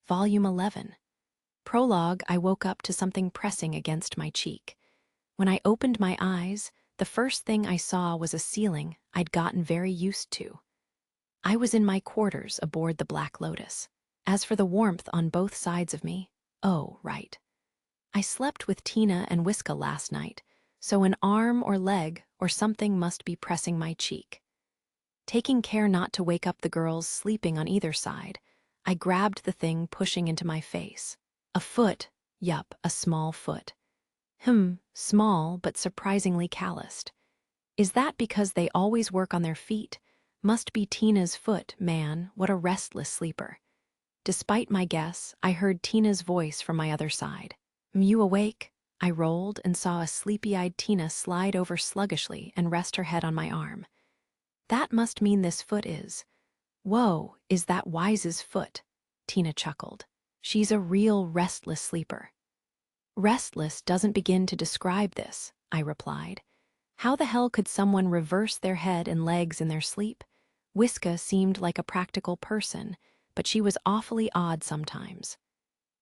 Volume 11. Prologue. I woke up to something pressing against my cheek. When I opened my eyes, the first thing I saw was a ceiling I'd gotten very used to. I was in my quarters aboard the Black Lotus. As for the warmth on both sides of me, oh, right. I slept with Tina and Whiska last night, so an arm or leg or something must be pressing my cheek. Taking care not to wake up the girls sleeping on either side, I grabbed the thing pushing into my face. A foot, yup, a small foot. Small but surprisingly calloused. Is that because they always work on their feet? Must be Tina's foot, man, what a restless sleeper. Despite my guess, I heard Tina's voice from my other side. You awake? I rolled and saw a sleepy-eyed Tina slide over sluggishly and rest her head on my arm. That must mean this foot is. Whoa, is that Wise's foot? Tina chuckled. She's a real restless sleeper. Restless doesn't begin to describe this, I replied. How the hell could someone reverse their head and legs in their sleep? Whiska seemed like a practical person, but she was awfully odd sometimes.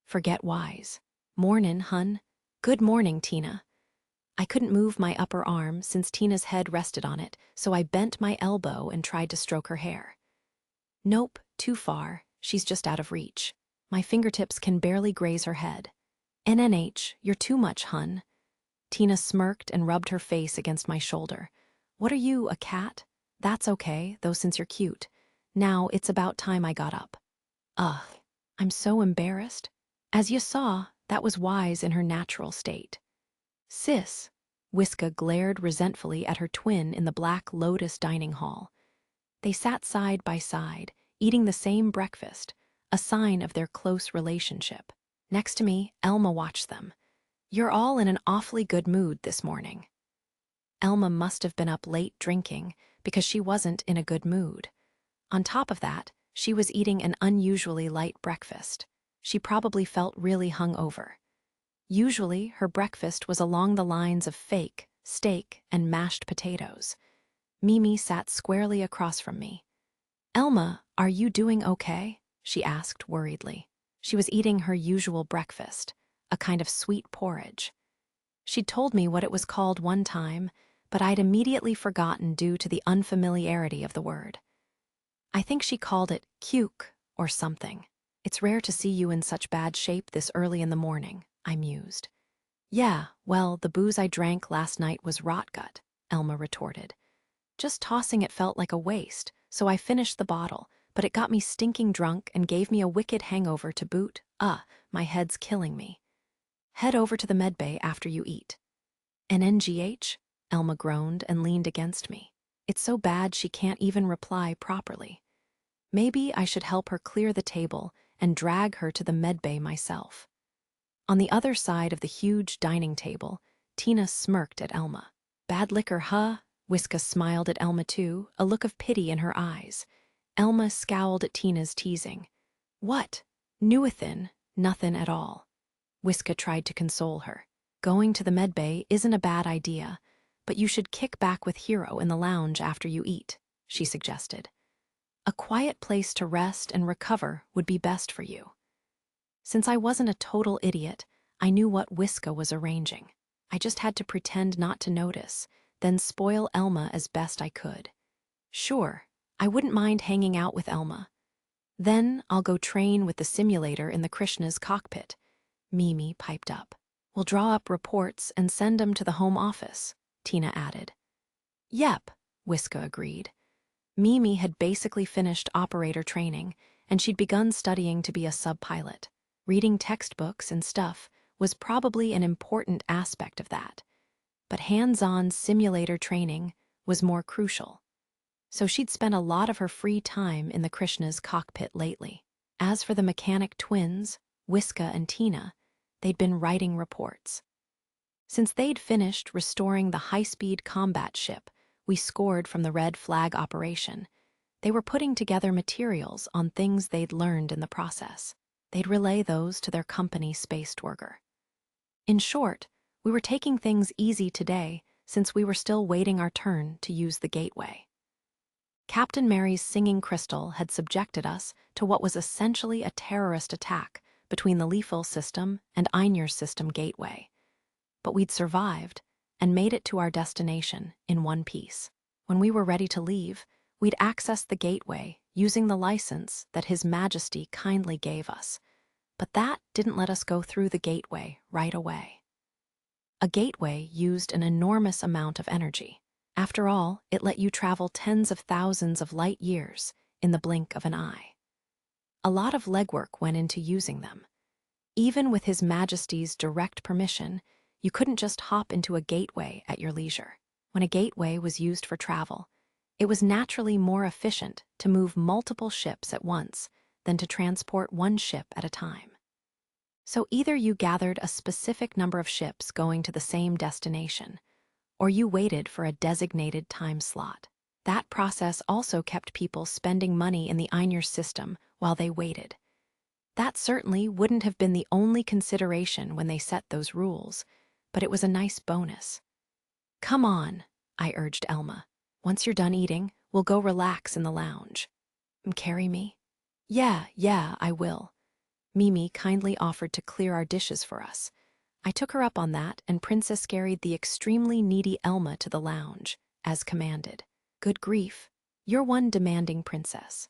Forget Wise. Mornin', hun. Good morning, Tina. I couldn't move my upper arm since Tina's head rested on it, so I bent my elbow and tried to stroke her hair. Nope, too far. She's just out of reach. My fingertips can barely graze her head. NNH, you're too much, hun. Tina smirked and rubbed her face against my shoulder. What are you, a cat? That's okay, though, since you're cute. Now it's about time I got up. Ugh, I'm so embarrassed. As you saw, that was Wise in her natural state. Sis, Whiska glared resentfully at her twin in the Black Lotus dining hall. They sat side by side, eating the same breakfast, a sign of their close relationship. Next to me, Elma watched them. You're all in an awfully good mood this morning. Elma must have been up late drinking because she wasn't in a good mood. On top of that, she was eating an unusually light breakfast. She probably felt really hungover. Usually, her breakfast was along the lines of fake, steak, and mashed potatoes. Mimi sat squarely across from me. Elma, are you doing okay? She asked worriedly. She was eating her usual breakfast, a kind of sweet porridge. She'd told me what it was called one time, but I'd immediately forgotten due to the unfamiliarity of the word. I think she called it cuke or something. It's rare to see you in such bad shape this early in the morning, I mused. Yeah, well, the booze I drank last night was rotgut, Elma retorted. Just tossing it felt like a waste, so I finished the bottle, but it got me stinking drunk and gave me a wicked hangover to boot. My head's killing me. Head over to the medbay after you eat. An NGH? Elma groaned and leaned against me. It's so bad she can't even reply properly. Maybe I should help her clear the table and drag her to the medbay myself. On the other side of the huge dining table, Tina smirked at Elma. Bad liquor, huh? Whiska smiled at Elma too, a look of pity in her eyes. Elma scowled at Tina's teasing. What? Newithin? Nothin' at all. Whiska tried to console her. Going to the medbay isn't a bad idea, but you should kick back with Hero in the lounge after you eat, she suggested. A quiet place to rest and recover would be best for you. Since I wasn't a total idiot, I knew what Whiska was arranging. I just had to pretend not to notice, then spoil Elma as best I could. Sure, I wouldn't mind hanging out with Elma. Then I'll go train with the simulator in the Krishna's cockpit, Mimi piped up. We'll draw up reports and send them to the home office, Tina added. Yep, Whiska agreed. Mimi had basically finished operator training, and she'd begun studying to be a sub-pilot. Reading textbooks and stuff was probably an important aspect of that, but hands-on simulator training was more crucial. So she'd spent a lot of her free time in the Krishna's cockpit lately. As for the mechanic twins, Whiska and Tina, they'd been writing reports. Since they'd finished restoring the high-speed combat ship we scored from the Red Flag operation, they were putting together materials on things they'd learned in the process. They'd relay those to their company Spacedworker. In short, we were taking things easy today since we were still waiting our turn to use the gateway. Captain Mary's singing crystal had subjected us to what was essentially a terrorist attack between the lethal system and Einar's system gateway. But we'd survived and made it to our destination in one piece. When we were ready to leave, we'd accessed the gateway using the license that His Majesty kindly gave us. But that didn't let us go through the gateway right away. A gateway used an enormous amount of energy. After all, it let you travel tens of thousands of light years in the blink of an eye. A lot of legwork went into using them. Even with His Majesty's direct permission, you couldn't just hop into a gateway at your leisure. When a gateway was used for travel, it was naturally more efficient to move multiple ships at once than to transport one ship at a time. So either you gathered a specific number of ships going to the same destination, or you waited for a designated time slot. That process also kept people spending money in the Einar system while they waited. That certainly wouldn't have been the only consideration when they set those rules, but it was a nice bonus. "Come on," I urged Elma. "Once you're done eating, we'll go relax in the lounge." "Carry me?" Yeah, I will." Mimi kindly offered to clear our dishes for us. I took her up on that, and Princess carried the extremely needy Elma to the lounge, as commanded. Good grief, you're one demanding princess.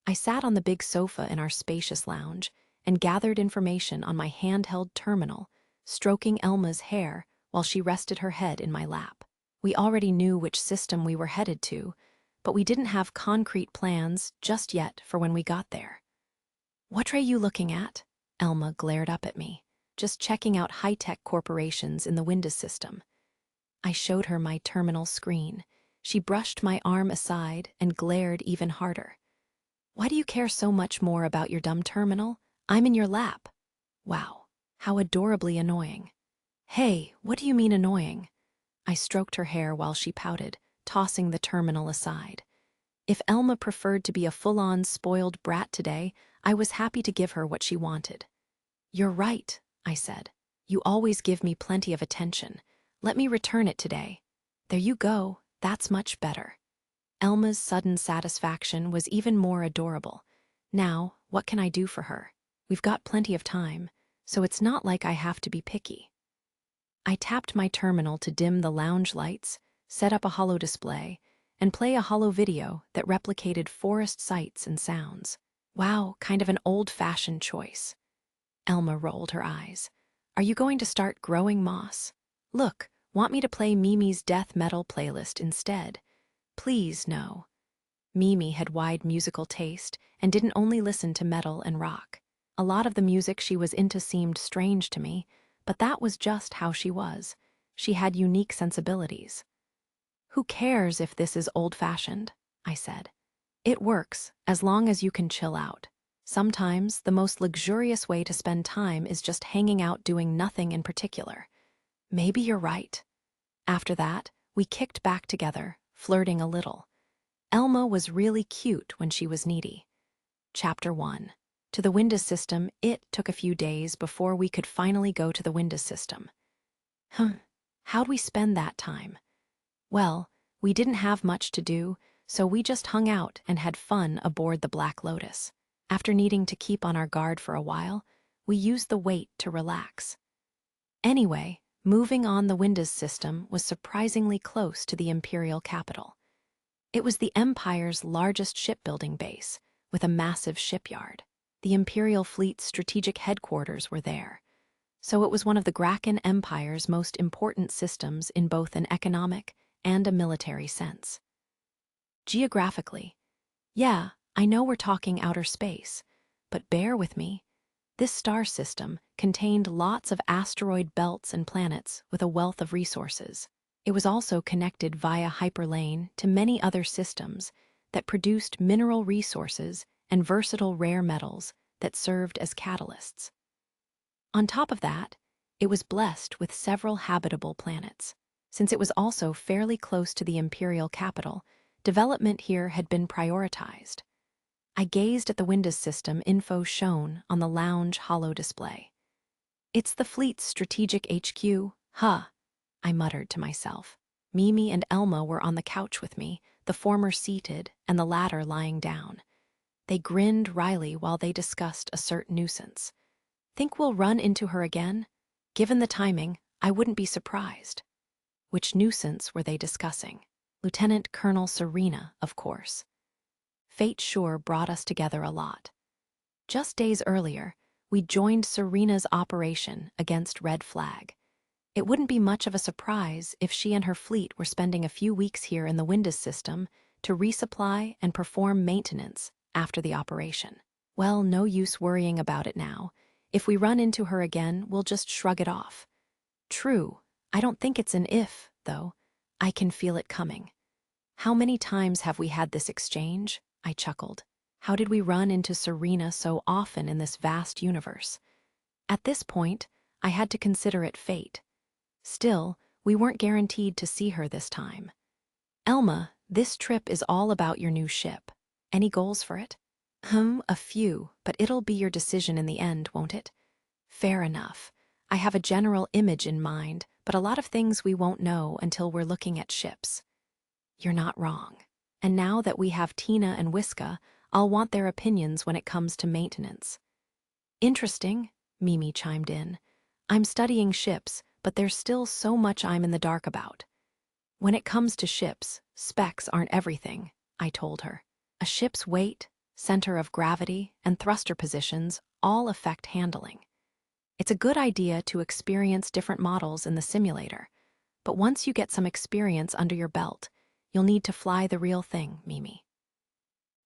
I sat on the big sofa in our spacious lounge and gathered information on my handheld terminal, stroking Elma's hair while she rested her head in my lap. We already knew which system we were headed to, but we didn't have concrete plans just yet for when we got there. "What are you looking at?" Elma glared up at me. "Just checking out high-tech corporations in the Windows system." I showed her my terminal screen. She brushed my arm aside and glared even harder. "Why do you care so much more about your dumb terminal? I'm in your lap." Wow, how adorably annoying. "Hey, what do you mean annoying?" I stroked her hair while she pouted, tossing the terminal aside. If Elma preferred to be a full-on spoiled brat today, I was happy to give her what she wanted. "You're right," I said. "You always give me plenty of attention. Let me return it today." "There you go. That's much better." Elma's sudden satisfaction was even more adorable. "Now, what can I do for her? We've got plenty of time, so it's not like I have to be picky." I tapped my terminal to dim the lounge lights, set up a holo display, and play a holo video that replicated forest sights and sounds. Wow, kind of an old-fashioned choice. Elma rolled her eyes. "Are you going to start growing moss? Look, want me to play Mimi's death metal playlist instead?" "Please, no." Mimi had wide musical taste and didn't only listen to metal and rock. A lot of the music she was into seemed strange to me, but that was just how she was. She had unique sensibilities. "Who cares if this is old-fashioned?" I said. "It works, as long as you can chill out. Sometimes the most luxurious way to spend time is just hanging out doing nothing in particular." "Maybe you're right." After that, we kicked back together, flirting a little. Elma was really cute when she was needy. Chapter 1. To the Windows system, it took a few days before we could finally go to the Windows system. How'd we spend that time? Well, we didn't have much to do, so we just hung out and had fun aboard the Black Lotus. After needing to keep on our guard for a while, we used the wait to relax. Anyway, moving on the Windows system was surprisingly close to the Imperial capital. It was the Empire's largest shipbuilding base, with a massive shipyard. The Imperial fleet's strategic headquarters were there, so it was one of the Graken Empire's most important systems in both an economic and a military sense. Geographically, yeah, I know we're talking outer space, but bear with me. This star system contained lots of asteroid belts and planets with a wealth of resources. It was also connected via hyperlane to many other systems that produced mineral resources and versatile rare metals that served as catalysts. On top of that, it was blessed with several habitable planets. Since it was also fairly close to the Imperial capital, development here had been prioritized. I gazed at the Windows system info shown on the lounge holo display. "It's the fleet's strategic HQ, huh?" I muttered to myself. Mimi and Elma were on the couch with me, the former seated and the latter lying down. They grinned wryly while they discussed a certain nuisance. Think we'll run into her again? Given the timing, I wouldn't be surprised. Which nuisance were they discussing? Lieutenant Colonel Serena, of course. Fate sure brought us together a lot. Just days earlier, we joined Serena's operation against Red Flag. It wouldn't be much of a surprise if she and her fleet were spending a few weeks here in the Windus system to resupply and perform maintenance after the operation. Well, no use worrying about it now. If we run into her again, we'll just shrug it off. True, I don't think it's an if, though. I can feel it coming. How many times have we had this exchange? I chuckled. How did we run into Serena so often in this vast universe? At this point, I had to consider it fate. Still, we weren't guaranteed to see her this time. Elma, this trip is all about your new ship. Any goals for it? A few, but it'll be your decision in the end, won't it? Fair enough. I have a general image in mind, but a lot of things we won't know until we're looking at ships. You're not wrong. And now that we have Tina and Wiska, I'll want their opinions when it comes to maintenance. Interesting, Mimi chimed in. I'm studying ships, but there's still so much I'm in the dark about. When it comes to ships, specs aren't everything, I told her. A ship's weight, center of gravity, and thruster positions all affect handling. It's a good idea to experience different models in the simulator, but once you get some experience under your belt, you'll need to fly the real thing, Mimi.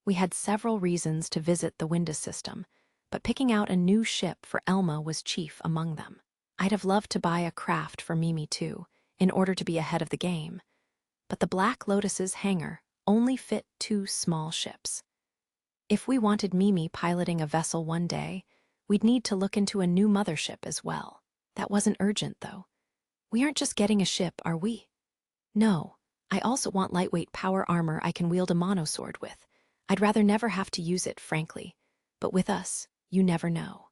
We had several reasons to visit the Windus system, but picking out a new ship for Elma was chief among them. I'd have loved to buy a craft for Mimi too, in order to be ahead of the game, but the Black Lotus's hangar only fit 2 small ships. If we wanted Mimi piloting a vessel one day, we'd need to look into a new mothership as well. That wasn't urgent, though. We aren't just getting a ship, are we? No, I also want lightweight power armor I can wield a monosword with. I'd rather never have to use it, frankly, but with us, you never know.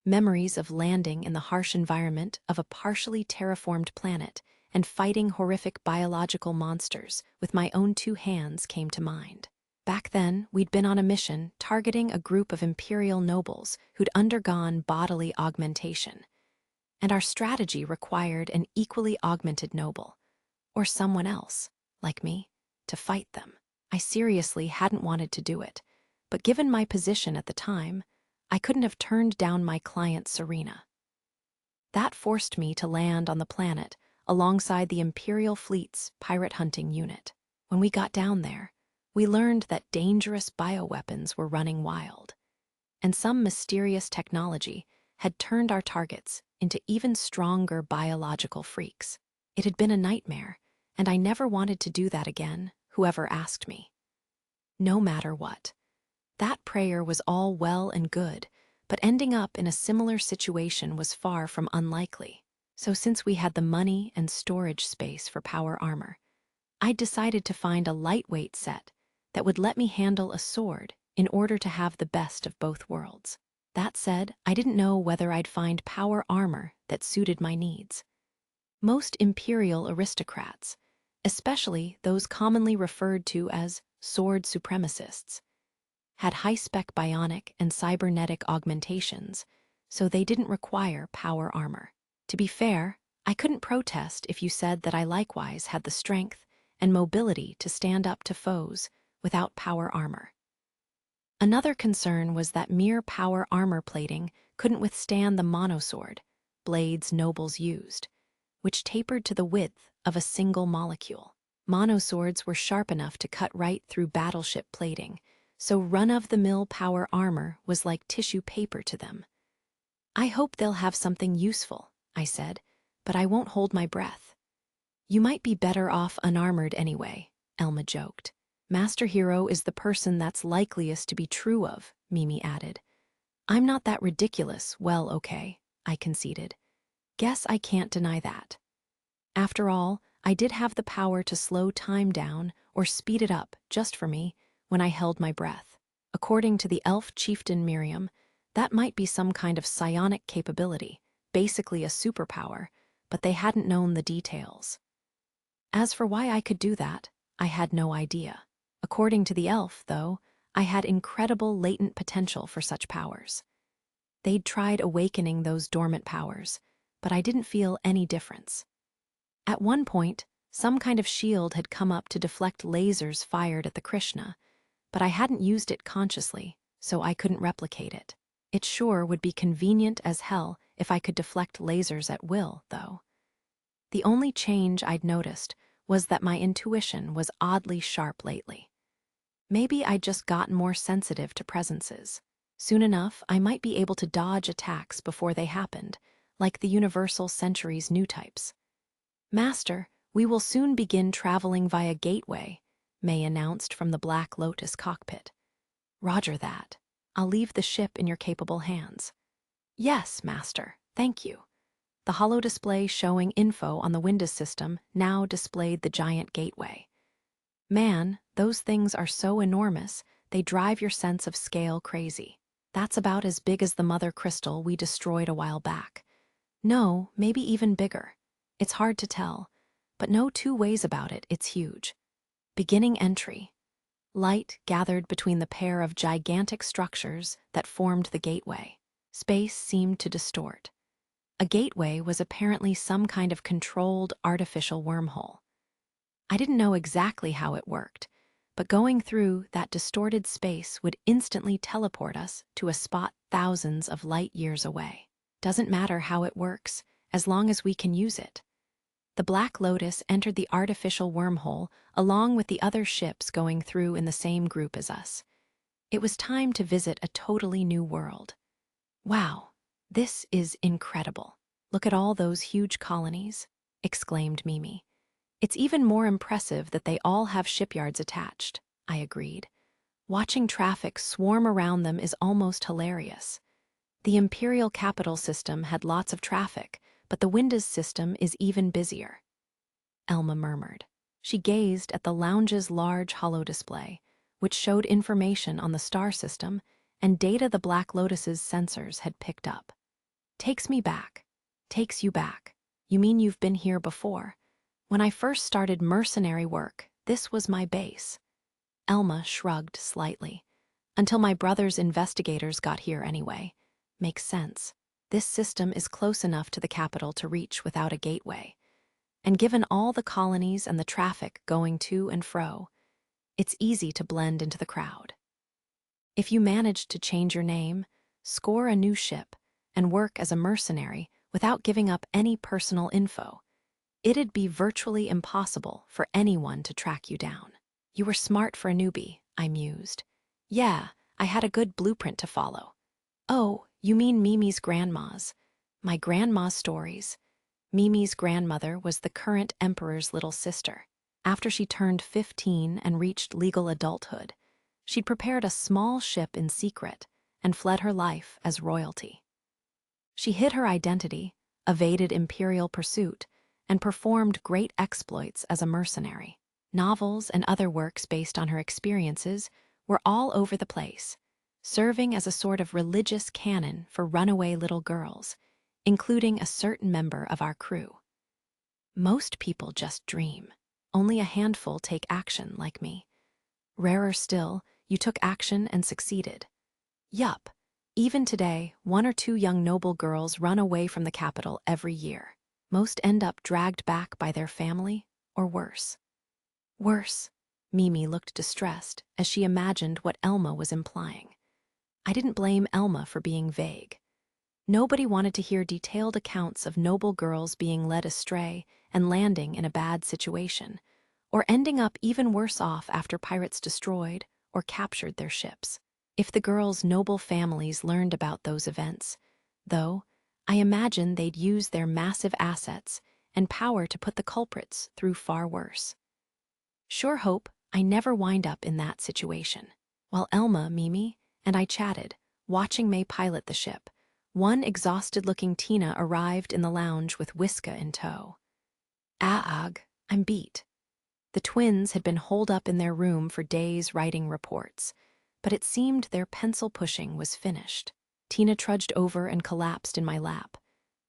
Memories of landing in the harsh environment of a partially terraformed planet and fighting horrific biological monsters with my own 2 hands came to mind. Back then, we'd been on a mission targeting a group of imperial nobles who'd undergone bodily augmentation, and our strategy required an equally augmented noble, or someone else, like me, to fight them. I seriously hadn't wanted to do it, but given my position at the time, I couldn't have turned down my client Serena. That forced me to land on the planet alongside the Imperial Fleet's pirate hunting unit. When we got down there, we learned that dangerous bioweapons were running wild, and some mysterious technology had turned our targets into even stronger biological freaks. It had been a nightmare, and I never wanted to do that again, whoever asked me. No matter what. That prayer was all well and good, but ending up in a similar situation was far from unlikely. So since we had the money and storage space for power armor, I'd decided to find a lightweight set that would let me handle a sword in order to have the best of both worlds. That said, I didn't know whether I'd find power armor that suited my needs. Most imperial aristocrats, especially those commonly referred to as sword supremacists, had high-spec bionic and cybernetic augmentations, so they didn't require power armor. To be fair, I couldn't protest if you said that I likewise had the strength and mobility to stand up to foes without power armor. Another concern was that mere power armor plating couldn't withstand the monosword blades nobles used, which tapered to the width of a single molecule. Monoswords were sharp enough to cut right through battleship plating, so run-of-the-mill power armor was like tissue paper to them. I hope they'll have something useful, I said, but I won't hold my breath. You might be better off unarmored anyway, Elma joked. Master Hero is the person that's likeliest to be true of, Mimi added. I'm not that ridiculous, well, okay, I conceded. Guess I can't deny that. After all, I did have the power to slow time down or speed it up just for me when I held my breath. According to the elf chieftain Miriam, that might be some kind of psionic capability, basically a superpower, but they hadn't known the details. As for why I could do that, I had no idea. According to the elf, though, I had incredible latent potential for such powers. They'd tried awakening those dormant powers, but I didn't feel any difference. At one point, some kind of shield had come up to deflect lasers fired at the Krishna, but I hadn't used it consciously, so I couldn't replicate it. It sure would be convenient as hell if I could deflect lasers at will, though. The only change I'd noticed was that my intuition was oddly sharp lately. Maybe I'd just gotten more sensitive to presences. Soon enough, I might be able to dodge attacks before they happened, like the Universal Century's new types. "Master, we will soon begin traveling via Gateway," May announced from the Black Lotus cockpit. "Roger that. I'll leave the ship in your capable hands." "Yes, Master, thank you." The holo display showing info on the Windows system now displayed the giant gateway. Man, those things are so enormous, they drive your sense of scale crazy. That's about as big as the mother crystal we destroyed a while back. No, maybe even bigger. It's hard to tell, but no two ways about it, it's huge. Beginning entry. Light gathered between the pair of gigantic structures that formed the gateway. Space seemed to distort. A gateway was apparently some kind of controlled artificial wormhole. I didn't know exactly how it worked, but going through that distorted space would instantly teleport us to a spot thousands of light years away. Doesn't matter how it works, as long as we can use it. The Black Lotus entered the artificial wormhole along with the other ships going through in the same group as us. It was time to visit a totally new world. "Wow, this is incredible. Look at all those huge colonies," exclaimed Mimi. "It's even more impressive that they all have shipyards attached," I agreed. "Watching traffic swarm around them is almost hilarious. The Imperial capital system had lots of traffic, but the Windows system is even busier," Elma murmured. She gazed at the lounge's large holo display, which showed information on the star system and data the Black Lotus's sensors had picked up. "Takes me back. Takes you back. You mean you've been here before? When I first started mercenary work, this was my base." Elma shrugged slightly. "Until my brother's investigators got here anyway. Makes sense. This system is close enough to the capital to reach without a gateway. And given all the colonies and the traffic going to and fro, it's easy to blend into the crowd. If you managed to change your name, score a new ship, and work as a mercenary without giving up any personal info, it'd be virtually impossible for anyone to track you down." "You were smart for a newbie," I mused. "Yeah, I had a good blueprint to follow." "Oh, you mean Mimi's grandma's." "My grandma's stories." Mimi's grandmother was the current emperor's little sister. After she turned 15 and reached legal adulthood, she'd prepared a small ship in secret and fled her life as royalty. She hid her identity, evaded imperial pursuit, and performed great exploits as a mercenary. Novels and other works based on her experiences were all over the place, serving as a sort of religious canon for runaway little girls, including a certain member of our crew. Most people just dream. Only a handful take action like me. Rarer still, you took action and succeeded. Yup. Even today, 1 or 2 young noble girls run away from the capital every year. Most end up dragged back by their family, or worse. Worse. Mimi looked distressed as she imagined what Elma was implying. I didn't blame Elma for being vague. Nobody wanted to hear detailed accounts of noble girls being led astray and landing in a bad situation, or ending up even worse off after pirates destroyed or captured their ships. If the girls' noble families learned about those events, though, I imagine they'd use their massive assets and power to put the culprits through far worse. Sure hope I never wind up in that situation. While Elma, Mimi, and I chatted, watching May pilot the ship, one exhausted-looking Tina arrived in the lounge with Whiska in tow. "Ag, I'm beat." The twins had been holed up in their room for days writing reports, but it seemed their pencil pushing was finished. Tina trudged over and collapsed in my lap.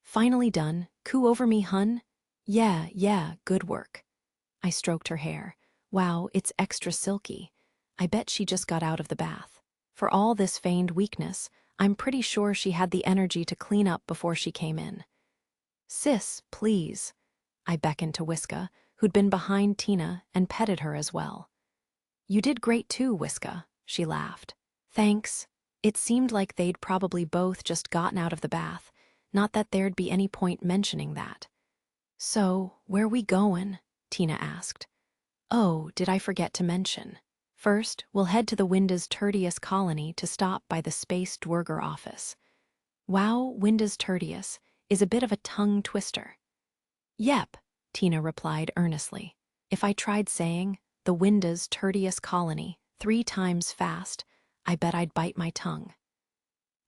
"Finally done. Coo over me, hun?" Yeah, good work." I stroked her hair. Wow, it's extra silky. I bet she just got out of the bath. For all this feigned weakness, I'm pretty sure she had the energy to clean up before she came in. Sis, please. I beckoned to Whiska, who'd been behind Tina, and petted her as well. You did great too, Whiska, she laughed. Thanks. It seemed like they'd probably both just gotten out of the bath, not that there'd be any point mentioning that. So, where we goin'? Tina asked. Oh, did I forget to mention? First, we'll head to the Winda's Tertius colony to stop by the Space Dwerger office. Wow, Winda's Tertius is a bit of a tongue twister. Yep, Tina replied earnestly. If I tried saying the Winda's Tertius colony 3 times fast, I bet I'd bite my tongue.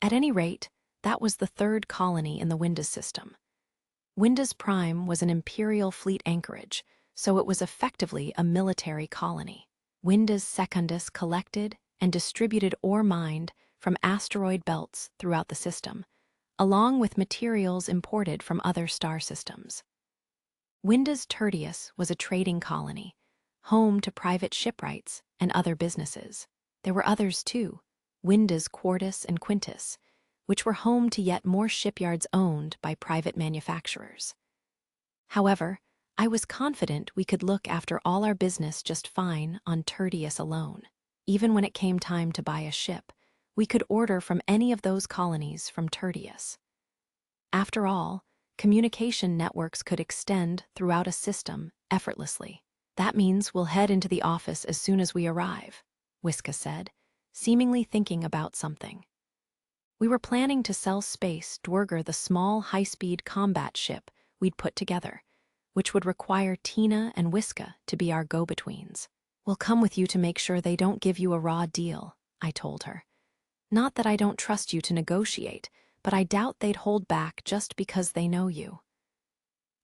At any rate, that was the 3rd colony in the Winda's system. Winda's Prime was an Imperial fleet anchorage, so it was effectively a military colony. Winda's Secundus collected and distributed ore mined from asteroid belts throughout the system, along with materials imported from other star systems. Winda's Tertius was a trading colony, home to private shipwrights and other businesses. There were others too, Winda's Quartus and Quintus, which were home to yet more shipyards owned by private manufacturers. However, I was confident we could look after all our business just fine on Tertius alone. Even when it came time to buy a ship, we could order from any of those colonies from Tertius. After all, communication networks could extend throughout a system effortlessly. That means we'll head into the office as soon as we arrive, Whiska said, seemingly thinking about something. We were planning to sell Space Dwerger the small high-speed combat ship we'd put together, which would require Tina and Whiska to be our go-betweens. We'll come with you to make sure they don't give you a raw deal, I told her. Not that I don't trust you to negotiate, but I doubt they'd hold back just because they know you.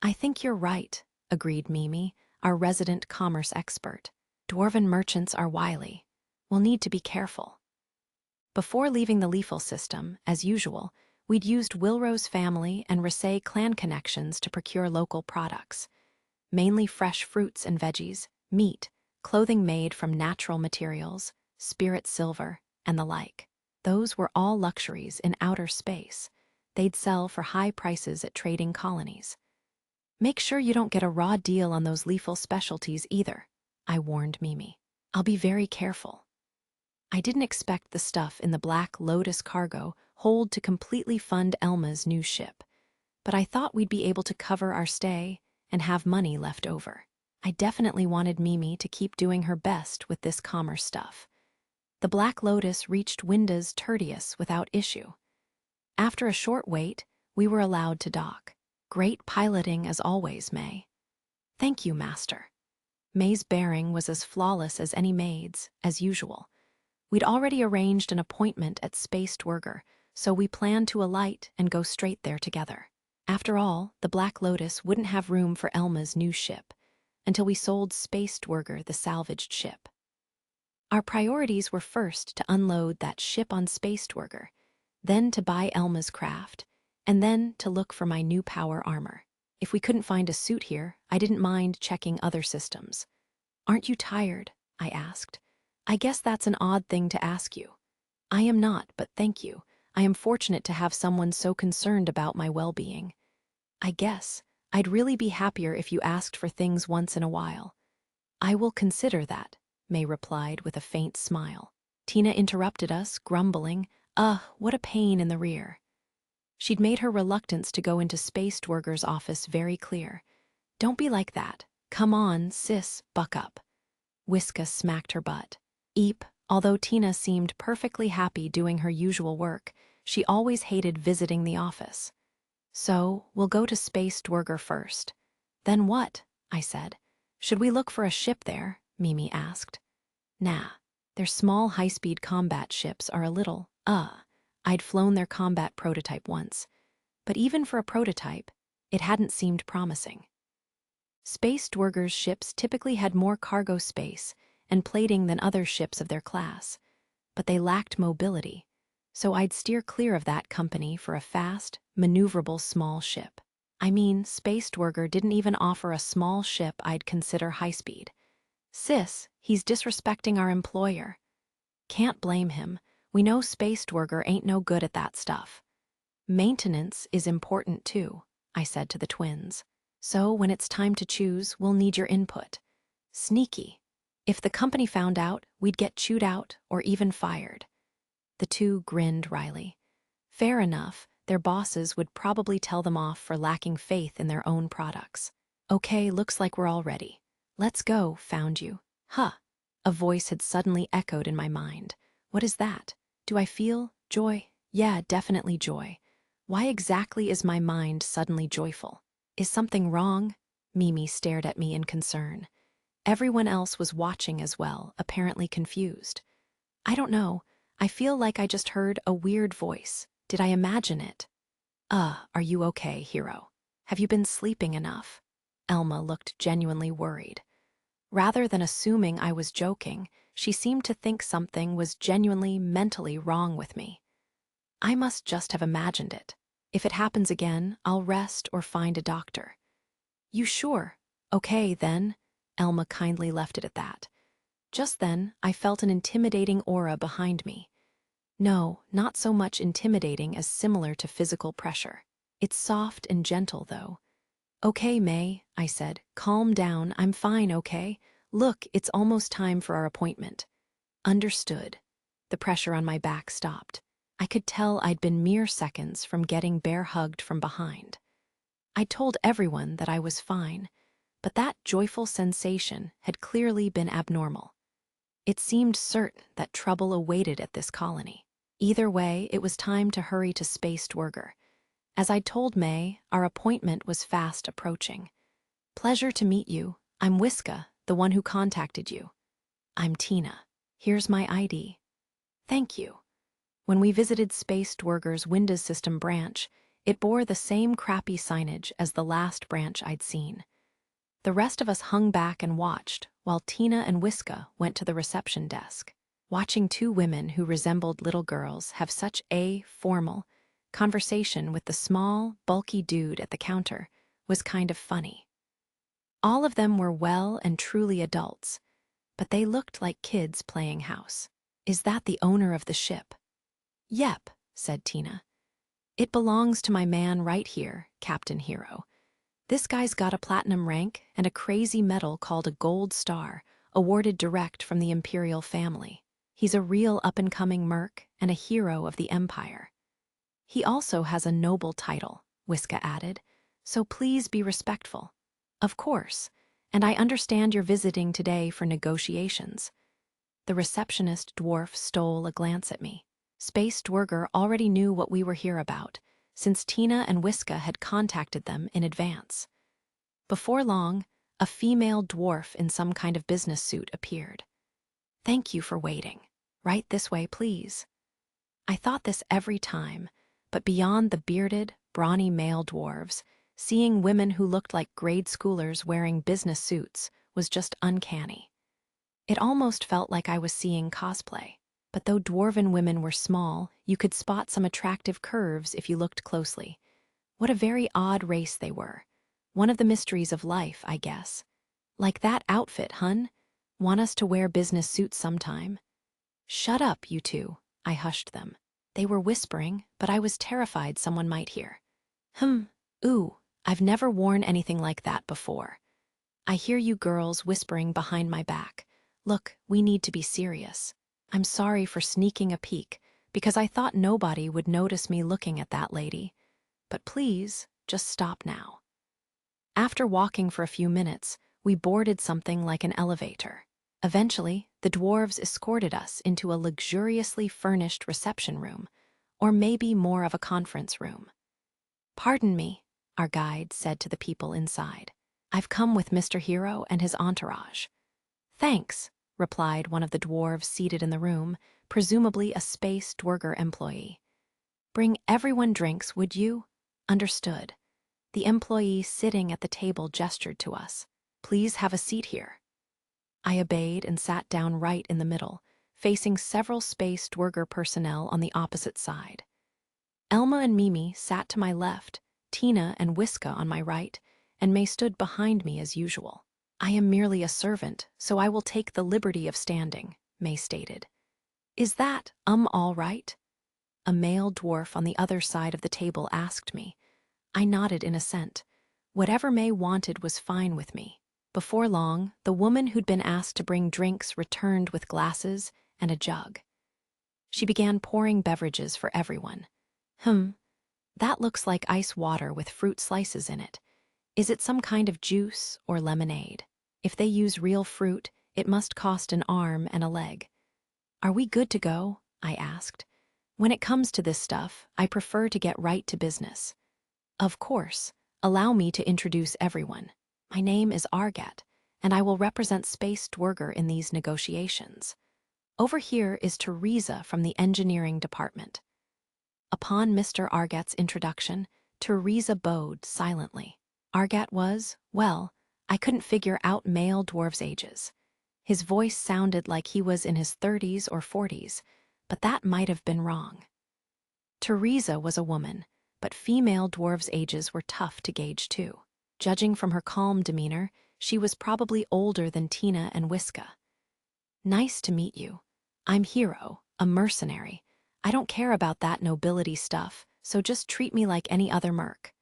I think you're right, agreed Mimi, our resident commerce expert. Dwarven merchants are wily. We'll need to be careful. Before leaving the lethal system, as usual, we'd used Wilrow's family and Rasay clan connections to procure local products, mainly fresh fruits and veggies, meat, clothing made from natural materials, spirit silver, and the like. Those were all luxuries in outer space. They'd sell for high prices at trading colonies. Make sure you don't get a raw deal on those lethal specialties either, I warned Mimi. I'll be very careful. I didn't expect the stuff in the Black Lotus cargo hold to completely fund Elma's new ship, but I thought we'd be able to cover our stay and have money left over. I definitely wanted Mimi to keep doing her best with this commerce stuff. The Black Lotus reached Winda's Tertius without issue. After a short wait, we were allowed to dock. Great piloting as always, May. Thank you, Master. May's bearing was as flawless as any maid's, as usual. We'd already arranged an appointment at Space Dwerger, so we planned to alight and go straight there together. After all, the Black Lotus wouldn't have room for Elma's new ship until we sold Space Dwerger the salvaged ship. Our priorities were first to unload that ship on Space Dwerger, then to buy Elma's craft, and then to look for my new power armor. If we couldn't find a suit here, I didn't mind checking other systems. Aren't you tired? I asked. I guess that's an odd thing to ask you. I am not, but thank you. I am fortunate to have someone so concerned about my well-being. I guess I'd really be happier if you asked for things once in a while. I will consider that, May replied with a faint smile. Tina interrupted us, grumbling, what a pain in the rear. She'd made her reluctance to go into Space Dwerger's office very clear. Don't be like that. Come on, sis, buck up. Whiska smacked her butt. Eep, although Tina seemed perfectly happy doing her usual work, she always hated visiting the office. So, we'll go to Space Dwerger first. Then what? I said. Should we look for a ship there? Mimi asked. Nah, their small high-speed combat ships are a little, I'd flown their combat prototype once, but even for a prototype, it hadn't seemed promising. Space Dwerger's ships typically had more cargo space and plating than other ships of their class, but they lacked mobility, so I'd steer clear of that company for a fast, maneuverable small ship. I mean, Space Dwerger didn't even offer a small ship I'd consider high-speed. Sis, he's disrespecting our employer. Can't blame him. We know Space Dwerger ain't no good at that stuff. Maintenance is important too, I said to the twins. So when it's time to choose, we'll need your input. Sneaky. If the company found out, we'd get chewed out or even fired. The two grinned wryly. Fair enough, their bosses would probably tell them off for lacking faith in their own products. Okay, looks like we're all ready. Let's go, found you. Huh. A voice had suddenly echoed in my mind. What is that? Do I feel joy? Yeah, definitely joy. Why exactly is my mind suddenly joyful? Is something wrong? Mimi stared at me in concern. Everyone else was watching as well, apparently confused. I don't know. I feel like I just heard a weird voice. Did I imagine it? Are you okay, hero? Have you been sleeping enough? Elma looked genuinely worried. Rather than assuming I was joking, she seemed to think something was genuinely mentally wrong with me. I must just have imagined it. If it happens again, I'll rest or find a doctor. You sure? Okay, then. Elma kindly left it at that. Just then, I felt an intimidating aura behind me. No, not so much intimidating as similar to physical pressure. It's soft and gentle, though. Okay, May, I said. Calm down, I'm fine, okay? Look, it's almost time for our appointment. Understood. The pressure on my back stopped. I could tell I'd been mere seconds from getting bear-hugged from behind. I told everyone that I was fine, but that joyful sensation had clearly been abnormal. It seemed certain that trouble awaited at this colony. Either way, it was time to hurry to Space Dwerger. As I'd told May, our appointment was fast approaching. Pleasure to meet you. I'm Wiska, the one who contacted you. I'm Tina. Here's my ID. Thank you. When we visited Space Dwerger's Windows System branch, it bore the same crappy signage as the last branch I'd seen. The rest of us hung back and watched, while Tina and Wiska went to the reception desk. Watching two women who resembled little girls have such a formal conversation with the small, bulky dude at the counter was kind of funny. All of them were well and truly adults, but they looked like kids playing house. Is that the owner of the ship? Yep, said Tina. It belongs to my man right here, Captain Hero. This guy's got a platinum rank and a crazy medal called a gold star, awarded direct from the Imperial family. He's a real up-and-coming merc and a hero of the Empire. He also has a noble title, Wiska added, so please be respectful. Of course, and I understand you're visiting today for negotiations. The receptionist dwarf stole a glance at me. Space Dwerger already knew what we were here about, since Tina and Wiska had contacted them in advance. Before long, a female dwarf in some kind of business suit appeared. Thank you for waiting. Right this way, please. I thought this every time, but beyond the bearded, brawny male dwarves, seeing women who looked like grade schoolers wearing business suits was just uncanny. It almost felt like I was seeing cosplay. But though dwarven women were small, you could spot some attractive curves if you looked closely. What a very odd race they were. One of the mysteries of life, I guess. Like that outfit, hun? Want us to wear business suits sometime? Shut up, you two, I hushed them. They were whispering, but I was terrified someone might hear. Ooh, I've never worn anything like that before. I hear you girls whispering behind my back. Look, we need to be serious. I'm sorry for sneaking a peek, because I thought nobody would notice me looking at that lady. But please, just stop now. After walking for a few minutes, we boarded something like an elevator. Eventually, the dwarves escorted us into a luxuriously furnished reception room, or maybe more of a conference room. Pardon me, our guide said to the people inside. I've come with Mr. Hero and his entourage. Thanks, replied one of the dwarves seated in the room, presumably a Space Dwerger employee. Bring everyone drinks, would you? Understood. The employee sitting at the table gestured to us. Please have a seat here. I obeyed and sat down right in the middle, facing several Space Dwerger personnel on the opposite side. Elma and Mimi sat to my left, Tina and Wiska on my right, and May stood behind me as usual. I am merely a servant, so I will take the liberty of standing, May stated. Is that, all right? A male dwarf on the other side of the table asked me. I nodded in assent. Whatever May wanted was fine with me. Before long, the woman who'd been asked to bring drinks returned with glasses and a jug. She began pouring beverages for everyone. That looks like ice water with fruit slices in it. Is it some kind of juice or lemonade? If they use real fruit, it must cost an arm and a leg. Are we good to go? I asked. When it comes to this stuff, I prefer to get right to business. Of course, allow me to introduce everyone. My name is Argat, and I will represent Space Dwerger in these negotiations. Over here is Teresa from the engineering department. Upon Mr. Argat's introduction, Teresa bowed silently. Argat was, well, I couldn't figure out male dwarves' ages. His voice sounded like he was in his 30s or 40s, but that might have been wrong. Teresa was a woman, but female dwarves' ages were tough to gauge too. Judging from her calm demeanor, she was probably older than Tina and Wiska. Nice to meet you. I'm Hero, a mercenary. I don't care about that nobility stuff, so just treat me like any other merc.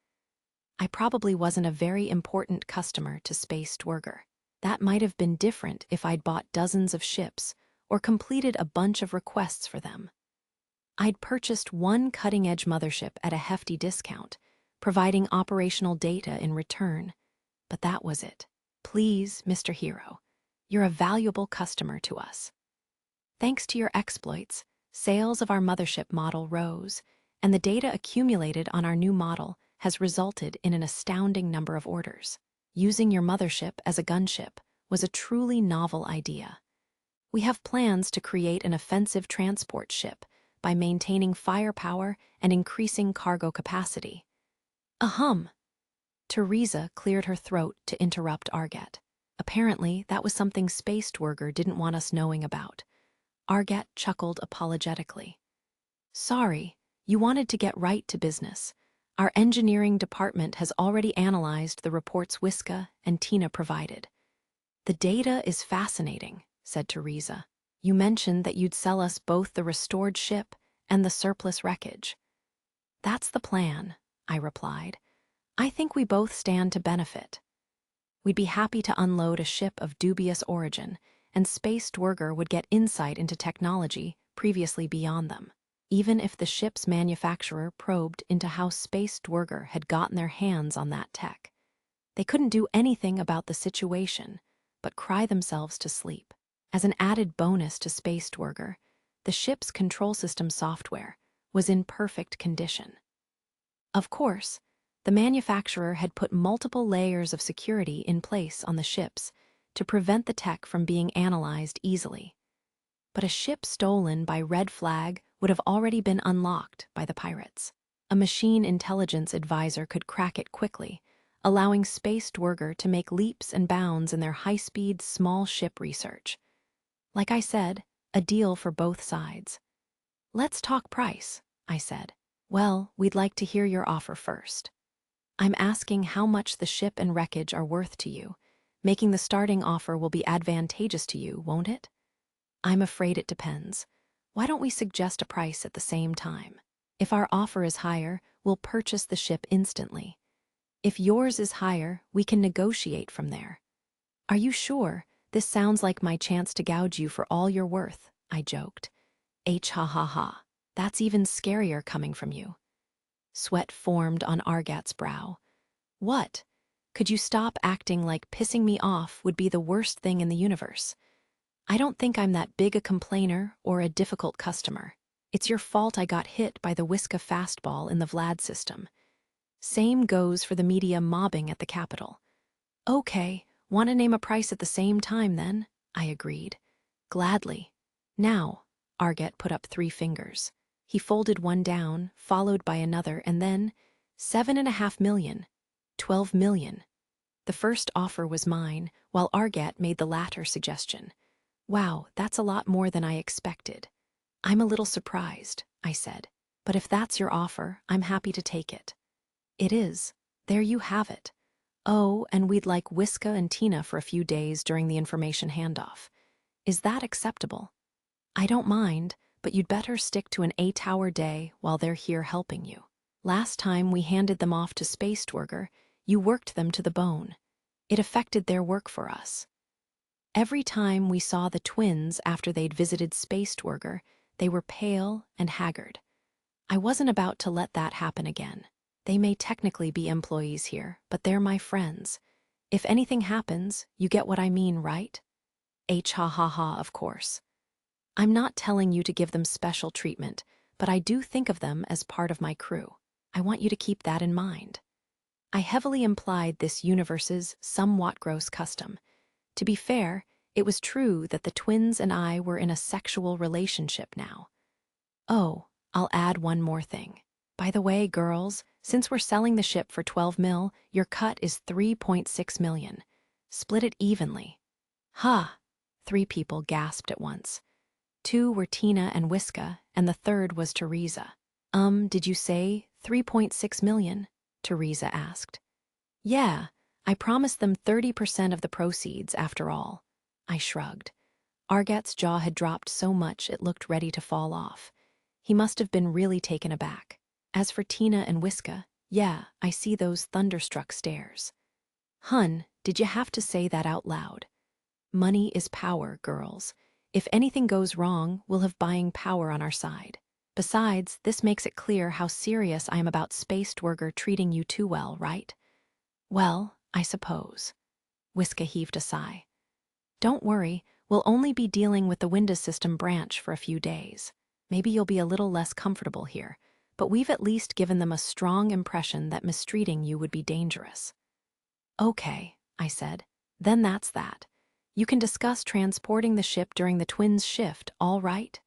I probably wasn't a very important customer to Space Dwerger. That might have been different if I'd bought dozens of ships or completed a bunch of requests for them. I'd purchased one cutting-edge mothership at a hefty discount, providing operational data in return. But that was it. Please, Mr. Hero, you're a valuable customer to us. Thanks to your exploits, sales of our mothership model rose, and the data accumulated on our new model has resulted in an astounding number of orders. Using your mothership as a gunship was a truly novel idea. We have plans to create an offensive transport ship by maintaining firepower and increasing cargo capacity. Teresa cleared her throat to interrupt Argat. Apparently, that was something Space Dwerger didn't want us knowing about. Argat chuckled apologetically. Sorry, you wanted to get right to business. Our engineering department has already analyzed the reports Wiska and Tina provided. The data is fascinating, said Teresa. You mentioned that you'd sell us both the restored ship and the surplus wreckage. That's the plan, I replied. I think we both stand to benefit. We'd be happy to unload a ship of dubious origin, and Space Dwerger would get insight into technology previously beyond them, even if the ship's manufacturer probed into how Space Dwerger had gotten their hands on that tech. They couldn't do anything about the situation, but cry themselves to sleep. As an added bonus to Space Dwerger, the ship's control system software was in perfect condition. Of course, the manufacturer had put multiple layers of security in place on the ships to prevent the tech from being analyzed easily. But a ship stolen by Red Flag would have already been unlocked by the pirates. A machine intelligence advisor could crack it quickly, allowing Space Dwerger to make leaps and bounds in their high-speed small ship research. Like I said, a deal for both sides. Let's talk price, I said. Well, we'd like to hear your offer first. I'm asking how much the ship and wreckage are worth to you. Making the starting offer will be advantageous to you, won't it? I'm afraid it depends. Why don't we suggest a price at the same time? If our offer is higher, we'll purchase the ship instantly. If yours is higher, we can negotiate from there. Are you sure? This sounds like my chance to gouge you for all you're worth, I joked. Ha ha ha. That's even scarier coming from you. Sweat formed on Argat's brow. What? Could you stop acting like pissing me off would be the worst thing in the universe? I don't think I'm that big a complainer or a difficult customer. It's your fault I got hit by the Wiska fastball in the Vlad system. Same goes for the media mobbing at the Capitol. Okay, want to name a price at the same time then? I agreed. Gladly. Now, Argat put up 3 fingers. He folded one down, followed by another, and then 7.5 million. 12 million. The first offer was mine, while Argat made the latter suggestion. Wow, that's a lot more than I expected. I'm a little surprised, I said. But if that's your offer, I'm happy to take it. It is. There you have it. Oh, and we'd like Wiska and Tina for a few days during the information handoff. Is that acceptable? I don't mind, but you'd better stick to an 8-hour day while they're here helping you. Last time we handed them off to Spacedwerger, you worked them to the bone. It affected their work for us. Every time we saw the twins after they'd visited Spacedwerger, they were pale and haggard. I wasn't about to let that happen again. They may technically be employees here, but they're my friends. If anything happens, you get what I mean, right? Ha ha ha, of course. I'm not telling you to give them special treatment, but I do think of them as part of my crew. I want you to keep that in mind. I heavily implied this universe's somewhat gross custom. To be fair, it was true that the twins and I were in a sexual relationship now. Oh, I'll add one more thing. By the way, girls, since we're selling the ship for 12 mil, your cut is 3.6 million. Split it evenly. Ha! 3 people gasped at once. 2 were Tina and Wiska, and the third was Teresa. Did you say 3.6 million? Teresa asked. Yeah, I promised them 30% of the proceeds after all. I shrugged. Argat's jaw had dropped so much it looked ready to fall off. He must have been really taken aback. As for Tina and Wiska, yeah, I see those thunderstruck stares. Hun, did you have to say that out loud? Money is power, girls. If anything goes wrong, we'll have buying power on our side. Besides, this makes it clear how serious I am about Spacedwerger treating you too well, right? Well, I suppose. Wiska heaved a sigh. Don't worry, we'll only be dealing with the Windows system branch for a few days. Maybe you'll be a little less comfortable here, but we've at least given them a strong impression that mistreating you would be dangerous. Okay, I said. Then that's that. You can discuss transporting the ship during the twins' shift, all right?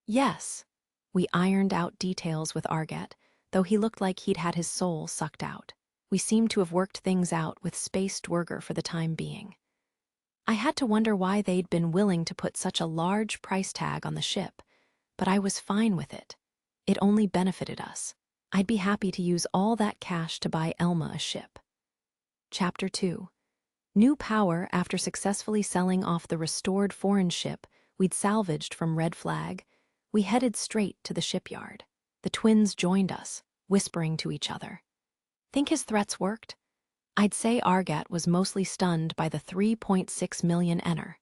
Yes. We ironed out details with Argat, though he looked like he'd had his soul sucked out. We seemed to have worked things out with Spacedwerger for the time being. I had to wonder why they'd been willing to put such a large price tag on the ship, but I was fine with it. It only benefited us. I'd be happy to use all that cash to buy Elma a ship. Chapter 2. New power after successfully selling off the restored foreign ship we'd salvaged from Red Flag, we headed straight to the shipyard. The twins joined us, whispering to each other. Think his threats worked? I'd say Argat was mostly stunned by the 3.6 million ener.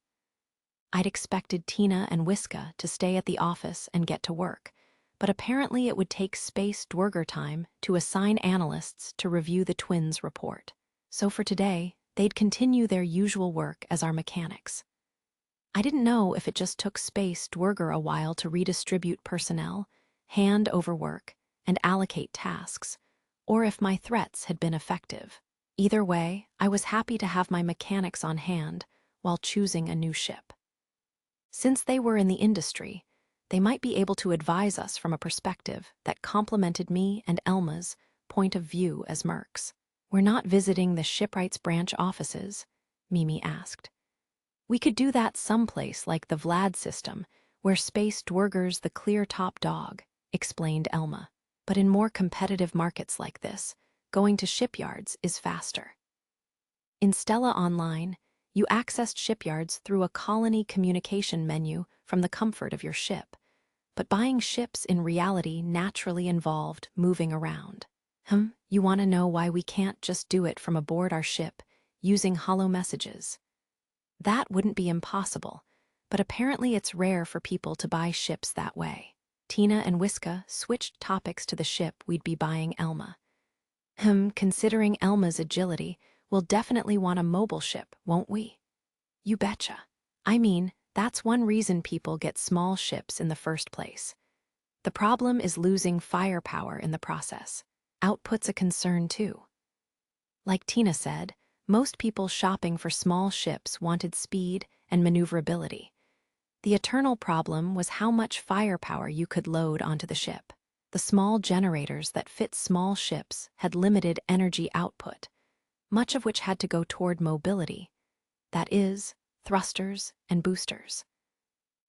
I'd expected Tina and Wiska to stay at the office and get to work, but apparently it would take Spacedwerger time to assign analysts to review the twins' report. So for today, they'd continue their usual work as our mechanics. I didn't know if it just took Spacedwerger a while to redistribute personnel, hand over work, and allocate tasks, or if my threats had been effective. Either way, I was happy to have my mechanics on hand while choosing a new ship. Since they were in the industry, they might be able to advise us from a perspective that complemented me and Elma's point of view as mercs. We're not visiting the shipwrights branch offices, Mimi asked. We could do that someplace like the Vlad system, where Spacedwerger's the clear top dog, explained Elma. But in more competitive markets like this, going to shipyards is faster. In Stella Online, you accessed shipyards through a colony communication menu from the comfort of your ship, but buying ships in reality naturally involved moving around. You want to know why we can't just do it from aboard our ship using holo messages? That wouldn't be impossible, but apparently it's rare for people to buy ships that way. Tina and Wiska switched topics to the ship we'd be buying Elma. Considering Elma's agility, we'll definitely want a mobile ship, won't we? You betcha. I mean, that's one reason people get small ships in the first place. The problem is losing firepower in the process. Output's a concern too. Like Tina said, most people shopping for small ships wanted speed and maneuverability. The eternal problem was how much firepower you could load onto the ship. The small generators that fit small ships had limited energy output, much of which had to go toward mobility, that is, thrusters and boosters.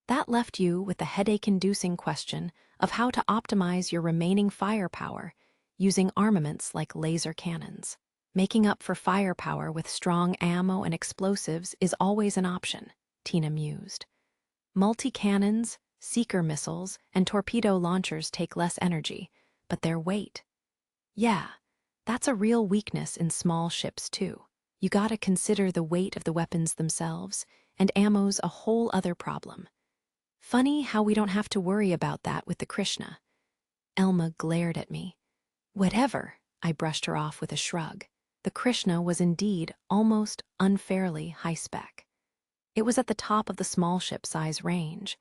That left you with the headache-inducing question of how to optimize your remaining firepower using armaments like laser cannons. Making up for firepower with strong ammo and explosives is always an option, Tina mused. Multi-cannons, seeker missiles, and torpedo launchers take less energy, but their weight. Yeah, that's a real weakness in small ships too. You gotta consider the weight of the weapons themselves, and ammo's a whole other problem. Funny how we don't have to worry about that with the Krishna. Elma glared at me. Whatever, I brushed her off with a shrug. The Krishna was indeed almost unfairly high-spec. It was at the top of the small ship size range,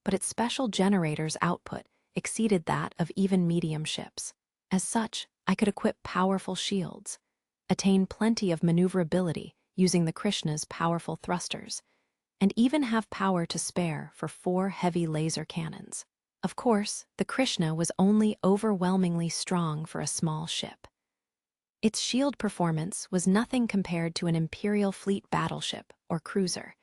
but its special generator's output exceeded that of even medium ships. As such, I could equip powerful shields, attain plenty of maneuverability using the Krishna's powerful thrusters, and even have power to spare for 4 heavy laser cannons. Of course, the Krishna was only overwhelmingly strong for a small ship. Its shield performance was nothing compared to an Imperial Fleet battleship or cruiser.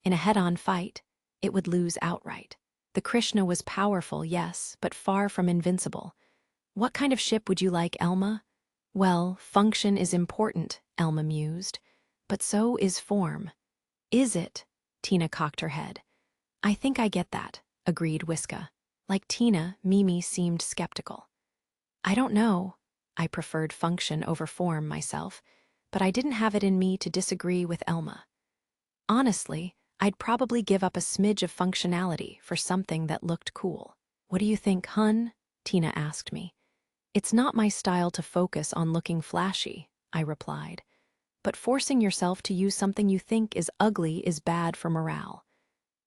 In a head-on fight, it would lose outright. The Krishna was powerful, yes, but far from invincible. What kind of ship would you like, Elma? Well, function is important, Elma mused, but so is form. Is it? Tina cocked her head. I think I get that, agreed Wiska. Like Tina, Mimi seemed skeptical. I don't know. I preferred function over form myself, but I didn't have it in me to disagree with Elma. Honestly, I'd probably give up a smidge of functionality for something that looked cool. What do you think, hun? Tina asked me. It's not my style to focus on looking flashy, I replied. But forcing yourself to use something you think is ugly is bad for morale.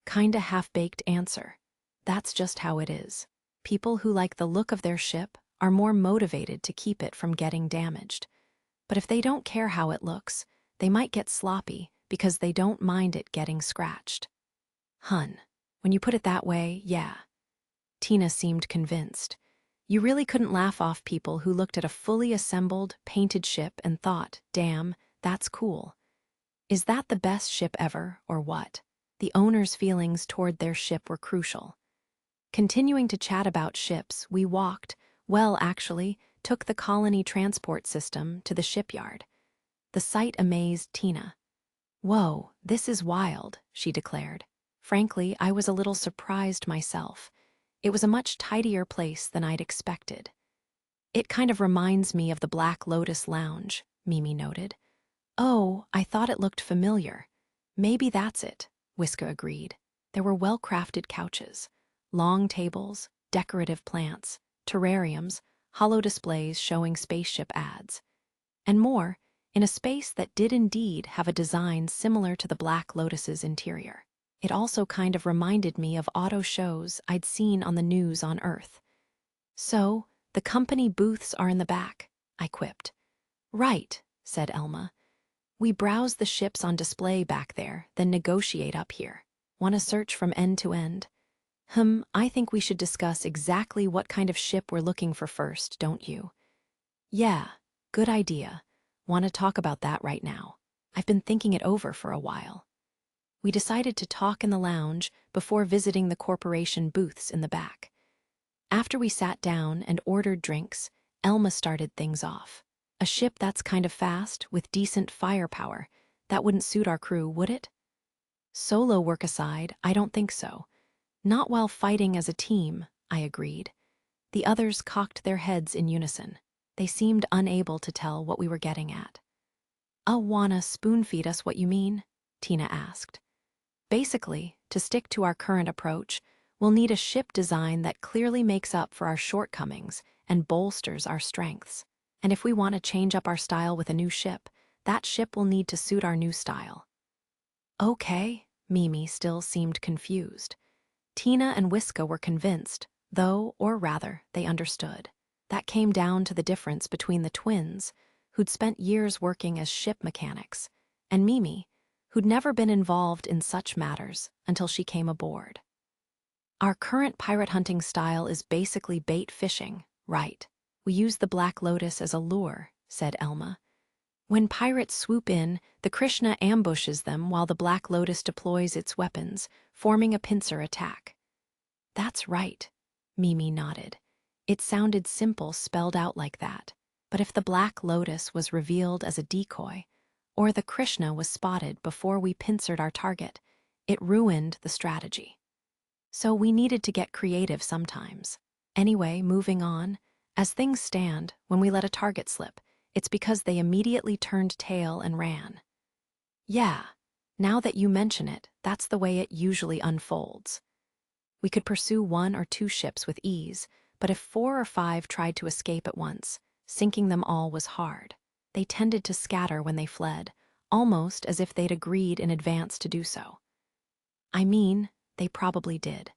Kinda half-baked answer. That's just how it is. People who like the look of their ship are more motivated to keep it from getting damaged. But if they don't care how it looks, they might get sloppy because they don't mind it getting scratched. Hun, when you put it that way, yeah. Tina seemed convinced. You really couldn't laugh off people who looked at a fully assembled, painted ship and thought, damn, that's cool. Is that the best ship ever, or what? The owner's feelings toward their ship were crucial. Continuing to chat about ships, we walked, actually, took the colony transport system to the shipyard. The sight amazed Tina. Whoa, this is wild, she declared. Frankly, I was a little surprised myself. It was a much tidier place than I'd expected. It kind of reminds me of the Black Lotus Lounge, Mimi noted. Oh, I thought it looked familiar. Maybe that's it, Wiska agreed. There were well-crafted couches, long tables, decorative plants, terrariums, hollow displays showing spaceship ads, and more, in a space that did indeed have a design similar to the Black Lotus's interior. It also kind of reminded me of auto shows I'd seen on the news on Earth. So, the company booths are in the back, I quipped. Right, said Elma. We browse the ships on display back there, then negotiate up here. Want to search from end to end? I think we should discuss exactly what kind of ship we're looking for first, don't you? Yeah, good idea. Want to talk about that right now. I've been thinking it over for a while. We decided to talk in the lounge before visiting the corporation booths in the back. After we sat down and ordered drinks, Elma started things off. A ship that's kind of fast, with decent firepower, that wouldn't suit our crew, would it? Solo work aside, I don't think so. Not while fighting as a team, I agreed. The others cocked their heads in unison. They seemed unable to tell what we were getting at. Wanna spoon-feed us what you mean? Tina asked. Basically, to stick to our current approach, we'll need a ship design that clearly makes up for our shortcomings and bolsters our strengths. And if we want to change up our style with a new ship, that ship will need to suit our new style. Okay, Mimi still seemed confused. Tina and Wiska were convinced, though, or rather, they understood. That came down to the difference between the twins, who'd spent years working as ship mechanics, and Mimi, who'd never been involved in such matters until she came aboard. Our current pirate hunting style is basically bait fishing, right? We use the Black Lotus as a lure, said Elma. When pirates swoop in, the Krishna ambushes them while the Black Lotus deploys its weapons, forming a pincer attack. That's right, Mimi nodded. It sounded simple spelled out like that. But if the Black Lotus was revealed as a decoy, or the Krishna was spotted before we pincered our target, it ruined the strategy. So we needed to get creative sometimes. Anyway, moving on, as things stand, when we let a target slip, it's because they immediately turned tail and ran. Yeah, now that you mention it, that's the way it usually unfolds. We could pursue 1 or 2 ships with ease, but if 4 or 5 tried to escape at once, sinking them all was hard. They tended to scatter when they fled, almost as if they'd agreed in advance to do so. I mean, they probably did.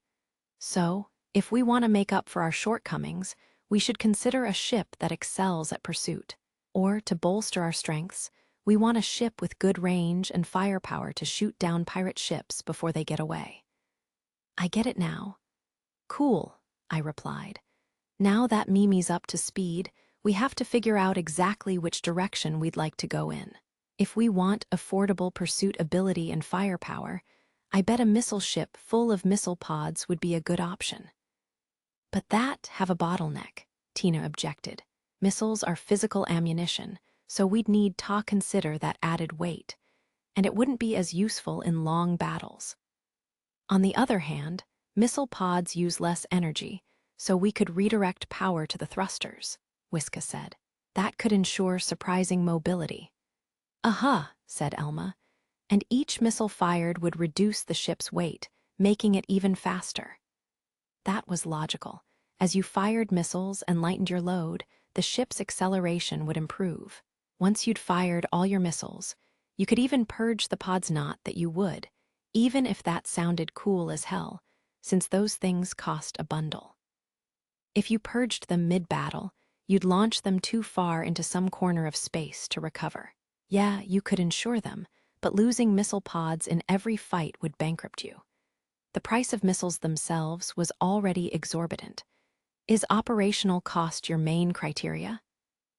So, if we want to make up for our shortcomings, we should consider a ship that excels at pursuit. Or, to bolster our strengths, we want a ship with good range and firepower to shoot down pirate ships before they get away. I get it now. Cool, I replied. Now that Mimi's up to speed, we have to figure out exactly which direction we'd like to go in. If we want affordable pursuit ability and firepower, I bet a missile ship full of missile pods would be a good option. But that have a bottleneck, Tina objected. Missiles are physical ammunition, so we'd need to consider that added weight, and it wouldn't be as useful in long battles. On the other hand, missile pods use less energy, so we could redirect power to the thrusters, Wiska said. That could ensure surprising mobility. Aha, said Elma, and each missile fired would reduce the ship's weight, making it even faster. That was logical. As you fired missiles and lightened your load, the ship's acceleration would improve. Once you'd fired all your missiles, you could even purge the pods. Not that you would, even if that sounded cool as hell, since those things cost a bundle. If you purged them mid-battle, you'd launch them too far into some corner of space to recover. Yeah, you could ensure them, but losing missile pods in every fight would bankrupt you. The price of missiles themselves was already exorbitant. Is operational cost your main criteria?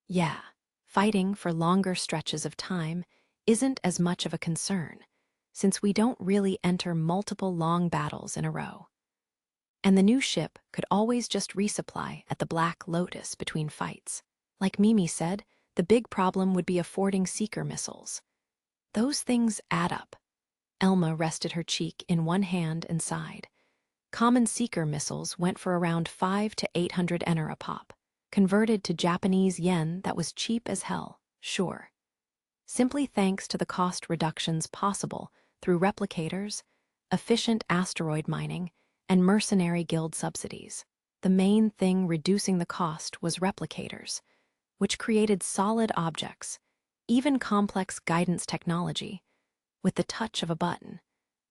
Yeah, fighting for longer stretches of time isn't as much of a concern, since we don't really enter multiple long battles in a row. And the new ship could always just resupply at the Black Lotus between fights. Like Mimi said, the big problem would be affording seeker missiles. Those things add up. Elma rested her cheek in one hand and sighed. Common seeker missiles went for around 500 to 800 ener a pop. Converted to Japanese yen, that was cheap as hell, sure. Simply thanks to the cost reductions possible through replicators, efficient asteroid mining, and mercenary guild subsidies. The main thing reducing the cost was replicators, which created solid objects, even complex guidance technology, with the touch of a button,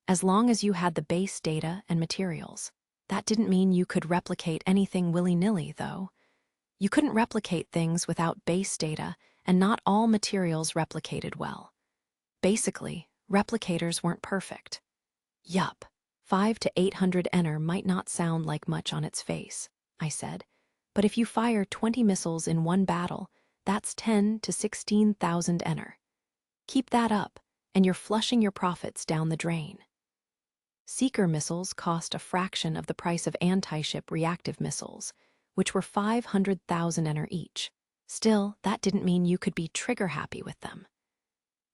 as long as you had the base data and materials. That didn't mean you could replicate anything willy-nilly, though. You couldn't replicate things without base data, and not all materials replicated well. Basically, replicators weren't perfect. Yup, 500 to 800 ener might not sound like much on its face, I said, but if you fire 20 missiles in one battle, that's 10 to 16,000 ener. Keep that up, and you're flushing your profits down the drain. Seeker missiles cost a fraction of the price of anti-ship reactive missiles, which were 500,000 ener each. Still, that didn't mean you could be trigger-happy with them.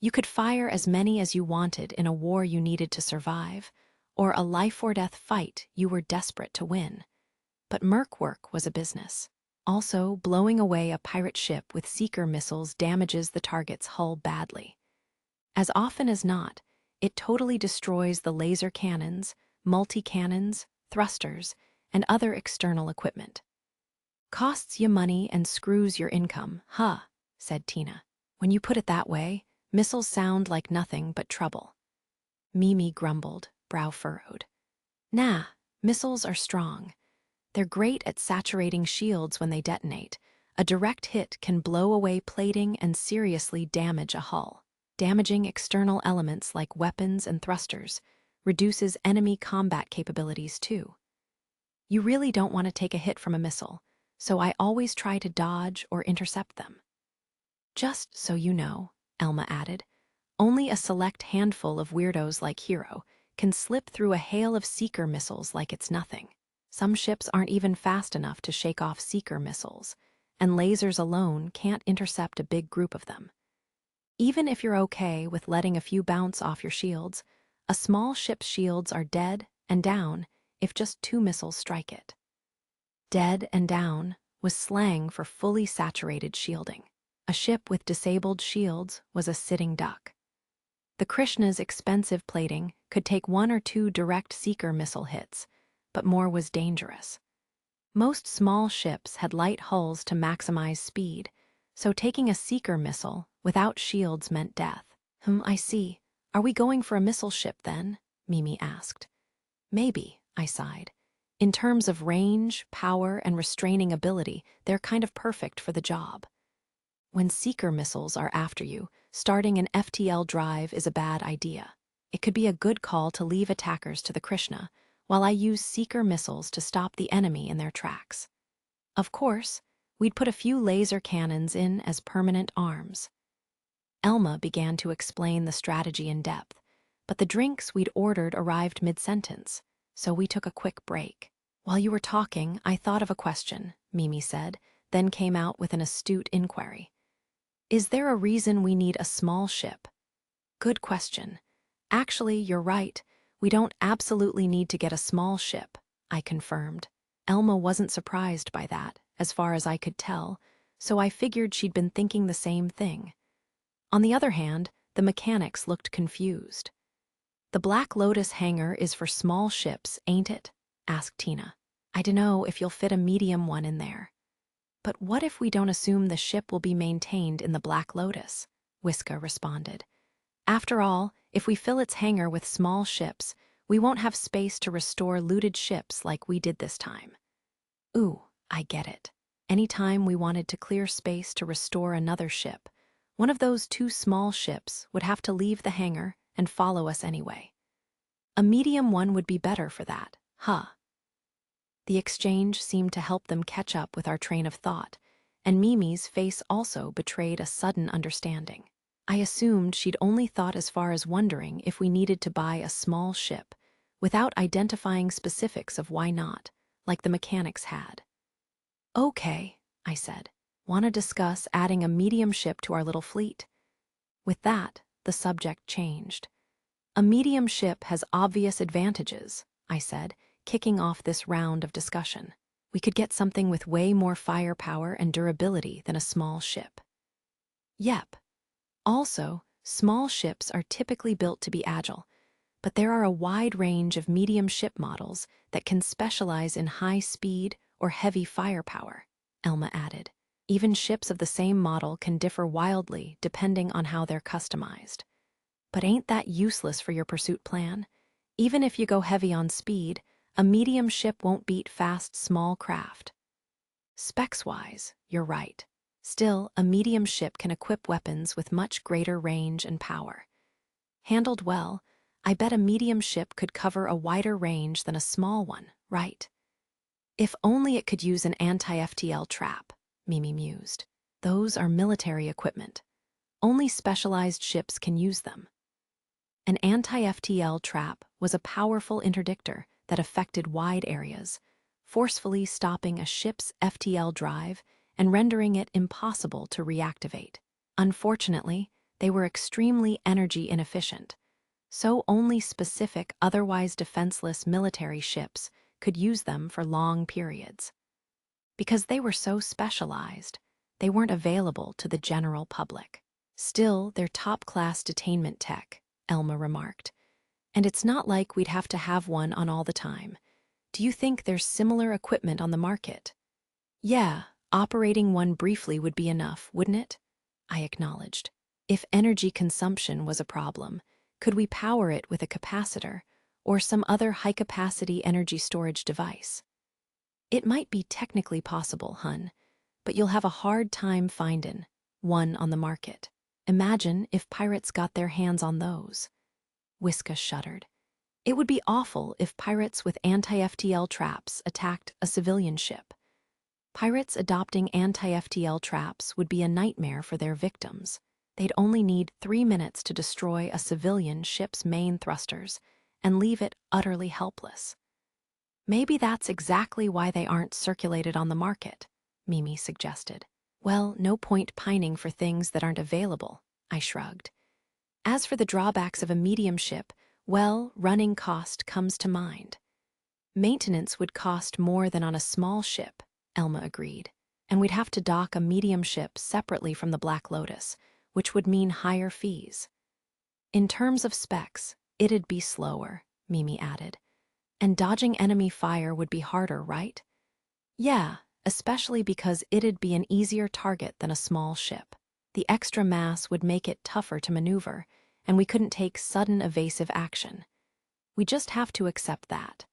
You could fire as many as you wanted in a war you needed to survive, or a life-or-death fight you were desperate to win. But merc work was a business. Also, blowing away a pirate ship with seeker missiles damages the target's hull badly. As often as not, it totally destroys the laser cannons, multi-cannons, thrusters, and other external equipment. Costs you money and screws your income, huh? Said Tina. When you put it that way, missiles sound like nothing but trouble. Mimi grumbled, brow furrowed. Nah, missiles are strong. They're great at saturating shields when they detonate. A direct hit can blow away plating and seriously damage a hull. Damaging external elements like weapons and thrusters reduces enemy combat capabilities too. You really don't want to take a hit from a missile, so I always try to dodge or intercept them. Just so you know, Elma added, only a select handful of weirdos like Hero can slip through a hail of seeker missiles like it's nothing. Some ships aren't even fast enough to shake off seeker missiles, and lasers alone can't intercept a big group of them. Even if you're okay with letting a few bounce off your shields, a small ship's shields are dead and down if just 2 missiles strike it. Dead and down was slang for fully saturated shielding. A ship with disabled shields was a sitting duck. The Krishna's expensive plating could take 1 or 2 direct seeker missile hits, but more was dangerous. Most small ships had light hulls to maximize speed, so taking a seeker missile without shields meant death. I see. Are we going for a missile ship then? Mimi asked. Maybe, I sighed. In terms of range, power, and restraining ability, they're kind of perfect for the job. When seeker missiles are after you, starting an FTL drive is a bad idea. It could be a good call to leave attackers to the Krishna, while I use seeker missiles to stop the enemy in their tracks. Of course, we'd put a few laser cannons in as permanent arms. Elma began to explain the strategy in depth, but the drinks we'd ordered arrived mid-sentence, so we took a quick break. While you were talking, I thought of a question, Mimi said, then came out with an astute inquiry. Is there a reason we need a small ship? Good question. Actually, you're right. We don't absolutely need to get a small ship, I confirmed. Elma wasn't surprised by that, as far as I could tell, so I figured she'd been thinking the same thing. On the other hand, the mechanics looked confused. The Black Lotus hangar is for small ships, ain't it? Asked Tina. I dunno if you'll fit a medium one in there. But what if we don't assume the ship will be maintained in the Black Lotus? Wiska responded. After all, if we fill its hangar with small ships, we won't have space to restore looted ships like we did this time. Ooh, I get it. Anytime we wanted to clear space to restore another ship, one of those 2 small ships would have to leave the hangar and follow us anyway. A medium one would be better for that, huh? The exchange seemed to help them catch up with our train of thought, and Mimi's face also betrayed a sudden understanding. I assumed she'd only thought as far as wondering if we needed to buy a small ship, without identifying specifics of why not, like the mechanics had. Okay, I said. Want to discuss adding a medium ship to our little fleet? With that, the subject changed. A medium ship has obvious advantages, I said, kicking off this round of discussion. We could get something with way more firepower and durability than a small ship. Yep. Also, small ships are typically built to be agile, but there are a wide range of medium ship models that can specialize in high speed or heavy firepower, Elma added. Even ships of the same model can differ wildly depending on how they're customized. But ain't that useless for your pursuit plan? Even if you go heavy on speed, a medium ship won't beat fast small craft. Specs-wise, you're right. Still, a medium ship can equip weapons with much greater range and power. Handled well, I bet a medium ship could cover a wider range than a small one, right? If only it could use an anti-FTL trap, Mimi mused. Those are military equipment. Only specialized ships can use them. An anti-FTL trap was a powerful interdictor that affected wide areas, forcefully stopping a ship's FTL drive and rendering it impossible to reactivate. Unfortunately, they were extremely energy inefficient, so only specific, otherwise defenseless military ships could use them for long periods. Because they were so specialized, they weren't available to the general public. Still, they're top-class detainment tech, Elma remarked. And it's not like we'd have to have one on all the time. Do you think there's similar equipment on the market? Yeah, operating one briefly would be enough, wouldn't it? I acknowledged. If energy consumption was a problem, could we power it with a capacitor or some other high-capacity energy storage device? It might be technically possible, hun, but you'll have a hard time finding one on the market. Imagine if pirates got their hands on those. Wiska shuddered. It would be awful if pirates with anti-FTL traps attacked a civilian ship. Pirates adopting anti-FTL traps would be a nightmare for their victims. They'd only need 3 minutes to destroy a civilian ship's main thrusters and leave it utterly helpless. Maybe that's exactly why they aren't circulated on the market, Mimi suggested. Well, no point pining for things that aren't available, I shrugged. As for the drawbacks of a medium ship, well, running cost comes to mind. Maintenance would cost more than on a small ship, Elma agreed, and we'd have to dock a medium ship separately from the Black Lotus, which would mean higher fees. In terms of specs, it'd be slower, Mimi added. And dodging enemy fire would be harder, right? Yeah, especially because it'd be an easier target than a small ship. The extra mass would make it tougher to maneuver, and we couldn't take sudden evasive action. We just have to accept that.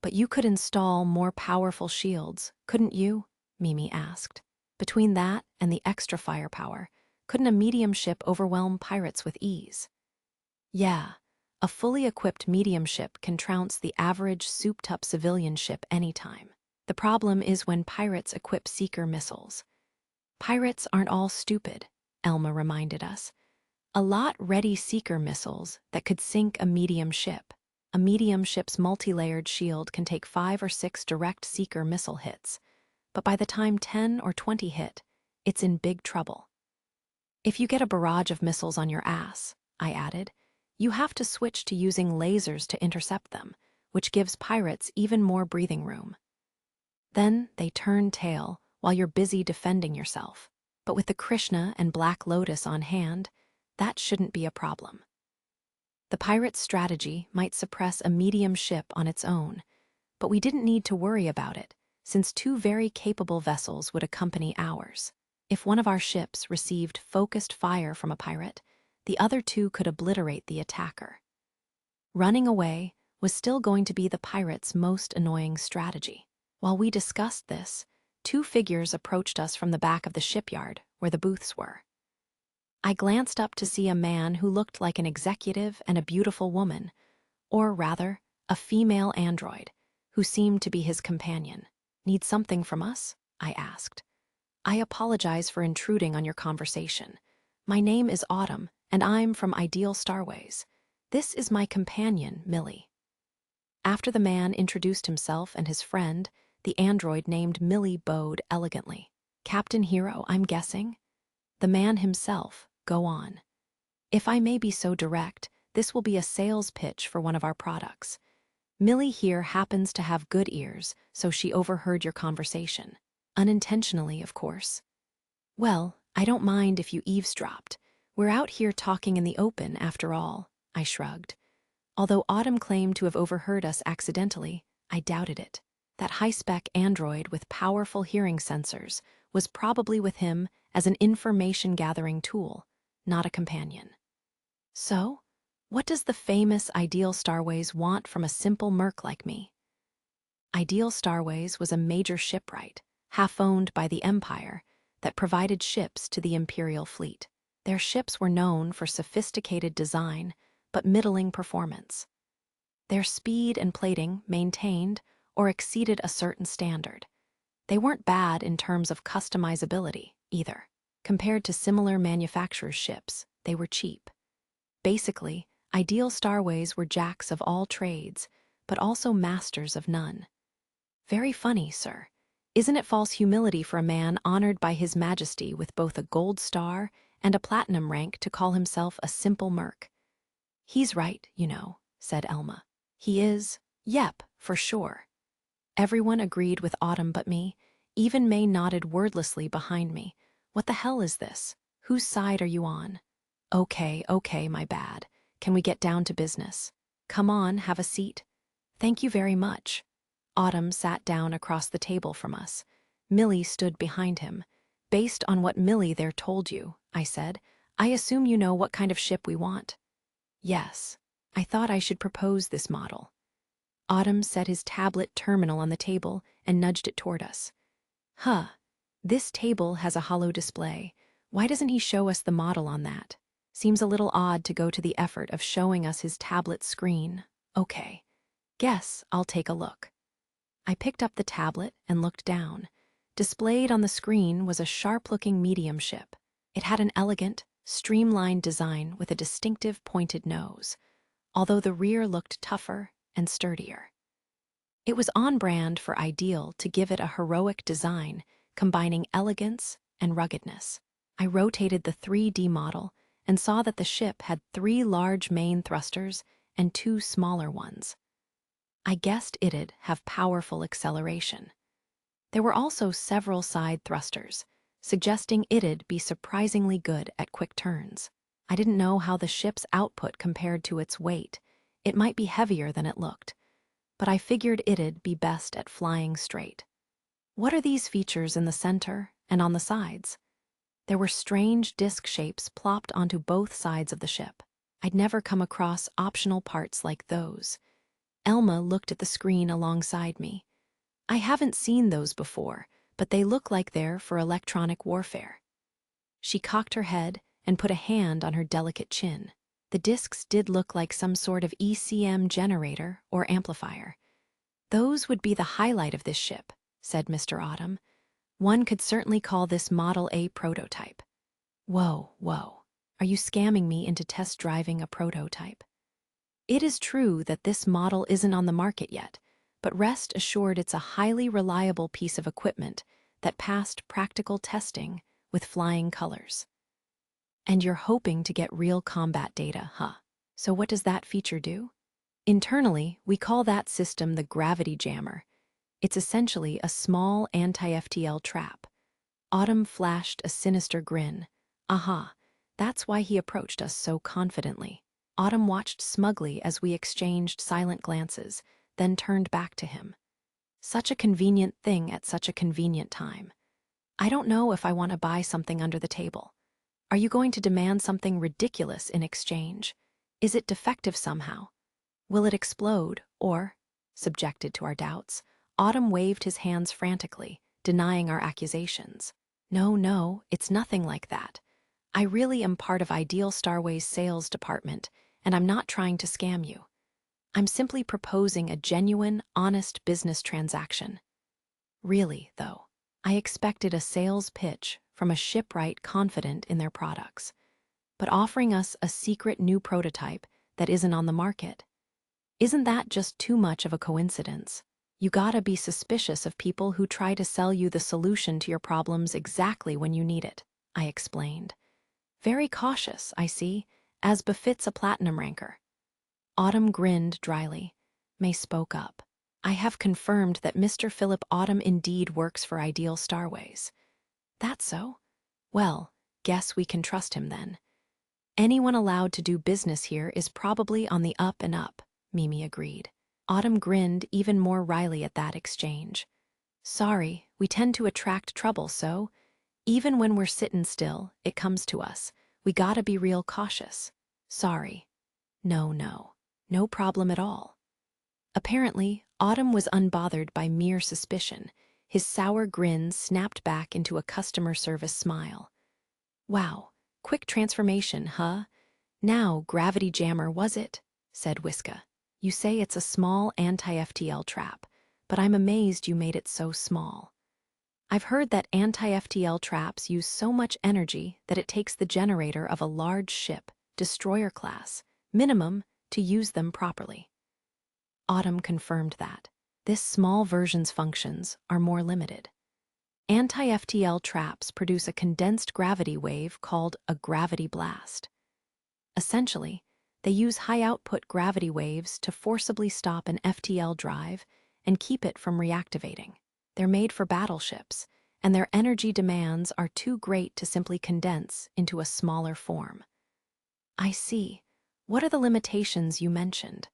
But you could install more powerful shields, couldn't you? Mimi asked. Between that and the extra firepower, couldn't a medium ship overwhelm pirates with ease? Yeah, a fully equipped medium ship can trounce the average souped-up civilian ship anytime. The problem is when pirates equip seeker missiles. Pirates aren't all stupid, Elma reminded us. A lot ready seeker missiles that could sink a medium ship. A medium ship's multi-layered shield can take 5 or 6 direct seeker missile hits, but by the time 10 or 20 hit, it's in big trouble. If you get a barrage of missiles on your ass, I added, you have to switch to using lasers to intercept them, which gives pirates even more breathing room. Then they turn tail while you're busy defending yourself. But with the Krishna and Black Lotus on hand, that shouldn't be a problem. The pirate's strategy might suppress a medium ship on its own, but we didn't need to worry about it, since 2 very capable vessels would accompany ours. If one of our ships received focused fire from a pirate, the other 2 could obliterate the attacker. Running away was still going to be the pirate's most annoying strategy. While we discussed this, 2 figures approached us from the back of the shipyard, where the booths were. I glanced up to see a man who looked like an executive and a beautiful woman, or rather, a female android, who seemed to be his companion. Need something from us? I asked. I apologize for intruding on your conversation. My name is Autumn, and I'm from Ideal Starways. This is my companion, Millie. After the man introduced himself and his friend, the android named Millie bowed elegantly. Captain Hero, I'm guessing? The man himself, go on. If I may be so direct, this will be a sales pitch for one of our products. Millie here happens to have good ears, so she overheard your conversation. Unintentionally, of course. Well, I don't mind if you eavesdropped. We're out here talking in the open, after all, I shrugged. Although Autumn claimed to have overheard us accidentally, I doubted it. That high-spec android with powerful hearing sensors was probably with him as an information-gathering tool, not a companion. So, what does the famous Ideal Starways want from a simple merc like me? Ideal Starways was a major shipwright, half-owned by the Empire, that provided ships to the Imperial fleet. Their ships were known for sophisticated design, but middling performance. Their speed and plating maintained or exceeded a certain standard. They weren't bad in terms of customizability, either. Compared to similar manufacturers' ships, they were cheap. Basically, Ideal Starways were jacks of all trades, but also masters of none. Very funny, sir. Isn't it false humility for a man honored by His Majesty with both a gold star and a platinum rank to call himself a simple merc? He's right, you know, said Elma. He is, yep, for sure. Everyone agreed with Autumn but me. Even May nodded wordlessly behind me. What the hell is this? Whose side are you on? Okay, my bad. Can we get down to business? Come on, have a seat. Thank you very much. Autumn sat down across the table from us. Millie stood behind him. Based on what Millie there told you, I said, I assume you know what kind of ship we want. Yes, I thought I should propose this model. Autumn set his tablet terminal on the table and nudged it toward us. This table has a hollow display. Why doesn't he show us the model on that? Seems a little odd to go to the effort of showing us his tablet screen. Okay, guess I'll take a look. I picked up the tablet and looked down. Displayed on the screen was a sharp-looking medium ship. It had an elegant, streamlined design with a distinctive pointed nose, although the rear looked tougher and sturdier. It was on brand for Ideal to give it a heroic design, combining elegance and ruggedness. I rotated the 3D model and saw that the ship had 3 large main thrusters and 2 smaller ones. I guessed it'd have powerful acceleration. There were also several side thrusters, suggesting it'd be surprisingly good at quick turns. I didn't know how the ship's output compared to its weight. It might be heavier than it looked, but I figured it'd be best at flying straight. What are these features in the center and on the sides? There were strange disc shapes plopped onto both sides of the ship. I'd never come across optional parts like those. Elma looked at the screen alongside me. I haven't seen those before, but they look like they're for electronic warfare. She cocked her head and put a hand on her delicate chin. The discs did look like some sort of ECM generator or amplifier. Those would be the highlight of this ship, said Mr. Autumn. One could certainly call this Model A prototype. Whoa. Are you scamming me into test driving a prototype? It is true that this model isn't on the market yet, but rest assured it's a highly reliable piece of equipment that passed practical testing with flying colors. And you're hoping to get real combat data, huh? So what does that feature do? Internally, we call that system the gravity jammer. It's essentially a small anti-FTL trap. Autumn flashed a sinister grin. Aha, that's why he approached us so confidently. Autumn watched smugly as we exchanged silent glances, then turned back to him. Such a convenient thing at such a convenient time. I don't know if I want to buy something under the table. Are you going to demand something ridiculous in exchange? Is it defective somehow? Will it explode or, subjected to our doubts, Autumn waved his hands frantically, denying our accusations. No, it's nothing like that. I really am part of Ideal Starway's sales department, and I'm not trying to scam you. I'm simply proposing a genuine, honest business transaction. Really, though, I expected a sales pitch from a shipwright confident in their products, but offering us a secret new prototype that isn't on the market. Isn't that just too much of a coincidence? You gotta be suspicious of people who try to sell you the solution to your problems exactly when you need it, I explained. Very cautious, I see, as befits a platinum ranker. Autumn grinned dryly. May spoke up. I have confirmed that Mr. Philip Autumn indeed works for Ideal Starways. That's so? Well, guess we can trust him then. Anyone allowed to do business here is probably on the up and up, Mimi agreed. Autumn grinned even more wryly at that exchange. Sorry, we tend to attract trouble, so even when we're sittin' still, it comes to us. We gotta be real cautious. Sorry. No problem at all. Apparently, Autumn was unbothered by mere suspicion. His sour grin snapped back into a customer service smile. Wow, quick transformation, huh? Now, gravity jammer, was it? Said Whiska. You say it's a small anti-FTL trap, but I'm amazed you made it so small. I've heard that anti-FTL traps use so much energy that it takes the generator of a large ship, destroyer class, minimum, to use them properly. Autumn confirmed that. This small version's functions are more limited. Anti-FTL traps produce a condensed gravity wave called a gravity blast. Essentially, they use high-output gravity waves to forcibly stop an FTL drive and keep it from reactivating. They're made for battleships, and their energy demands are too great to simply condense into a smaller form. I see. What are the limitations you mentioned?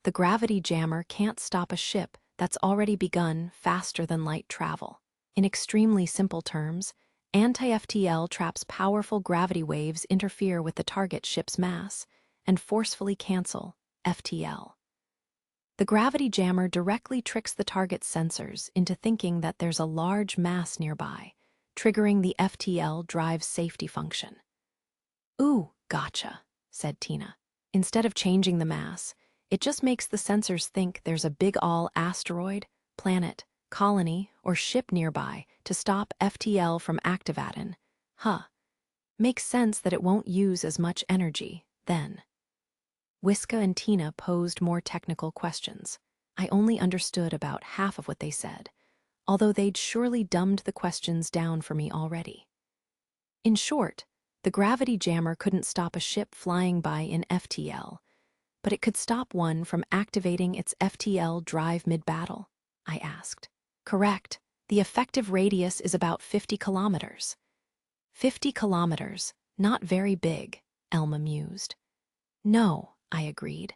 The gravity jammer can't stop a ship that's already begun faster-than-light travel. In extremely simple terms, anti-FTL traps powerful gravity waves interfere with the target ship's mass and forcefully cancel FTL. The gravity jammer directly tricks the target's sensors into thinking that there's a large mass nearby, triggering the FTL drive's safety function. Ooh, gotcha, said Tina. Instead of changing the mass, it just makes the sensors think there's a big asteroid, planet, colony, or ship nearby to stop FTL from activating. Makes sense that it won't use as much energy, then. Whiska and Tina posed more technical questions. I only understood about half of what they said. although they'd surely dumbed the questions down for me already. In short, the gravity jammer couldn't stop a ship flying by in FTL, but it could stop one from activating its FTL drive mid-battle, I asked. Correct. The effective radius is about 50 kilometers. 50 kilometers, not very big, Elma mused. No, I agreed.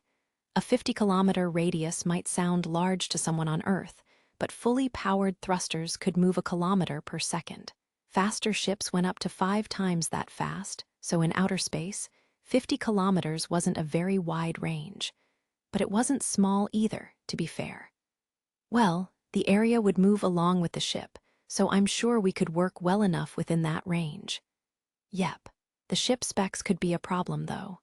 A 50-kilometer radius might sound large to someone on Earth, but fully powered thrusters could move a kilometer per second. Faster ships went up to 5 times that fast, so in outer space, 50 kilometers wasn't a very wide range. But it wasn't small either, to be fair. Well, the area would move along with the ship, so I'm sure we could work well enough within that range. Yep, the ship specs could be a problem, though.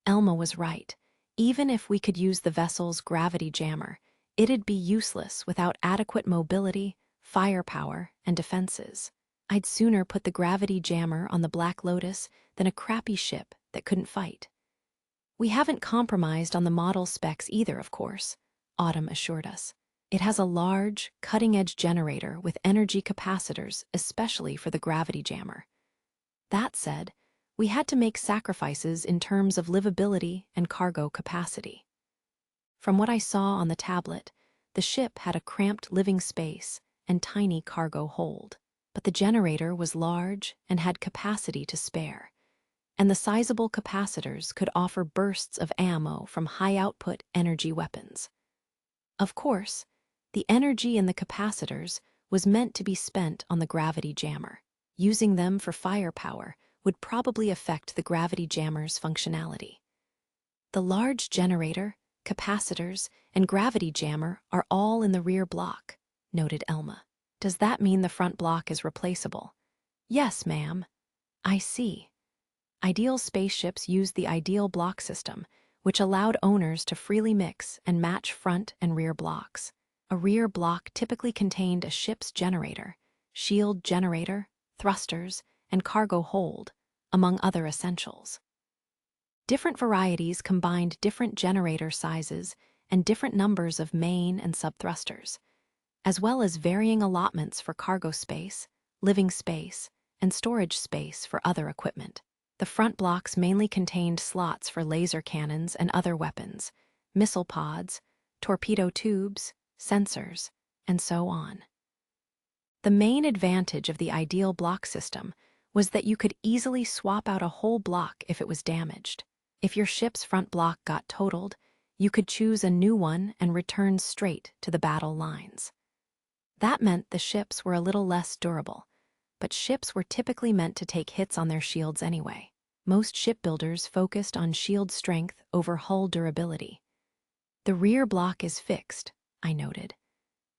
Elma was right. Even if we could use the vessel's gravity jammer, it'd be useless without adequate mobility, firepower, and defenses. I'd sooner put the gravity jammer on the Black Lotus than a crappy ship that couldn't fight. We haven't compromised on the model specs either, of course, Autumn assured us. It has a large, cutting-edge generator with energy capacitors, especially for the gravity jammer. That said, we had to make sacrifices in terms of livability and cargo capacity. From what I saw on the tablet, the ship had a cramped living space and tiny cargo hold, but the generator was large and had capacity to spare, and the sizable capacitors could offer bursts of ammo from high-output energy weapons. Of course, the energy in the capacitors was meant to be spent on the gravity jammer. Using them for firepower would probably affect the gravity jammer's functionality. The large generator, capacitors, and gravity jammer are all in the rear block, noted Elma. Does that mean the front block is replaceable? Yes, ma'am. I see. Ideal spaceships used the ideal block system, which allowed owners to freely mix and match front and rear blocks. A rear block typically contained a ship's generator, shield generator, thrusters, and cargo hold, among other essentials. Different varieties combined different generator sizes and different numbers of main and sub-thrusters, as well as varying allotments for cargo space, living space, and storage space for other equipment. The front blocks mainly contained slots for laser cannons and other weapons, missile pods, torpedo tubes, sensors, and so on. The main advantage of the ideal block system was that you could easily swap out a whole block if it was damaged. If your ship's front block got totaled, you could choose a new one and return straight to the battle lines. That meant the ships were a little less durable, but ships were typically meant to take hits on their shields anyway. Most shipbuilders focused on shield strength over hull durability. The rear block is fixed, I noted.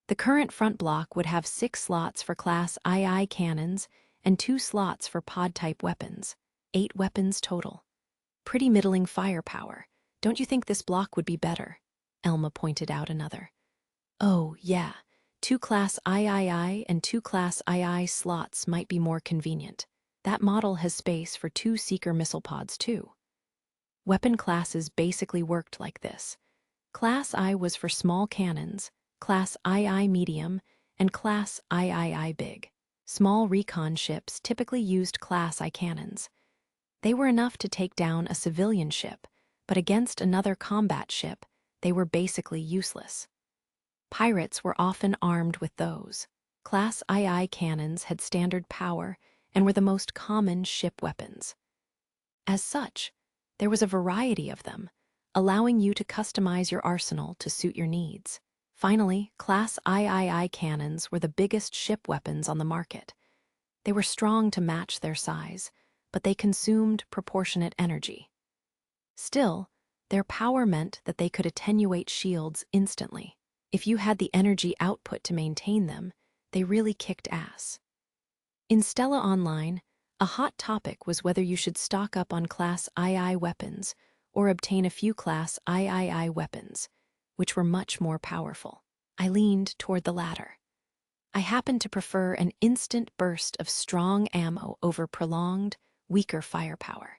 The current front block would have 6 slots for Class II cannons and 2 slots for pod-type weapons, 8 weapons total. Pretty middling firepower. Don't you think this block would be better? Elma pointed out another. Oh, yeah. 2 Class III and 2 Class II slots might be more convenient. That model has space for 2 Seeker missile pods, too. Weapon classes basically worked like this. Class I was for small cannons, Class II medium, and Class III big. Small recon ships typically used Class I cannons. They were enough to take down a civilian ship, but against another combat ship, they were basically useless. Pirates were often armed with those. Class II cannons had standard power and were the most common ship weapons. As such, there was a variety of them, allowing you to customize your arsenal to suit your needs. Finally, Class III cannons were the biggest ship weapons on the market. They were strong to match their size, but they consumed proportionate energy. Still, their power meant that they could attenuate shields instantly. If you had the energy output to maintain them, they really kicked ass. In Stella Online, a hot topic was whether you should stock up on Class II weapons or obtain a few Class III weapons, which were much more powerful. I leaned toward the latter. I happen to prefer an instant burst of strong ammo over prolonged, weaker firepower.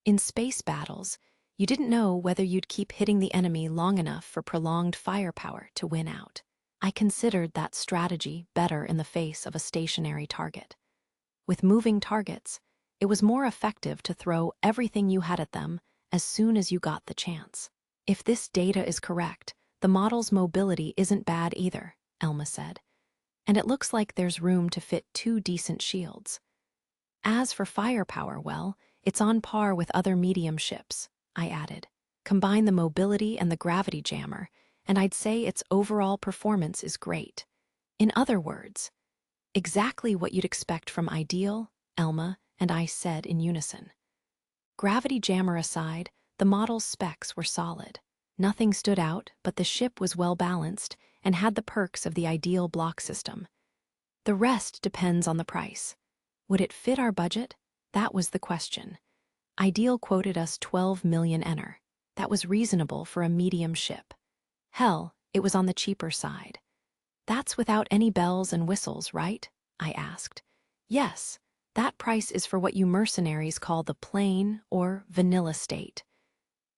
In space battles, you didn't know whether you'd keep hitting the enemy long enough for prolonged firepower to win out. I considered that strategy better in the face of a stationary target. With moving targets, it was more effective to throw everything you had at them as soon as you got the chance. If this data is correct, the model's mobility isn't bad either, Elma said. And it looks like there's room to fit 2 decent shields. As for firepower, well, it's on par with other medium ships, I added. Combine the mobility and the gravity jammer, and I'd say its overall performance is great. In other words, exactly what you'd expect from Ideal, Elma, and I said in unison. Gravity jammer aside, the model's specs were solid. Nothing stood out, but the ship was well balanced and had the perks of the Ideal block system. The rest depends on the price. Would it fit our budget? That was the question. Ideal quoted us 12 million ener. That was reasonable for a medium ship. Hell, it was on the cheaper side. That's without any bells and whistles, right? I asked. Yes, that price is for what you mercenaries call the plain or vanilla state.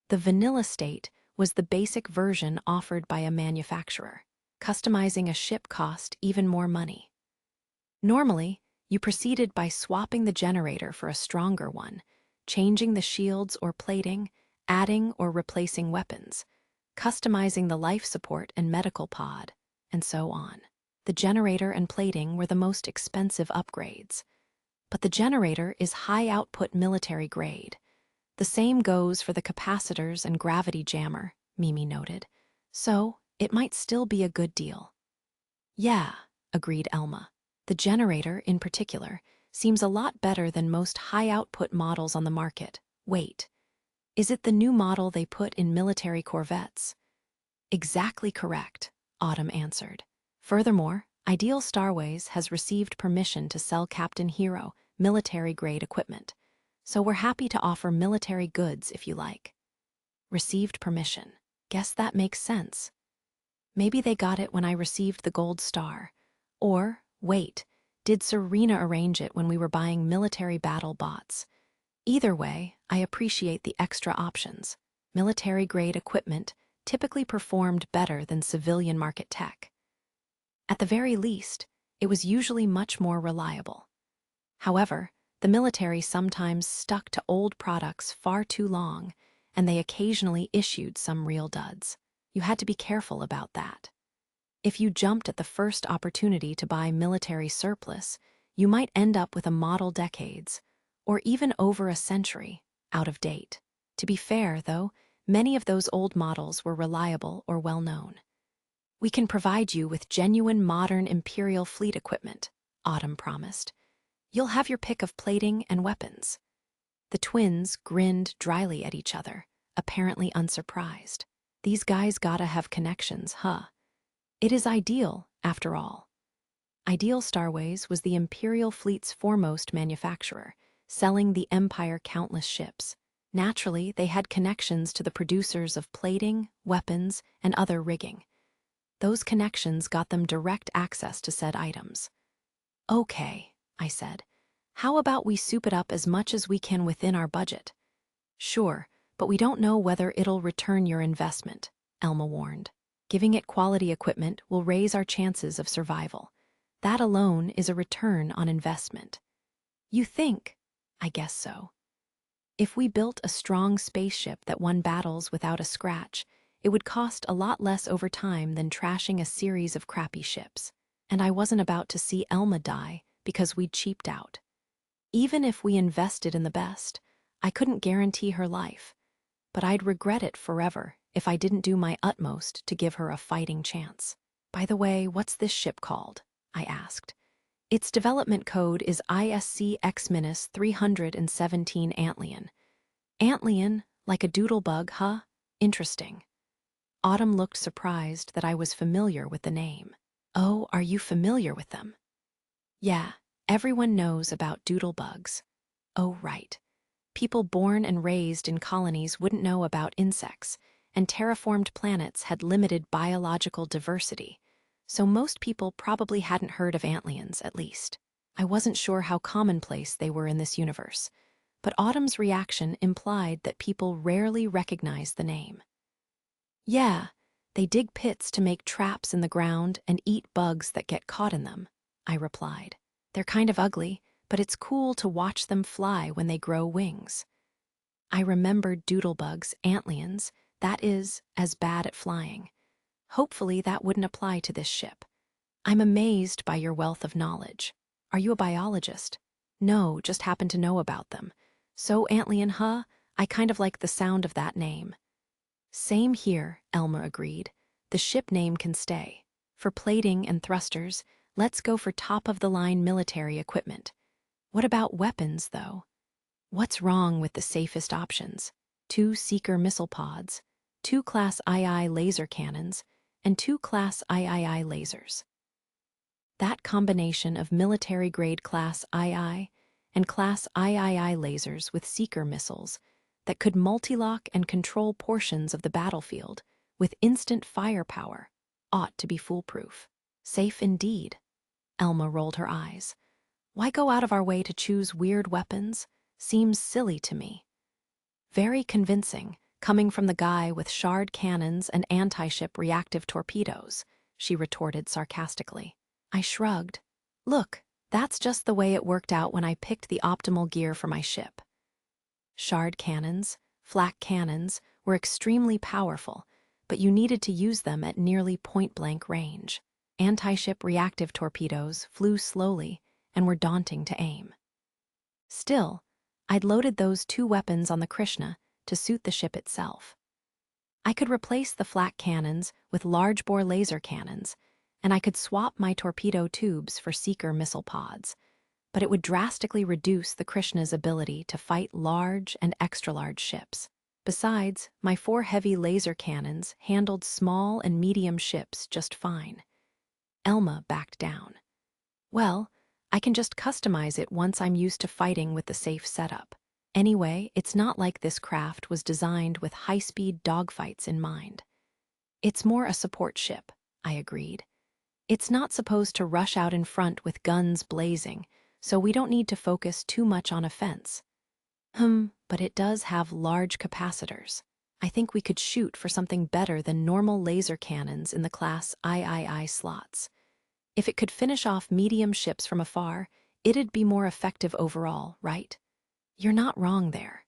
The vanilla state was the basic version offered by a manufacturer. Customizing a ship cost even more money. Normally, you proceeded by swapping the generator for a stronger one, changing the shields or plating, adding or replacing weapons, customizing the life support and medical pod, and so on. The generator and plating were the most expensive upgrades. But the generator is high-output military grade. The same goes for the capacitors and gravity jammer, Mimi noted. So, it might still be a good deal. Yeah, agreed Elma. The generator, in particular, seems a lot better than most high-output models on the market. Wait, is it the new model they put in military corvettes? Exactly correct, Autumn answered. Furthermore, Ideal Starways has received permission to sell Captain Hero military-grade equipment, so we're happy to offer military goods if you like. Received permission. Guess that makes sense. Maybe they got it when I received the gold star. Or, wait, did Serena arrange it when we were buying military battle bots? Either way, I appreciate the extra options. Military-grade equipment typically performed better than civilian market tech. At the very least, it was usually much more reliable. However, the military sometimes stuck to old products far too long, and they occasionally issued some real duds. You had to be careful about that. If you jumped at the first opportunity to buy military surplus, you might end up with a model decades, or even over a century, out of date. To be fair, though, many of those old models were reliable or well-known. We can provide you with genuine modern Imperial fleet equipment, Autumn promised. You'll have your pick of plating and weapons. The twins grinned dryly at each other, apparently unsurprised. These guys gotta have connections, huh? It is Ideal, after all. Ideal Starways was the Imperial fleet's foremost manufacturer, selling the Empire countless ships. Naturally, they had connections to the producers of plating, weapons, and other rigging. Those connections got them direct access to said items. Okay, I said. How about we soup it up as much as we can within our budget? Sure, but we don't know whether it'll return your investment, Elma warned. Giving it quality equipment will raise our chances of survival. That alone is a return on investment. You think? I guess so. If we built a strong spaceship that won battles without a scratch, it would cost a lot less over time than trashing a series of crappy ships. And I wasn't about to see Elma die because we'd cheaped out. Even if we invested in the best, I couldn't guarantee her life, but I'd regret it forever if I didn't do my utmost to give her a fighting chance. By the way, what's this ship called? I asked. Its development code is ISC X-317 Antlion. Antlion, like a doodlebug, huh? Interesting. Autumn looked surprised that I was familiar with the name. Oh, are you familiar with them? Yeah, everyone knows about doodlebugs. Oh, right. People born and raised in colonies wouldn't know about insects, and terraformed planets had limited biological diversity, so most people probably hadn't heard of antlions, at least. I wasn't sure how commonplace they were in this universe, but Autumn's reaction implied that people rarely recognized the name. Yeah, They dig pits to make traps in the ground and eat bugs that get caught in them, I replied. They're kind of ugly, but it's cool to watch them fly when they grow wings. I remembered doodlebugs, antlions, that is, as bad at flying. Hopefully that wouldn't apply to this ship. I'm amazed by your wealth of knowledge. Are you a biologist? No, just happen to know about them. So antlion, huh? I kind of like the sound of that name. Same here, Elmer agreed. The ship name can stay. For plating and thrusters, let's go for top-of-the-line military equipment. What about weapons, though? What's wrong with the safest options? 2 Seeker missile pods, 2 Class II laser cannons, and 2 Class III lasers. That combination of military-grade Class II and Class III lasers with Seeker missiles that could multi-lock and control portions of the battlefield with instant firepower ought to be foolproof. Safe indeed. Elma rolled her eyes. Why go out of our way to choose weird weapons? Seems silly to me. Very convincing, coming from the guy with shard cannons and anti-ship reactive torpedoes, she retorted sarcastically. I shrugged. Look, that's just the way it worked out when I picked the optimal gear for my ship. Shard cannons, flak cannons, were extremely powerful, but you needed to use them at nearly point-blank range. Anti-ship reactive torpedoes flew slowly and were daunting to aim. Still, I'd loaded those 2 weapons on the Krishna to suit the ship itself. I could replace the flak cannons with large-bore laser cannons, and I could swap my torpedo tubes for Seeker missile pods, but it would drastically reduce the Krishna's ability to fight large and extra-large ships. Besides, my 4 heavy laser cannons handled small and medium ships just fine. Elma backed down. Well, I can just customize it once I'm used to fighting with the safe setup. Anyway, it's not like this craft was designed with high-speed dogfights in mind. It's more a support ship, I agreed. It's not supposed to rush out in front with guns blazing, so we don't need to focus too much on offense. But it does have large capacitors. I think we could shoot for something better than normal laser cannons in the Class III slots. If it could finish off medium ships from afar, it'd be more effective overall, right? You're not wrong there.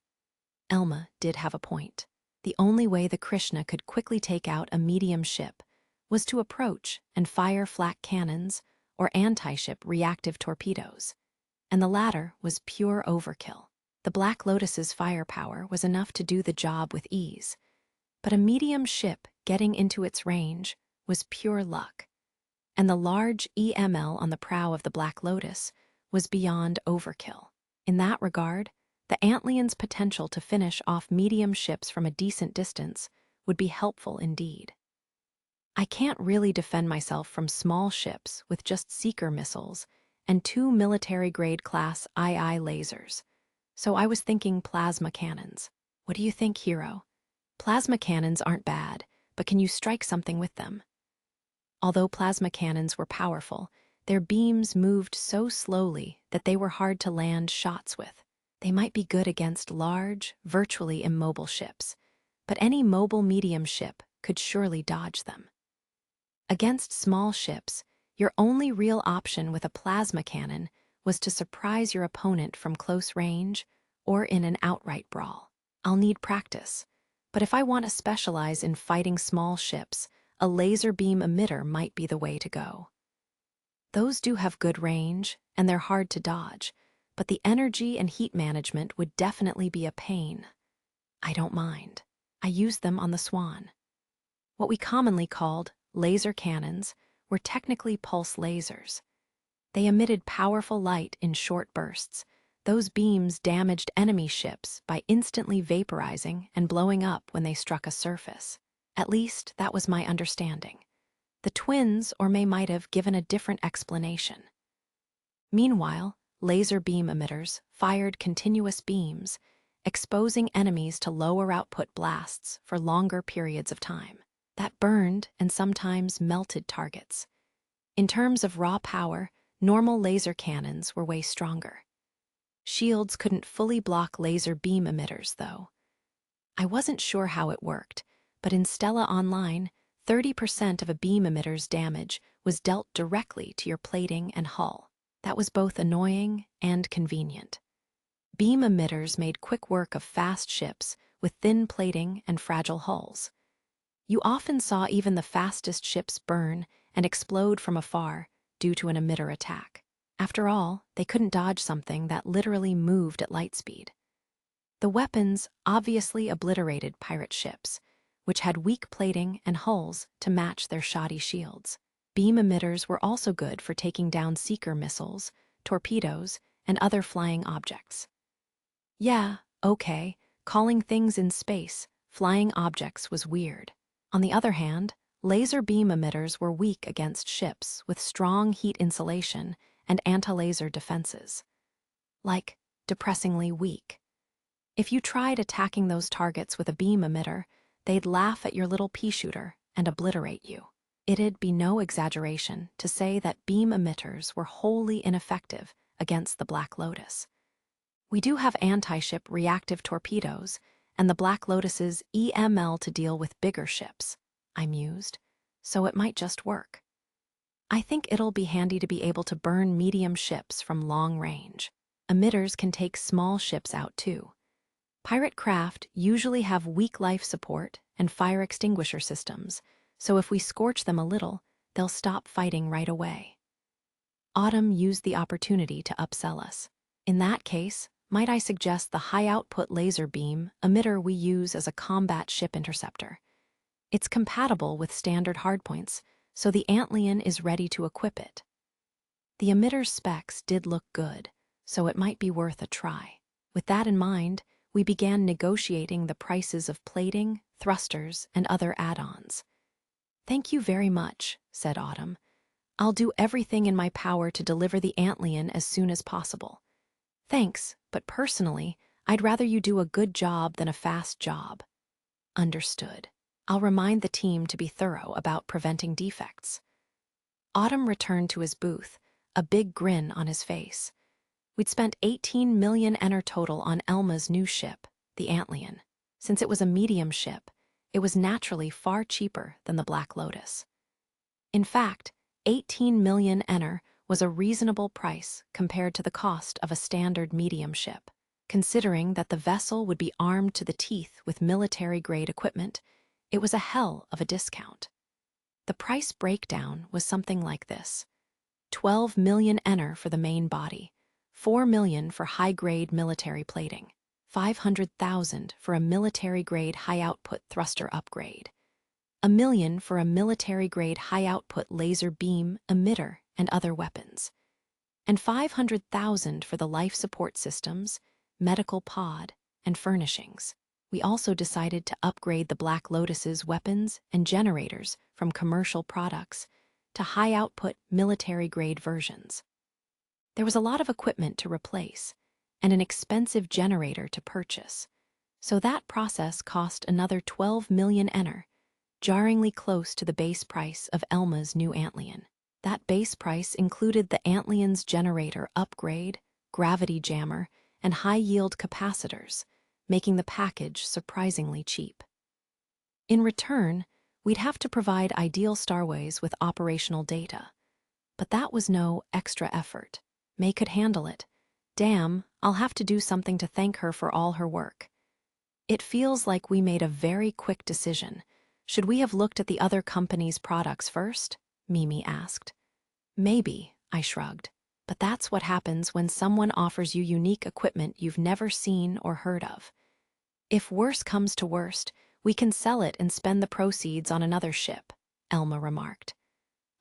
Elma did have a point. The only way the Krishna could quickly take out a medium ship was to approach and fire flak cannons or anti-ship reactive torpedoes, and the latter was pure overkill. The Black Lotus's firepower was enough to do the job with ease, but a medium ship getting into its range was pure luck, and the large EML on the prow of the Black Lotus was beyond overkill. In that regard, the Antlion's potential to finish off medium ships from a decent distance would be helpful indeed. I can't really defend myself from small ships with just Seeker missiles and 2 military-grade Class II lasers, so I was thinking plasma cannons. What do you think, Hero? Plasma cannons aren't bad, but can you strike something with them? Although plasma cannons were powerful, their beams moved so slowly that they were hard to land shots with. They might be good against large, virtually immobile ships, but any mobile medium ship could surely dodge them. Against small ships, your only real option with a plasma cannon was to surprise your opponent from close range or in an outright brawl. I'll need practice, but if I want to specialize in fighting small ships, a laser beam emitter might be the way to go. Those do have good range, and they're hard to dodge, but the energy and heat management would definitely be a pain. I don't mind. I used them on the Swan. What we commonly called laser cannons were technically pulse lasers. They emitted powerful light in short bursts. Those beams damaged enemy ships by instantly vaporizing and blowing up when they struck a surface. At least, that was my understanding. The twins might have given a different explanation. Meanwhile, laser beam emitters fired continuous beams, exposing enemies to lower output blasts for longer periods of time. That burned and sometimes melted targets. In terms of raw power, normal laser cannons were way stronger. Shields couldn't fully block laser beam emitters, though. I wasn't sure how it worked, but in Stella Online, 30% of a beam emitter's damage was dealt directly to your plating and hull. That was both annoying and convenient. Beam emitters made quick work of fast ships with thin plating and fragile hulls. You often saw even the fastest ships burn and explode from afar due to an emitter attack. After all, they couldn't dodge something that literally moved at light speed. The weapons obviously obliterated pirate ships, which had weak plating and hulls to match their shoddy shields. Beam emitters were also good for taking down seeker missiles, torpedoes, and other flying objects. Yeah, okay, calling things in space flying objects was weird. On the other hand, laser beam emitters were weak against ships with strong heat insulation and anti-laser defenses. Like, depressingly weak. If you tried attacking those targets with a beam emitter, they'd laugh at your little pea shooter and obliterate you. It'd be no exaggeration to say that beam emitters were wholly ineffective against the Black Lotus. We do have anti-ship reactive torpedoes and the Black Lotus's EML to deal with bigger ships, I mused, so it might just work. I think it'll be handy to be able to burn medium ships from long range. Emitters can take small ships out too. Pirate craft usually have weak life support and fire extinguisher systems, so if we scorch them a little, they'll stop fighting right away. Autumn used the opportunity to upsell us. In that case, might I suggest the high-output laser beam emitter we use as a combat ship interceptor? It's compatible with standard hardpoints, so the Antlion is ready to equip it. The emitter's specs did look good, so it might be worth a try. With that in mind, we began negotiating the prices of plating, thrusters, and other add-ons. "Thank you very much," said Autumn. "I'll do everything in my power to deliver the Antlion as soon as possible." "Thanks, but personally, I'd rather you do a good job than a fast job." "Understood. I'll remind the team to be thorough about preventing defects." Autumn returned to his booth, a big grin on his face. We'd spent 18 million Ener total on Elma's new ship, the Antlion. Since it was a medium ship, it was naturally far cheaper than the Black Lotus. In fact, 18 million Ener was a reasonable price compared to the cost of a standard medium ship. Considering that the vessel would be armed to the teeth with military-grade equipment, it was a hell of a discount. The price breakdown was something like this: 12 million Ener for the main body, 4 million for high-grade military plating, 500,000 for a military-grade high-output thruster upgrade, $1 million for a military-grade high-output laser beam emitter and other weapons, and 500,000 for the life support systems, medical pod, and furnishings. We also decided to upgrade the Black Lotus's weapons and generators from commercial products to high-output military-grade versions. There was a lot of equipment to replace and an expensive generator to purchase, so that process cost another 12 million Ener, jarringly close to the base price of Elma's new Antlion. That base price included the Antlion's generator upgrade, gravity jammer, and high-yield capacitors, making the package surprisingly cheap. In return, we'd have to provide Ideal Starways with operational data, but that was no extra effort. May could handle it. Damn, I'll have to do something to thank her for all her work. It feels like we made a very quick decision. Should we have looked at the other company's products first? Mimi asked. Maybe, I shrugged. But that's what happens when someone offers you unique equipment you've never seen or heard of. If worse comes to worst, we can sell it and spend the proceeds on another ship, Elma remarked.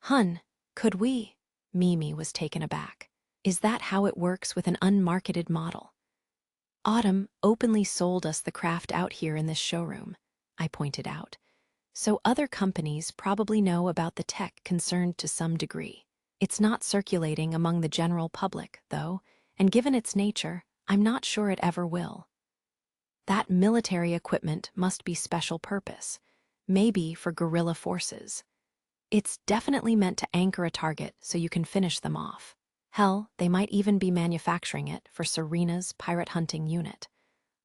Hun, could we? Mimi was taken aback. Is that how it works with an unmarketed model? Autumn openly sold us the craft out here in this showroom, I pointed out. So other companies probably know about the tech concerned to some degree. It's not circulating among the general public, though, and given its nature, I'm not sure it ever will. That military equipment must be special purpose, maybe for guerrilla forces. It's definitely meant to anchor a target so you can finish them off. Hell, they might even be manufacturing it for Serena's pirate hunting unit.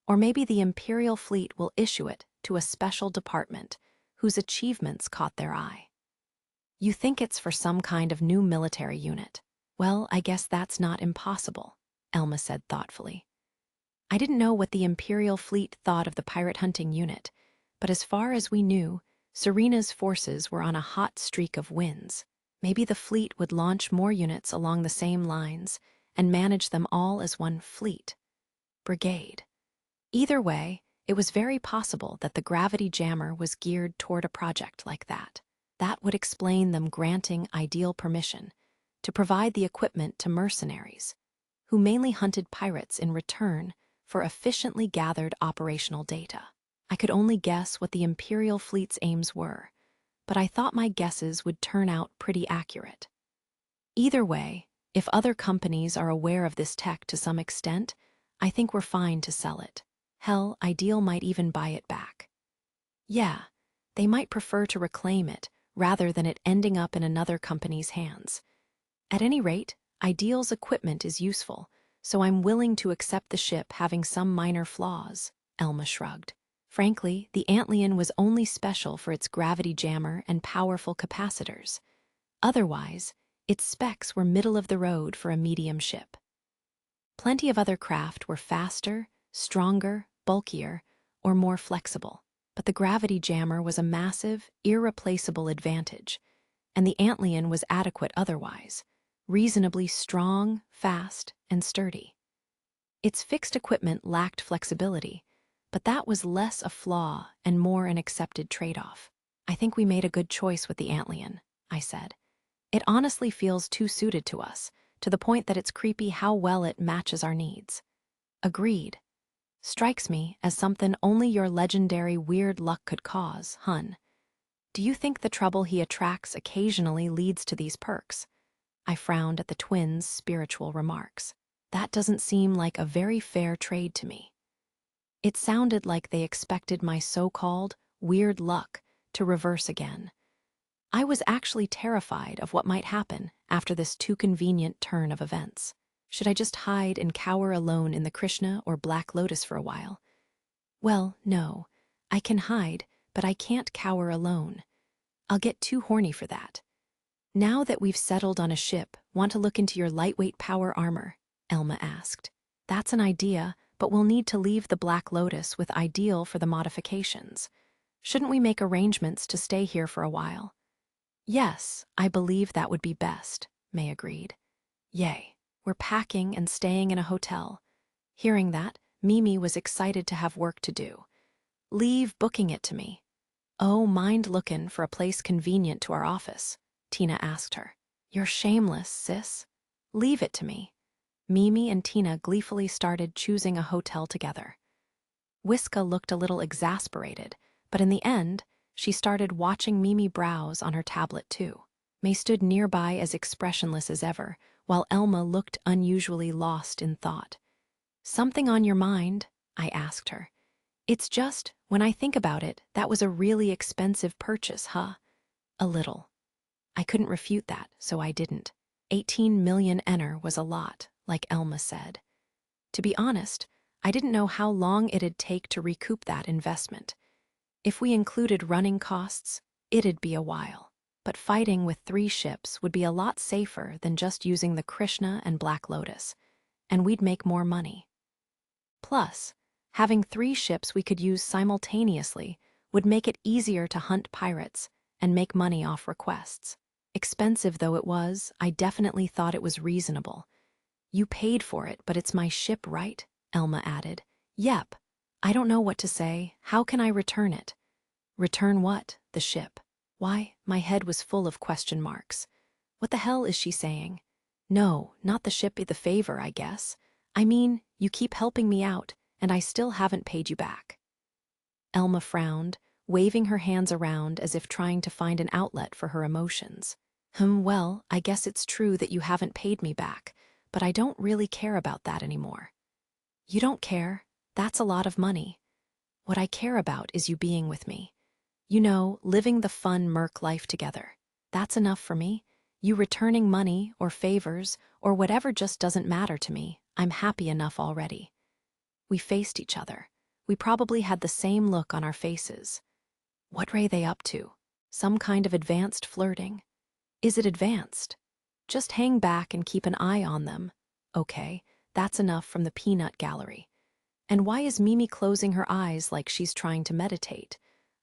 Or maybe the Imperial fleet will issue it to a special department whose achievements caught their eye. You think it's for some kind of new military unit. Well, I guess that's not impossible, Elma said thoughtfully. I didn't know what the Imperial fleet thought of the pirate hunting unit, but as far as we knew, Serena's forces were on a hot streak of wins. Maybe the fleet would launch more units along the same lines and manage them all as one fleet. Brigade. Either way, it was very possible that the gravity jammer was geared toward a project like that. That would explain them granting Ideal permission to provide the equipment to mercenaries, who mainly hunted pirates in return for efficiently gathered operational data. I could only guess what the Imperial fleet's aims were, but I thought my guesses would turn out pretty accurate. Either way, if other companies are aware of this tech to some extent, I think we're fine to sell it. Hell, Ideal might even buy it back. Yeah, they might prefer to reclaim it rather than it ending up in another company's hands. At any rate, Ideal's equipment is useful, so I'm willing to accept the ship having some minor flaws, Elma shrugged. Frankly, the Antlion was only special for its gravity jammer and powerful capacitors. Otherwise, its specs were middle of the road for a medium ship. Plenty of other craft were faster, stronger, bulkier, or more flexible, but the gravity jammer was a massive, irreplaceable advantage, and the Antlion was adequate otherwise, reasonably strong, fast, and sturdy. Its fixed equipment lacked flexibility, but that was less a flaw and more an accepted trade-off. I think we made a good choice with the Antlion, I said. It honestly feels too suited to us, to the point that it's creepy how well it matches our needs. Agreed. Strikes me as something only your legendary weird luck could cause, hun. Do you think the trouble he attracts occasionally leads to these perks? I frowned at the twins' spiritual remarks. That doesn't seem like a very fair trade to me. It sounded like they expected my so-called weird luck to reverse again. I was actually terrified of what might happen after this too convenient turn of events. Should I just hide and cower alone in the Krishna or Black Lotus for a while? Well, no. I can hide, but I can't cower alone. I'll get too horny for that. Now that we've settled on a ship, want to look into your lightweight power armor? Elma asked. That's an idea, but we'll need to leave the Black Lotus with Ideal for the modifications. Shouldn't we make arrangements to stay here for a while? Yes, I believe that would be best, May agreed. Yay, we're packing and staying in a hotel. Hearing that, Mimi was excited to have work to do. Leave booking it to me. Oh, mind lookin' for a place convenient to our office, Tina asked her. You're shameless, sis. Leave it to me. Mimi and Tina gleefully started choosing a hotel together. Whiska looked a little exasperated, but in the end, she started watching Mimi browse on her tablet too. May stood nearby as expressionless as ever, while Elma looked unusually lost in thought. Something on your mind? I asked her. It's just, when I think about it, that was a really expensive purchase, huh? A little. I couldn't refute that, so I didn't. 18 million ener was a lot, like Elma said. To be honest, I didn't know how long it'd take to recoup that investment. If we included running costs, it'd be a while. But fighting with 3 ships would be a lot safer than just using the Krishna and Black Lotus, and we'd make more money. Plus, having 3 ships we could use simultaneously would make it easier to hunt pirates and make money off requests. Expensive though it was, I definitely thought it was reasonable. You paid for it, but it's my ship, right? Elma added. Yep. I don't know what to say. How can I return it? Return what? The ship. Why, my head was full of question marks. What the hell is she saying? No, not the ship, the favor, I guess. I mean, you keep helping me out, and I still haven't paid you back. Elma frowned, waving her hands around as if trying to find an outlet for her emotions. Well, I guess it's true that you haven't paid me back, but I don't really care about that anymore. You don't care? That's a lot of money. What I care about is you being with me. You know, living the fun merc life together. That's enough for me. You returning money or favors or whatever just doesn't matter to me. I'm happy enough already. We faced each other. We probably had the same look on our faces. What are they up to? Some kind of advanced flirting? Is it advanced? Just hang back and keep an eye on them. Okay, that's enough from the peanut gallery. And why is Mimi closing her eyes like she's trying to meditate?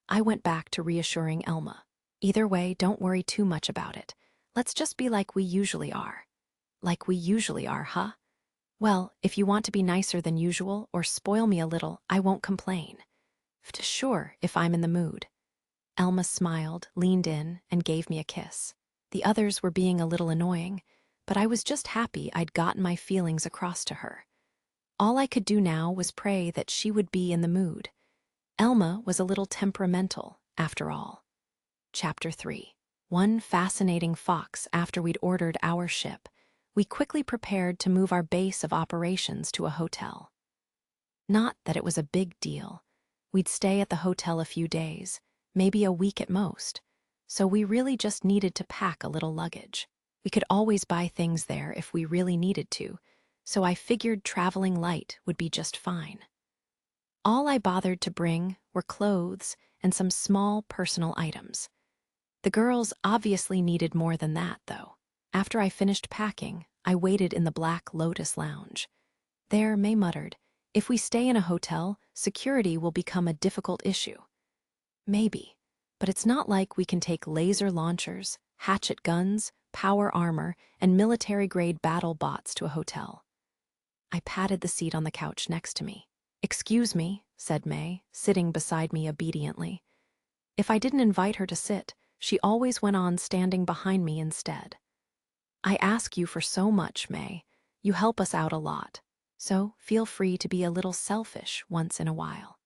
I went back to reassuring Elma. Either way, don't worry too much about it. Let's just be like we usually are. Like we usually are, huh? Well, if you want to be nicer than usual or spoil me a little, I won't complain. Sure, if I'm in the mood. Elma smiled, leaned in, and gave me a kiss. The others were being a little annoying, but I was just happy I'd gotten my feelings across to her. All I could do now was pray that she would be in the mood. Elma was a little temperamental, after all. Chapter 3. One fascinating fox after we'd ordered our ship, we quickly prepared to move our base of operations to a hotel. Not that it was a big deal. We'd stay at the hotel a few days, maybe a week at most, so we really just needed to pack a little luggage. We could always buy things there if we really needed to, so I figured traveling light would be just fine. All I bothered to bring were clothes and some small personal items. The girls obviously needed more than that, though. After I finished packing, I waited in the Black Lotus lounge. There, May muttered, "If we stay in a hotel, security will become a difficult issue." Maybe, but it's not like we can take laser launchers, hatchet guns, power armor, and military-grade battle bots to a hotel. I patted the seat on the couch next to me. "Excuse me," said May, sitting beside me obediently. If I didn't invite her to sit, she always went on standing behind me instead. "I ask you for so much, May. You help us out a lot, so feel free to be a little selfish once in a while."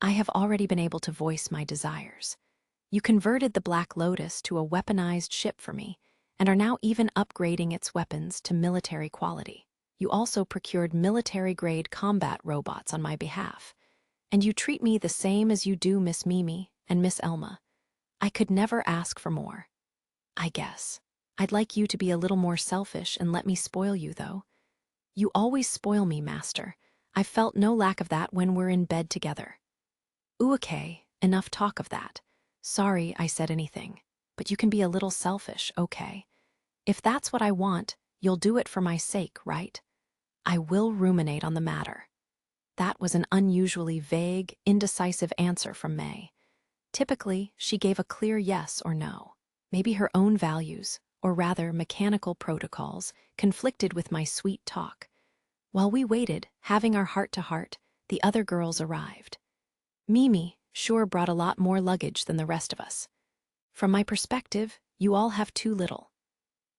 I have already been able to voice my desires. You converted the Black Lotus to a weaponized ship for me, and are now even upgrading its weapons to military quality. You also procured military-grade combat robots on my behalf, and you treat me the same as you do Miss Mimi and Miss Elma. I could never ask for more. I guess. I'd like you to be a little more selfish and let me spoil you, though. You always spoil me, Master. I've felt no lack of that when we're in bed together. Ooh, okay, enough talk of that. Sorry I said anything, but you can be a little selfish, okay? If that's what I want, you'll do it for my sake, right? I will ruminate on the matter. That was an unusually vague, indecisive answer from May. Typically, she gave a clear yes or no. Maybe her own values, or rather mechanical protocols, conflicted with my sweet talk. While we waited, having our heart-to-heart, the other girls arrived. Mimi sure brought a lot more luggage than the rest of us. From my perspective, you all have too little.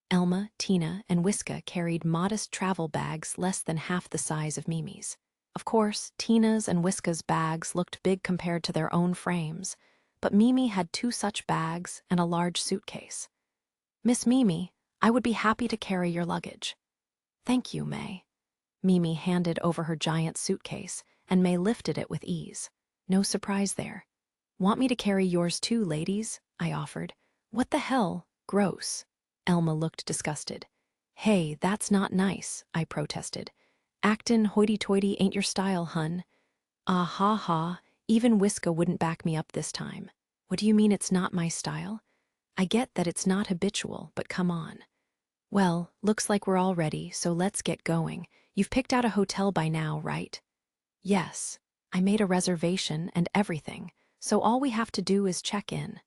Elma, Tina, and Wiska carried modest travel bags less than half the size of Mimi's. Of course, Tina's and Wiska's bags looked big compared to their own frames, but Mimi had 2 such bags and a large suitcase. "Miss Mimi, I would be happy to carry your luggage." "Thank you, May." Mimi handed over her giant suitcase, and May lifted it with ease. No surprise there. "Want me to carry yours too, ladies?" I offered. "What the hell? Gross." Elma looked disgusted. "Hey, that's not nice," I protested. "Actin' hoity-toity ain't your style, hun." "Ah ha ha, even Wiska wouldn't back me up this time." "What do you mean it's not my style?" "I get that it's not habitual, but come on." "Well, looks like we're all ready, so let's get going. You've picked out a hotel by now, right?" "Yes. I made a reservation and everything, so all we have to do is check in."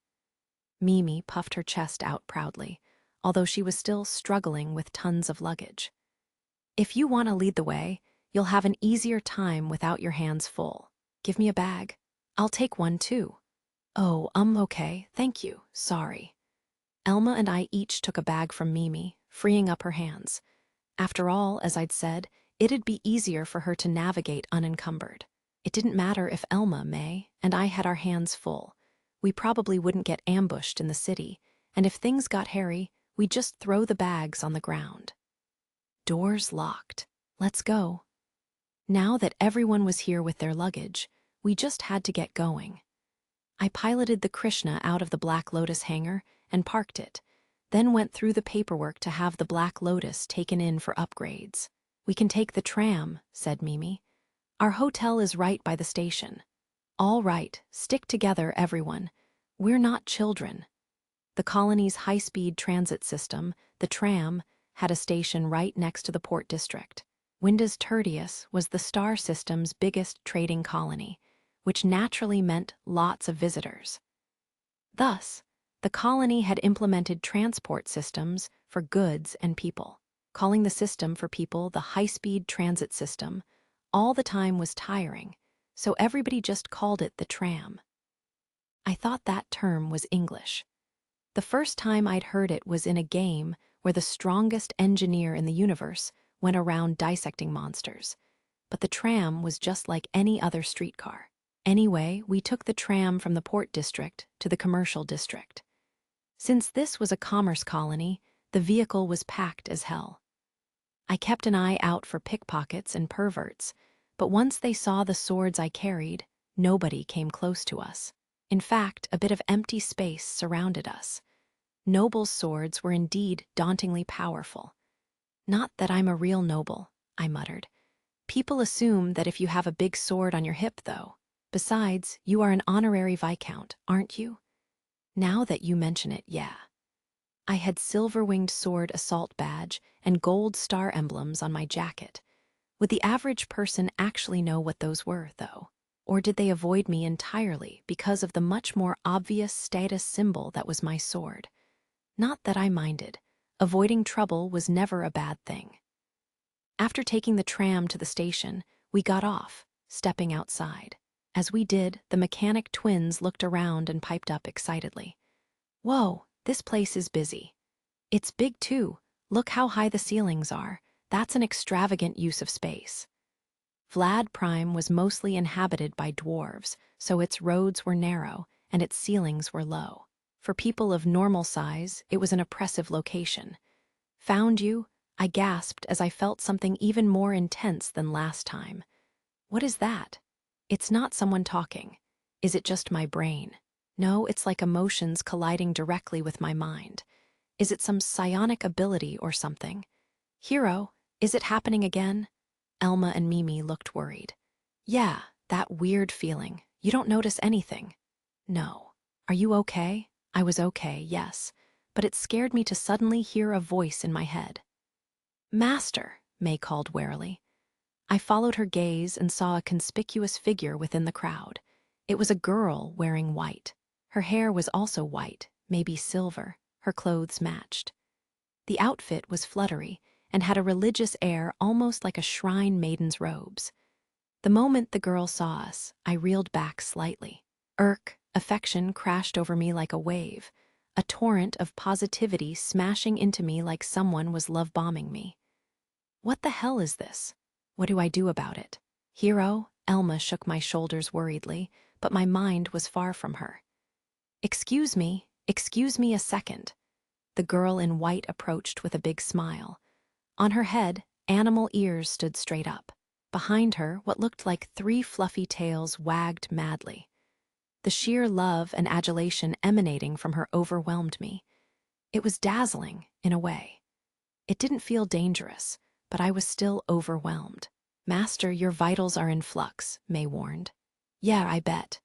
Mimi puffed her chest out proudly, although she was still struggling with tons of luggage. "If you want to lead the way, you'll have an easier time without your hands full. Give me a bag. I'll take one too." "Oh, okay, thank you, sorry." Elma and I each took a bag from Mimi, freeing up her hands. After all, as I'd said, it'd be easier for her to navigate unencumbered. It didn't matter if Elma, May, and I had our hands full. We probably wouldn't get ambushed in the city, and if things got hairy, we'd just throw the bags on the ground. Doors locked. Let's go. Now that everyone was here with their luggage, we just had to get going. I piloted the Krishna out of the Black Lotus hangar and parked it, then went through the paperwork to have the Black Lotus taken in for upgrades. "We can take the tram," said Mimi. "Our hotel is right by the station." All right, stick together, everyone. We're not children. The colony's high-speed transit system, the tram, had a station right next to the port district. Winda's Tertius was the star system's biggest trading colony, which naturally meant lots of visitors. Thus, the colony had implemented transport systems for goods and people. Calling the system for people the high-speed transit system all the time was tiring, so everybody just called it the tram. I thought that term was English. The first time I'd heard it was in a game where the strongest engineer in the universe went around dissecting monsters. But the tram was just like any other streetcar. Anyway, we took the tram from the port district to the commercial district. Since this was a commerce colony, the vehicle was packed as hell. I kept an eye out for pickpockets and perverts, but once they saw the swords I carried, nobody came close to us. In fact, a bit of empty space surrounded us. Nobles' swords were indeed dauntingly powerful. Not that I'm a real noble, I muttered. People assume that if you have a big sword on your hip, though. Besides, you are an honorary viscount, aren't you? Now that you mention it, yeah. I had silver-winged sword assault badge and gold star emblems on my jacket. Would the average person actually know what those were, though? Or did they avoid me entirely because of the much more obvious status symbol that was my sword? Not that I minded. Avoiding trouble was never a bad thing. After taking the tram to the station, we got off, stepping outside. As we did, the mechanic twins looked around and piped up excitedly. Whoa, this place is busy. It's big too. Look how high the ceilings are. That's an extravagant use of space. Vlad Prime was mostly inhabited by dwarves, so its roads were narrow and its ceilings were low. For people of normal size, it was an oppressive location. Found you? I gasped as I felt something even more intense than last time. What is that? It's not someone talking. Is it just my brain? No, it's like emotions colliding directly with my mind. Is it some psionic ability or something? Hero, is it happening again? Elma and Mimi looked worried. Yeah, that weird feeling. You don't notice anything. No. Are you okay? I was okay, yes, but it scared me to suddenly hear a voice in my head. Master, May called warily. I followed her gaze and saw a conspicuous figure within the crowd. It was a girl wearing white. Her hair was also white, maybe silver. Her clothes matched. The outfit was fluttery and had a religious air almost like a shrine maiden's robes. The moment the girl saw us, I reeled back slightly. Affection crashed over me like a wave, a torrent of positivity smashing into me like someone was love-bombing me. What the hell is this? What do I do about it? Hero, Elma shook my shoulders worriedly, but my mind was far from her. Excuse me a second. The girl in white approached with a big smile. On her head, animal ears stood straight up. Behind her, what looked like 3 fluffy tails wagged madly. The sheer love and adulation emanating from her overwhelmed me. It was dazzling, in a way. It didn't feel dangerous, but I was still overwhelmed. Master, your vitals are in flux, May warned. Yeah, I bet.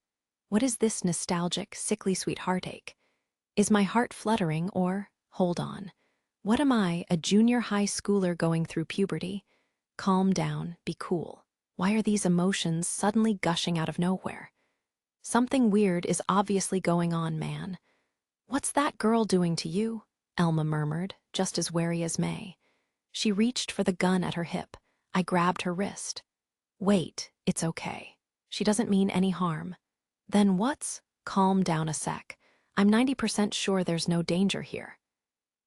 What is this nostalgic, sickly sweet heartache? Is my heart fluttering or, hold on, what am I, a junior high schooler going through puberty? Calm down, be cool. Why are these emotions suddenly gushing out of nowhere? Something weird is obviously going on, man. What's that girl doing to you? Elma murmured, just as wary as May. She reached for the gun at her hip. I grabbed her wrist. Wait, it's okay. She doesn't mean any harm. Then what's? Calm down a sec. I'm 90% sure there's no danger here.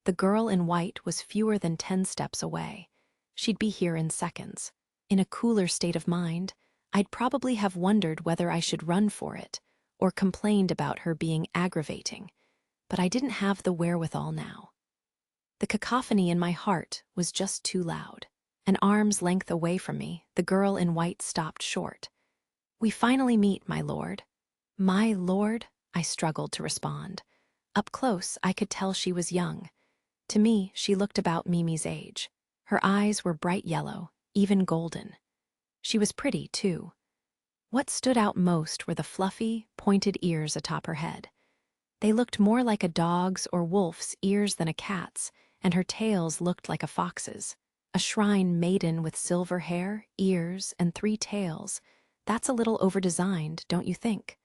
The girl in white was fewer than 10 steps away. She'd be here in seconds. In a cooler state of mind, I'd probably have wondered whether I should run for it or complained about her being aggravating, but I didn't have the wherewithal now. The cacophony in my heart was just too loud. An arm's length away from me, the girl in white stopped short. We finally meet, my lord. My lord? I struggled to respond. Up close, I could tell she was young. To me, she looked about Mimi's age. Her eyes were bright yellow, even golden. She was pretty, too. What stood out most were the fluffy, pointed ears atop her head. They looked more like a dog's or wolf's ears than a cat's, and her tails looked like a fox's. A shrine maiden with silver hair, ears, and 3 tails. That's a little overdesigned, don't you think?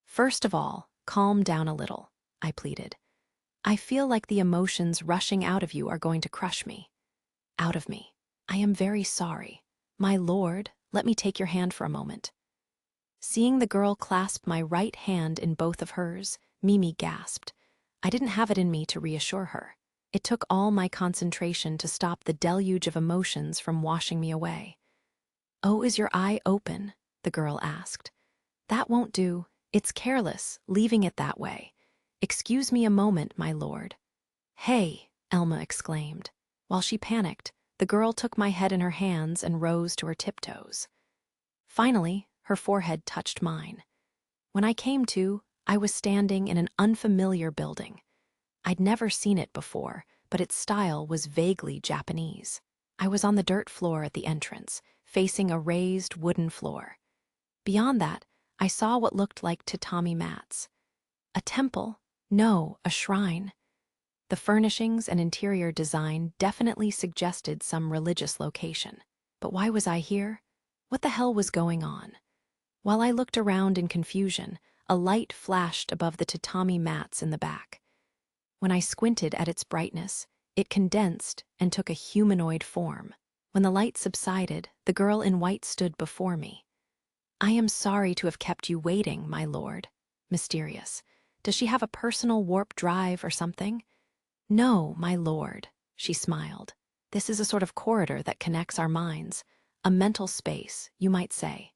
First of all, calm down a little, I pleaded. I feel like the emotions rushing out of you are going to crush me. Out of me. I am very sorry. My lord, let me take your hand for a moment. Seeing the girl clasp my right hand in both of hers, Mimi gasped. I didn't have it in me to reassure her. It took all my concentration to stop the deluge of emotions from washing me away. "Oh, is your eye open?" the girl asked. "That won't do. It's careless, leaving it that way. Excuse me a moment, my lord." "Hey!" Elma exclaimed. While she panicked, the girl took my head in her hands and rose to her tiptoes. Finally, her forehead touched mine. When I came to, I was standing in an unfamiliar building. I'd never seen it before, but its style was vaguely Japanese. I was on the dirt floor at the entrance, facing a raised wooden floor. Beyond that, I saw what looked like tatami mats. A temple? No, a shrine. The furnishings and interior design definitely suggested some religious location. But why was I here? What the hell was going on? While I looked around in confusion, a light flashed above the tatami mats in the back. When I squinted at its brightness, it condensed and took a humanoid form. When the light subsided, the girl in white stood before me. "I am sorry to have kept you waiting, my lord." Mysterious. Does she have a personal warp drive or something? "No, my lord," she smiled. "This is a sort of corridor that connects our minds. A mental space, you might say.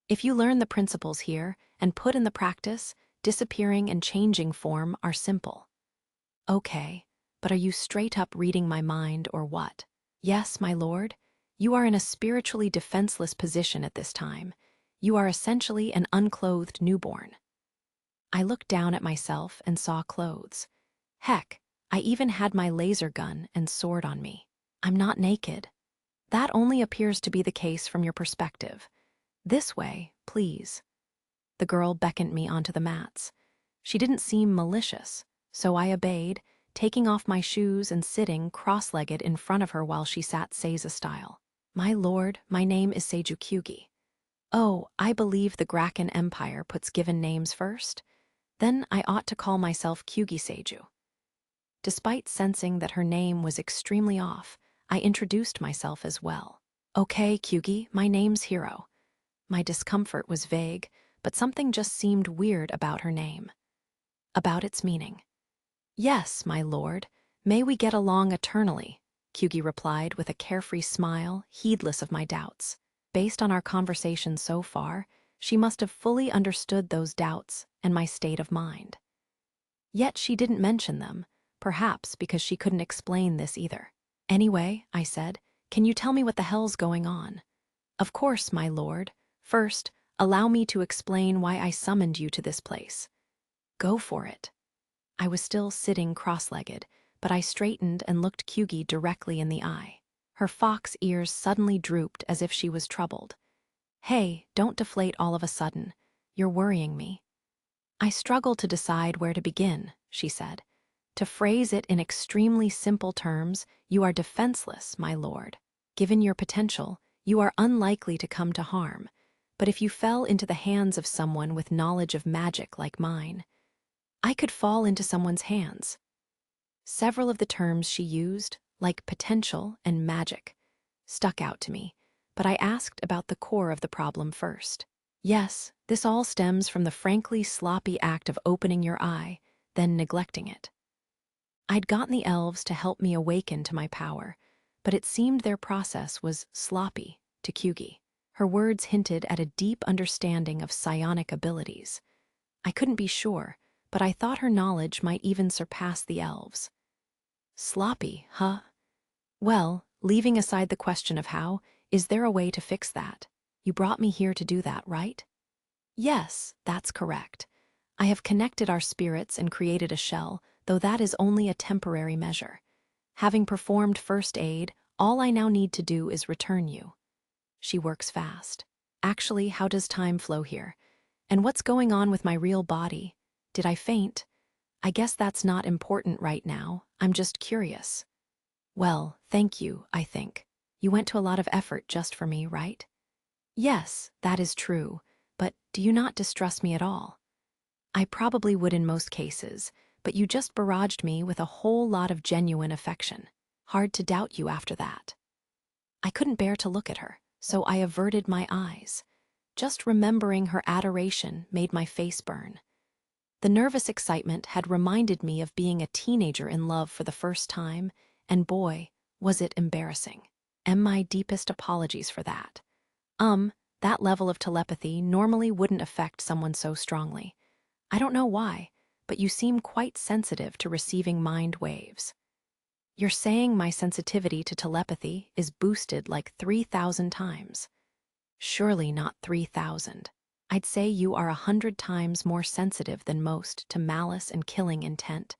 If you learn the principles here and put in the practice, disappearing and changing form are simple." "Okay, but are you straight up reading my mind or what?" "Yes, my lord. You are in a spiritually defenseless position at this time. You are essentially an unclothed newborn." I looked down at myself and saw clothes. Heck, I even had my laser gun and sword on me. I'm not naked. That only appears to be the case from your perspective. This way, please. The girl beckoned me onto the mats. She didn't seem malicious, so I obeyed, taking off my shoes and sitting cross-legged in front of her while she sat Seiza style. "My lord, my name is Seiju Kyugi." "Oh, I believe the Graken Empire puts given names first. Then I ought to call myself Kyugi Seiju." Despite sensing that her name was extremely off, I introduced myself as well. "Okay, Kyugi, my name's Hiro." My discomfort was vague, but something just seemed weird about her name. About its meaning. "Yes, my lord, may we get along eternally," Kyugi replied with a carefree smile, heedless of my doubts. Based on our conversation so far, she must have fully understood those doubts and my state of mind. Yet she didn't mention them, perhaps because she couldn't explain this either. "Anyway," I said, "can you tell me what the hell's going on?" "Of course, my lord. First, allow me to explain why I summoned you to this place." "Go for it." I was still sitting cross-legged, but I straightened and looked Kyugi directly in the eye. Her fox ears suddenly drooped as if she was troubled. "Hey, don't deflate all of a sudden. You're worrying me." "I struggle to decide where to begin," she said. "To phrase it in extremely simple terms, you are defenseless, my lord. Given your potential, you are unlikely to come to harm. But if you fell into the hands of someone with knowledge of magic like mine, I could fall into someone's hands." Several of the terms she used, like potential and magic, stuck out to me, but I asked about the core of the problem first. "Yes, this all stems from the frankly sloppy act of opening your eye, then neglecting it." I'd gotten the elves to help me awaken to my power, but it seemed their process was sloppy to Kyugi. Her words hinted at a deep understanding of psionic abilities. I couldn't be sure, but I thought her knowledge might even surpass the elves. Sloppy, huh? Well, leaving aside the question of how, is there a way to fix that? You brought me here to do that, right? Yes, that's correct. I have connected our spirits and created a shell, though that is only a temporary measure. Having performed first aid, all I now need to do is return you. She works fast. Actually, how does time flow here? And what's going on with my real body? Did I faint? I guess that's not important right now. I'm just curious. Well, thank you, I think. You went to a lot of effort just for me, right? Yes, that is true. But do you not distrust me at all? I probably would in most cases, but you just barraged me with a whole lot of genuine affection. Hard to doubt you after that. I couldn't bear to look at her, so I averted my eyes. Just remembering her adoration made my face burn. The nervous excitement had reminded me of being a teenager in love for the first time, and boy, was it embarrassing. And my deepest apologies for that. That level of telepathy normally wouldn't affect someone so strongly. I don't know why, but you seem quite sensitive to receiving mind waves. You're saying my sensitivity to telepathy is boosted like 3,000 times. Surely not 3,000. I'd say you are 100 times more sensitive than most to malice and killing intent,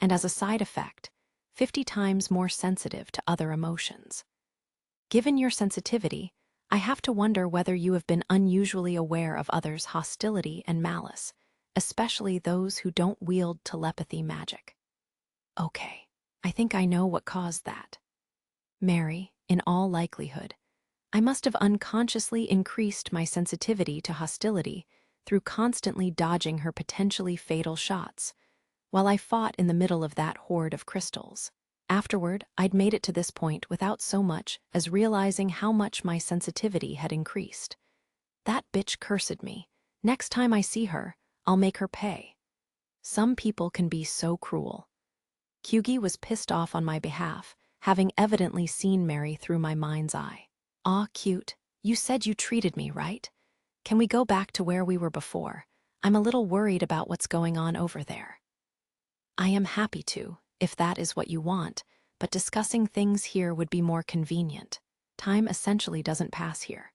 and as a side effect, 50 times more sensitive to other emotions. Given your sensitivity, I have to wonder whether you have been unusually aware of others' hostility and malice, especially those who don't wield telepathy magic. Okay, I think I know what caused that. Mary, in all likelihood, I must have unconsciously increased my sensitivity to hostility through constantly dodging her potentially fatal shots, while I fought in the middle of that horde of crystals. Afterward, I'd made it to this point without so much as realizing how much my sensitivity had increased. That bitch cursed me. Next time I see her, I'll make her pay. Some people can be so cruel. Kyugi was pissed off on my behalf, having evidently seen Mary through my mind's eye. Aw, cute, you said you treated me, right? Can we go back to where we were before? I'm a little worried about what's going on over there. I am happy to, if that is what you want, but discussing things here would be more convenient. Time essentially doesn't pass here.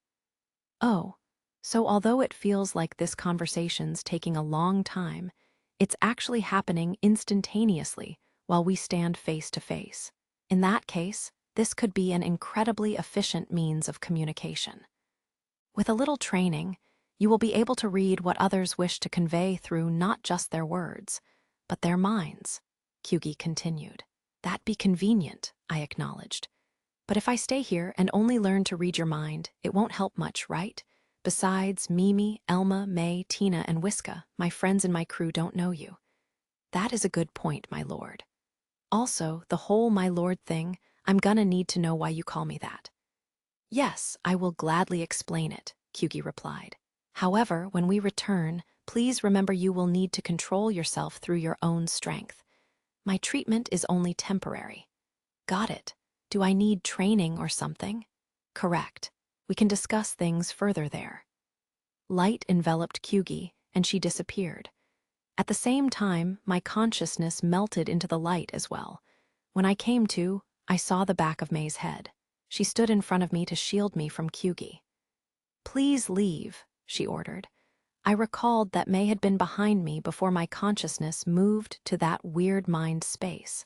Oh, so although it feels like this conversation's taking a long time, it's actually happening instantaneously while we stand face to face. In that case, this could be an incredibly efficient means of communication. With a little training, you will be able to read what others wish to convey through not just their words, but their minds, Kyugi continued. That'd be convenient, I acknowledged. But if I stay here and only learn to read your mind, it won't help much, right? Besides, Mimi, Elma, May, Tina, and Whiska, my friends in my crew don't know you. That is a good point, my lord. Also, the whole my lord thing, I'm gonna need to know why you call me that. Yes, I will gladly explain it, Kyugi replied. However, when we return, please remember you will need to control yourself through your own strength. My treatment is only temporary. Got it. Do I need training or something? Correct. We can discuss things further there. Light enveloped Kyugi, and she disappeared. At the same time, my consciousness melted into the light as well. When I came to, I saw the back of May's head. She stood in front of me to shield me from Kyugi. Please leave, she ordered. I recalled that May had been behind me before my consciousness moved to that weird mind space.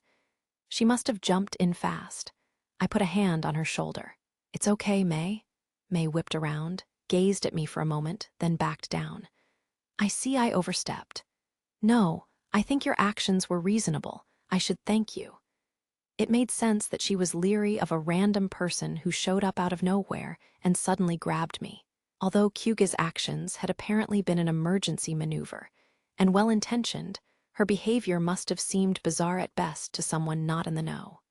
She must have jumped in fast. I put a hand on her shoulder. It's okay, May. May whipped around, gazed at me for a moment, then backed down. I see I overstepped. No, I think your actions were reasonable. I should thank you. It made sense that she was leery of a random person who showed up out of nowhere and suddenly grabbed me. Although Kyugi's actions had apparently been an emergency maneuver, and well-intentioned, her behavior must have seemed bizarre at best to someone not in the know.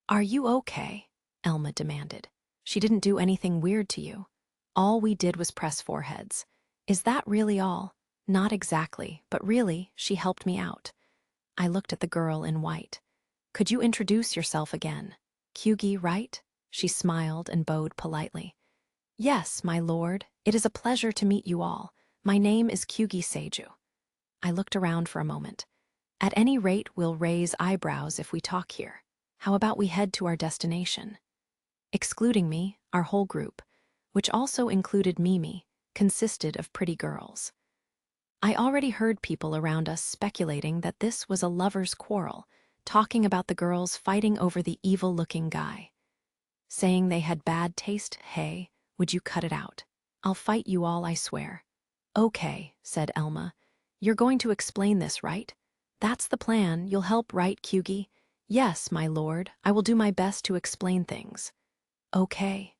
Are you okay? Elma demanded. She didn't do anything weird to you. All we did was press foreheads. Is that really all? Not exactly, but really, she helped me out. I looked at the girl in white. Could you introduce yourself again? Kyugi, right? She smiled and bowed politely. Yes, my lord. It is a pleasure to meet you all. My name is Kyugi Seiju. I looked around for a moment. At any rate, we'll raise eyebrows if we talk here. How about we head to our destination? Excluding me, our whole group, which also included Mimi, consisted of pretty girls. I already heard people around us speculating that this was a lover's quarrel, talking about the girls fighting over the evil-looking guy. Saying they had bad taste, hey, would you cut it out? I'll fight you all, I swear. Okay, said Elma. You're going to explain this, right? That's the plan. You'll help, right, Kyugi? Yes, my lord. I will do my best to explain things. Okay.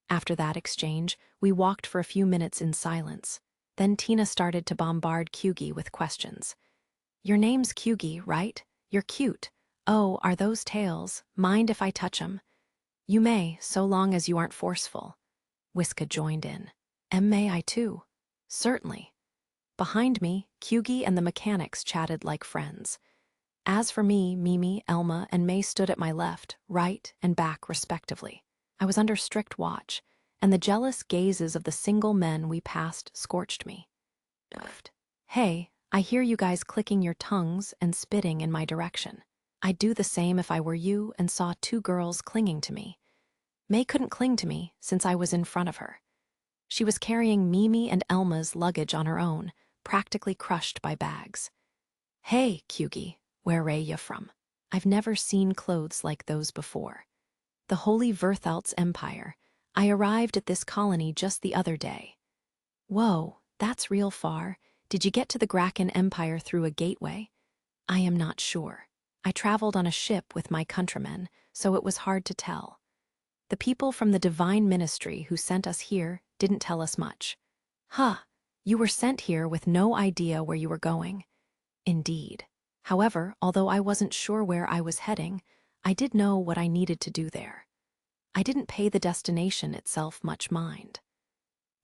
After that exchange, we walked for a few minutes in silence. Then Tina started to bombard Kyugi with questions. Your name's Kyugi, right? You're cute. Oh, are those tails? Mind if I touch 'em? You may, so long as you aren't forceful. Whiska joined in. May I too? Certainly. Behind me, Kyugi and the mechanics chatted like friends. As for me, Mimi, Elma, and May stood at my left, right, and back respectively. I was under strict watch, and the jealous gazes of the single men we passed scorched me. Hey, I hear you guys clicking your tongues and spitting in my direction. I'd do the same if I were you and saw two girls clinging to me. May couldn't cling to me since I was in front of her. She was carrying Mimi and Elma's luggage on her own, practically crushed by bags. Hey, Kyugi, where are ya from? I've never seen clothes like those before. The Holy Verthalt's Empire. I arrived at this colony just the other day. Whoa, that's real far. Did you get to the Graken Empire through a gateway? I am not sure. I traveled on a ship with my countrymen, so it was hard to tell. The people from the Divine Ministry who sent us here didn't tell us much. Huh, you were sent here with no idea where you were going. Indeed. However, although I wasn't sure where I was heading, I did know what I needed to do there. I didn't pay the destination itself much mind.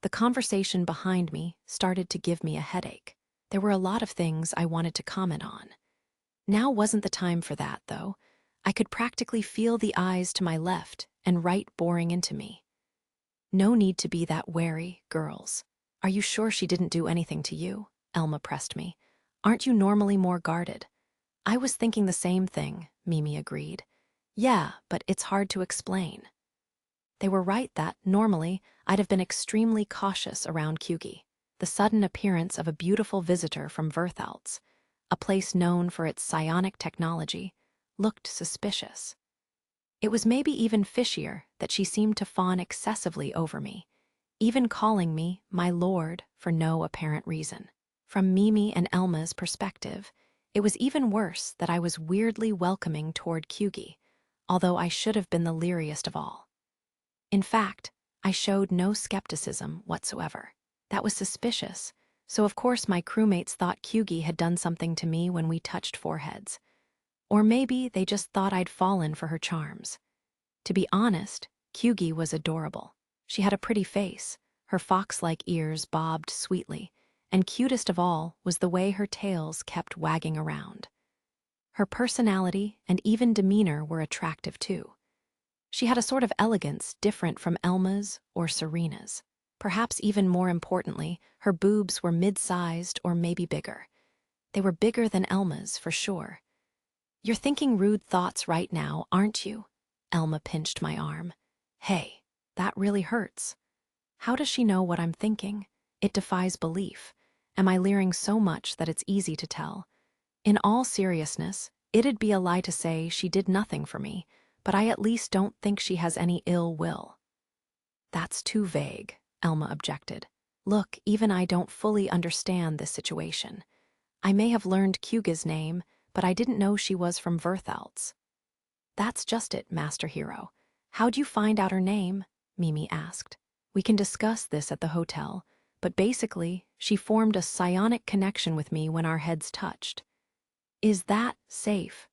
The conversation behind me started to give me a headache. There were a lot of things I wanted to comment on. Now wasn't the time for that, though. I could practically feel the eyes to my left and right boring into me. No need to be that wary, girls. Are you sure she didn't do anything to you? Elma pressed me. Aren't you normally more guarded? I was thinking the same thing, Mimi agreed. Yeah, but it's hard to explain. They were right that, normally, I'd have been extremely cautious around Kyugi. The sudden appearance of a beautiful visitor from Verthalt's, a place known for its psionic technology, looked suspicious. It was maybe even fishier that she seemed to fawn excessively over me, even calling me my lord for no apparent reason. From Mimi and Elma's perspective, it was even worse that I was weirdly welcoming toward Kyugi, although I should have been the leariest of all. In fact, I showed no skepticism whatsoever. That was suspicious, so of course my crewmates thought Kyugi had done something to me when we touched foreheads. Or maybe they just thought I'd fallen for her charms. To be honest, Kyugi was adorable. She had a pretty face, her fox-like ears bobbed sweetly, and cutest of all was the way her tails kept wagging around. Her personality and even demeanor were attractive too. She had a sort of elegance different from Elma's or Serena's. Perhaps even more importantly, her boobs were mid-sized or maybe bigger. They were bigger than Elma's, for sure. You're thinking rude thoughts right now, aren't you? Elma pinched my arm. Hey, that really hurts. How does she know what I'm thinking? It defies belief. Am I leering so much that it's easy to tell? In all seriousness, it'd be a lie to say she did nothing for me, but I at least don't think she has any ill will. That's too vague, Elma objected. Look, even I don't fully understand this situation. I may have learned Kyugi's name, but I didn't know she was from Verthalt's. That's just it, Master Hero. How'd you find out her name? Mimi asked. We can discuss this at the hotel, but basically, she formed a psionic connection with me when our heads touched. Is that safe?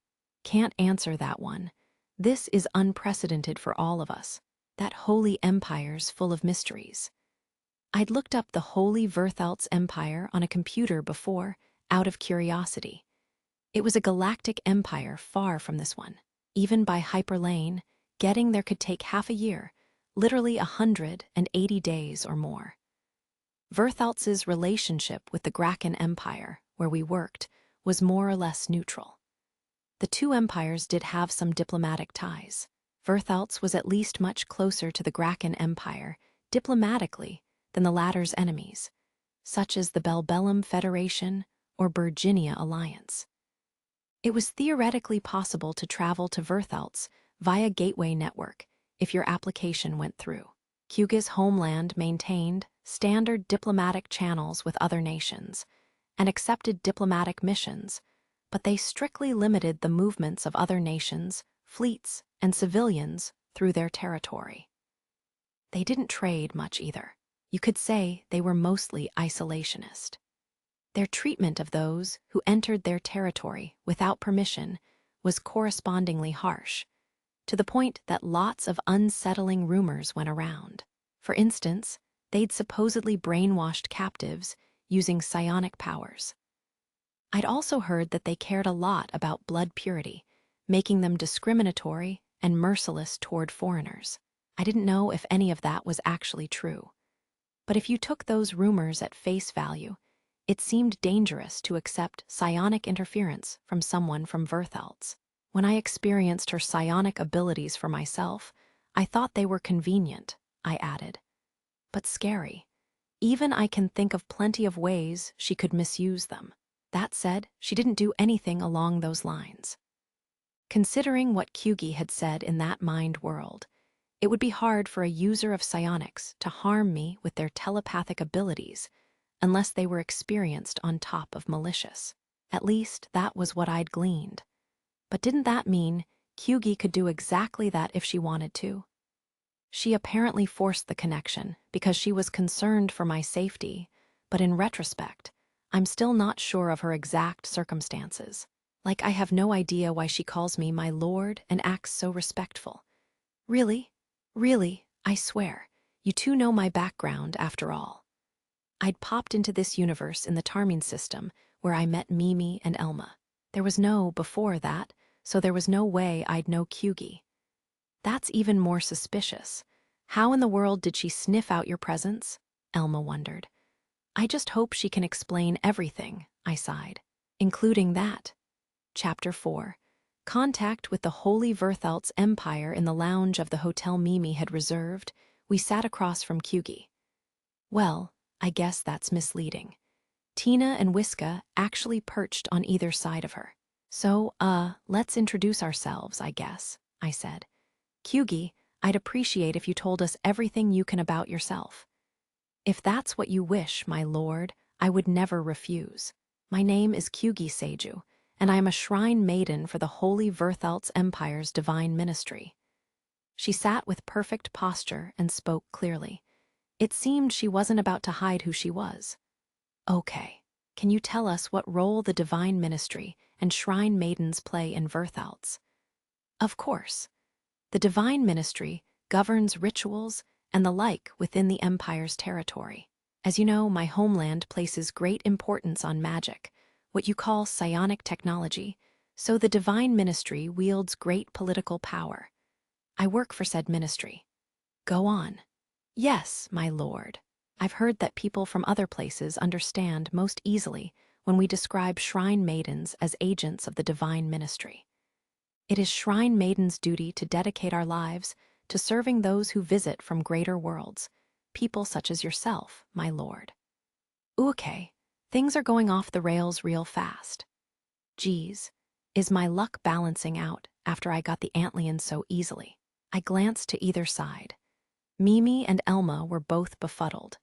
Can't answer that one. This is unprecedented for all of us. That holy empire's full of mysteries. I'd looked up the Holy Verthalt's Empire on a computer before, out of curiosity. It was a galactic empire far from this one. Even by hyperlane, getting there could take half a year, literally 180 days or more. Verthalt's relationship with the Graken Empire, where we worked, was more or less neutral. The two empires did have some diplomatic ties. Verthalt's was at least much closer to the Graken Empire, diplomatically, than the latter's enemies, such as the Belbellum Federation or Virginia Alliance. It was theoretically possible to travel to Verthalt's via Gateway Network if your application went through. Kyugi's homeland maintained standard diplomatic channels with other nations, and accepted diplomatic missions, but they strictly limited the movements of other nations, fleets, and civilians through their territory. They didn't trade much either. You could say they were mostly isolationist. Their treatment of those who entered their territory without permission was correspondingly harsh, to the point that lots of unsettling rumors went around. For instance, they'd supposedly brainwashed captives using psionic powers. I'd also heard that they cared a lot about blood purity, making them discriminatory and merciless toward foreigners. I didn't know if any of that was actually true. But if you took those rumors at face value, it seemed dangerous to accept psionic interference from someone from Verthalts. When I experienced her psionic abilities for myself, I thought they were convenient, I added. But scary. Even I can think of plenty of ways she could misuse them. That said, she didn't do anything along those lines. Considering what Kyugi had said in that mind world, it would be hard for a user of psionics to harm me with their telepathic abilities unless they were experienced on top of malicious. At least, that was what I'd gleaned. But didn't that mean Kyugi could do exactly that if she wanted to? She apparently forced the connection because she was concerned for my safety, but in retrospect, I'm still not sure of her exact circumstances. Like, I have no idea why she calls me my lord and acts so respectful. Really? Really, I swear, you two know my background after all. I'd popped into this universe in the Tarmin system where I met Mimi and Elma. There was no before that, so there was no way I'd know Kyugi. That's even more suspicious. How in the world did she sniff out your presence? Elma wondered. I just hope she can explain everything, I sighed. Including that. Chapter 4. Contact with the Holy Verthalts Empire in the lounge of the hotel Mimi had reserved, we sat across from Kyugi. Well, I guess that's misleading. Tina and Whiska actually perched on either side of her. So, let's introduce ourselves, I guess, I said. Kyugi, I'd appreciate if you told us everything you can about yourself. If that's what you wish, my lord, I would never refuse. My name is Kyugi Seiju, and I am a shrine maiden for the Holy Verthalts Empire's divine ministry. She sat with perfect posture and spoke clearly. It seemed she wasn't about to hide who she was. Okay, can you tell us what role the divine ministry and shrine maidens play in Verthalts? Of course. The divine ministry governs rituals and the like within the Empire's territory. As you know, my homeland places great importance on magic, what you call psionic technology, so the divine ministry wields great political power. I work for said ministry. Go on. Yes, my lord. I've heard that people from other places understand most easily when we describe shrine maidens as agents of the divine ministry. It is shrine maidens' duty to dedicate our lives to serving those who visit from greater worlds, people such as yourself, my lord. Okay, things are going off the rails real fast. Geez, is my luck balancing out after I got the Antlion so easily? I glanced to either side. Mimi and Elma were both befuddled.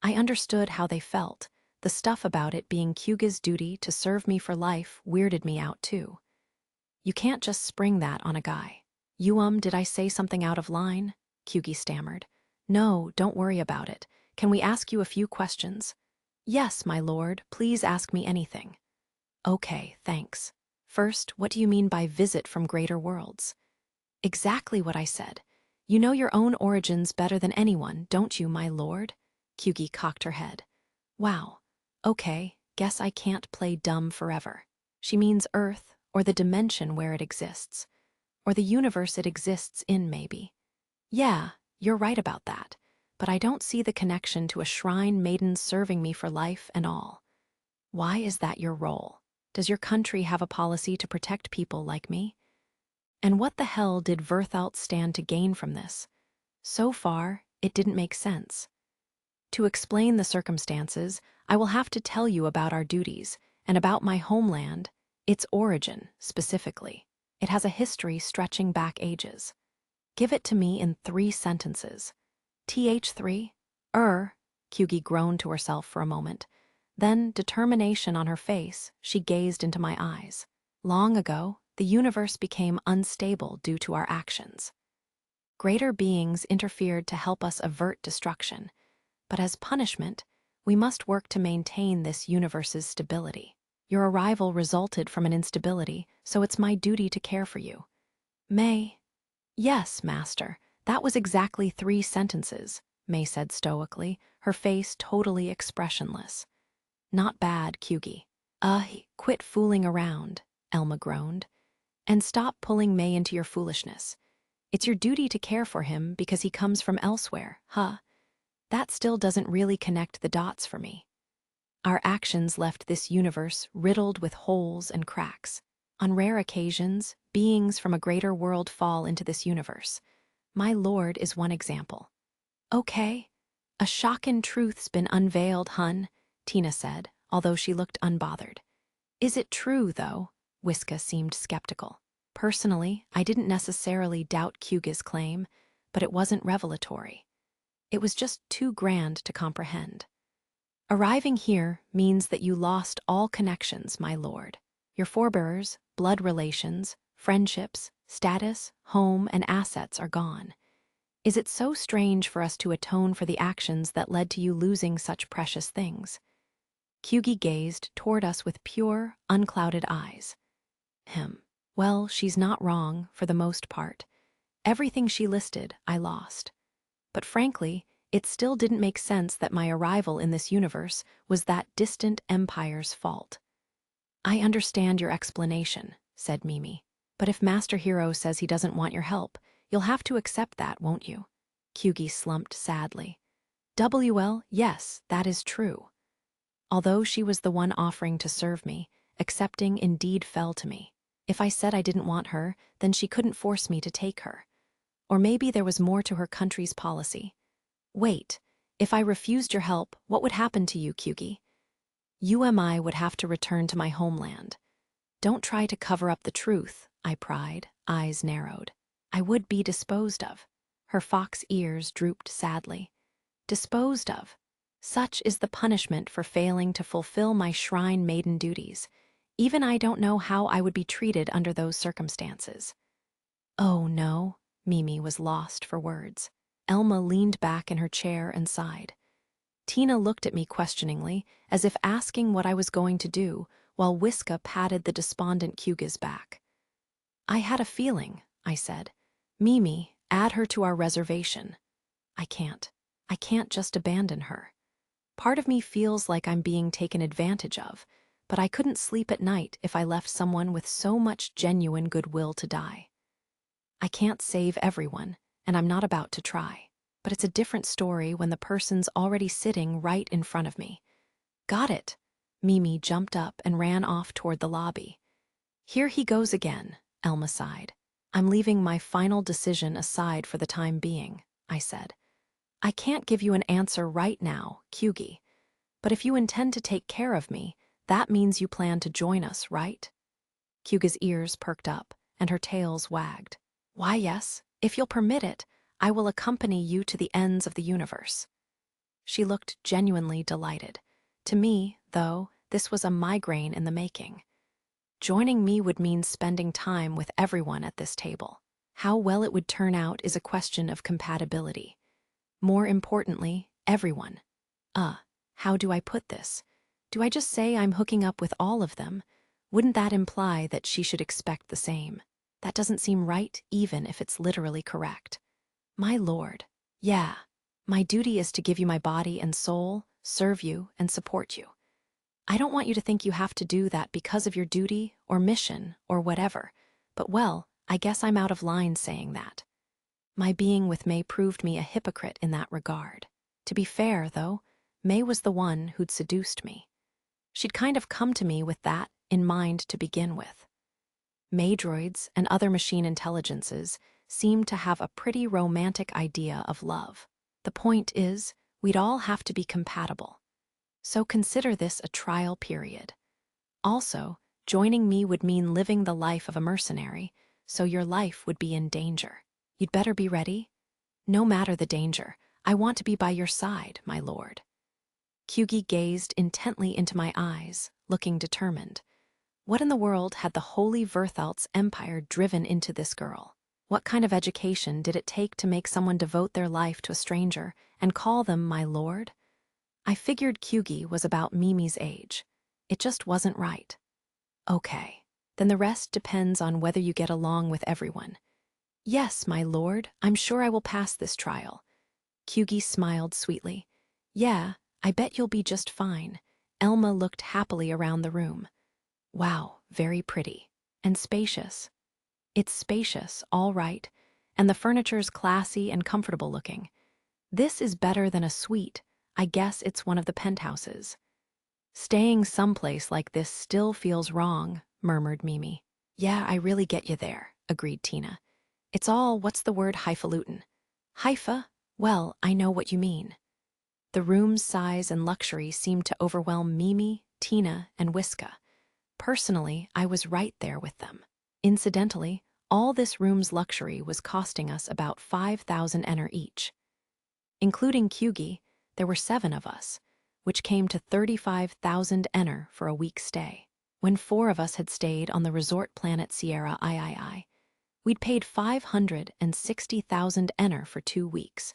I understood how they felt. The stuff about it being Kyugi's duty to serve me for life weirded me out too. You can't just spring that on a guy. Did I say something out of line? Kyugi stammered. No, don't worry about it. Can we ask you a few questions? Yes, my lord, please ask me anything. Okay, thanks. First, what do you mean by visit from greater worlds? Exactly what I said. You know your own origins better than anyone, don't you, my lord? Kyugi cocked her head. Wow. Okay, guess I can't play dumb forever. She means Earth, or the dimension where it exists. Or the universe it exists in, maybe. Yeah, you're right about that. But I don't see the connection to a shrine maiden serving me for life and all. Why is that your role? Does your country have a policy to protect people like me? And what the hell did Verthalt stand to gain from this? So far, it didn't make sense. To explain the circumstances, I will have to tell you about our duties, and about my homeland, its origin, specifically. It has a history stretching back ages. Give it to me in 3 sentences. TH3, Kyugi groaned to herself for a moment. Then, determination on her face, she gazed into my eyes. Long ago, the universe became unstable due to our actions. Greater beings interfered to help us avert destruction, but as punishment, we must work to maintain this universe's stability. Your arrival resulted from an instability, so it's my duty to care for you. May. Yes, Master. That was exactly 3 sentences, May said stoically, her face totally expressionless. Not bad, Kyugi. Quit fooling around, Elma groaned. And stop pulling May into your foolishness. It's your duty to care for him because he comes from elsewhere, huh? That still doesn't really connect the dots for me. Our actions left this universe riddled with holes and cracks. On rare occasions, beings from a greater world fall into this universe. My lord is one example. Okay. A shockin' truth's been unveiled, hun, Tina said, although she looked unbothered. Is it true, though? Whiska seemed skeptical. Personally, I didn't necessarily doubt Kyugi's claim, but it wasn't revelatory. It was just too grand to comprehend. Arriving here means that you lost all connections, my lord. Your forebears, blood relations, friendships, status, home, and assets are gone. Is it so strange for us to atone for the actions that led to you losing such precious things? Kyugi gazed toward us with pure, unclouded eyes. Well, she's not wrong, for the most part. Everything she listed, I lost. But frankly, it still didn't make sense that my arrival in this universe was that distant empire's fault. I understand your explanation, said Mimi. But if Master Hero says he doesn't want your help, you'll have to accept that, won't you? Kyugi slumped sadly. Yes, that is true. Although she was the one offering to serve me, accepting indeed fell to me. If I said I didn't want her, then she couldn't force me to take her. Or maybe there was more to her country's policy. Wait, if I refused your help, what would happen to you, Kyugi? UMI would have to return to my homeland. Don't try to cover up the truth, I pried, eyes narrowed. I would be disposed of. Her fox ears drooped sadly. Disposed of. Such is the punishment for failing to fulfill my shrine maiden duties. Even I don't know how I would be treated under those circumstances. Oh no, Mimi was lost for words. Elma leaned back in her chair and sighed. Tina looked at me questioningly, as if asking what I was going to do, while Whiska patted the despondent Kyugi's back. I had a feeling, I said. Mimi, add her to our reservation. I can't just abandon her. Part of me feels like I'm being taken advantage of, but I couldn't sleep at night if I left someone with so much genuine goodwill to die. I can't save everyone, and I'm not about to try. But it's a different story when the person's already sitting right in front of me. Got it. Mimi jumped up and ran off toward the lobby. Here he goes again, Elma sighed. I'm leaving my final decision aside for the time being, I said. I can't give you an answer right now, Kyugi. But if you intend to take care of me, that means you plan to join us, right? Kyugi's ears perked up, and her tails wagged. Why, yes, if you'll permit it, I will accompany you to the ends of the universe. She looked genuinely delighted. To me, though, this was a migraine in the making. Joining me would mean spending time with everyone at this table. How well it would turn out is a question of compatibility. More importantly, everyone. How do I put this? Do I just say I'm hooking up with all of them? Wouldn't that imply that she should expect the same? That doesn't seem right, even if it's literally correct. My lord, yeah, my duty is to give you my body and soul, serve you, and support you. I don't want you to think you have to do that because of your duty or mission or whatever, but well, I guess I'm out of line saying that. My being with May proved me a hypocrite in that regard. To be fair, though, May was the one who'd seduced me. She'd kind of come to me with that in mind to begin with. Maydroids and other machine intelligences seemed to have a pretty romantic idea of love. The point is, we'd all have to be compatible. So consider this a trial period. Also, joining me would mean living the life of a mercenary, so your life would be in danger. You'd better be ready. No matter the danger, I want to be by your side, my lord. Kyugi gazed intently into my eyes, looking determined. What in the world had the holy Verthalt's empire driven into this girl? What kind of education did it take to make someone devote their life to a stranger and call them my lord? I figured Kyugi was about Mimi's age. It just wasn't right. Okay, then the rest depends on whether you get along with everyone. Yes, my lord, I'm sure I will pass this trial. Kyugi smiled sweetly. Yeah, I bet you'll be just fine. Elma looked happily around the room. Wow, very pretty. And spacious. It's spacious, all right, and the furniture's classy and comfortable looking. This is better than a suite. I guess it's one of the penthouses. Staying someplace like this still feels wrong, murmured Mimi. Yeah, I really get you there, agreed Tina. It's all, what's the word, highfalutin? Haifa? Well, I know what you mean. The room's size and luxury seemed to overwhelm Mimi, Tina, and Whiska. Personally, I was right there with them. Incidentally, all this room's luxury was costing us about 5,000 ener each. Including Kyugi, there were 7 of us, which came to 35,000 ener for a week's stay. When 4 of us had stayed on the resort planet Sierra III, we'd paid 560,000 ener for 2 weeks,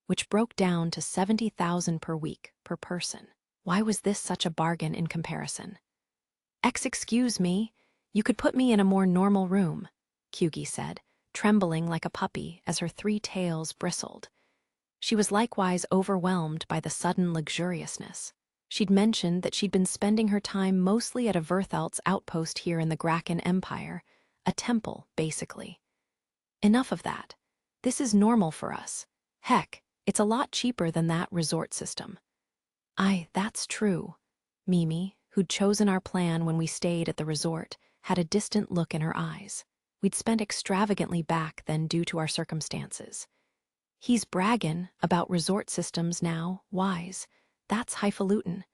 which broke down to 70,000 per week per person. Why was this such a bargain in comparison? Excuse me, you could put me in a more normal room, Kyugi said, trembling like a puppy as her 3 tails bristled. She was likewise overwhelmed by the sudden luxuriousness. She'd mentioned that she'd been spending her time mostly at a Verthalt's outpost here in the Graken Empire, a temple, basically. Enough of that. This is normal for us. Heck, it's a lot cheaper than that resort system. That's true. Mimi, who'd chosen our plan when we stayed at the resort, had a distant look in her eyes. We'd spent extravagantly back then due to our circumstances. He's braggin' about resort systems now, wise. That's highfalutin.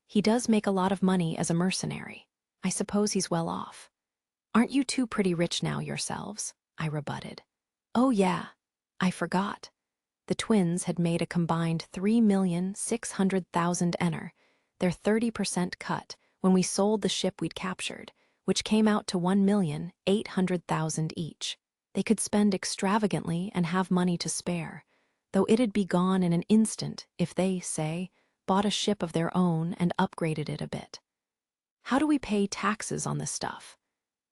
He does make a lot of money as a mercenary. I suppose he's well off. Aren't you two pretty rich now yourselves? I rebutted. Oh yeah, I forgot. The twins had made a combined 3,600,000 ener, their 30% cut, when we sold the ship we'd captured, which came out to 1,800,000 each. They could spend extravagantly and have money to spare, though it'd be gone in an instant if they, say, bought a ship of their own and upgraded it a bit. How do we pay taxes on this stuff?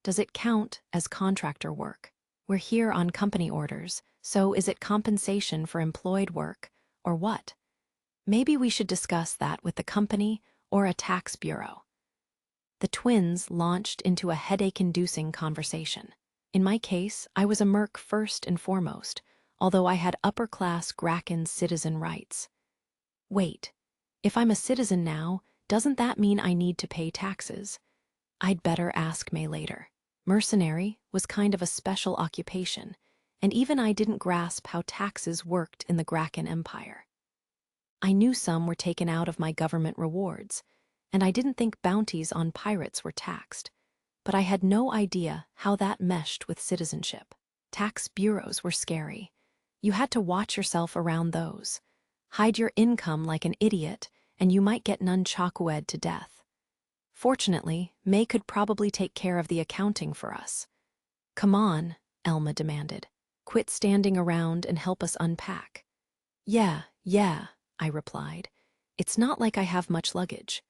Does it count as contractor work? We're here on company orders, so is it compensation for employed work, or what? Maybe we should discuss that with the company or a tax bureau. The twins launched into a headache-inducing conversation. In my case, I was a merc first and foremost, although I had upper-class Graken citizen rights. Wait, if I'm a citizen now, doesn't that mean I need to pay taxes? I'd better ask May later. Mercenary was kind of a special occupation, and even I didn't grasp how taxes worked in the Graken Empire. I knew some were taken out of my government rewards, and I didn't think bounties on pirates were taxed, but I had no idea how that meshed with citizenship. Tax bureaus were scary. You had to watch yourself around those. Hide your income like an idiot, and you might get nunchakued to death. Fortunately, May could probably take care of the accounting for us. Come on, Elma demanded. Quit standing around and help us unpack. Yeah, I replied. It's not like I have much luggage.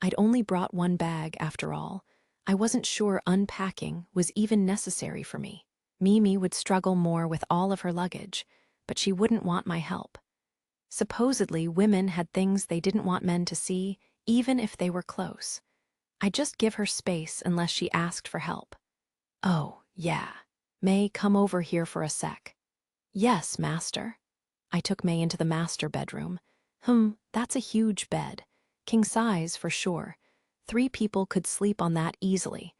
I'd only brought 1 bag after all. I wasn't sure unpacking was even necessary for me. Mimi would struggle more with all of her luggage, but she wouldn't want my help. Supposedly, women had things they didn't want men to see, even if they were close. I'd just give her space unless she asked for help. Oh, yeah. May, come over here for a sec. Yes, master. I took May into the master bedroom. That's a huge bed. King size, for sure. 3 people could sleep on that easily.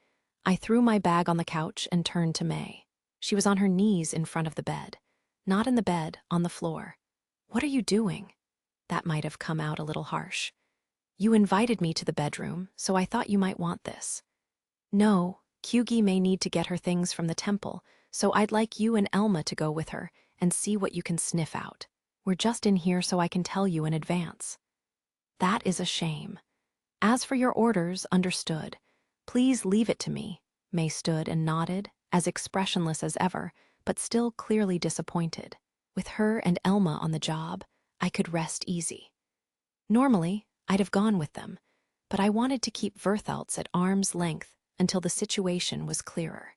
I threw my bag on the couch and turned to May. She was on her knees in front of the bed. Not in the bed, on the floor. What are you doing? That might have come out a little harsh. You invited me to the bedroom, so I thought you might want this. No, Kyugi may need to get her things from the temple, so I'd like you and Elma to go with her and see what you can sniff out. We're just in here so I can tell you in advance. That is a shame. As for your orders, understood. Please leave it to me. May stood and nodded, as expressionless as ever, but still clearly disappointed. With her and Elma on the job, I could rest easy. Normally, I'd have gone with them, but I wanted to keep Verthelts at arm's length until the situation was clearer.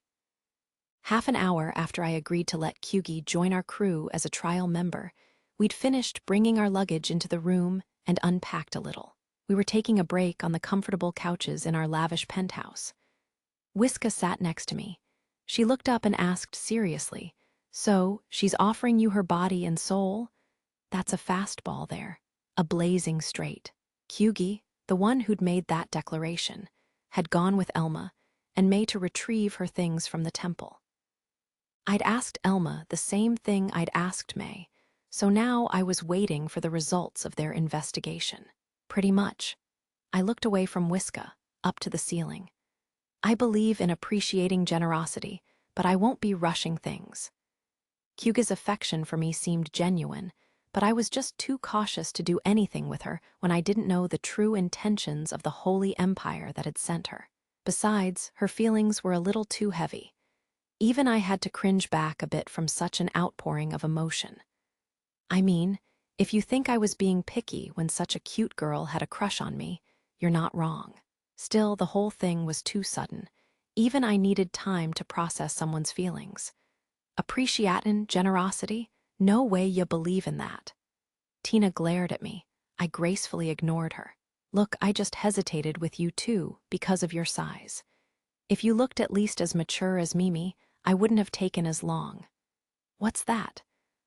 Half an hour after I agreed to let Kyugi join our crew as a trial member, we'd finished bringing our luggage into the room and unpacked a little. We were taking a break on the comfortable couches in our lavish penthouse. Whiska sat next to me. She looked up and asked seriously, "So, she's offering you her body and soul?" That's a fastball there, a blazing straight. Kyugi, the one who'd made that declaration, had gone with Elma and May to retrieve her things from the temple. I'd asked Elma the same thing I'd asked May, so now I was waiting for the results of their investigation. Pretty much. I looked away from Whiska, up to the ceiling. I believe in appreciating generosity, but I won't be rushing things. Kyugi's affection for me seemed genuine, but I was just too cautious to do anything with her when I didn't know the true intentions of the Holy Empire that had sent her. Besides, her feelings were a little too heavy. Even I had to cringe back a bit from such an outpouring of emotion. I mean, if you think I was being picky when such a cute girl had a crush on me, you're not wrong. Still, the whole thing was too sudden. Even I needed time to process someone's feelings. Appreciatin' generosity? No way you believe in that. Tina glared at me. I gracefully ignored her. Look, I just hesitated with you too because of your size. If you looked at least as mature as Mimi, I wouldn't have taken as long. What's that?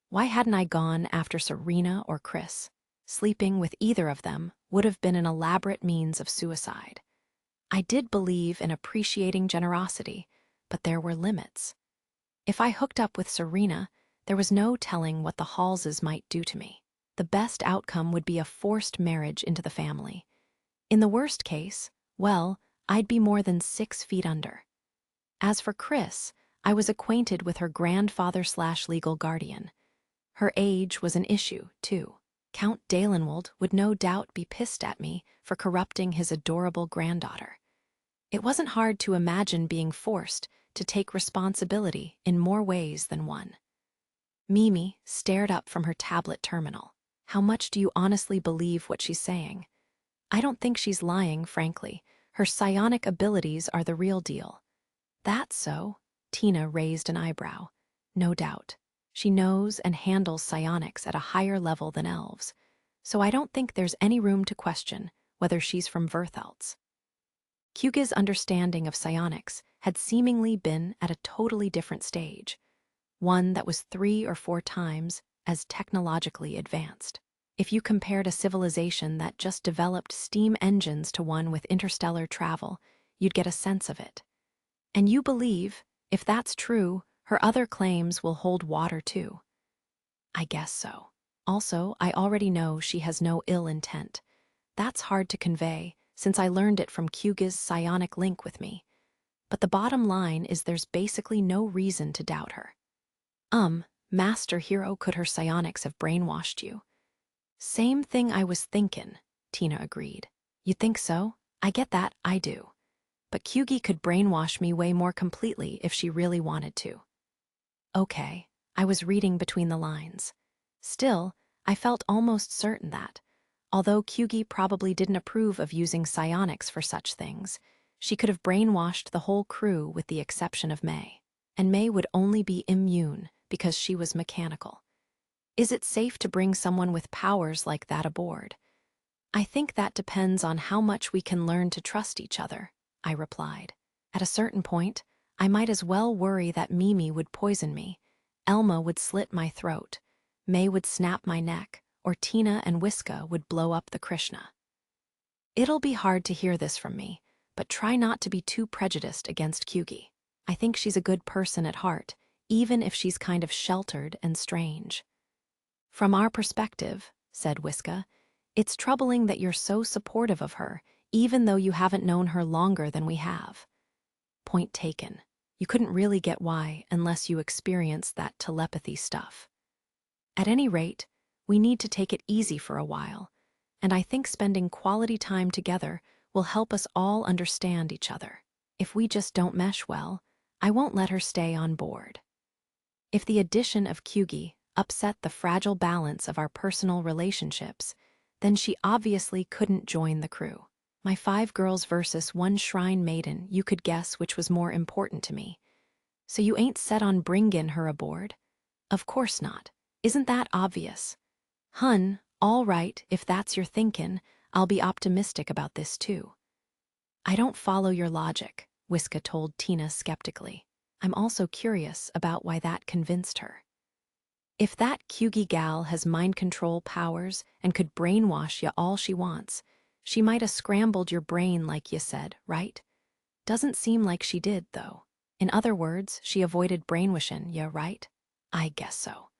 Why hadn't I gone after Serena or Chris? Sleeping with either of them would have been an elaborate means of suicide. I did believe in appreciating generosity, but there were limits. If I hooked up with Serena, there was no telling what the Halses might do to me. The best outcome would be a forced marriage into the family. In the worst case, well, I'd be more than 6 feet under. As for Chris, I was acquainted with her grandfather/legal guardian. Her age was an issue, too. Count Dalenwald would no doubt be pissed at me for corrupting his adorable granddaughter. It wasn't hard to imagine being forced to take responsibility in more ways than one. Mimi stared up from her tablet terminal. How much do you honestly believe what she's saying? I don't think she's lying, frankly. Her psionic abilities are the real deal. That's so? Tina raised an eyebrow. No doubt. She knows and handles psionics at a higher level than elves, so I don't think there's any room to question whether she's from Verthelts. Kyugi's understanding of psionics had seemingly been at a totally different stage, one that was 3 or 4 times as technologically advanced. If you compared a civilization that just developed steam engines to one with interstellar travel, you'd get a sense of it. And you believe, if that's true, her other claims will hold water too. I guess so. Also, I already know she has no ill intent. That's hard to convey, since I learned it from Kyugi's psionic link with me. But the bottom line is there's basically no reason to doubt her. Master Hero, could her psionics have brainwashed you? Same thing I was thinkin', Tina agreed. You think so? I get that, I do. But Kyugi could brainwash me way more completely if she really wanted to. Okay, I was reading between the lines. Still, I felt almost certain that, although Kyugi probably didn't approve of using psionics for such things, she could have brainwashed the whole crew with the exception of May. And May would only be immune because she was mechanical. Is it safe to bring someone with powers like that aboard? I think that depends on how much we can learn to trust each other, I replied. At a certain point, I might as well worry that Mimi would poison me, Elma would slit my throat, May would snap my neck, or Tina and Whiska would blow up the Krishna. It'll be hard to hear this from me, but try not to be too prejudiced against Kyugi. I think she's a good person at heart, even if she's kind of sheltered and strange. From our perspective, said Whiska, it's troubling that you're so supportive of her, even though you haven't known her longer than we have. Point taken. You couldn't really get why unless you experienced that telepathy stuff. At any rate, We need to take it easy for a while, and I think spending quality time together will help us all understand each other. If we just don't mesh well, I won't let her stay on board. If the addition of Kyugi upset the fragile balance of our personal relationships, then she obviously couldn't join the crew. My 5 girls versus 1 shrine maiden, you could guess which was more important to me. So you ain't set on bringin' her aboard? Of course not. Isn't that obvious? Hun, all right, if that's your thinkin', I'll be optimistic about this too. I don't follow your logic, Whiska told Tina skeptically. I'm also curious about why that convinced her. If that Kyugi gal has mind control powers and could brainwash ya all she wants, she might 'a' scrambled your brain like you said, right? Doesn't seem like she did, though. In other words, she avoided brainwashing ya, right? I guess so.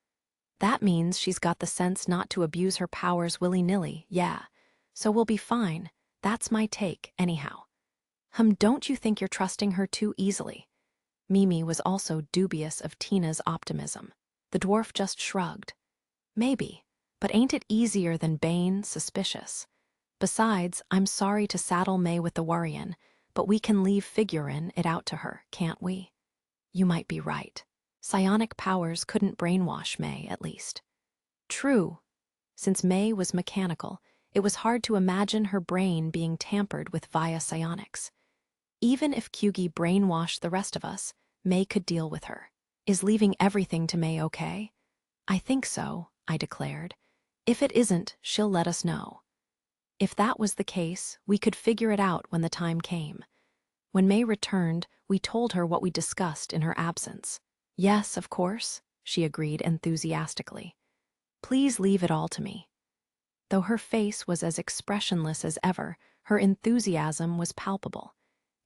That means she's got the sense not to abuse her powers willy-nilly, yeah. So we'll be fine. That's my take, anyhow. Don't you think you're trusting her too easily? Mimi was also dubious of Tina's optimism. The dwarf just shrugged. Maybe, but ain't it easier than Bane suspicious? Besides, I'm sorry to saddle May with the worryin', but we can leave figurin' it out to her, can't we? You might be right. Psionic powers couldn't brainwash May, at least. True. Since May was mechanical, it was hard to imagine her brain being tampered with via psionics. Even if Kyugi brainwashed the rest of us, May could deal with her. Is leaving everything to May okay? I think so, I declared. If it isn't, she'll let us know. If that was the case, we could figure it out when the time came. When May returned, we told her what we discussed in her absence. Yes, of course, she agreed enthusiastically. Please leave it all to me. Though her face was as expressionless as ever, her enthusiasm was palpable.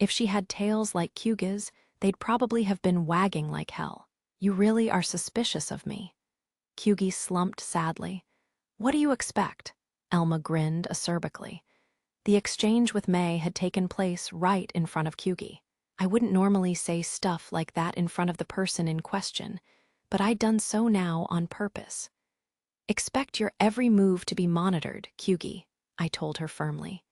If she had tails like Kyugi's, they'd probably have been wagging like hell. You really are suspicious of me. Kyugi slumped sadly. What do you expect? Elma grinned acerbically. The exchange with May had taken place right in front of Kyugi. I wouldn't normally say stuff like that in front of the person in question, but I'd done so now on purpose. Expect your every move to be monitored, Kyugi, I told her firmly.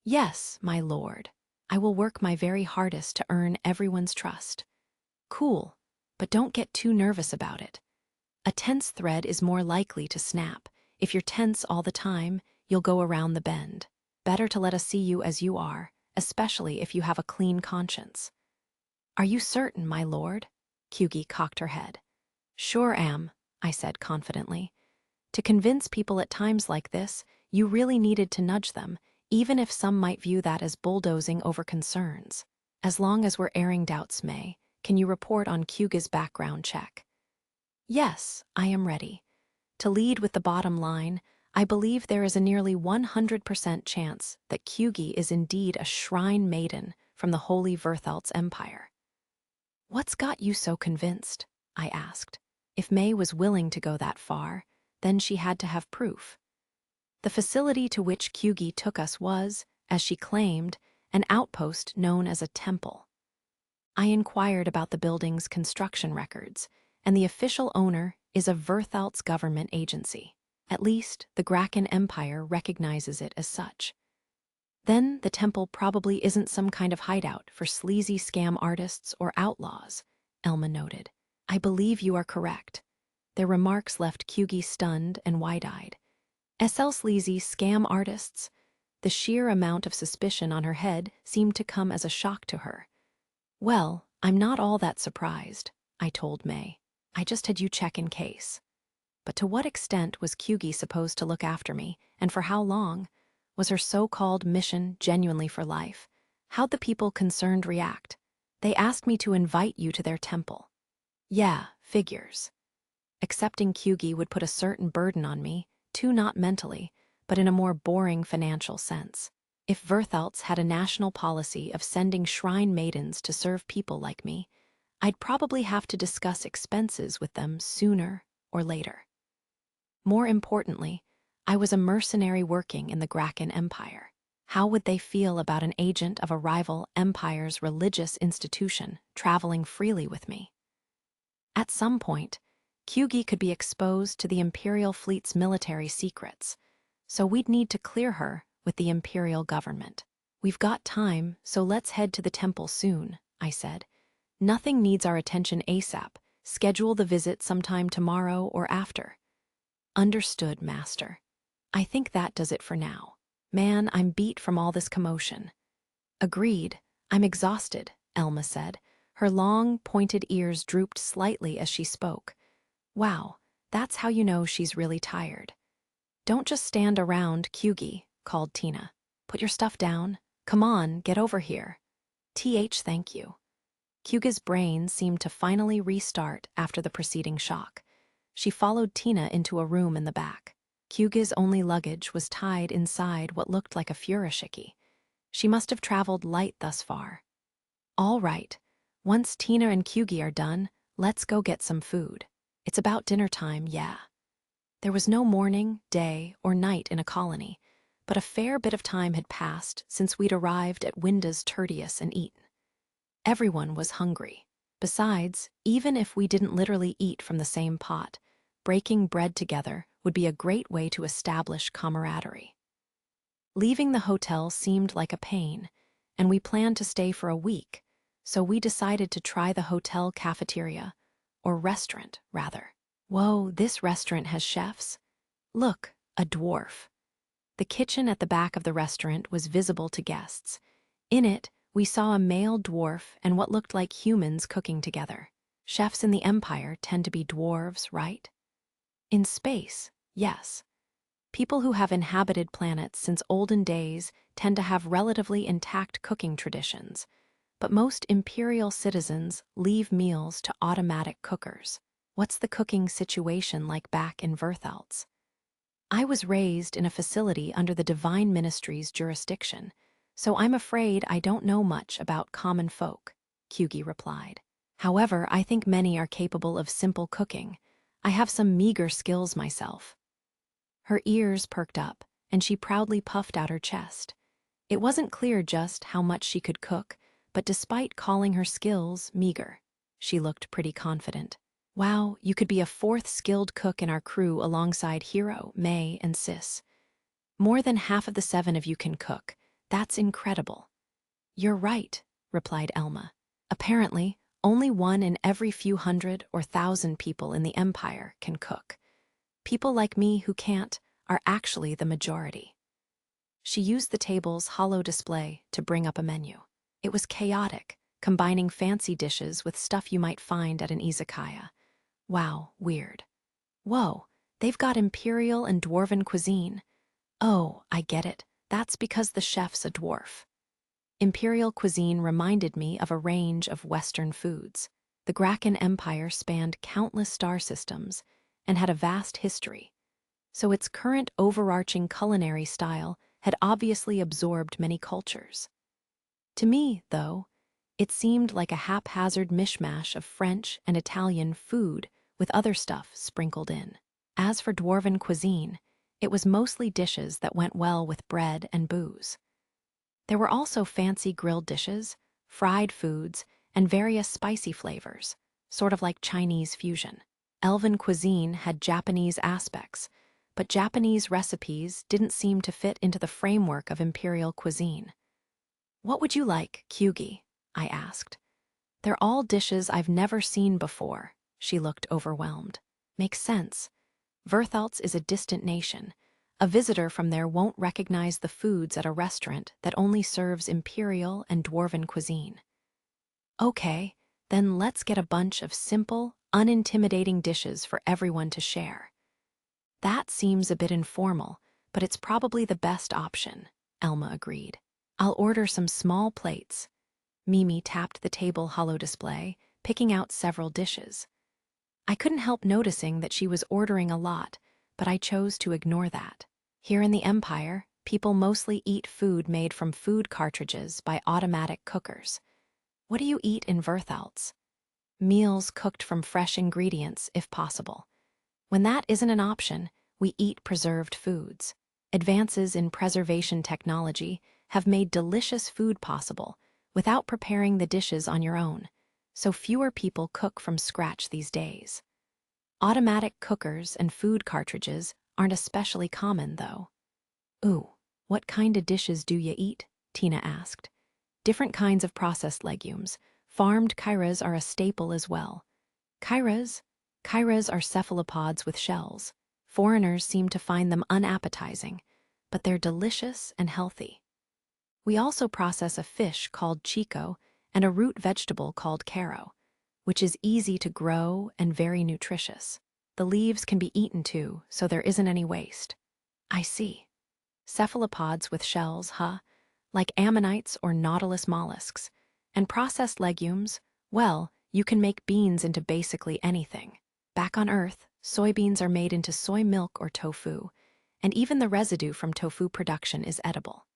Yes, my lord. I will work my very hardest to earn everyone's trust. Cool, but don't get too nervous about it. A tense thread is more likely to snap. If you're tense all the time, you'll go around the bend. Better to let us see you as you are, especially if you have a clean conscience. Are you certain, my lord? Kyugi cocked her head. Sure am, I said confidently. To convince people at times like this, you really needed to nudge them, even if some might view that as bulldozing over concerns. As long as we're airing doubts, May, can you report on Kyugi's background check? Yes, I am ready. To lead with the bottom line, I believe there is a nearly 100% chance that Kyugi is indeed a shrine maiden from the Holy Verthalt's empire. What's got you so convinced? I asked. If May was willing to go that far, then she had to have proof. The facility to which Kyugi took us was, as she claimed, an outpost known as a temple. I inquired about the building's construction records, and the official owner is a Verthalt's government agency. At least, the Graken Empire recognizes it as such. Then the temple probably isn't some kind of hideout for sleazy scam artists or outlaws, Elma noted. I believe you are correct. Their remarks left Kyugi stunned and wide-eyed. SL sleazy scam artists? The sheer amount of suspicion on her head seemed to come as a shock to her. Well, I'm not all that surprised, I told May. I just had you check in case. But to what extent was Kyugi supposed to look after me, and for how long? Was her so-called mission genuinely for life? How'd the people concerned react? They asked me to invite you to their temple. Yeah, figures. Accepting Kyugi would put a certain burden on me, too not mentally, but in a more boring financial sense. If Verthalt's had a national policy of sending shrine maidens to serve people like me, I'd probably have to discuss expenses with them sooner or later. More importantly, I was a mercenary working in the Graken Empire. How would they feel about an agent of a rival empire's religious institution traveling freely with me? At some point, Kyugi could be exposed to the Imperial fleet's military secrets, so we'd need to clear her with the Imperial government. We've got time, so let's head to the temple soon, I said. Nothing needs our attention ASAP. Schedule the visit sometime tomorrow or after. Understood, Master. I think that does it for now. Man, I'm beat from all this commotion. Agreed. I'm exhausted, Elma said. Her long, pointed ears drooped slightly as she spoke. Wow, that's how you know she's really tired. Don't just stand around, Kyugi, called Tina. Put your stuff down. Come on, get over here. Thank you. Kyugi's brain seemed to finally restart after the preceding shock. She followed Tina into a room in the back. Kyugi's only luggage was tied inside what looked like a furoshiki. She must have traveled light thus far. All right, once Tina and Kyugi are done, let's go get some food. It's about dinner time, yeah. There was no morning, day, or night in a colony, but a fair bit of time had passed since we'd arrived at Winda's Tertius and eaten. Everyone was hungry. Besides, even if we didn't literally eat from the same pot, breaking bread together would be a great way to establish camaraderie. Leaving the hotel seemed like a pain, and we planned to stay for a week, so we decided to try the hotel cafeteria, or restaurant, rather. Whoa, this restaurant has chefs? Look, a dwarf. The kitchen at the back of the restaurant was visible to guests. In it, we saw a male dwarf and what looked like humans cooking together. Chefs in the Empire tend to be dwarves, right? In space, yes. People who have inhabited planets since olden days tend to have relatively intact cooking traditions, but most Imperial citizens leave meals to automatic cookers. What's the cooking situation like back in Verthaltz? I was raised in a facility under the Divine Ministry's jurisdiction, so I'm afraid I don't know much about common folk, Kyugi replied. However, I think many are capable of simple cooking. I have some meager skills myself. Her ears perked up, and she proudly puffed out her chest. It wasn't clear just how much she could cook, but despite calling her skills meager, she looked pretty confident. Wow, you could be a fourth skilled cook in our crew alongside Hiro, May, and Sis. More than half of the 7 of you can cook. That's incredible. You're right, replied Elma. Apparently, only 1 in every few hundred or thousand people in the Empire can cook. People like me who can't are actually the majority. She used the table's hollow display to bring up a menu. It was chaotic, combining fancy dishes with stuff you might find at an izakaya. Wow, weird. Whoa, they've got Imperial and Dwarven cuisine. Oh, I get it. That's because the chef's a dwarf. Imperial cuisine reminded me of a range of Western foods. The Graken Empire spanned countless star systems and had a vast history, so its current overarching culinary style had obviously absorbed many cultures. To me, though, it seemed like a haphazard mishmash of French and Italian food with other stuff sprinkled in. As for Dwarven cuisine, it was mostly dishes that went well with bread and booze. There were also fancy grilled dishes, fried foods, and various spicy flavors, sort of like Chinese fusion. Elven cuisine had Japanese aspects, but Japanese recipes didn't seem to fit into the framework of Imperial cuisine. What would you like, Kyugi? I asked. They're all dishes I've never seen before. She looked overwhelmed. Makes sense. Verthaltz is a distant nation. A visitor from there won't recognize the foods at a restaurant that only serves Imperial and Dwarven cuisine. Okay, then let's get a bunch of simple, unintimidating dishes for everyone to share. That seems a bit informal, but it's probably the best option, Elma agreed. I'll order some small plates. Mimi tapped the table hollow display, picking out several dishes. I couldn't help noticing that she was ordering a lot, but I chose to ignore that. Here in the Empire, people mostly eat food made from food cartridges by automatic cookers. What do you eat in Verthaltz? Meals cooked from fresh ingredients, if possible. When that isn't an option, we eat preserved foods. Advances in preservation technology have made delicious food possible without preparing the dishes on your own, so fewer people cook from scratch these days. Automatic cookers and food cartridges aren't especially common, though. Ooh, what kind of dishes do you eat? Tina asked. Different kinds of processed legumes. Farmed kairas are a staple as well. Kairas? Kairas are cephalopods with shells. Foreigners seem to find them unappetizing, but they're delicious and healthy. We also process a fish called chico and a root vegetable called caro, which is easy to grow and very nutritious. The leaves can be eaten too, so there isn't any waste. I see. Cephalopods with shells, huh? Like ammonites or nautilus mollusks. And processed legumes, well, you can make beans into basically anything. Back on Earth, soybeans are made into soy milk or tofu, and even the residue from tofu production is edible.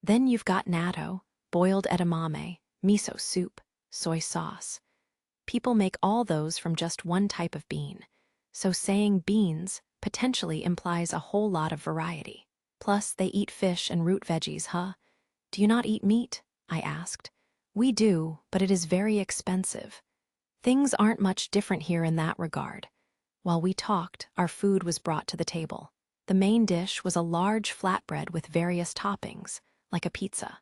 Then you've got natto, boiled edamame, miso soup, soy sauce. People make all those from just one type of bean, so saying beans potentially implies a whole lot of variety. Plus, they eat fish and root veggies, huh? Do you not eat meat? I asked. We do, but it is very expensive. Things aren't much different here in that regard. While we talked, our food was brought to the table. The main dish was a large flatbread with various toppings, like a pizza.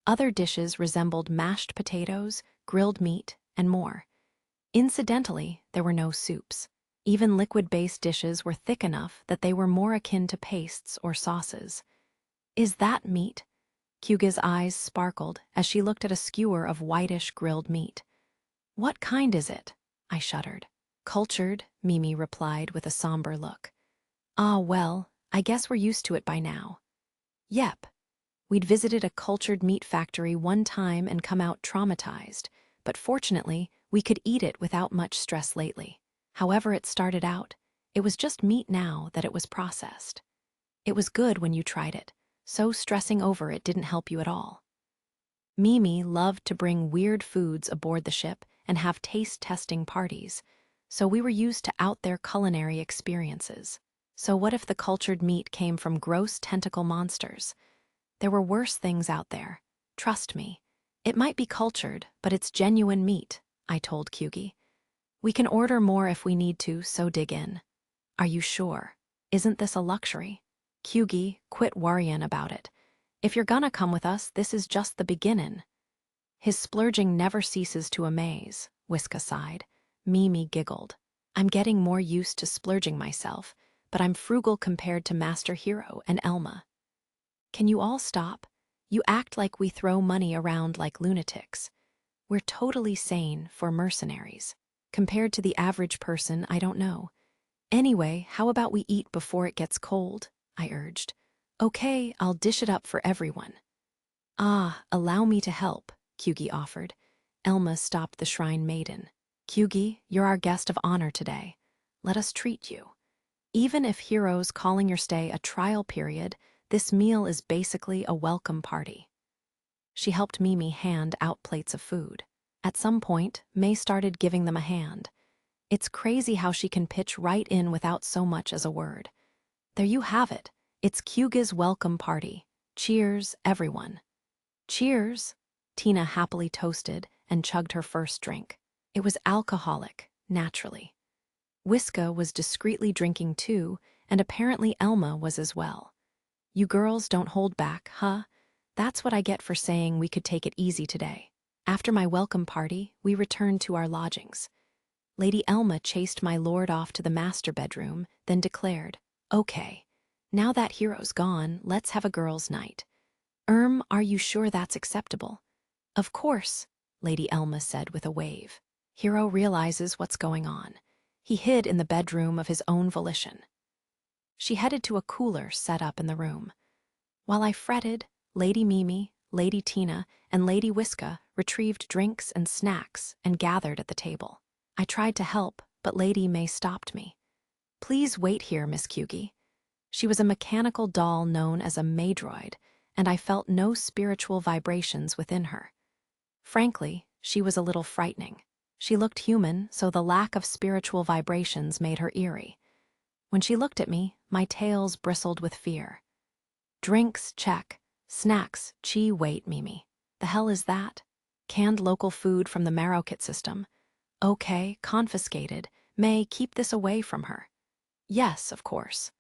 Other dishes resembled mashed potatoes, grilled meat, and more. Incidentally, there were no soups. Even liquid-based dishes were thick enough that they were more akin to pastes or sauces. Is that meat? Kyuga's eyes sparkled as she looked at a skewer of whitish grilled meat. What kind is it? I shuddered. Cultured, Mimi replied with a somber look. Ah, well, I guess we're used to it by now. Yep. We'd visited a cultured meat factory one time and come out traumatized, but fortunately, we could eat it without much stress lately. However it started out, it was just meat now that it was processed. It was good when you tried it, so stressing over it didn't help you at all. Mimi loved to bring weird foods aboard the ship and have taste-testing parties, so we were used to out-there culinary experiences. So what if the cultured meat came from gross tentacle monsters? There were worse things out there. Trust me. It might be cultured, but it's genuine meat, I told Kyugi. We can order more if we need to, so dig in. Are you sure? Isn't this a luxury? Kyugi, quit worrying about it. If you're gonna come with us, this is just the beginnin'. His splurging never ceases to amaze, Whiska sighed. Mimi giggled. I'm getting more used to splurging myself, but I'm frugal compared to Master Hero and Elma. Can you all stop? You act like we throw money around like lunatics. We're totally sane for mercenaries. Compared to the average person, I don't know. Anyway, how about we eat before it gets cold? I urged. Okay, I'll dish it up for everyone. Ah, allow me to help, Kyugi offered. Elma stopped the shrine maiden. Kyugi, you're our guest of honor today. Let us treat you. Even if Hero's calling your stay a trial period, this meal is basically a welcome party. She helped Mimi hand out plates of food. At some point, May started giving them a hand. It's crazy how she can pitch right in without so much as a word. There you have it. It's Kyuga's welcome party. Cheers, everyone. Cheers, Tina happily toasted and chugged her first drink. It was alcoholic, naturally. Whiska was discreetly drinking too, and apparently Elma was as well. You girls don't hold back, huh? That's what I get for saying we could take it easy today. After my welcome party, we returned to our lodgings. Lady Elma chased my lord off to the master bedroom, then declared, Okay, now that Hero's gone, let's have a girls' night. Are you sure that's acceptable? Of course, Lady Elma said with a wave. Hero realizes what's going on. He hid in the bedroom of his own volition. She headed to a cooler set up in the room. While I fretted, Lady Mimi, Lady Tina, and Lady Whiska retrieved drinks and snacks and gathered at the table. I tried to help, but Lady May stopped me. Please wait here, Miss Kyugi. She was a mechanical doll known as a Maydroid, and I felt no spiritual vibrations within her. Frankly, she was a little frightening. She looked human, so the lack of spiritual vibrations made her eerie. When she looked at me, my tails bristled with fear. Drinks, check. Snacks, wait, Mimi. The hell is that? Canned local food from the Marrow Kit system. Okay, confiscated. May, keep this away from her. Yes, of course.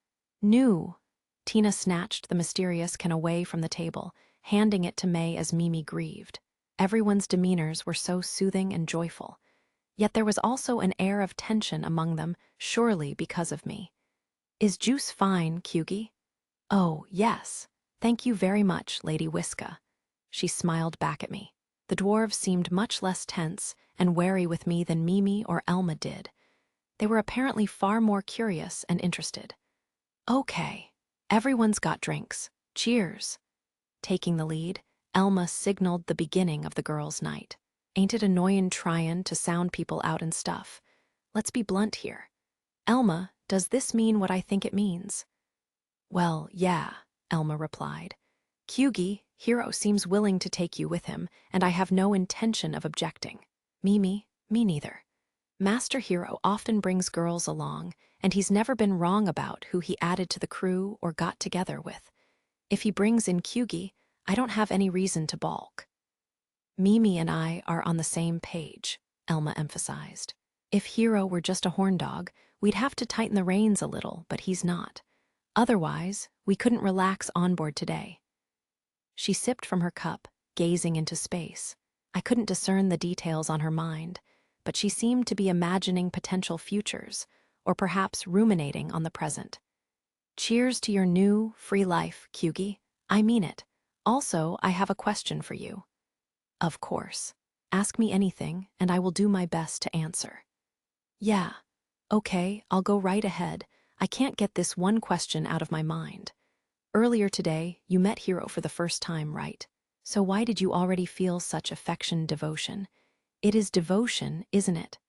No. Tina snatched the mysterious can away from the table, handing it to May as Mimi grieved. Everyone's demeanors were so soothing and joyful. Yet there was also an air of tension among them, surely because of me. Is juice fine, Kyugi? Oh, yes. Thank you very much, Lady Whiska. She smiled back at me. The dwarves seemed much less tense and wary with me than Mimi or Elma did. They were apparently far more curious and interested. Okay, everyone's got drinks. Cheers. Taking the lead, Elma signaled the beginning of the girls' night. Ain't it annoyin' tryin' to sound people out and stuff? Let's be blunt here. Elma, does this mean what I think it means? Well, yeah, Elma replied. Kyugi, Hiro seems willing to take you with him, and I have no intention of objecting. Mimi, me neither. Master Hiro often brings girls along, and he's never been wrong about who he added to the crew or got together with. If he brings in Kyugi, I don't have any reason to balk. Mimi and I are on the same page, Elma emphasized. If Hiro were just a horn dog, we'd have to tighten the reins a little, but he's not. Otherwise, we couldn't relax on board today. She sipped from her cup, gazing into space. I couldn't discern the details on her mind, but she seemed to be imagining potential futures, or perhaps ruminating on the present. Cheers to your new, free life, Kyugi. I mean it. Also, I have a question for you. Of course. Ask me anything, and I will do my best to answer. Yeah. Okay, I'll go right ahead. I can't get this one question out of my mind. Earlier today, you met Hiro for the first time, right? So why did you already feel such affection, devotion? It is devotion, isn't it?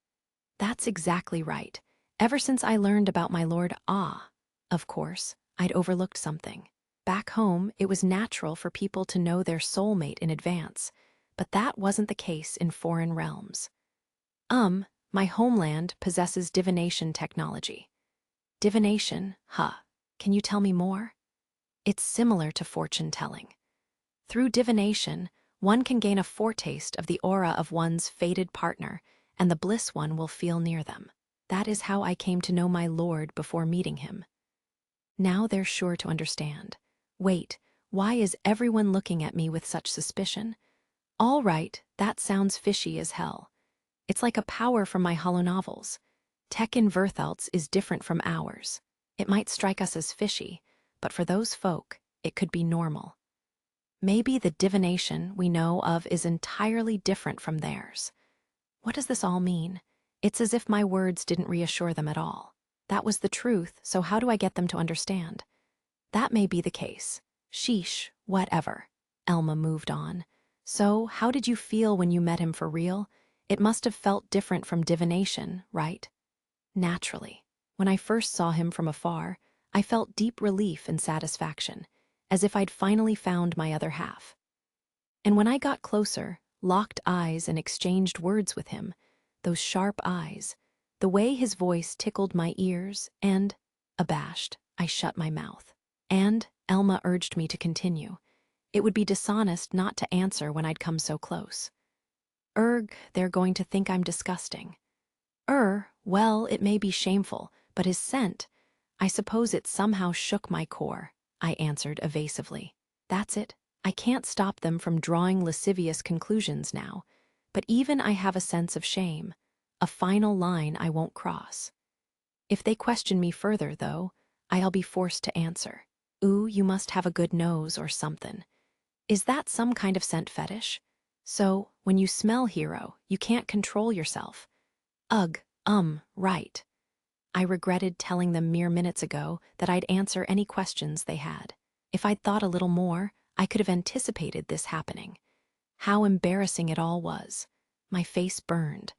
That's exactly right. Ever since I learned about my Lord of course, I'd overlooked something. Back home, it was natural for people to know their soulmate in advance, but that wasn't the case in foreign realms. My homeland possesses divination technology. Divination, huh? Can you tell me more? It's similar to fortune-telling. Through divination, one can gain a foretaste of the aura of one's fated partner, and the bliss one will feel near them. That is how I came to know my lord before meeting him. Now they're sure to understand. Wait, why is everyone looking at me with such suspicion? All right, that sounds fishy as hell. It's like a power from my holonovels. Tech in Verthaltz is different from ours. It might strike us as fishy, but for those folk, it could be normal. Maybe the divination we know of is entirely different from theirs. What does this all mean? It's as if my words didn't reassure them at all. That was the truth, so how do I get them to understand? That may be the case. Sheesh, whatever. Elma moved on. So, how did you feel when you met him for real? It must have felt different from divination, right? Naturally. When I first saw him from afar, I felt deep relief and satisfaction, as if I'd finally found my other half. And when I got closer, locked eyes and exchanged words with him, those sharp eyes, the way his voice tickled my ears, and, abashed, I shut my mouth. And Elma urged me to continue. It would be dishonest not to answer when I'd come so close. They're going to think I'm disgusting. Well, it may be shameful, but his scent, I suppose it somehow shook my core, I answered evasively. That's it. I can't stop them from drawing lascivious conclusions now, but even I have a sense of shame, a final line I won't cross. If they question me further, though, I'll be forced to answer. Ooh, you must have a good nose or something. Is that some kind of scent fetish? So, when you smell Hiro, you can't control yourself. Ugh, right. I regretted telling them mere minutes ago that I'd answer any questions they had. If I'd thought a little more, I could have anticipated this happening. How embarrassing it all was. My face burned.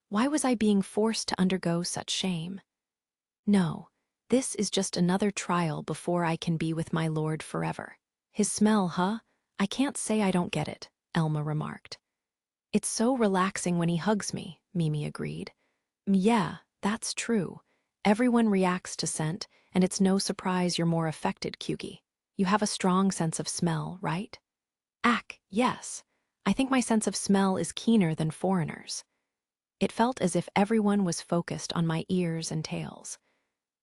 Why was I being forced to undergo such shame? No, this is just another trial before I can be with my lord forever. His smell, huh? I can't say I don't get it, Elma remarked. It's so relaxing when he hugs me, Mimi agreed. Yeah, that's true. Everyone reacts to scent, and it's no surprise you're more affected, Kyugi. You have a strong sense of smell, right? Yes. I think my sense of smell is keener than foreigners. It felt as if everyone was focused on my ears and tails.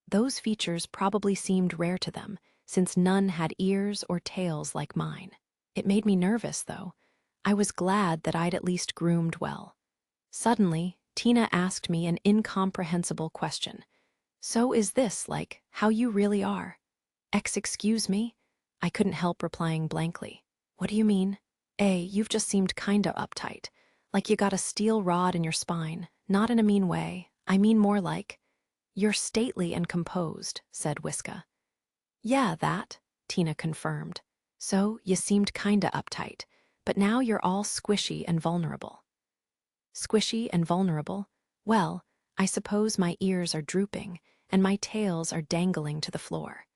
Those features probably seemed rare to them, since none had ears or tails like mine. It made me nervous, though. I was glad that I'd at least groomed well. Suddenly, Tina asked me an incomprehensible question. "So is this, like, how you really are?" Excuse me?" I couldn't help replying blankly. "What do you mean?" You've just seemed kinda uptight. Like you got a steel rod in your spine. Not in a mean way. I mean more like, you're stately and composed," said Whiska. "Yeah, that," Tina confirmed. "So, you seemed kinda uptight, but now you're all squishy and vulnerable." Squishy and vulnerable? Well, I suppose my ears are drooping, and my tails are dangling to the floor.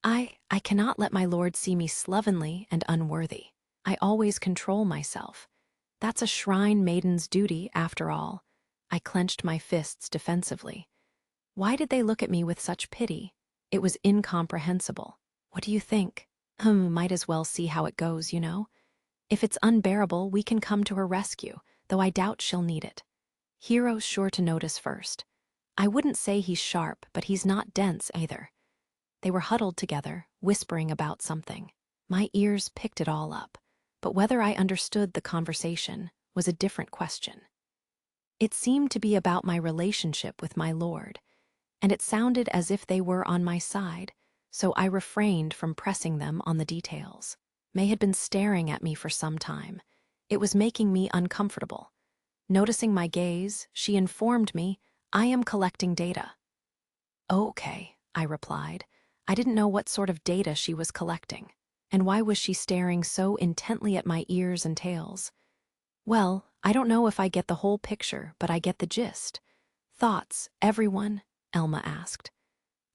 I cannot let my lord see me slovenly and unworthy. I always control myself. That's a shrine maiden's duty, after all. I clenched my fists defensively. Why did they look at me with such pity? It was incomprehensible. "What do you think?" Might as well see how it goes, you know? If it's unbearable, we can come to her rescue, though I doubt she'll need it. Hero's sure to notice first. I wouldn't say he's sharp, but he's not dense either." They were huddled together, whispering about something. My ears picked it all up, but whether I understood the conversation was a different question. It seemed to be about my relationship with my lord, and it sounded as if they were on my side, so I refrained from pressing them on the details. May had been staring at me for some time. It was making me uncomfortable. Noticing my gaze, she informed me, "I am collecting data." "Okay," I replied. I didn't know what sort of data she was collecting. And why was she staring so intently at my ears and tails? "Well, I don't know if I get the whole picture, but I get the gist." "Thoughts, everyone?" Elma asked.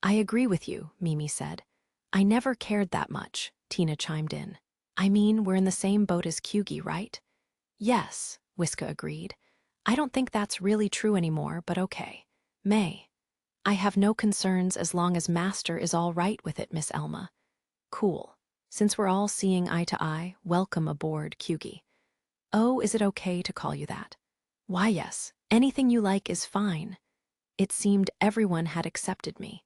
"I agree with you," Mimi said. "I never cared that much," Tina chimed in. "I mean, we're in the same boat as Kyugi, right?" "Yes," Whiska agreed. "I don't think that's really true anymore, but okay. May. I have no concerns as long as Master is all right with it, Miss Elma." "Cool. Since we're all seeing eye to eye, welcome aboard, Kyugi." "Oh, is it okay to call you that?" "Why, yes. Anything you like is fine." It seemed everyone had accepted me.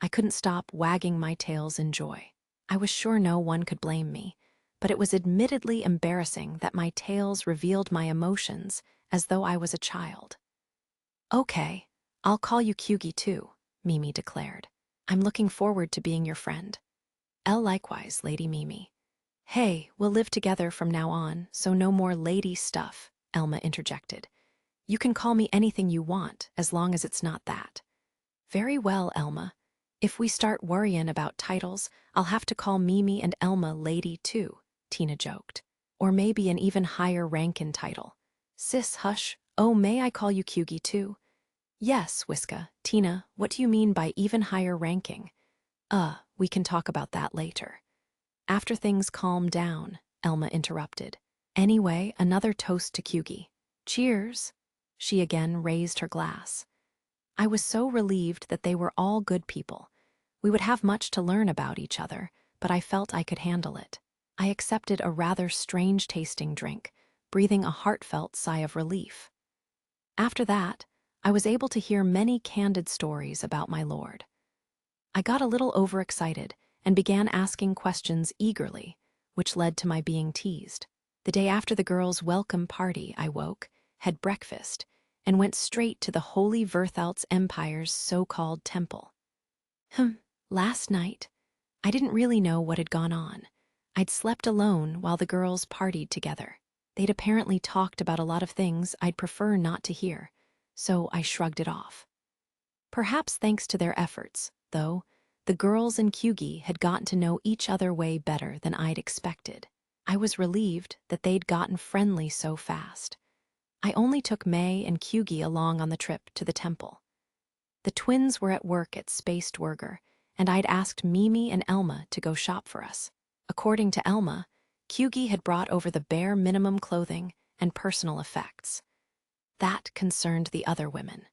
I couldn't stop wagging my tails in joy. I was sure no one could blame me, but it was admittedly embarrassing that my tails revealed my emotions as though I was a child. "Okay, I'll call you Kyugi too," Mimi declared. "I'm looking forward to being your friend." Likewise, Lady Mimi." "Hey, we'll live together from now on, so no more lady stuff," Elma interjected. "You can call me anything you want, as long as it's not that." "Very well, Elma. If we start worrying about titles, I'll have to call Mimi and Elma Lady too," Tina joked. "Or maybe an even higher rankin title." "Sis, hush. Oh, may I call you Kyugi too?" "Yes, Whiska. Tina, what do you mean by even higher ranking?" We can talk about that later." After things calmed down, Elma interrupted. "Anyway, another toast to Kyugi. Cheers." She again raised her glass. I was so relieved that they were all good people. We would have much to learn about each other, but I felt I could handle it. I accepted a rather strange-tasting drink, breathing a heartfelt sigh of relief. After that, I was able to hear many candid stories about my lord. I got a little overexcited and began asking questions eagerly, which led to my being teased. The day after the girls' welcome party, I woke, had breakfast, and went straight to the Holy Verthalt's Empire's so-called temple. Last night, I didn't really know what had gone on. I'd slept alone while the girls partied together. They'd apparently talked about a lot of things I'd prefer not to hear, so I shrugged it off. Perhaps thanks to their efforts, though, the girls and Kyugi had gotten to know each other way better than I'd expected. I was relieved that they'd gotten friendly so fast. I only took May and Kyugi along on the trip to the temple. The twins were at work at Spaced Wurger, and I'd asked Mimi and Elma to go shop for us. According to Elma, Kyugi had brought over the bare minimum clothing and personal effects. That concerned the other women.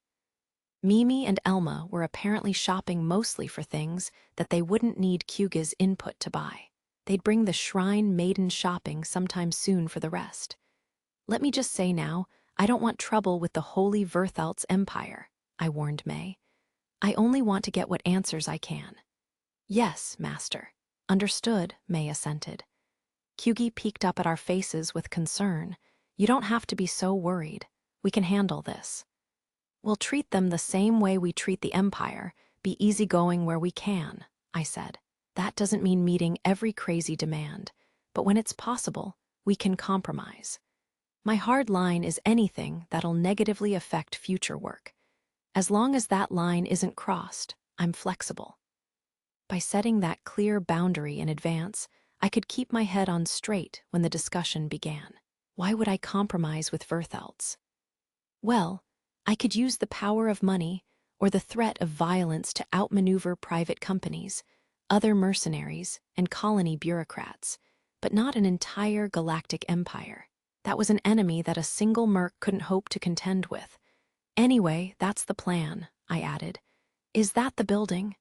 Mimi and Elma were apparently shopping mostly for things that they wouldn't need Kyugi's input to buy. They'd bring the shrine maiden shopping sometime soon for the rest. Let me just say now, I don't want trouble with the holy Verthalt's empire, I warned May. I only want to get what answers I can. Yes, master. Understood, May assented. Kyugi peeked up at our faces with concern. You don't have to be so worried. We can handle this. We'll treat them the same way we treat the empire, be easygoing where we can, I said. That doesn't mean meeting every crazy demand, but when it's possible, we can compromise. My hard line is anything that'll negatively affect future work. As long as that line isn't crossed, I'm flexible. By setting that clear boundary in advance, I could keep my head on straight when the discussion began. Why would I compromise with Verthalts? Well, I could use the power of money or the threat of violence to outmaneuver private companies, other mercenaries, and colony bureaucrats, but not an entire galactic empire. That was an enemy that a single merc couldn't hope to contend with. Anyway, that's the plan, I added. Is that the building?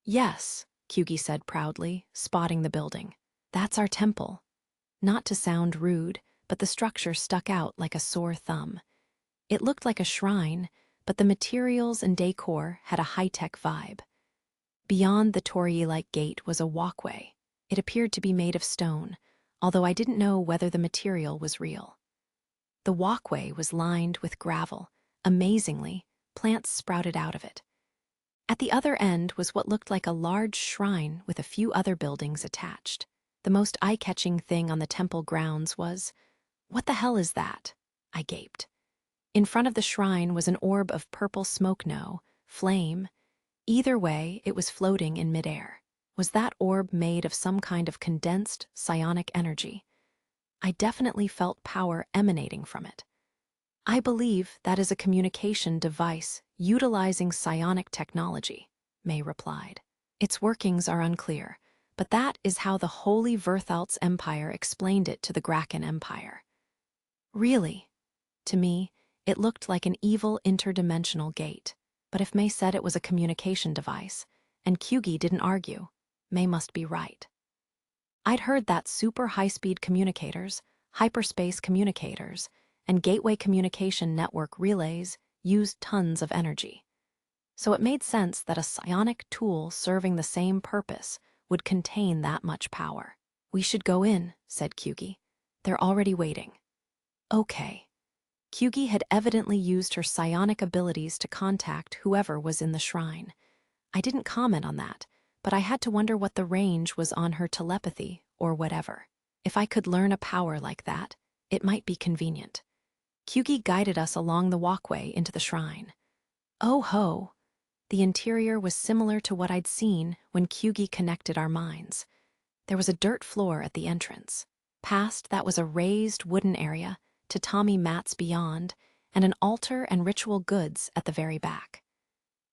Yes, Kyugi said proudly, spotting the building. That's our temple. Not to sound rude, but the structure stuck out like a sore thumb. It looked like a shrine, but the materials and decor had a high-tech vibe. Beyond the torii-like gate was a walkway. It appeared to be made of stone, although I didn't know whether the material was real. The walkway was lined with gravel. Amazingly, plants sprouted out of it. At the other end was what looked like a large shrine with a few other buildings attached. The most eye-catching thing on the temple grounds was, "What the hell is that?" I gaped. In front of the shrine was an orb of purple smoke, no, flame. Either way, it was floating in midair. Was that orb made of some kind of condensed psionic energy? I definitely felt power emanating from it. I believe that is a communication device utilizing psionic technology, May replied. Its workings are unclear, but that is how the Holy Verthalt's empire explained it to the Graken Empire. Really? To me, it looked like an evil interdimensional gate. But if May said it was a communication device, and Kyugi didn't argue, May must be right. I'd heard that super high-speed communicators, hyperspace communicators, and gateway communication network relays used tons of energy. So it made sense that a psionic tool serving the same purpose would contain that much power. We should go in, said Kyugi. They're already waiting. Okay. Kyugi had evidently used her psionic abilities to contact whoever was in the shrine. I didn't comment on that, but I had to wonder what the range was on her telepathy or whatever. If I could learn a power like that, it might be convenient. Kyugi guided us along the walkway into the shrine. Oh ho! The interior was similar to what I'd seen when Kyugi connected our minds. There was a dirt floor at the entrance. Past that was a raised wooden area, tatami mats beyond, and an altar and ritual goods at the very back.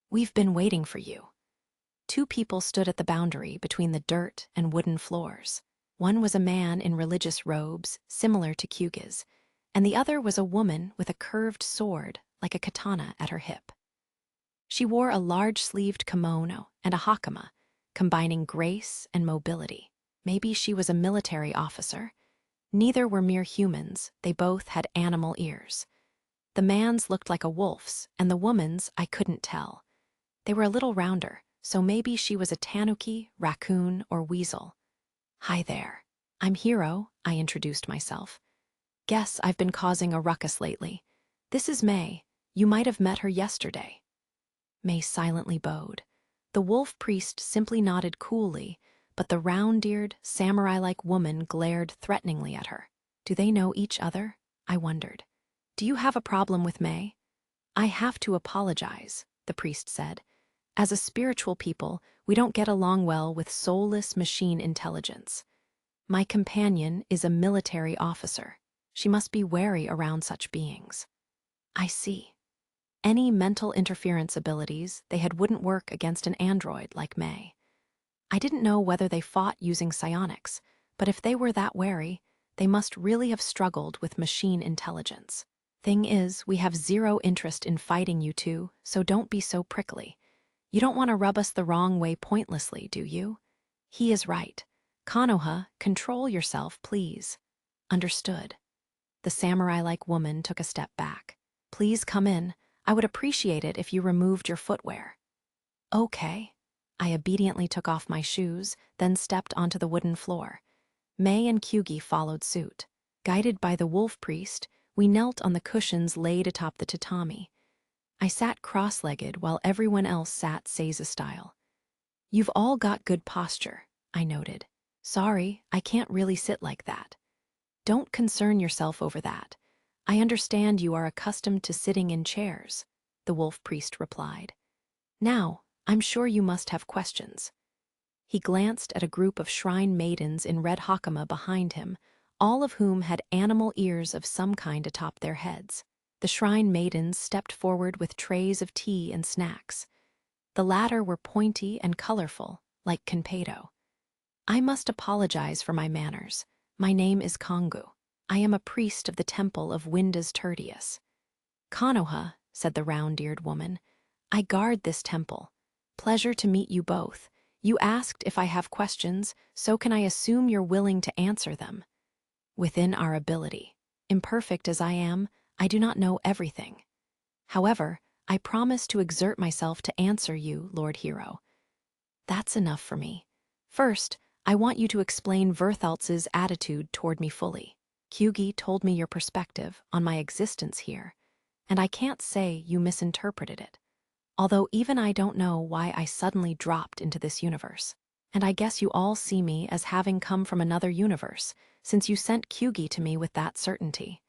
We've been waiting for you. Two people stood at the boundary between the dirt and wooden floors. One was a man in religious robes, similar to Kyugi's, and the other was a woman with a curved sword like a katana at her hip. She wore a large-sleeved kimono and a hakama, combining grace and mobility. Maybe she was a military officer. Neither were mere humans, they both had animal ears. The man's looked like a wolf's, and the woman's I couldn't tell. They were a little rounder, so maybe she was a tanuki, raccoon, or weasel. Hi there. I'm Hiro, I introduced myself. Guess I've been causing a ruckus lately. This is May. You might have met her yesterday. May silently bowed. The wolf priest simply nodded coolly, but the round-eared, samurai-like woman glared threateningly at her. Do they know each other? I wondered. Do you have a problem with May? I have to apologize, the priest said. As a spiritual people, we don't get along well with soulless machine intelligence. My companion is a military officer. She must be wary around such beings. I see. Any mental interference abilities they had wouldn't work against an android like May. I didn't know whether they fought using psionics, but if they were that wary, they must really have struggled with machine intelligence. Thing is, we have zero interest in fighting you two, so don't be so prickly. You don't want to rub us the wrong way pointlessly, do you? He is right. Konoha, control yourself, please. Understood. The samurai-like woman took a step back. Please come in. I would appreciate it if you removed your footwear. Okay. I obediently took off my shoes, then stepped onto the wooden floor. Mei and Kyugi followed suit. Guided by the wolf priest, we knelt on the cushions laid atop the tatami. I sat cross-legged while everyone else sat Seiza style. You've all got good posture, I noted. Sorry, I can't really sit like that. Don't concern yourself over that. I understand you are accustomed to sitting in chairs, the wolf priest replied. Now, I'm sure you must have questions. He glanced at a group of shrine maidens in red hakama behind him, all of whom had animal ears of some kind atop their heads. The shrine maidens stepped forward with trays of tea and snacks. The latter were pointy and colorful, like Kenpedo. I must apologize for my manners. My name is Kongu. I am a priest of the temple of Winda's Tertius. Konoha, said the round-eared woman, I guard this temple. Pleasure to meet you both. You asked if I have questions, so can I assume you're willing to answer them? Within our ability. Imperfect as I am, I do not know everything. However, I promise to exert myself to answer you, Lord Hero. That's enough for me. First, I want you to explain Verthaltz's attitude toward me fully. Kyugi told me your perspective on my existence here, and I can't say you misinterpreted it. Although even I don't know why I suddenly dropped into this universe. And I guess you all see me as having come from another universe, since you sent Kyugi to me with that certainty.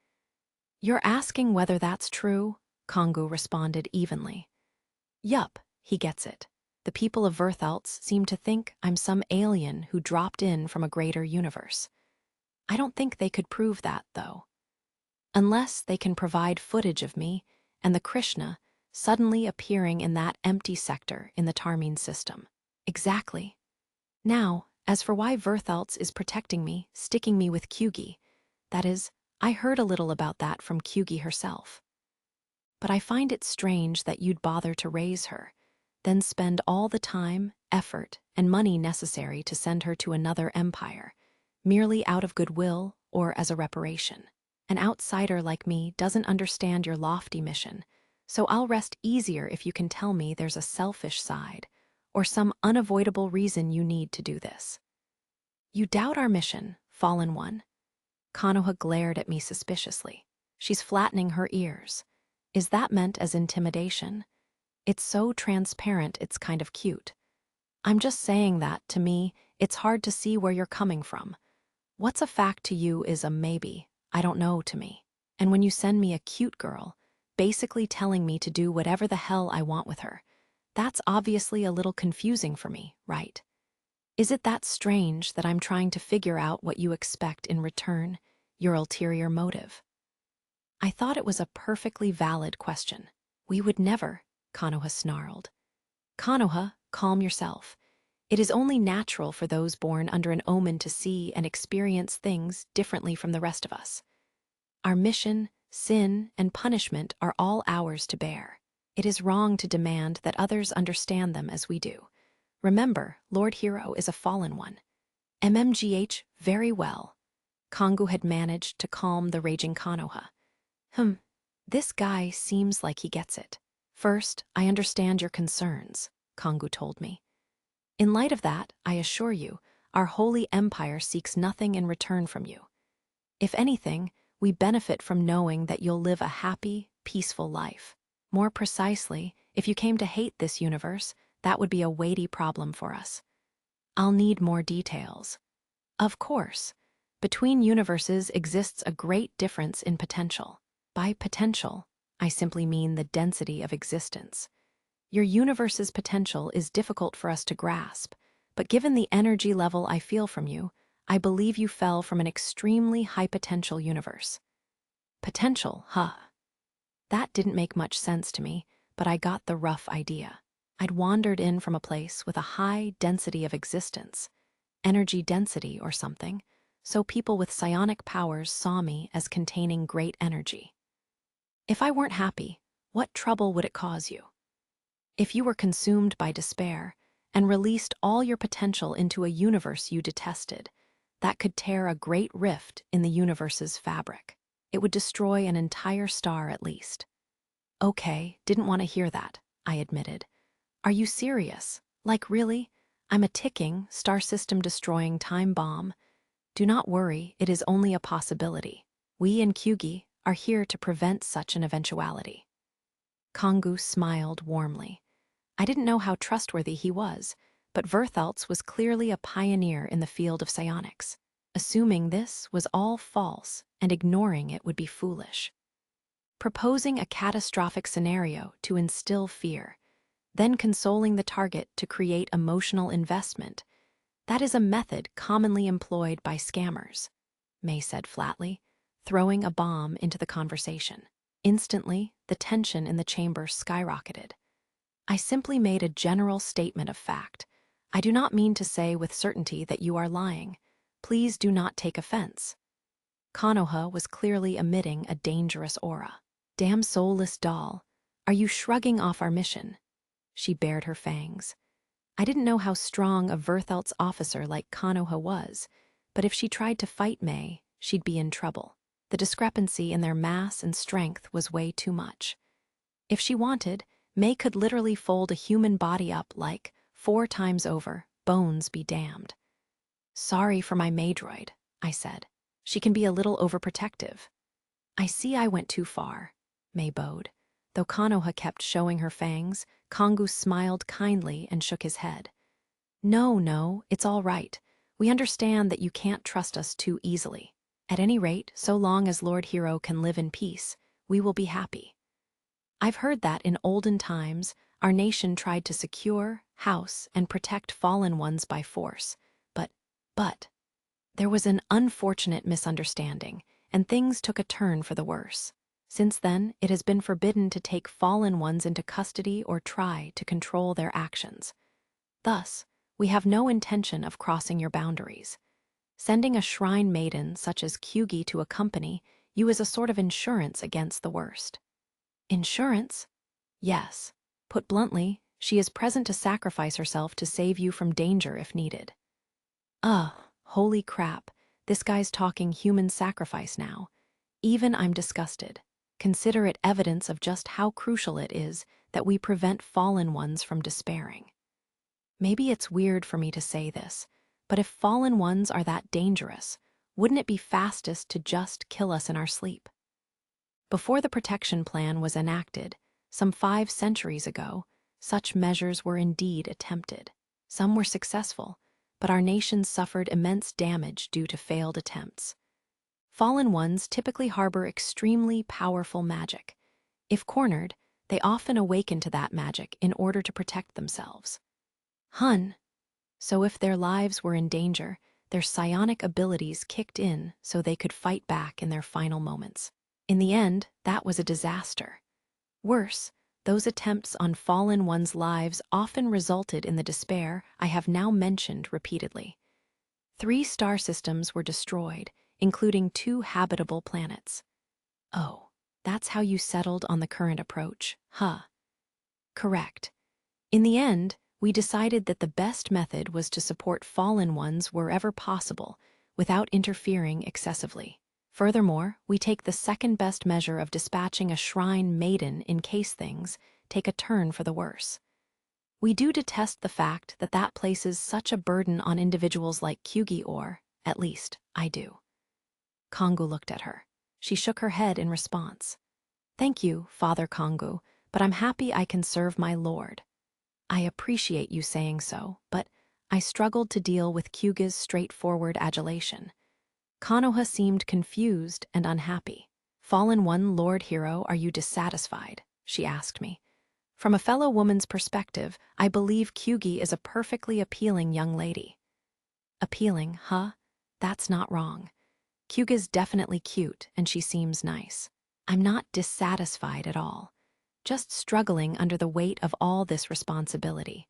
You're asking whether that's true? Kongu responded evenly. Yup, he gets it. The people of Verthaltz seem to think I'm some alien who dropped in from a greater universe. I don't think they could prove that, though. Unless they can provide footage of me and the Krishna suddenly appearing in that empty sector in the Tarmine system. Exactly. Now, as for why Verthaltz is protecting me, sticking me with Kyugi, that is, I heard a little about that from Kyugi herself. But I find it strange that you'd bother to raise her, then spend all the time, effort, and money necessary to send her to another empire, merely out of goodwill or as a reparation. An outsider like me doesn't understand your lofty mission, so I'll rest easier if you can tell me there's a selfish side, or some unavoidable reason you need to do this. You doubt our mission, fallen one? Konoha glared at me suspiciously. She's flattening her ears. Is that meant as intimidation? It's so transparent it's kind of cute. I'm just saying that, to me, it's hard to see where you're coming from. What's a fact to you is a maybe, I don't know to me. And when you send me a cute girl, basically telling me to do whatever the hell I want with her, that's obviously a little confusing for me, right? Is it that strange that I'm trying to figure out what you expect in return, your ulterior motive? I thought it was a perfectly valid question. We would never, Konoha snarled. Konoha, calm yourself. It is only natural for those born under an omen to see and experience things differently from the rest of us. Our mission, sin, and punishment are all ours to bear. It is wrong to demand that others understand them as we do. Remember, Lord Hero is a fallen one. MMGH, very well. Kongu had managed to calm the raging Konoha. This guy seems like he gets it. First, I understand your concerns, Kongu told me. In light of that, I assure you, our holy empire seeks nothing in return from you. If anything, we benefit from knowing that you'll live a happy, peaceful life. More precisely, if you came to hate this universe, that would be a weighty problem for us. I'll need more details. Of course, between universes exists a great difference in potential. By potential, I simply mean the density of existence. Your universe's potential is difficult for us to grasp, but given the energy level I feel from you, I believe you fell from an extremely high-potential universe. Potential, huh? That didn't make much sense to me, but I got the rough idea. I'd wandered in from a place with a high density of existence, energy density or something, so people with psionic powers saw me as containing great energy. If I weren't happy, what trouble would it cause you? If you were consumed by despair and released all your potential into a universe you detested, that could tear a great rift in the universe's fabric. It would destroy an entire star at least. Okay, didn't want to hear that, I admitted. Are you serious? Like really? I'm a ticking, star system destroying time bomb. Do not worry, it is only a possibility. We in Kyugi are here to prevent such an eventuality. Kongu smiled warmly. I didn't know how trustworthy he was, but Verthaltz was clearly a pioneer in the field of psionics. Assuming this was all false and ignoring it would be foolish. Proposing a catastrophic scenario to instill fear, then consoling the target to create emotional investment, that is a method commonly employed by scammers, May said flatly, throwing a bomb into the conversation. Instantly, the tension in the chamber skyrocketed. I simply made a general statement of fact. I do not mean to say with certainty that you are lying. Please do not take offense. Konoha was clearly emitting a dangerous aura. Damn soulless doll, are you shrugging off our mission? She bared her fangs. I didn't know how strong a Verthaltz officer like Konoha was, but if she tried to fight May, she'd be in trouble. The discrepancy in their mass and strength was way too much. If she wanted, May could literally fold a human body up like 4 times over, bones be damned. Sorry for my Maydroid, I said. She can be a little overprotective. I see I went too far, May bowed. Though Konoha kept showing her fangs, Kongu smiled kindly and shook his head. No, it's all right. We understand that you can't trust us too easily. At any rate, so long as Lord Hero can live in peace, we will be happy. I've heard that in olden times, our nation tried to secure, house, and protect fallen ones by force. But, there was an unfortunate misunderstanding, and things took a turn for the worse. Since then, it has been forbidden to take fallen ones into custody or try to control their actions. Thus, we have no intention of crossing your boundaries. Sending a shrine maiden such as Kyugi to accompany you is a sort of insurance against the worst. Insurance? Yes. Put bluntly, she is present to sacrifice herself to save you from danger if needed. Holy crap, this guy's talking human sacrifice now. Even I'm disgusted. Consider it evidence of just how crucial it is that we prevent fallen ones from despairing. Maybe it's weird for me to say this, but if fallen ones are that dangerous, wouldn't it be fastest to just kill us in our sleep? Before the protection plan was enacted, some 5 centuries ago, such measures were indeed attempted. Some were successful, but our nation suffered immense damage due to failed attempts. Fallen ones typically harbor extremely powerful magic. If cornered, they often awaken to that magic in order to protect themselves. So if their lives were in danger, their psionic abilities kicked in so they could fight back in their final moments. In the end, that was a disaster. Worse, those attempts on fallen ones' lives often resulted in the despair I have now mentioned repeatedly. 3 star systems were destroyed, including 2 habitable planets. Oh, that's how you settled on the current approach, huh? Correct. In the end, we decided that the best method was to support fallen ones wherever possible, without interfering excessively. Furthermore, we take the second best measure of dispatching a shrine maiden in case things take a turn for the worse. We do detest the fact that that places such a burden on individuals like Kyugi, or, at least, I do. Kongu looked at her. She shook her head in response. Thank you, Father Kongu, but I'm happy I can serve my lord. I appreciate you saying so, but I struggled to deal with Kyugi's straightforward adulation. Konoha seemed confused and unhappy. Fallen one Lord Hero, are you dissatisfied? She asked me. From a fellow woman's perspective, I believe Kyugi is a perfectly appealing young lady. Appealing, huh? That's not wrong. Kyugi's definitely cute, and she seems nice. I'm not dissatisfied at all. Just struggling under the weight of all this responsibility.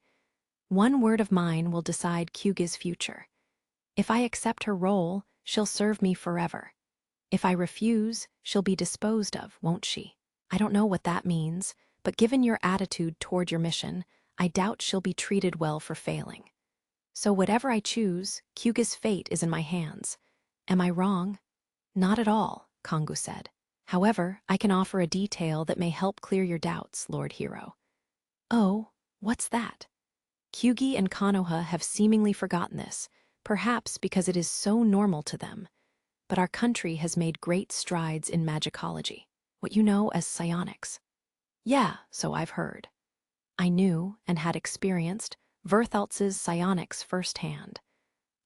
One word of mine will decide Kyugi's future. If I accept her role, she'll serve me forever. If I refuse, she'll be disposed of, won't she? I don't know what that means, but given your attitude toward your mission, I doubt she'll be treated well for failing. So whatever I choose, Kyugi's fate is in my hands. Am I wrong? Not at all, Kongu said. However, I can offer a detail that may help clear your doubts, Lord Hero. Oh, what's that? Kyugi and Konoha have seemingly forgotten this, perhaps because it is so normal to them. But our country has made great strides in magicology, what you know as psionics. Yeah, so I've heard. I knew and had experienced Verthaltz's psionics firsthand.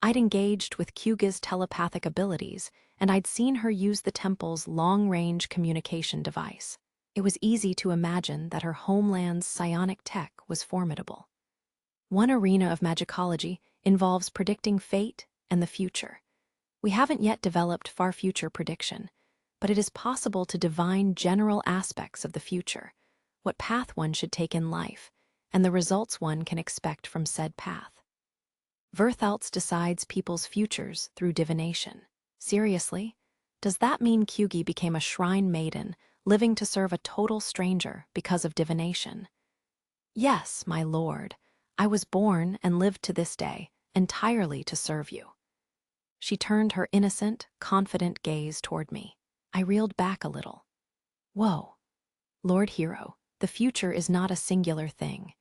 I'd engaged with Kyugi's telepathic abilities, and I'd seen her use the temple's long-range communication device. It was easy to imagine that her homeland's psionic tech was formidable. One arena of magicology involves predicting fate and the future. We haven't yet developed far-future prediction, but it is possible to divine general aspects of the future, what path one should take in life, and the results one can expect from said path. Verthaltz decides people's futures through divination. Seriously? Does that mean Kyugi became a shrine maiden, living to serve a total stranger because of divination? Yes, my lord. I was born and lived to this day, entirely to serve you. She turned her innocent, confident gaze toward me. I reeled back a little. Whoa. Lord Hero, the future is not a singular thing.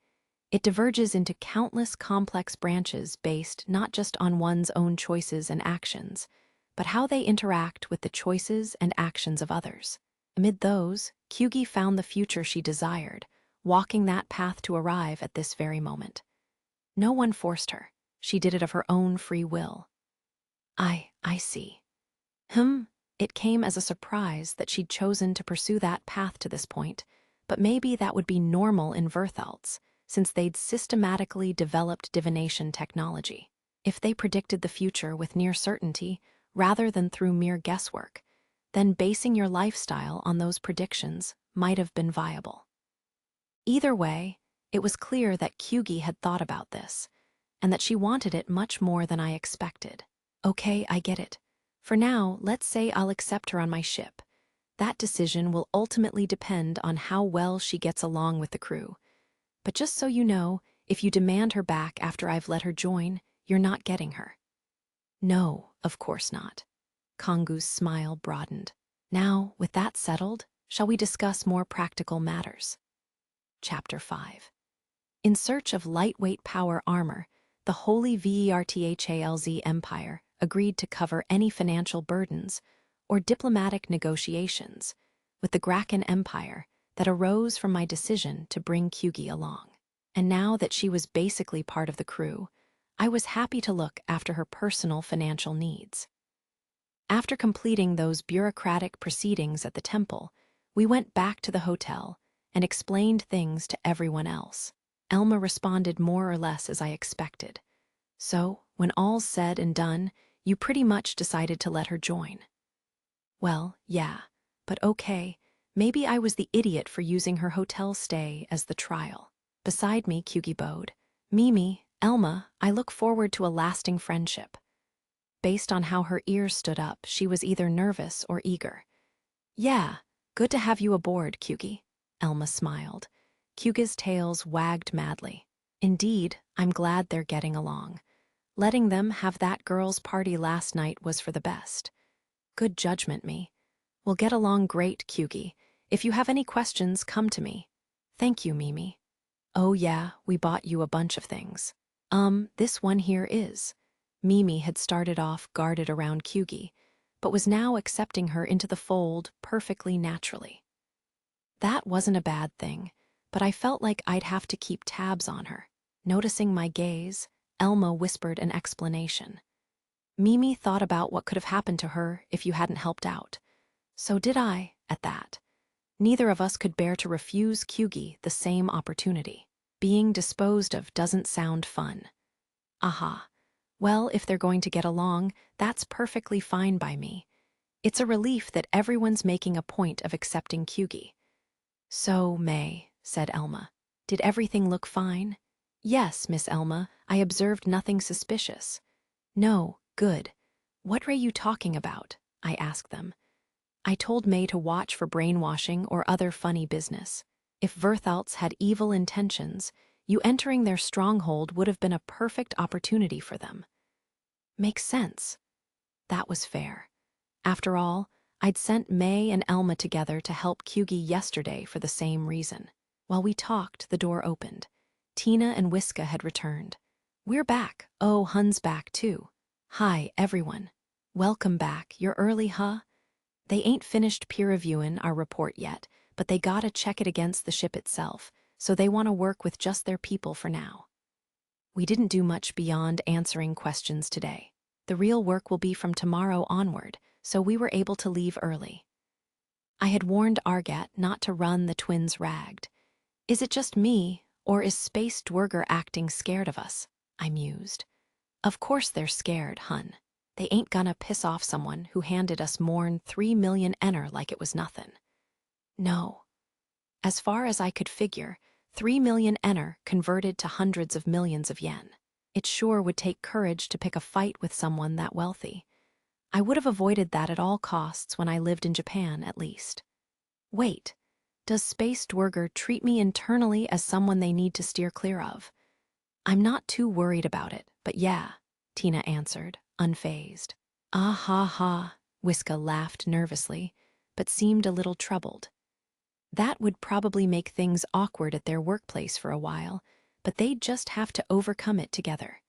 It diverges into countless complex branches based not just on one's own choices and actions, but how they interact with the choices and actions of others. Amid those, Kyugi found the future she desired, walking that path to arrive at this very moment. No one forced her. She did it of her own free will. I see. It came as a surprise that she'd chosen to pursue that path to this point, but maybe that would be normal in Verthaltz, since they'd systematically developed divination technology. If they predicted the future with near certainty, rather than through mere guesswork, then basing your lifestyle on those predictions might have been viable. Either way, it was clear that Kyugi had thought about this, and that she wanted it much more than I expected. Okay, I get it. For now, let's say I'll accept her on my ship. That decision will ultimately depend on how well she gets along with the crew. But just so you know, if you demand her back after I've let her join, you're not getting her. No, of course not. Kongu's smile broadened. Now, with that settled, shall we discuss more practical matters? Chapter 5. In search of lightweight power armor, the Holy Verthalz Empire agreed to cover any financial burdens or diplomatic negotiations with the Graken Empire that arose from my decision to bring Kyugi along. And now that she was basically part of the crew, I was happy to look after her personal financial needs. After completing those bureaucratic proceedings at the temple, we went back to the hotel and explained things to everyone else. Elma responded more or less as I expected. So, when all's said and done, you pretty much decided to let her join. Well, yeah, but okay, maybe I was the idiot for using her hotel stay as the trial. Beside me, Kyugi bowed. Mimi, Elma, I look forward to a lasting friendship. Based on how her ears stood up, she was either nervous or eager. Yeah, good to have you aboard, Kyugi. Elma smiled. Kyugi's tails wagged madly. Indeed, I'm glad they're getting along. Letting them have that girls' party last night was for the best. Good judgment, me. We'll get along great, Kyugi. If you have any questions, come to me. Thank you, Mimi. Oh yeah, we bought you a bunch of things. This one here is. Mimi had started off guarded around Kyugi, but was now accepting her into the fold perfectly naturally. That wasn't a bad thing, but I felt like I'd have to keep tabs on her. Noticing my gaze, Elma whispered an explanation. Mimi thought about what could have happened to her if you hadn't helped out. So did I, at that. Neither of us could bear to refuse Kyugi the same opportunity. Being disposed of doesn't sound fun. Aha. Well, if they're going to get along, that's perfectly fine by me. It's a relief that everyone's making a point of accepting Kyugi. So, May, said Elma, did everything look fine? Yes, Miss Elma, I observed nothing suspicious. No, good. What are you talking about? I asked them. I told May to watch for brainwashing or other funny business. If Verthaltz had evil intentions, you entering their stronghold would have been a perfect opportunity for them. Makes sense. That was fair. After all, I'd sent May and Elma together to help Kyugi yesterday for the same reason. While we talked, the door opened. Tina and Whiska had returned. "We're back. Oh, Hun's back too. Hi, everyone. Welcome back. You're early, huh?" They ain't finished peer reviewing our report yet, but they gotta check it against the ship itself, so they want to work with just their people for now. We didn't do much beyond answering questions today. The real work will be from tomorrow onward, so we were able to leave early. I had warned Argat not to run the twins ragged. Is it just me, or is Space Dwerger acting scared of us? I mused. Of course they're scared, hun. They ain't gonna piss off someone who handed us more'n 3 million ener like it was nothin'. No. As far as I could figure, 3 million ener converted to hundreds of millions of yen. It sure would take courage to pick a fight with someone that wealthy. I would have avoided that at all costs when I lived in Japan, at least. Wait, does Space Dwerger treat me internally as someone they need to steer clear of? I'm not too worried about it, but yeah, Tina answered, unfazed. Ah ha ha, Whiska laughed nervously, but seemed a little troubled. That would probably make things awkward at their workplace for a while, but they'd just have to overcome it together.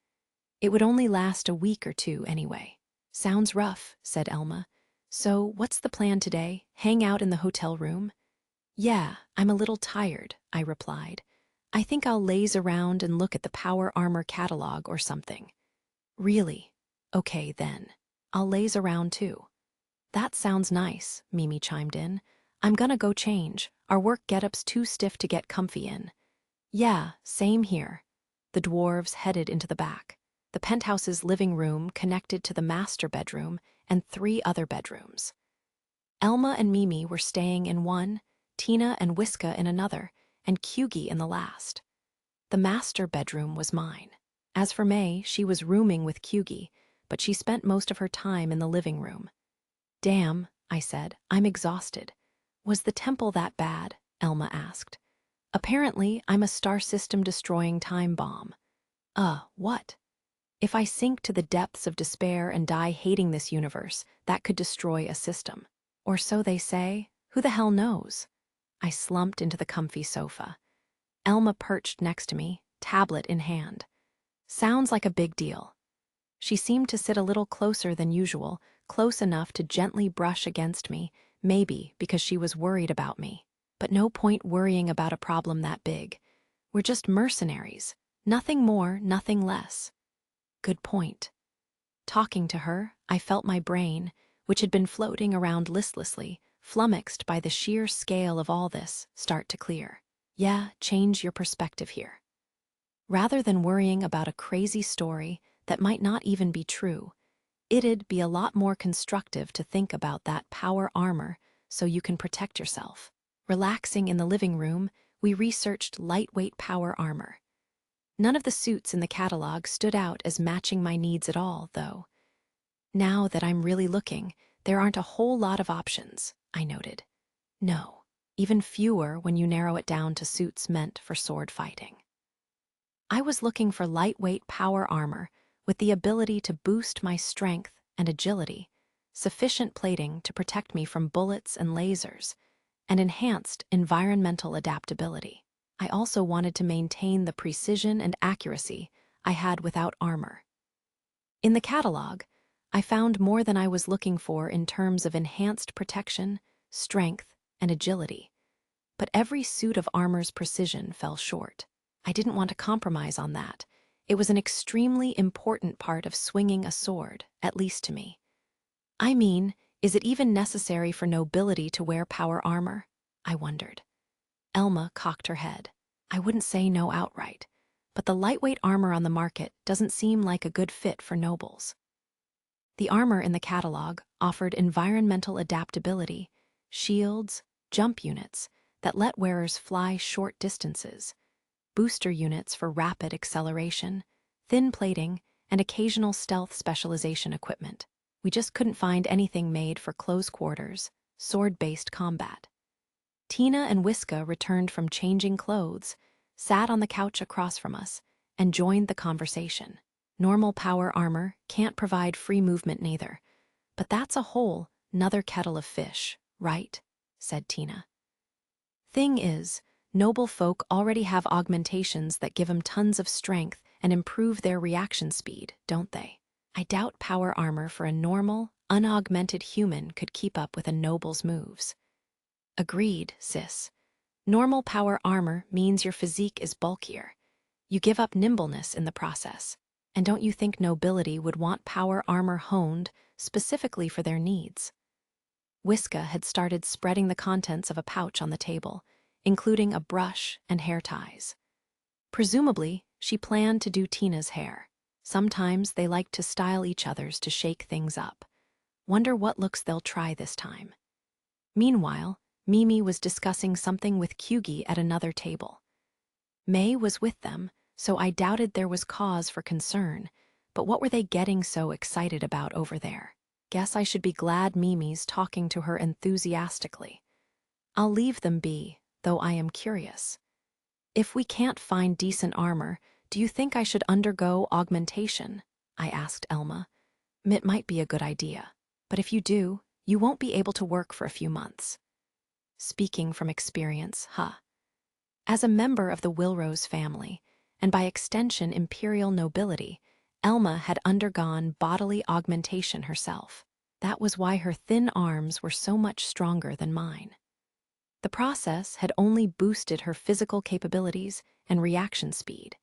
It would only last a week or two anyway. Sounds rough, said Elma. So what's the plan today? Hang out in the hotel room? Yeah, I'm a little tired, I replied. I think I'll laze around and look at the power armor catalog or something. Really? Okay, then. I'll laze around too. That sounds nice, Mimi chimed in. I'm gonna go change. Our work getup's too stiff to get comfy in. Yeah, same here. The dwarves headed into the back. The penthouse's living room connected to the master bedroom and 3 other bedrooms. Elma and Mimi were staying in one, Tina and Whiska in another, and Kyugi in the last. The master bedroom was mine. As for May, she was rooming with Kyugi, but she spent most of her time in the living room. Damn, I said, I'm exhausted. Was the temple that bad? Elma asked. Apparently, I'm a star system destroying time bomb. What? If I sink to the depths of despair and die hating this universe, that could destroy a system. Or so they say. Who the hell knows? I slumped into the comfy sofa. Elma perched next to me, tablet in hand. Sounds like a big deal. She seemed to sit a little closer than usual, close enough to gently brush against me, maybe because she was worried about me. But no point worrying about a problem that big. We're just mercenaries. Nothing more, nothing less. Good point. Talking to her, I felt my brain, which had been floating around listlessly, flummoxed by the sheer scale of all this, start to clear. Yeah, change your perspective here. Rather than worrying about a crazy story that might not even be true, it'd be a lot more constructive to think about that power armor so you can protect yourself. Relaxing in the living room, we researched lightweight power armor. None of the suits in the catalog stood out as matching my needs at all, though. Now that I'm really looking, there aren't a whole lot of options, I noted. No, even fewer when you narrow it down to suits meant for sword fighting. I was looking for lightweight power armor with the ability to boost my strength and agility, sufficient plating to protect me from bullets and lasers, and enhanced environmental adaptability. I also wanted to maintain the precision and accuracy I had without armor. In the catalog, I found more than I was looking for in terms of enhanced protection, strength, and agility. But every suit of armor's precision fell short. I didn't want to compromise on that. It was an extremely important part of swinging a sword, at least to me. I mean, is it even necessary for nobility to wear power armor? I wondered. Elma cocked her head. I wouldn't say no outright, but the lightweight armor on the market doesn't seem like a good fit for nobles. The armor in the catalog offered environmental adaptability, shields, jump units that let wearers fly short distances, booster units for rapid acceleration, thin plating, and occasional stealth specialization equipment. We just couldn't find anything made for close quarters, sword-based combat. Tina and Whiska returned from changing clothes, sat on the couch across from us, and joined the conversation. Normal power armor can't provide free movement neither, but that's a hole Another kettle of fish, right? Said Tina. Thing is, noble folk already have augmentations that give 'em tons of strength and improve their reaction speed, don't they? I doubt power armor for a normal, unaugmented human could keep up with a noble's moves. Agreed, sis. Normal power armor means your physique is bulkier. You give up nimbleness in the process. And don't you think nobility would want power armor honed specifically for their needs? Wiska had started spreading the contents of a pouch on the table, including a brush and hair ties. Presumably, she planned to do Tina's hair. Sometimes they like to style each other's to shake things up. Wonder what looks they'll try this time. Meanwhile, Mimi was discussing something with Kyugi at another table. May was with them, so I doubted there was cause for concern, but what were they getting so excited about over there? Guess I should be glad Mimi's talking to her enthusiastically. I'll leave them be, though I am curious. If we can't find decent armor, do you think I should undergo augmentation? I asked Elma. It might be a good idea, but if you do, you won't be able to work for a few months. Speaking from experience, huh? As a member of the Wilrose family, and by extension imperial nobility, Elma had undergone bodily augmentation herself. That was why her thin arms were so much stronger than mine. The process had only boosted her physical capabilities and reaction speed.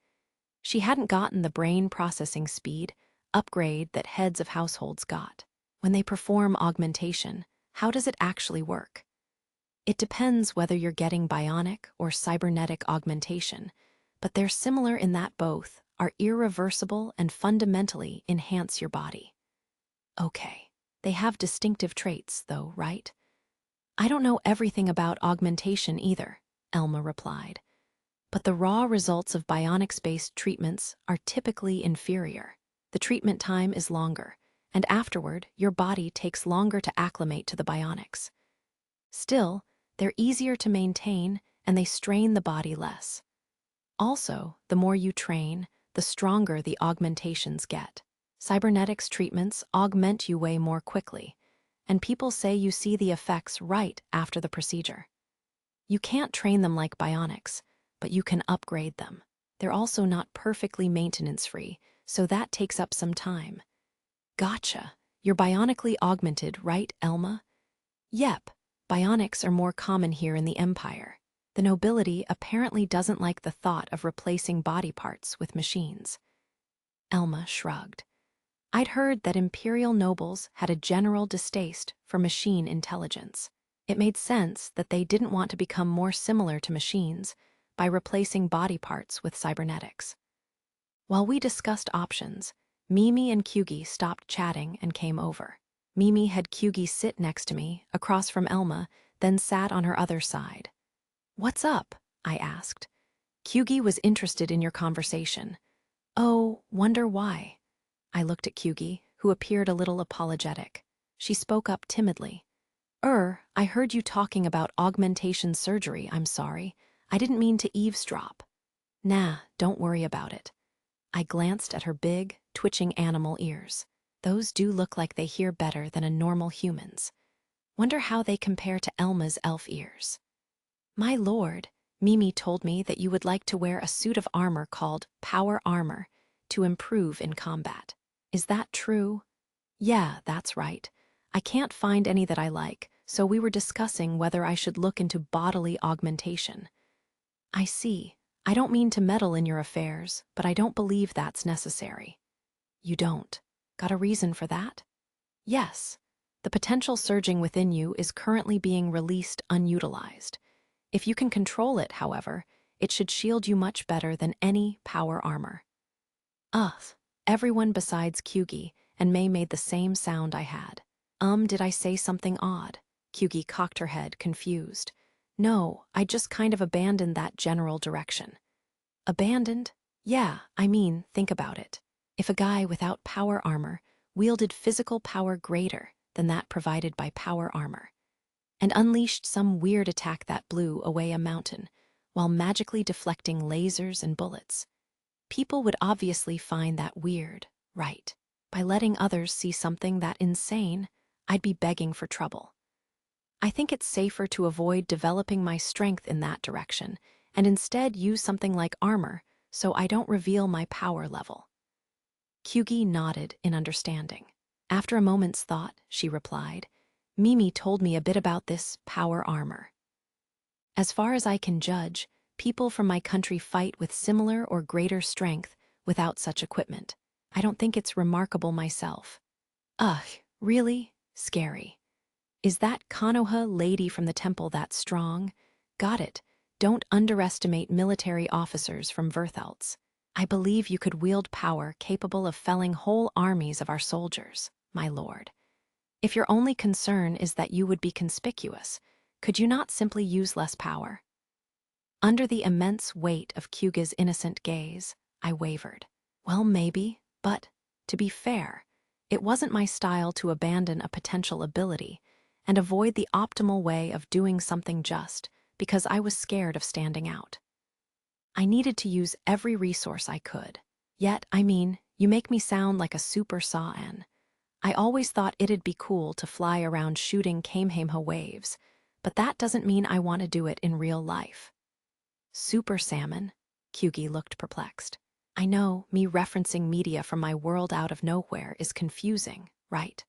She hadn't gotten the brain processing speed upgrade that heads of households got. When they perform augmentation, how does it actually work? It depends whether you're getting bionic or cybernetic augmentation, but they're similar in that both are irreversible and fundamentally enhance your body. Okay, they have distinctive traits, though, right? I don't know everything about augmentation either, Elma replied, but the raw results of bionics-based treatments are typically inferior. The treatment time is longer, and afterward, your body takes longer to acclimate to the bionics. Still, they're easier to maintain and they strain the body less. Also, the more you train, the stronger the augmentations get. Cybernetics treatments augment you way more quickly, and people say you see the effects right after the procedure. You can't train them like bionics, but you can upgrade them. They're also not perfectly maintenance-free, so that takes up some time. Gotcha. You're bionically augmented, right, Elma? Yep. Bionics are more common here in the Empire. The nobility apparently doesn't like the thought of replacing body parts with machines. Elma shrugged. I'd heard that imperial nobles had a general distaste for machine intelligence. It made sense that they didn't want to become more similar to machines by replacing body parts with cybernetics. While we discussed options, Mimi and Kyugi stopped chatting and came over. Mimi had Kyugi sit next to me, across from Elma, then sat on her other side. What's up? I asked. Kyugi was interested in your conversation. Oh, wonder why? I looked at Kyugi, who appeared a little apologetic. She spoke up timidly. I heard you talking about augmentation surgery, I'm sorry. I didn't mean to eavesdrop. Nah, don't worry about it. I glanced at her big, twitching animal ears. Those do look like they hear better than a normal human's. Wonder how they compare to Elma's elf ears. My lord, Mimi told me that you would like to wear a suit of armor called power armor to improve in combat. Is that true? Yeah, that's right. I can't find any that I like, so we were discussing whether I should look into bodily augmentation. I see. I don't mean to meddle in your affairs, but I don't believe that's necessary. You don't. Got a reason for that? Yes. The potential surging within you is currently being released unutilized. If you can control it, however, it should shield you much better than any power armor. Everyone besides Kyugi and May made the same sound I had. Did I say something odd? Kyugi cocked her head, confused. No, I just kind of abandoned that general direction. Abandoned? Yeah, I mean, think about it. If a guy without power armor wielded physical power greater than that provided by power armor, and unleashed some weird attack that blew away a mountain while magically deflecting lasers and bullets, people would obviously find that weird, right? By letting others see something that insane, I'd be begging for trouble. I think it's safer to avoid developing my strength in that direction and instead use something like armor so I don't reveal my power level. Kyugi nodded in understanding. After a moment's thought, she replied, Mimi told me a bit about this power armor. As far as I can judge, people from my country fight with similar or greater strength without such equipment. I don't think it's remarkable myself. Ugh, really? Scary. Is that Konoha lady from the temple that strong? Got it. Don't underestimate military officers from Verthalts. I believe you could wield power capable of felling whole armies of our soldiers, my lord. If your only concern is that you would be conspicuous, could you not simply use less power? Under the immense weight of Kyuga's innocent gaze, I wavered. Well, maybe, but, to be fair, it wasn't my style to abandon a potential ability and avoid the optimal way of doing something just because I was scared of standing out. I needed to use every resource I could. Yet, you make me sound like a super Saiyan. I always thought it'd be cool to fly around shooting Kamehameha waves, but that doesn't mean I want to do it in real life. Super Salmon? Kyugi looked perplexed. I know, me referencing media from my world out of nowhere is confusing, right?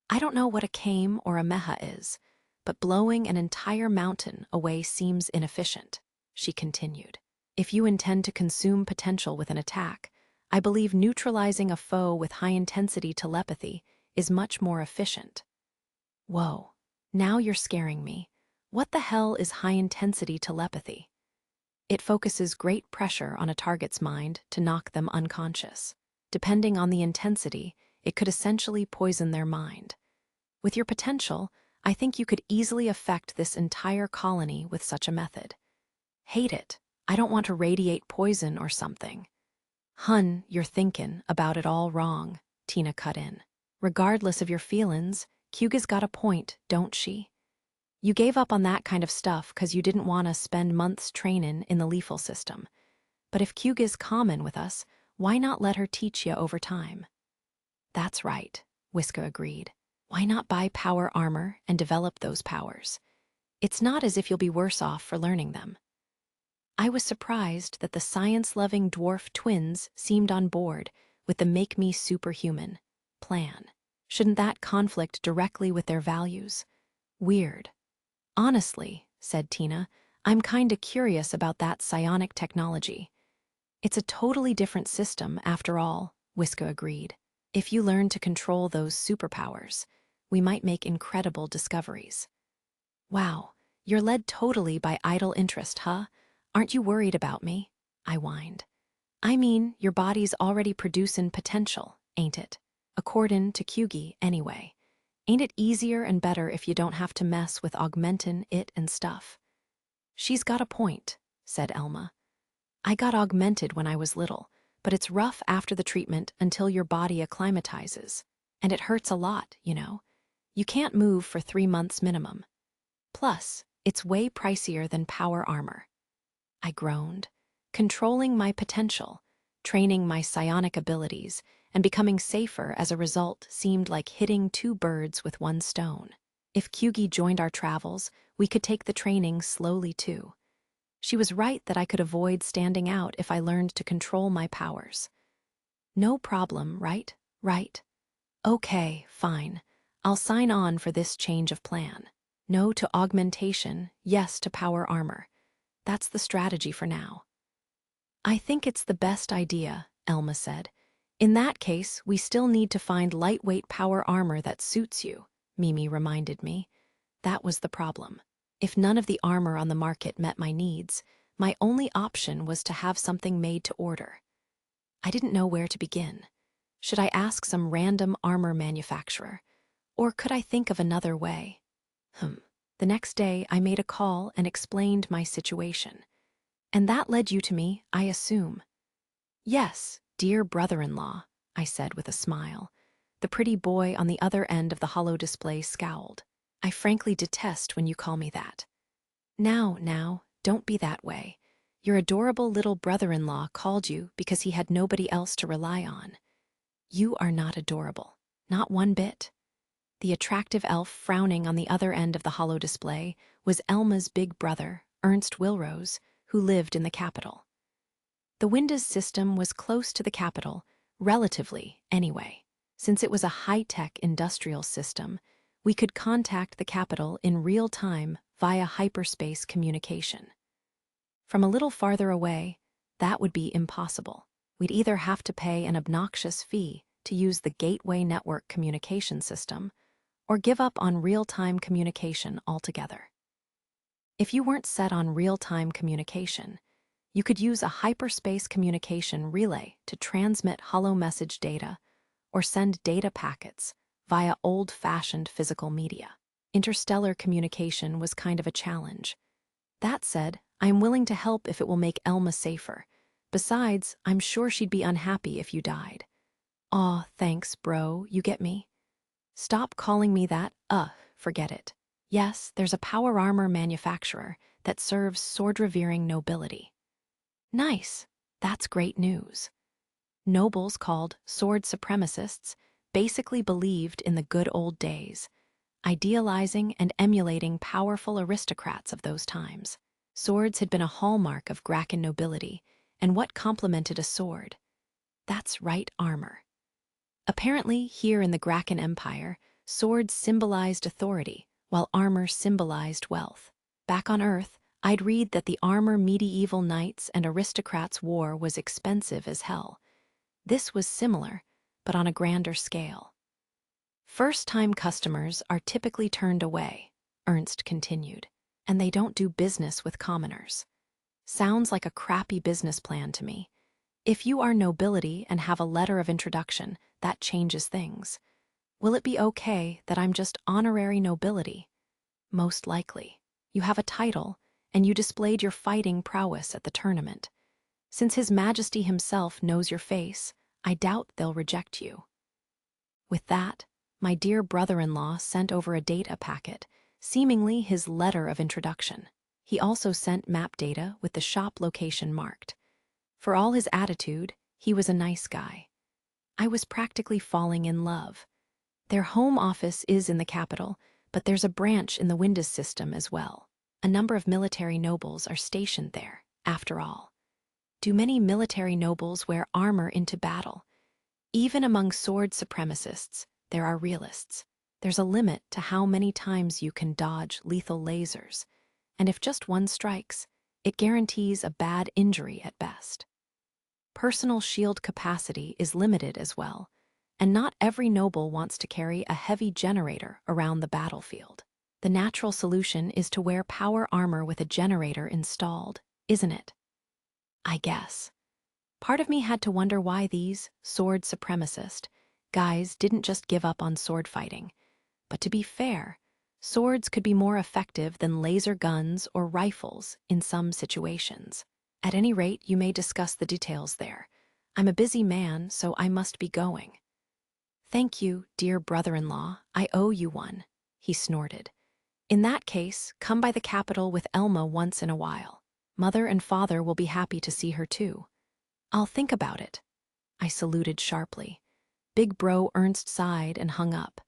I don't know what a Kame or a Meha is, but blowing an entire mountain away seems inefficient, she continued. If you intend to consume potential with an attack, I believe neutralizing a foe with high-intensity telepathy is much more efficient. Whoa, now you're scaring me. What the hell is high-intensity telepathy? It focuses great pressure on a target's mind to knock them unconscious. Depending on the intensity, it could essentially poison their mind. With your potential, I think you could easily affect this entire colony with such a method. Hate it. I don't want to radiate poison or something. Hun, you're thinking about it all wrong, Tina cut in. Regardless of your feelings, Kyuga's got a point, don't she? You gave up on that kind of stuff 'cause you didn't want to spend months trainin' in the lethal system. But if Kyuga's common with us, why not let her teach you over time? That's right, Whiska agreed. Why not buy power armor and develop those powers? It's not as if you'll be worse off for learning them. I was surprised that the science-loving dwarf twins seemed on board with the make me superhuman plan. Shouldn't that conflict directly with their values? Weird. Honestly, said Tina, I'm kinda curious about that psionic technology. It's a totally different system, after all, Whiska agreed. If you learn to control those superpowers, we might make incredible discoveries. Wow, you're led totally by idle interest, huh? Aren't you worried about me? I whined. Your body's already producing potential, ain't it? Accordin' to Kyugi, anyway. Ain't it easier and better if you don't have to mess with augmentin' it and stuff? She's got a point, said Elma. I got augmented when I was little, but it's rough after the treatment until your body acclimatizes. And it hurts a lot, you know. You can't move for 3 months minimum. Plus, it's way pricier than power armor. I groaned. Controlling my potential, training my psionic abilities, and becoming safer as a result seemed like hitting 2 birds with 1 stone. If Kyugi joined our travels, we could take the training slowly too. She was right that I could avoid standing out if I learned to control my powers. No problem, right? Right. Okay, fine. I'll sign on for this change of plan. No to augmentation, yes to power armor. That's the strategy for now. I think it's the best idea, Elma said. In that case, we still need to find lightweight power armor that suits you, Mimi reminded me. That was the problem. If none of the armor on the market met my needs, my only option was to have something made to order. I didn't know where to begin. Should I ask some random armor manufacturer? Or could I think of another way? The next day, I made a call and explained my situation. And that led you to me, I assume. Yes, dear brother-in-law, I said with a smile. The pretty boy on the other end of the hollow display scowled. I frankly detest when you call me that. Now, don't be that way. Your adorable little brother-in-law called you because he had nobody else to rely on. You are not adorable, not one bit. The attractive elf frowning on the other end of the hollow display was Elma's big brother, Ernst Wilrose, who lived in the capital. The Windows system was close to the capital, relatively anyway. Since it was a high-tech industrial system, we could contact the capital in real time via hyperspace communication. From a little farther away, that would be impossible. We'd either have to pay an obnoxious fee to use the gateway network communication system, or give up on real-time communication altogether. If you weren't set on real-time communication, you could use a hyperspace communication relay to transmit hollow message data or send data packets via old-fashioned physical media. Interstellar communication was kind of a challenge. That said, I'm willing to help if it will make Elma safer. Besides, I'm sure she'd be unhappy if you died. Aw, thanks, bro, you get me? Stop calling me that, forget it. Yes, there's a power armor manufacturer that serves sword-revering nobility. Nice, that's great news. Nobles called sword supremacists basically believed in the good old days, idealizing and emulating powerful aristocrats of those times. Swords had been a hallmark of Graken nobility, and what complemented a sword? That's right, armor. Apparently, here in the Graken Empire, swords symbolized authority, while armor symbolized wealth. Back on Earth, I'd read that the armor medieval knights and aristocrats wore was expensive as hell. This was similar, but on a grander scale. First-time customers are typically turned away, Ernst continued, and they don't do business with commoners. Sounds like a crappy business plan to me. If you are nobility and have a letter of introduction, that changes things. Will it be okay that I'm just honorary nobility? Most likely. You have a title, and you displayed your fighting prowess at the tournament. Since His Majesty himself knows your face, I doubt they'll reject you. With that, my dear brother-in-law sent over a data packet, seemingly his letter of introduction. He also sent map data with the shop location marked. For all his attitude, he was a nice guy. I was practically falling in love. Their home office is in the capital, but there's a branch in the Windows system as well. A number of military nobles are stationed there, after all. Do many military nobles wear armor into battle? Even among sword supremacists, there are realists. There's a limit to how many times you can dodge lethal lasers, and if just one strikes, it guarantees a bad injury at best. Personal shield capacity is limited as well, and not every noble wants to carry a heavy generator around the battlefield. The natural solution is to wear power armor with a generator installed, isn't it? I guess. Part of me had to wonder why these sword supremacist guys didn't just give up on sword fighting. But to be fair, swords could be more effective than laser guns or rifles in some situations. At any rate, you may discuss the details there. I'm a busy man, so I must be going. Thank you, dear brother-in-law. I owe you one, he snorted. In that case, come by the capital with Elma once in a while. Mother and father will be happy to see her too. I'll think about it. I saluted sharply. Big bro Ernst sighed and hung up.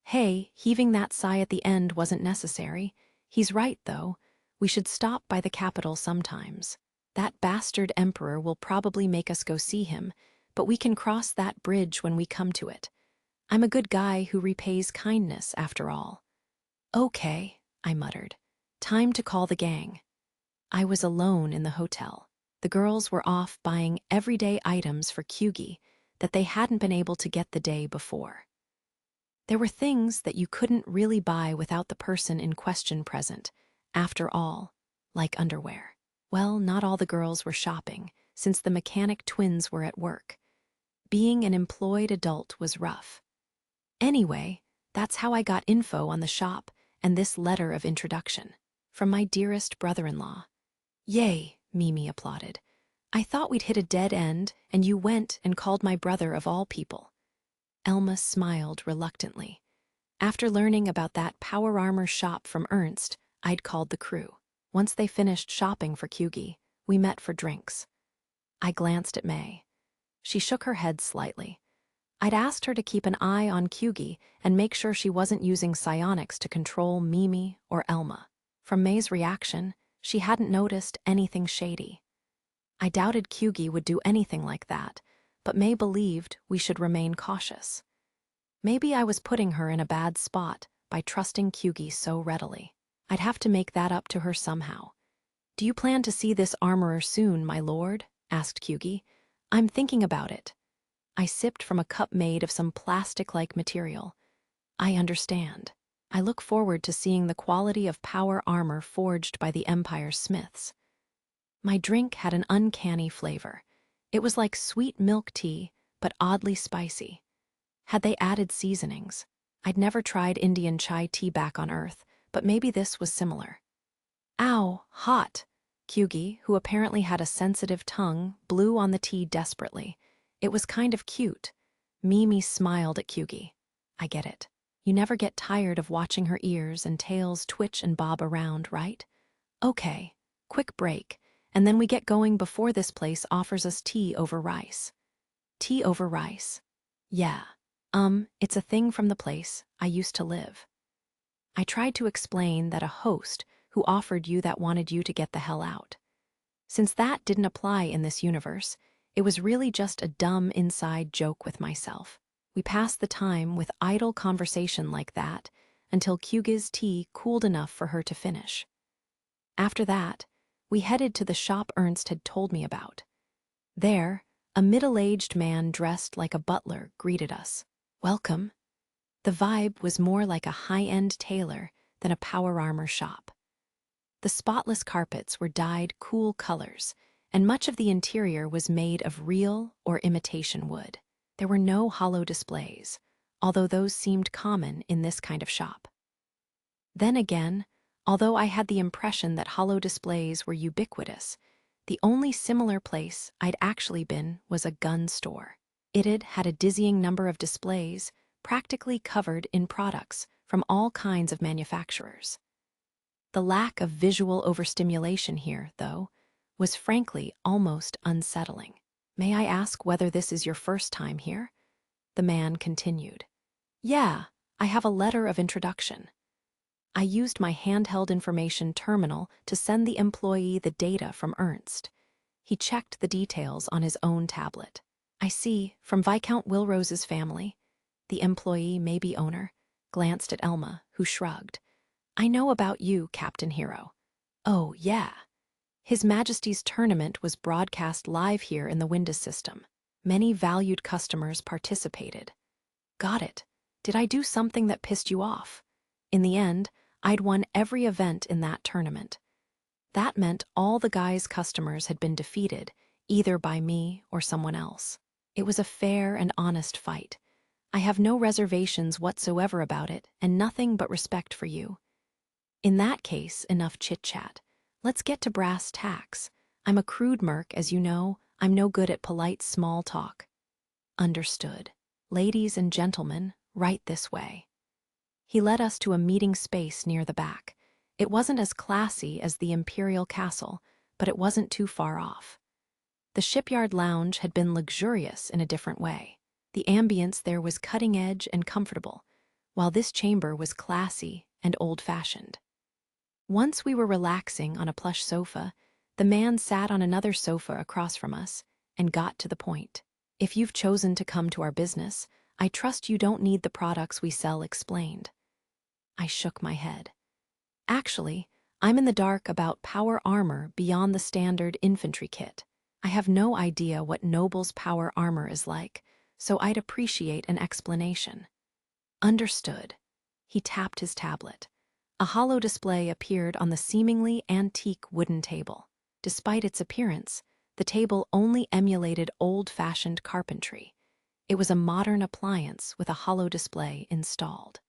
Hey, heaving that sigh at the end wasn't necessary. He's right, though. We should stop by the capital sometimes. That bastard emperor will probably make us go see him, but we can cross that bridge when we come to it. I'm a good guy who repays kindness, after all. Okay, I muttered. Time to call the gang. I was alone in the hotel. The girls were off buying everyday items for Kyugi that they hadn't been able to get the day before. There were things that you couldn't really buy without the person in question present, after all, like underwear. Well, not all the girls were shopping, since the mechanic twins were at work. Being an employed adult was rough. Anyway, that's how I got info on the shop and this letter of introduction, from my dearest brother-in-law. Yay, Mimi applauded. I thought we'd hit a dead end, and you went and called my brother of all people. Elma smiled reluctantly. After learning about that power armor shop from Ernst, I'd called the crew. Once they finished shopping for Kyugi, we met for drinks. I glanced at May. She shook her head slightly. I'd asked her to keep an eye on Kyugi and make sure she wasn't using psionics to control Mimi or Elma. From May's reaction, she hadn't noticed anything shady. I doubted Kyugi would do anything like that, but May believed we should remain cautious. Maybe I was putting her in a bad spot by trusting Kyugi so readily. I'd have to make that up to her somehow. "Do you plan to see this armorer soon, my lord?" asked Kyugi. "I'm thinking about it." I sipped from a cup made of some plastic-like material. "I understand. I look forward to seeing the quality of power armor forged by the Empire's smiths." My drink had an uncanny flavor. It was like sweet milk tea, but oddly spicy. Had they added seasonings? I'd never tried Indian chai tea back on Earth, but maybe this was similar. "Ow, hot!" Kyugi, who apparently had a sensitive tongue, blew on the tea desperately. It was kind of cute. Mimi smiled at Kyugi. "I get it. You never get tired of watching her ears and tails twitch and bob around, right? Okay, quick break, and then we get going before this place offers us tea over rice." "Tea over rice?" "Yeah. It's a thing from the place I used to live." I tried to explain that a host who offered you that wanted you to get the hell out. Since that didn't apply in this universe, it was really just a dumb inside joke with myself. We passed the time with idle conversation like that until Kyugi's tea cooled enough for her to finish. After that, we headed to the shop Ernst had told me about. There, a middle-aged man dressed like a butler greeted us. "Welcome." The vibe was more like a high-end tailor than a power armor shop. The spotless carpets were dyed cool colors, and much of the interior was made of real or imitation wood. There were no hollow displays, although those seemed common in this kind of shop. Then again, although I had the impression that hollow displays were ubiquitous, the only similar place I'd actually been was a gun store. It had a dizzying number of displays, practically covered in products from all kinds of manufacturers. The lack of visual overstimulation here, though, was frankly almost unsettling. "May I ask whether this is your first time here?" the man continued. "Yeah, I have a letter of introduction." I used my handheld information terminal to send the employee the data from Ernst. He checked the details on his own tablet. "I see, from Viscount Willrose's family." The employee, maybe owner, glanced at Elma, who shrugged. "I know about you, Captain Hero." "Oh, yeah." His Majesty's tournament was broadcast live here in the Windus system. Many valued customers participated. "Got it. Did I do something that pissed you off?" In the end, I'd won every event in that tournament. That meant all the guys' customers had been defeated, either by me or someone else. It was a fair and honest fight. I have no reservations whatsoever about it, and nothing but respect for you. In that case, enough chit-chat. Let's get to brass tacks. I'm a crude merc, as you know. I'm no good at polite small talk. "Understood. Ladies and gentlemen, right this way." He led us to a meeting space near the back. It wasn't as classy as the Imperial Castle, but it wasn't too far off. The shipyard lounge had been luxurious in a different way. The ambience there was cutting-edge and comfortable, while this chamber was classy and old-fashioned. Once we were relaxing on a plush sofa, the man sat on another sofa across from us and got to the point. "If you've chosen to come to our business, I trust you don't need the products we sell explained." I shook my head. "Actually, I'm in the dark about power armor beyond the standard infantry kit. I have no idea what Noble's power armor is like, so I'd appreciate an explanation." "Understood." He tapped his tablet. A hollow display appeared on the seemingly antique wooden table. Despite its appearance, the table only emulated old-fashioned carpentry. It was a modern appliance with a hollow display installed.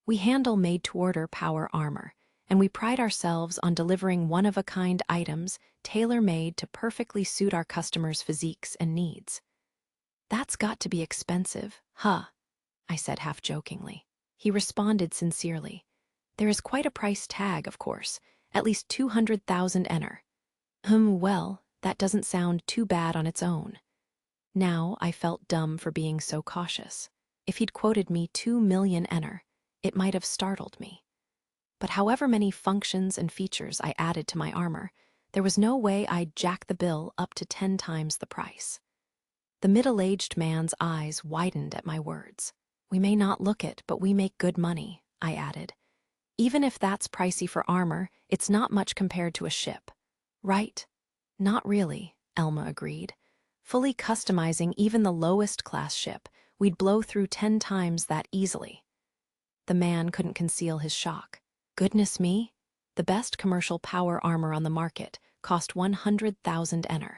We handle made-to-order power armor, and we pride ourselves on delivering one-of-a-kind items tailor-made to perfectly suit our customers' physiques and needs. "That's got to be expensive, huh?" I said half-jokingly. He responded sincerely. "There is quite a price tag, of course, at least 200,000 ener. Well, that doesn't sound too bad on its own." Now I felt dumb for being so cautious. If he'd quoted me 2 million ener, it might have startled me. But however many functions and features I added to my armor, there was no way I'd jack the bill up to 10 times the price. The middle-aged man's eyes widened at my words. We may not look it, but we make good money, I added. Even if that's pricey for armor, it's not much compared to a ship. Right? Not really, Elma agreed. Fully customizing even the lowest class ship, we'd blow through 10 times that easily. The man couldn't conceal his shock. Goodness me, the best commercial power armor on the market cost 100,000 ener.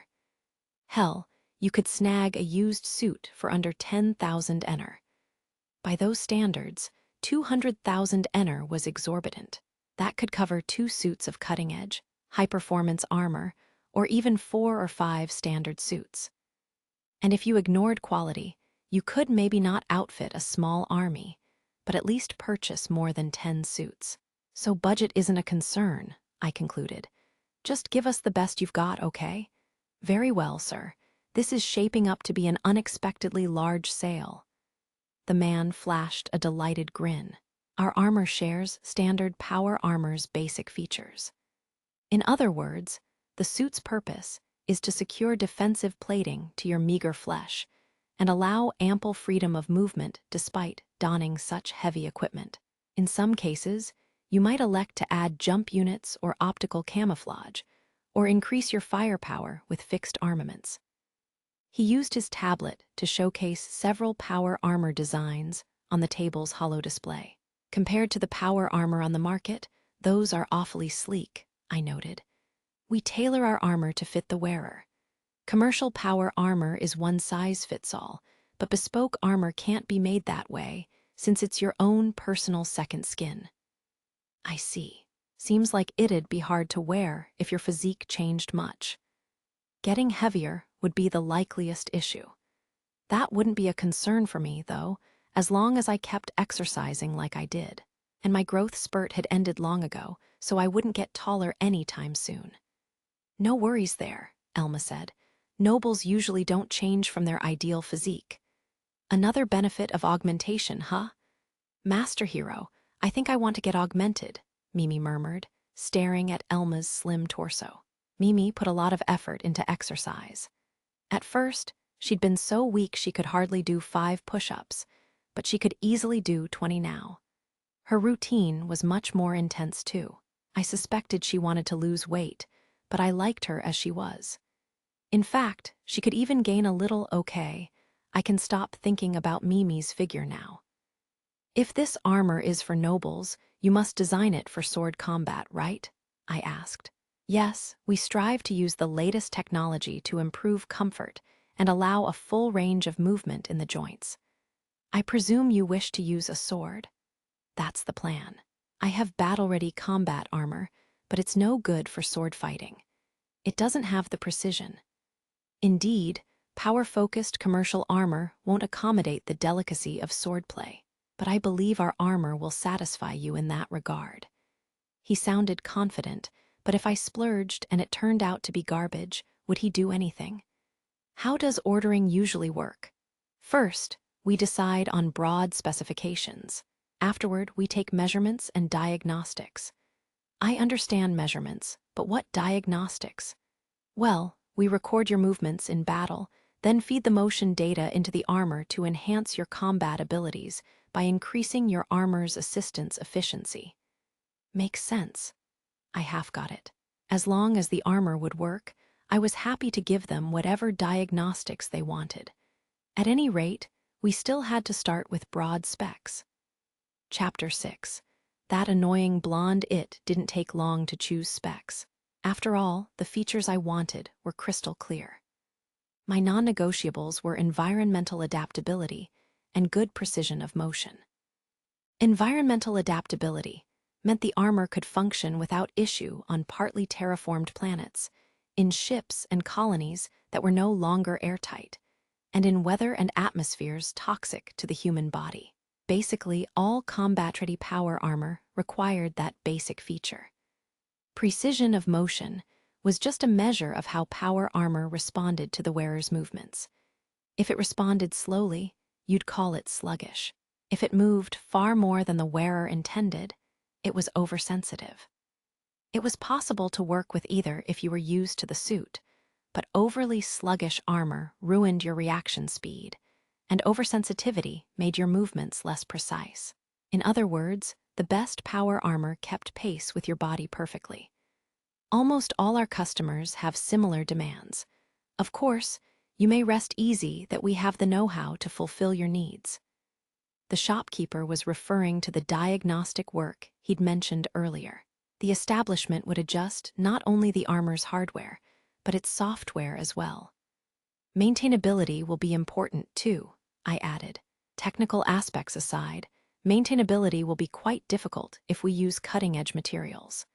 Hell, you could snag a used suit for under 10,000 ener. By those standards, 200,000 ener was exorbitant. That could cover 2 suits of cutting-edge, high-performance armor, or even 4 or 5 standard suits. And if you ignored quality, you could maybe not outfit a small army, but at least purchase more than 10 suits. So budget isn't a concern, I concluded. Just give us the best you've got, okay? Very well, sir. This is shaping up to be an unexpectedly large sale. The man flashed a delighted grin. Our armor shares standard power armor's basic features. In other words, the suit's purpose is to secure defensive plating to your meager flesh and allow ample freedom of movement despite donning such heavy equipment. In some cases, you might elect to add jump units or optical camouflage, or increase your firepower with fixed armaments. He used his tablet to showcase several power armor designs on the table's hollow display. Compared to the power armor on the market, those are awfully sleek, I noted. We tailor our armor to fit the wearer. Commercial power armor is one size fits all, but bespoke armor can't be made that way since it's your own personal second skin. I see. Seems like it'd be hard to wear if your physique changed much. Getting heavier would be the likeliest issue. That wouldn't be a concern for me, though, as long as I kept exercising like I did. And my growth spurt had ended long ago, so I wouldn't get taller anytime soon. No worries there, Elma said. Nobles usually don't change from their ideal physique. Another benefit of augmentation, huh? Master Hero, I think I want to get augmented, Mimi murmured, staring at Elma's slim torso. Mimi put a lot of effort into exercise. At first, she'd been so weak she could hardly do 5 push-ups, but she could easily do 20 now. Her routine was much more intense too. I suspected she wanted to lose weight, but I liked her as she was. In fact, she could even gain a little okay. I can stop thinking about Mimi's figure now. If this armor is for nobles, you must design it for sword combat, right? I asked. Yes, we strive to use the latest technology to improve comfort and allow a full range of movement in the joints. I presume you wish to use a sword. That's the plan. I have battle-ready combat armor, but it's no good for sword fighting. It doesn't have the precision. Indeed, power-focused commercial armor won't accommodate the delicacy of swordplay, but I believe our armor will satisfy you in that regard. He sounded confident, but if I splurged and it turned out to be garbage, would he do anything? How does ordering usually work? First, we decide on broad specifications. Afterward, we take measurements and diagnostics. I understand measurements, but what diagnostics? Well, we record your movements in battle, then feed the motion data into the armor to enhance your combat abilities by increasing your armor's assistance efficiency. Makes sense. I half got it. As long as the armor would work, I was happy to give them whatever diagnostics they wanted. At any rate, we still had to start with broad specs. Chapter 6. That annoying blonde it didn't take long to choose specs. After all, the features I wanted were crystal clear. My non-negotiables were environmental adaptability and good precision of motion. Environmental adaptability meant the armor could function without issue on partly terraformed planets, in ships and colonies that were no longer airtight, and in weather and atmospheres toxic to the human body. Basically, all combat-ready power armor required that basic feature. Precision of motion was just a measure of how power armor responded to the wearer's movements. If it responded slowly, you'd call it sluggish. If it moved far more than the wearer intended, it was oversensitive. It was possible to work with either if you were used to the suit, but overly sluggish armor ruined your reaction speed, and oversensitivity made your movements less precise. In other words, the best power armor kept pace with your body perfectly. Almost all our customers have similar demands. Of course, you may rest easy that we have the know-how to fulfill your needs. The shopkeeper was referring to the diagnostic work he'd mentioned earlier. The establishment would adjust not only the armor's hardware, but its software as well. Maintainability will be important too, I added. Technical aspects aside, maintainability will be quite difficult if we use cutting-edge materials.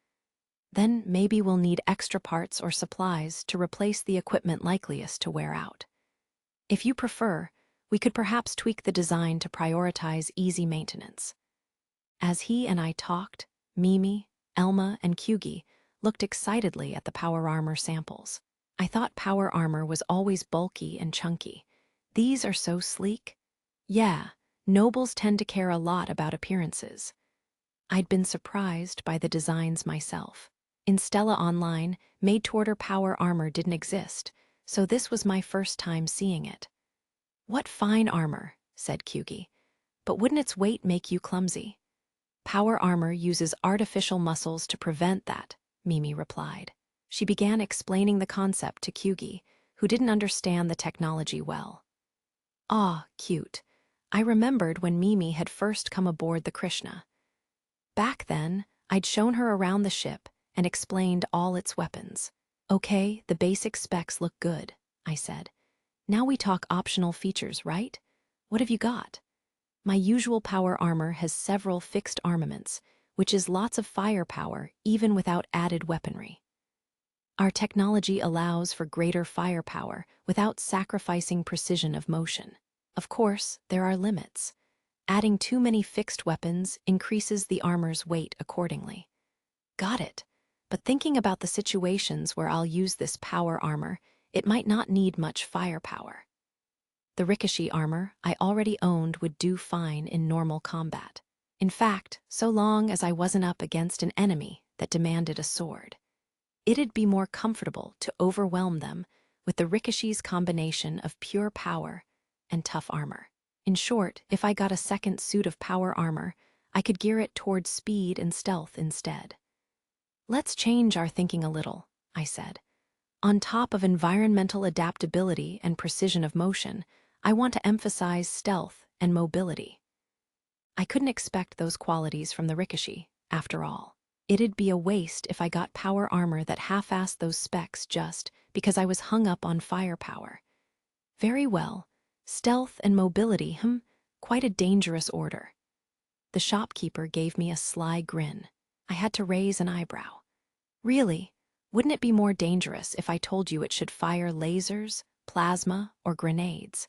Then maybe we'll need extra parts or supplies to replace the equipment likeliest to wear out. If you prefer, we could perhaps tweak the design to prioritize easy maintenance. As he and I talked, Mimi, Elma, and Kyugi looked excitedly at the power armor samples. I thought power armor was always bulky and chunky. These are so sleek. Yeah, nobles tend to care a lot about appearances. I'd been surprised by the designs myself. In Stella Online, made-to-order power armor didn't exist, so this was my first time seeing it. What fine armor, said Kyugi. But wouldn't its weight make you clumsy? Power armor uses artificial muscles to prevent that, Mimi replied. She began explaining the concept to Kyugi, who didn't understand the technology well. Ah, cute. I remembered when Mimi had first come aboard the Krishna. Back then, I'd shown her around the ship and explained all its weapons. Okay, the basic specs look good, I said. Now we talk optional features, right? What have you got? My usual power armor has several fixed armaments, which is lots of firepower even without added weaponry. Our technology allows for greater firepower without sacrificing precision of motion. Of course, there are limits. Adding too many fixed weapons increases the armor's weight accordingly. Got it. But thinking about the situations where I'll use this power armor, it might not need much firepower. The ricochet armor I already owned would do fine in normal combat. In fact, so long as I wasn't up against an enemy that demanded a sword. It'd be more comfortable to overwhelm them with the ricochet's combination of pure power and tough armor. In short, if I got a second suit of power armor, I could gear it towards speed and stealth instead. Let's change our thinking a little, I said. On top of environmental adaptability and precision of motion, I want to emphasize stealth and mobility. I couldn't expect those qualities from the ricochet, after all. It'd be a waste if I got power armor that half-assed those specs just because I was hung up on firepower. Very well, stealth and mobility, quite a dangerous order. The shopkeeper gave me a sly grin. I had to raise an eyebrow. Really? Wouldn't it be more dangerous if I told you it should fire lasers, plasma, or grenades?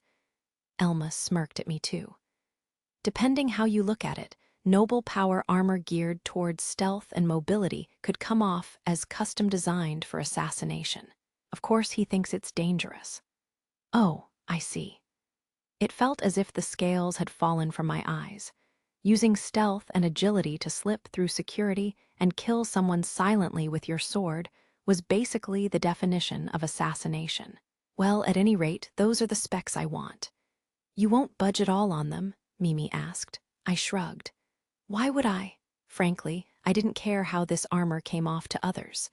Elma smirked at me too. Depending how you look at it, noble power armor geared towards stealth and mobility could come off as custom designed for assassination. Of course, he thinks it's dangerous. Oh, I see. It felt as if the scales had fallen from my eyes. Using stealth and agility to slip through security and kill someone silently with your sword was basically the definition of assassination. Well, at any rate, those are the specs I want. You won't budge at all on them? Mimi asked. I shrugged. Why would I? Frankly, I didn't care how this armor came off to others.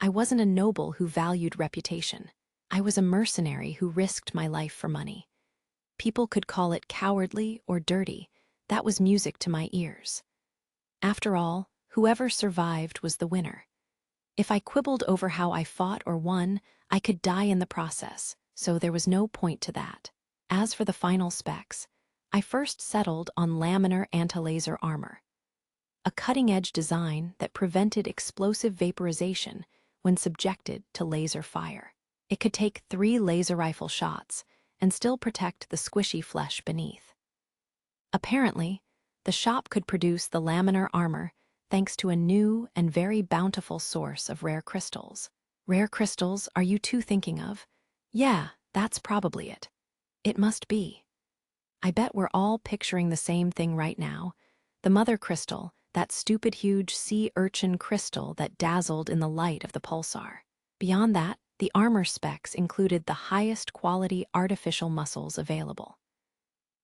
I wasn't a noble who valued reputation. I was a mercenary who risked my life for money. People could call it cowardly or dirty. That was music to my ears. After all, whoever survived was the winner. If I quibbled over how I fought or won, I could die in the process, so there was no point to that. As for the final specs, I first settled on laminar anti-laser armor, a cutting-edge design that prevented explosive vaporization when subjected to laser fire. It could take 3 laser rifle shots and still protect the squishy flesh beneath. Apparently, the shop could produce the laminar armor thanks to a new and very bountiful source of rare crystals. Rare crystals are you two thinking of? Yeah, that's probably it. It must be. I bet we're all picturing the same thing right now. The mother crystal, that stupid huge sea urchin crystal that dazzled in the light of the pulsar. Beyond that, the armor specs included the highest quality artificial muscles available.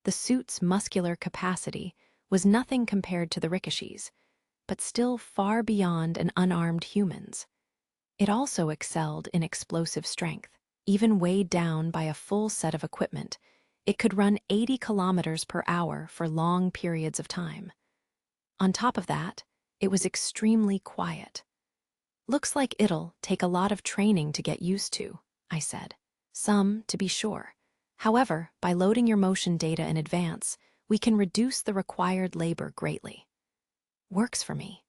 The suit's muscular capacity was nothing compared to the Rikishi's, but still far beyond an unarmed human's. It also excelled in explosive strength. Even weighed down by a full set of equipment, it could run 80 kilometers per hour for long periods of time. On top of that, it was extremely quiet. Looks like it'll take a lot of training to get used to, I said. Some, to be sure. However, by loading your motion data in advance, we can reduce the required labor greatly. Works for me.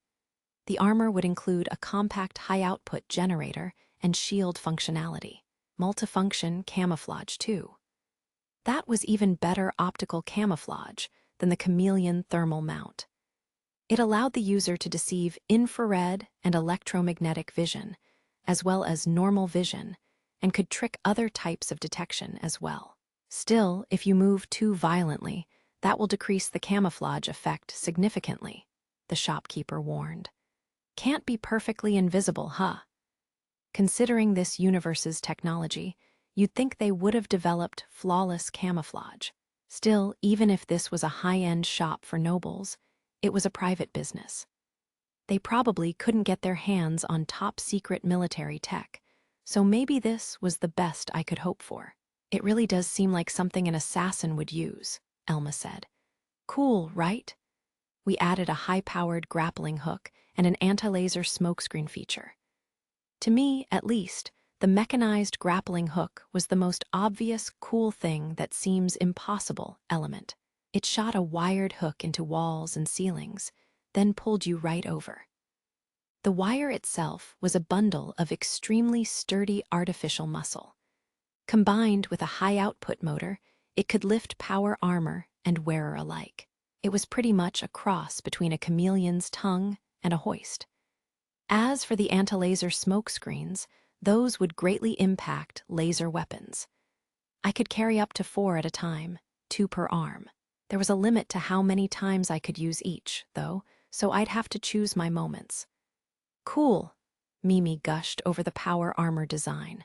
The armor would include a compact high-output generator and shield functionality. Multifunction camouflage, too. That was even better optical camouflage than the chameleon thermal mount. It allowed the user to deceive infrared and electromagnetic vision, as well as normal vision, and could trick other types of detection as well. Still, if you move too violently, that will decrease the camouflage effect significantly, the shopkeeper warned. Can't be perfectly invisible, huh? Considering this universe's technology, you'd think they would have developed flawless camouflage. Still, even if this was a high-end shop for nobles, it was a private business. They probably couldn't get their hands on top-secret military tech, so maybe this was the best I could hope for. It really does seem like something an assassin would use, Elma said. Cool, right? We added a high-powered grappling hook and an anti-laser smokescreen feature. To me, at least, the mechanized grappling hook was the most obvious, cool thing that seems impossible element. It shot a wired hook into walls and ceilings, then pulled you right over. The wire itself was a bundle of extremely sturdy artificial muscle. Combined with a high-output motor, it could lift power armor and wearer alike. It was pretty much a cross between a chameleon's tongue and a hoist. As for the anti-laser smoke screens, those would greatly impact laser weapons. I could carry up to 4 at a time, 2 per arm. There was a limit to how many times I could use each, though, so I'd have to choose my moments. Cool, Mimi gushed over the power armor design.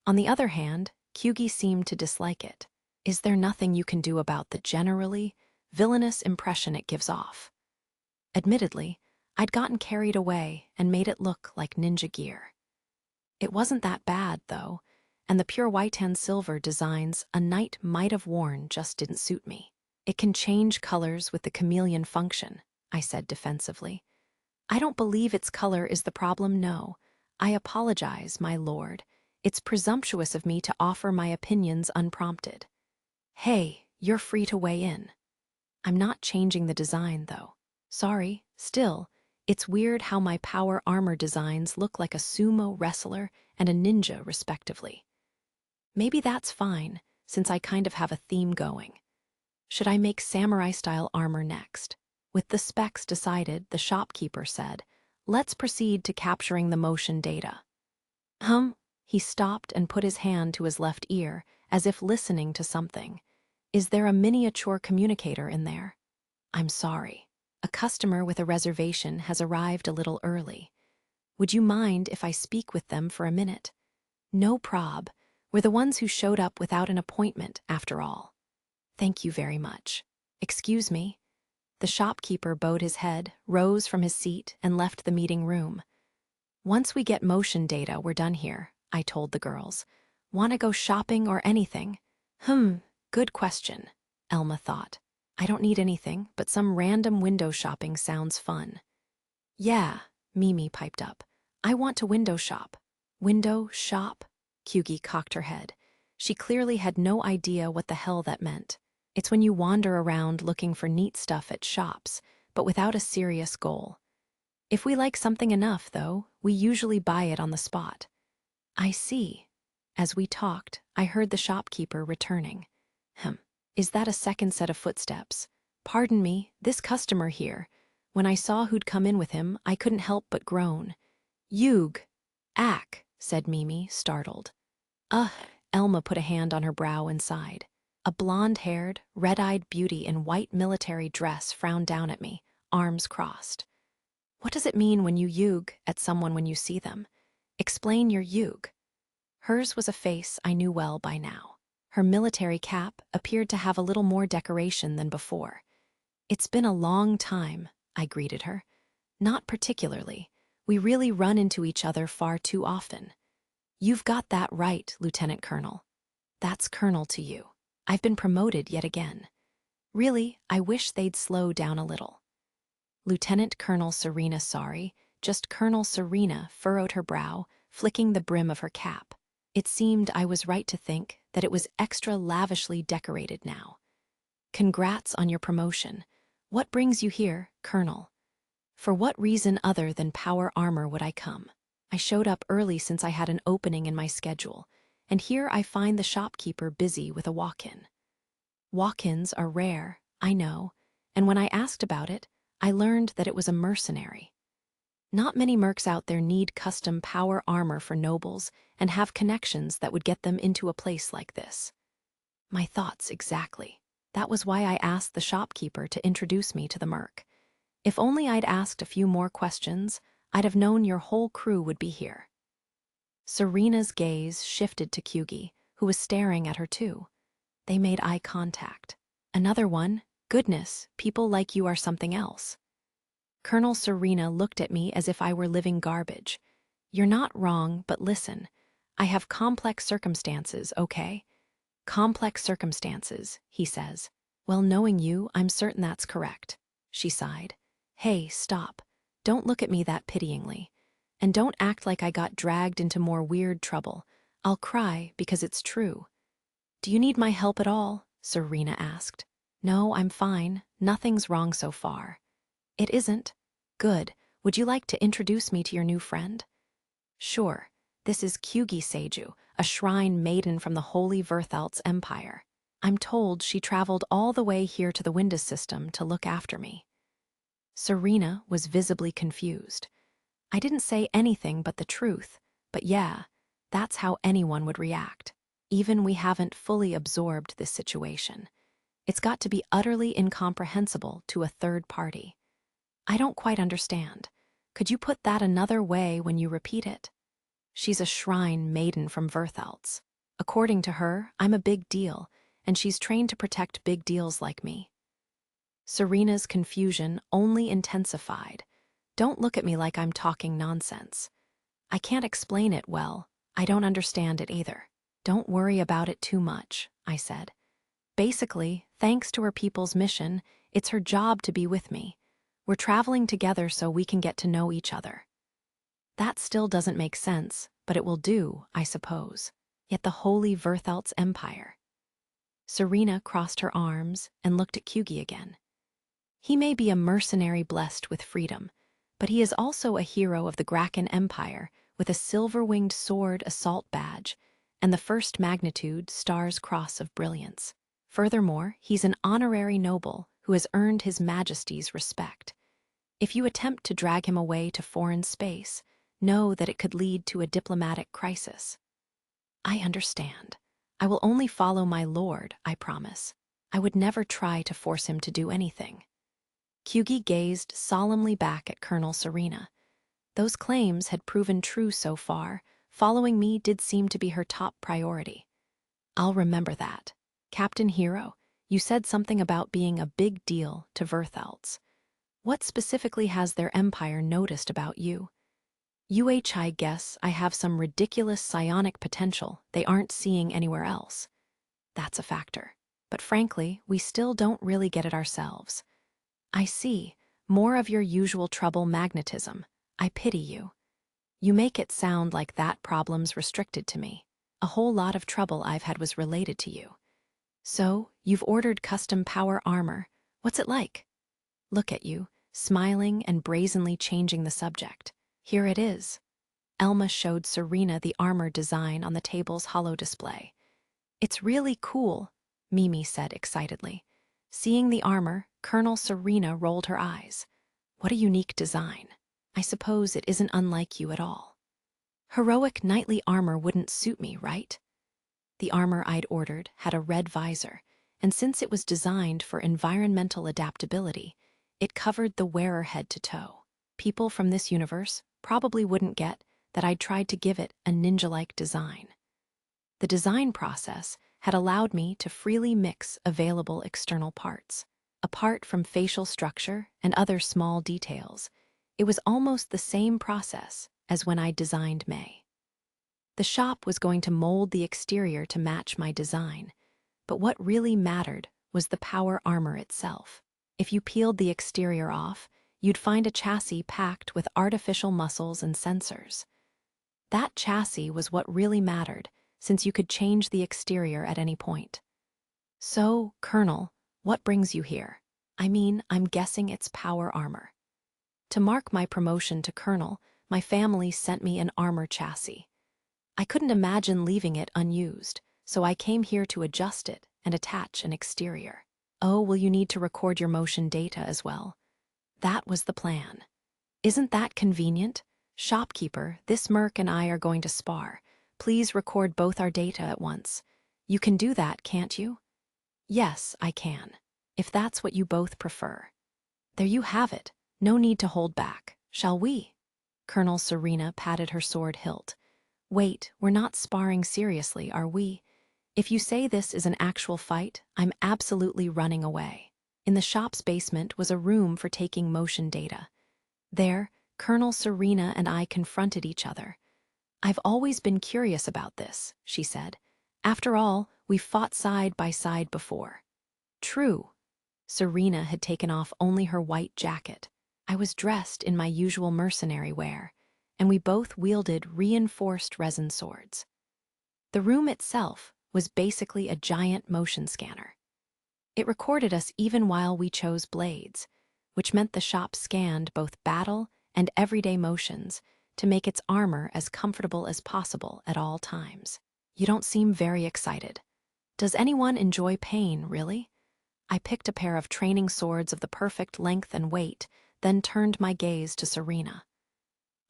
On the other hand, Kyugi seemed to dislike it. Is there nothing you can do about the generally villainous impression it gives off? Admittedly, I'd gotten carried away and made it look like ninja gear. It wasn't that bad, though, and the pure white and silver designs a knight might have worn just didn't suit me. It can change colors with the chameleon function, I said defensively. I don't believe its color is the problem, no. I apologize, my lord. It's presumptuous of me to offer my opinions unprompted. Hey, you're free to weigh in. I'm not changing the design, though. Sorry, still, it's weird how my power armor designs look like a sumo wrestler and a ninja, respectively. Maybe that's fine, since I kind of have a theme going. Should I make samurai-style armor next? With the specs decided, the shopkeeper said, let's proceed to capturing the motion data. He stopped and put his hand to his left ear, as if listening to something. Is there a miniature communicator in there? I'm sorry. A customer with a reservation has arrived a little early. Would you mind if I speak with them for a minute? No prob. We're the ones who showed up without an appointment, after all. Thank you very much. Excuse me. The shopkeeper bowed his head, rose from his seat, and left the meeting room. Once we get motion data, we're done here, I told the girls. Want to go shopping or anything? Good question, Elma thought. I don't need anything, but some random window shopping sounds fun. Yeah, Mimi piped up. I want to window shop. Window shop? Kyugi cocked her head. She clearly had no idea what the hell that meant. It's when you wander around looking for neat stuff at shops, but without a serious goal. If we like something enough, though, we usually buy it on the spot. I see. As we talked, I heard the shopkeeper returning. Is that a second set of footsteps? Pardon me, this customer here. When I saw who'd come in with him, I couldn't help but groan. Yug. Ack, said Mimi, startled. Elma put a hand on her brow and sighed. A blonde-haired, red-eyed beauty in white military dress frowned down at me, arms crossed. What does it mean when you yug at someone when you see them? Explain your yug. Hers was a face I knew well by now. Her military cap appeared to have a little more decoration than before. It's been a long time, I greeted her. Not particularly. We really run into each other far too often. You've got that right, Lieutenant Colonel. That's Colonel to you. I've been promoted yet again. Really, I wish they'd slow down a little. Lieutenant Colonel Serena, sorry, just Colonel Serena furrowed her brow, flicking the brim of her cap. It seemed I was right to think that it was extra lavishly decorated now. Congrats on your promotion. What brings you here, Colonel? For what reason other than power armor would I come? I showed up early since I had an opening in my schedule, and here I find the shopkeeper busy with a walk-in. Walk-ins are rare, I know, and when I asked about it, I learned that it was a mercenary. Not many mercs out there need custom power armor for nobles and have connections that would get them into a place like this. My thoughts exactly. That was why I asked the shopkeeper to introduce me to the merc. If only I'd asked a few more questions, I'd have known your whole crew would be here. Serena's gaze shifted to Kyugi, who was staring at her too. They made eye contact. Another one? Goodness, people like you are something else. Colonel Serena looked at me as if I were living garbage. You're not wrong, but listen. I have complex circumstances, okay? Complex circumstances, he says. Well, knowing you, I'm certain that's correct. She sighed. Hey, stop. Don't look at me that pityingly. And don't act like I got dragged into more weird trouble. I'll cry because it's true. Do you need my help at all? Serena asked. No, I'm fine. Nothing's wrong so far. It isn't? Good. Would you like to introduce me to your new friend? Sure. This is Kyugi Seiju, a shrine maiden from the Holy Verthalt's Empire. I'm told she traveled all the way here to the Windus system to look after me. Serena was visibly confused. I didn't say anything but the truth, but yeah, that's how anyone would react. Even we haven't fully absorbed this situation. It's got to be utterly incomprehensible to a third party. I don't quite understand. Could you put that another way when you repeat it? She's a shrine maiden from Verthalt's. According to her, I'm a big deal, and she's trained to protect big deals like me. Serena's confusion only intensified. Don't look at me like I'm talking nonsense. I can't explain it well. I don't understand it either. Don't worry about it too much, I said. Basically, thanks to her people's mission, it's her job to be with me. We're traveling together so we can get to know each other. That still doesn't make sense, but it will do, I suppose. Yet the Holy Verthalt's Empire. Serena crossed her arms and looked at Kyugi again. He may be a mercenary blessed with freedom, but he is also a hero of the Graken Empire with a silver-winged sword assault badge and the first magnitude Star's Cross of Brilliance. Furthermore, he's an honorary noble who has earned His Majesty's respect. If you attempt to drag him away to foreign space, know that it could lead to a diplomatic crisis. I understand. I will only follow my lord, I promise. I would never try to force him to do anything. Kyugi gazed solemnly back at Colonel Serena. Those claims had proven true so far. Following me did seem to be her top priority. I'll remember that. Captain Hero, you said something about being a big deal to Verthalt's. What specifically has their empire noticed about you? I guess I have some ridiculous psionic potential they aren't seeing anywhere else. That's a factor. But frankly, we still don't really get it ourselves. I see. More of your usual trouble magnetism. I pity you. You make it sound like that problem's restricted to me. A whole lot of trouble I've had was related to you. So, you've ordered custom power armor. What's it like? Look at you, smiling and brazenly changing the subject. Here it is. Elma showed Serena the armor design on the table's holo display. It's really cool, Mimi said excitedly. Seeing the armor, Colonel Serena rolled her eyes. What a unique design. I suppose it isn't unlike you at all. Heroic knightly armor wouldn't suit me, right? The armor I'd ordered had a red visor, and since it was designed for environmental adaptability, it covered the wearer head to toe. People from this universe probably wouldn't get that I'd tried to give it a ninja-like design. The design process had allowed me to freely mix available external parts. Apart from facial structure and other small details, it was almost the same process as when I designed May. The shop was going to mold the exterior to match my design, but what really mattered was the power armor itself. If you peeled the exterior off, you'd find a chassis packed with artificial muscles and sensors. That chassis was what really mattered, since you could change the exterior at any point. So, Colonel, what brings you here? I mean, I'm guessing it's power armor. To mark my promotion to Colonel, my family sent me an armor chassis. I couldn't imagine leaving it unused, so I came here to adjust it and attach an exterior. Oh, will you need to record your motion data as well? That was the plan. Isn't that convenient? Shopkeeper, this merc and I are going to spar. Please record both our data at once. You can do that, can't you? Yes, I can. If that's what you both prefer. There you have it. No need to hold back. Shall we? Colonel Serena patted her sword hilt. Wait, we're not sparring seriously, are we? If you say this is an actual fight, I'm absolutely running away. In the shop's basement was a room for taking motion data. There, Colonel Serena and I confronted each other. I've always been curious about this, she said. After all, we've fought side by side before. True. Serena had taken off only her white jacket. I was dressed in my usual mercenary wear, and we both wielded reinforced resin swords. The room itself was basically a giant motion scanner. It recorded us even while we chose blades, which meant the shop scanned both battle and everyday motions to make its armor as comfortable as possible at all times. You don't seem very excited. Does anyone enjoy pain, really? I picked a pair of training swords of the perfect length and weight, then turned my gaze to Serena.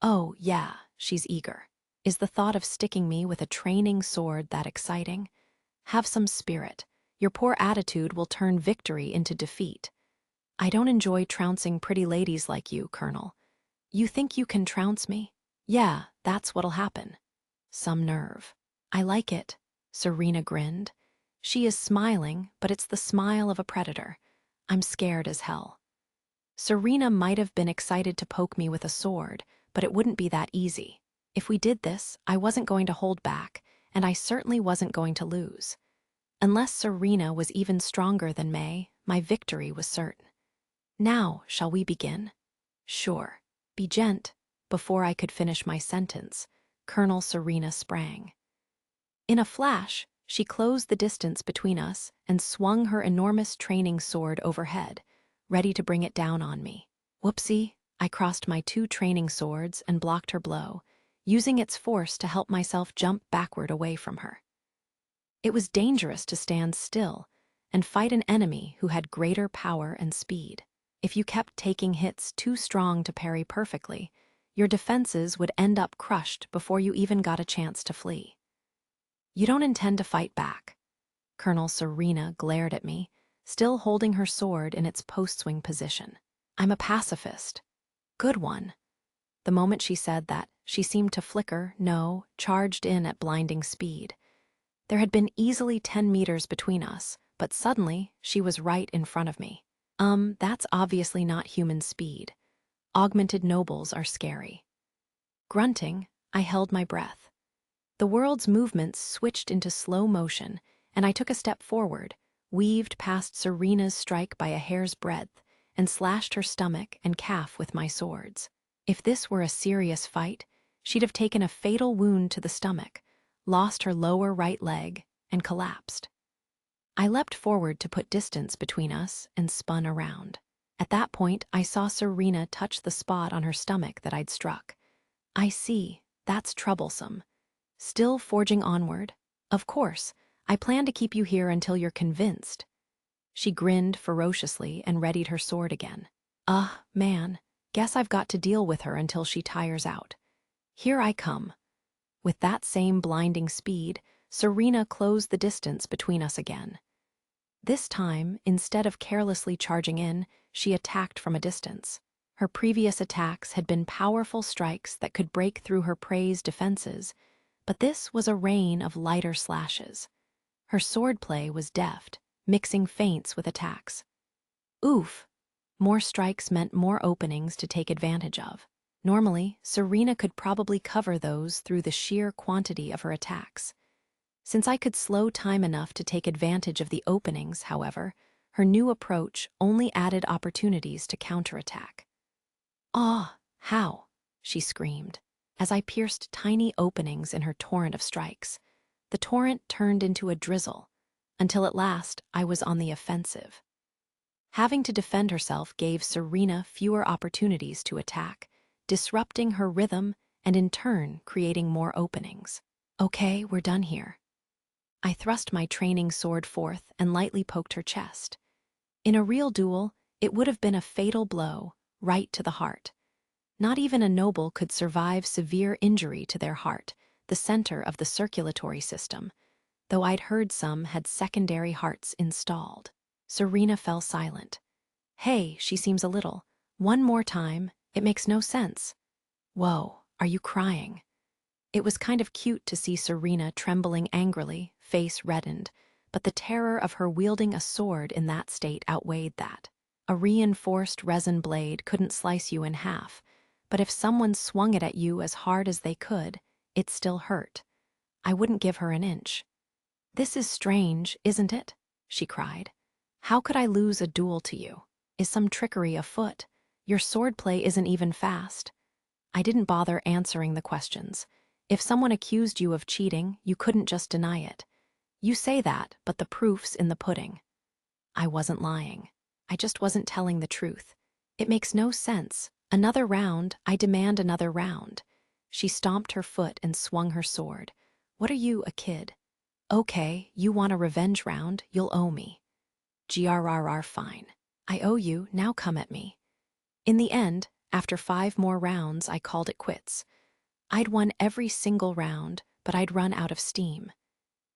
Oh, yeah, she's eager. Is the thought of sticking me with a training sword that exciting? Have some spirit. Your poor attitude will turn victory into defeat. I don't enjoy trouncing pretty ladies like you, Colonel. You think you can trounce me? Yeah, that's what'll happen. Some nerve. I like it, Serena grinned. She is smiling, but it's the smile of a predator. I'm scared as hell. Serena might have been excited to poke me with a sword, but it wouldn't be that easy. If we did this, I wasn't going to hold back, and I certainly wasn't going to lose. Unless Serena was even stronger than May, my victory was certain. Now, shall we begin? Sure. Be gent. Before I could finish my sentence, Colonel Serena sprang. In a flash, she closed the distance between us and swung her enormous training sword overhead, ready to bring it down on me. Whoopsie, I crossed my two training swords and blocked her blow, using its force to help myself jump backward away from her. It was dangerous to stand still and fight an enemy who had greater power and speed. If you kept taking hits too strong to parry perfectly, your defenses would end up crushed before you even got a chance to flee. You don't intend to fight back. Colonel Serena glared at me, still holding her sword in its post-swing position. I'm a pacifist. Good one. The moment she said that, she seemed to flicker, charged in at blinding speed. There had been easily 10 meters between us, but suddenly she was right in front of me. That's obviously not human speed. Augmented nobles are scary. Grunting, I held my breath. The world's movements switched into slow motion, and I took a step forward, weaved past Serena's strike by a hair's breadth, and slashed her stomach and calf with my swords. If this were a serious fight, she'd have taken a fatal wound to the stomach, lost her lower right leg, and collapsed. I leapt forward to put distance between us and spun around. At that point, I saw Serena touch the spot on her stomach that I'd struck. I see, that's troublesome. Still forging onward? Of course, I plan to keep you here until you're convinced. She grinned ferociously and readied her sword again. Man, guess I've got to deal with her until she tires out. Here I come. With that same blinding speed, Serena closed the distance between us again. This time, instead of carelessly charging in, she attacked from a distance. Her previous attacks had been powerful strikes that could break through her prey's defenses, but this was a rain of lighter slashes. Her swordplay was deft, mixing feints with attacks. Oof! More strikes meant more openings to take advantage of. Normally, Serena could probably cover those through the sheer quantity of her attacks. Since I could slow time enough to take advantage of the openings, however, her new approach only added opportunities to counterattack. "Ah, how?" she screamed, as I pierced tiny openings in her torrent of strikes. The torrent turned into a drizzle, until at last I was on the offensive. Having to defend herself gave Serena fewer opportunities to attack, disrupting her rhythm and in turn creating more openings. "Okay, we're done here." I thrust my training sword forth and lightly poked her chest. In a real duel, it would have been a fatal blow, right to the heart. Not even a noble could survive severe injury to their heart, the center of the circulatory system, though I'd heard some had secondary hearts installed. Serena fell silent. "Hey, she seems a little. One more time, it makes no sense." "Whoa, are you crying?" It was kind of cute to see Serena trembling angrily, face reddened, but the terror of her wielding a sword in that state outweighed that. A reinforced resin blade couldn't slice you in half, but if someone swung it at you as hard as they could, it still hurt. I wouldn't give her an inch. "This is strange, isn't it?" she cried. "How could I lose a duel to you? Is some trickery afoot? Your swordplay isn't even fast." I didn't bother answering the questions. If someone accused you of cheating, you couldn't just deny it. You say that, but the proof's in the pudding. I wasn't lying. I just wasn't telling the truth. It makes no sense. Another round, I demand another round. She stomped her foot and swung her sword. "What are you, a kid? Okay, you want a revenge round, you'll owe me." "GRRR, fine. I owe you, now come at me." In the end, after 5 more rounds, I called it quits. I'd won every single round, but I'd run out of steam.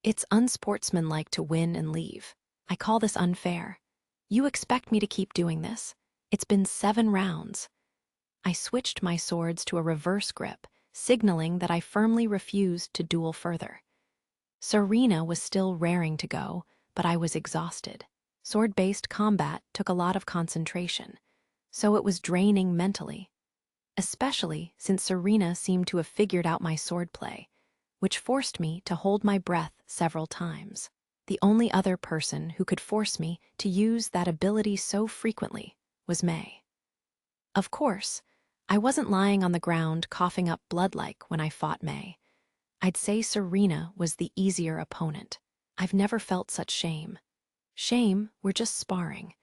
It's unsportsmanlike to win and leave. I call this unfair. You expect me to keep doing this? It's been 7 rounds. I switched my swords to a reverse grip, signaling that I firmly refused to duel further. Serena was still raring to go, but I was exhausted. Sword-based combat took a lot of concentration, so it was draining mentally. Especially since Serena seemed to have figured out my swordplay, which forced me to hold my breath several times. The only other person who could force me to use that ability so frequently was May. Of course, I wasn't lying on the ground coughing up blood like when I fought May. I'd say Serena was the easier opponent. I've never felt such shame. Shame, we're just sparring.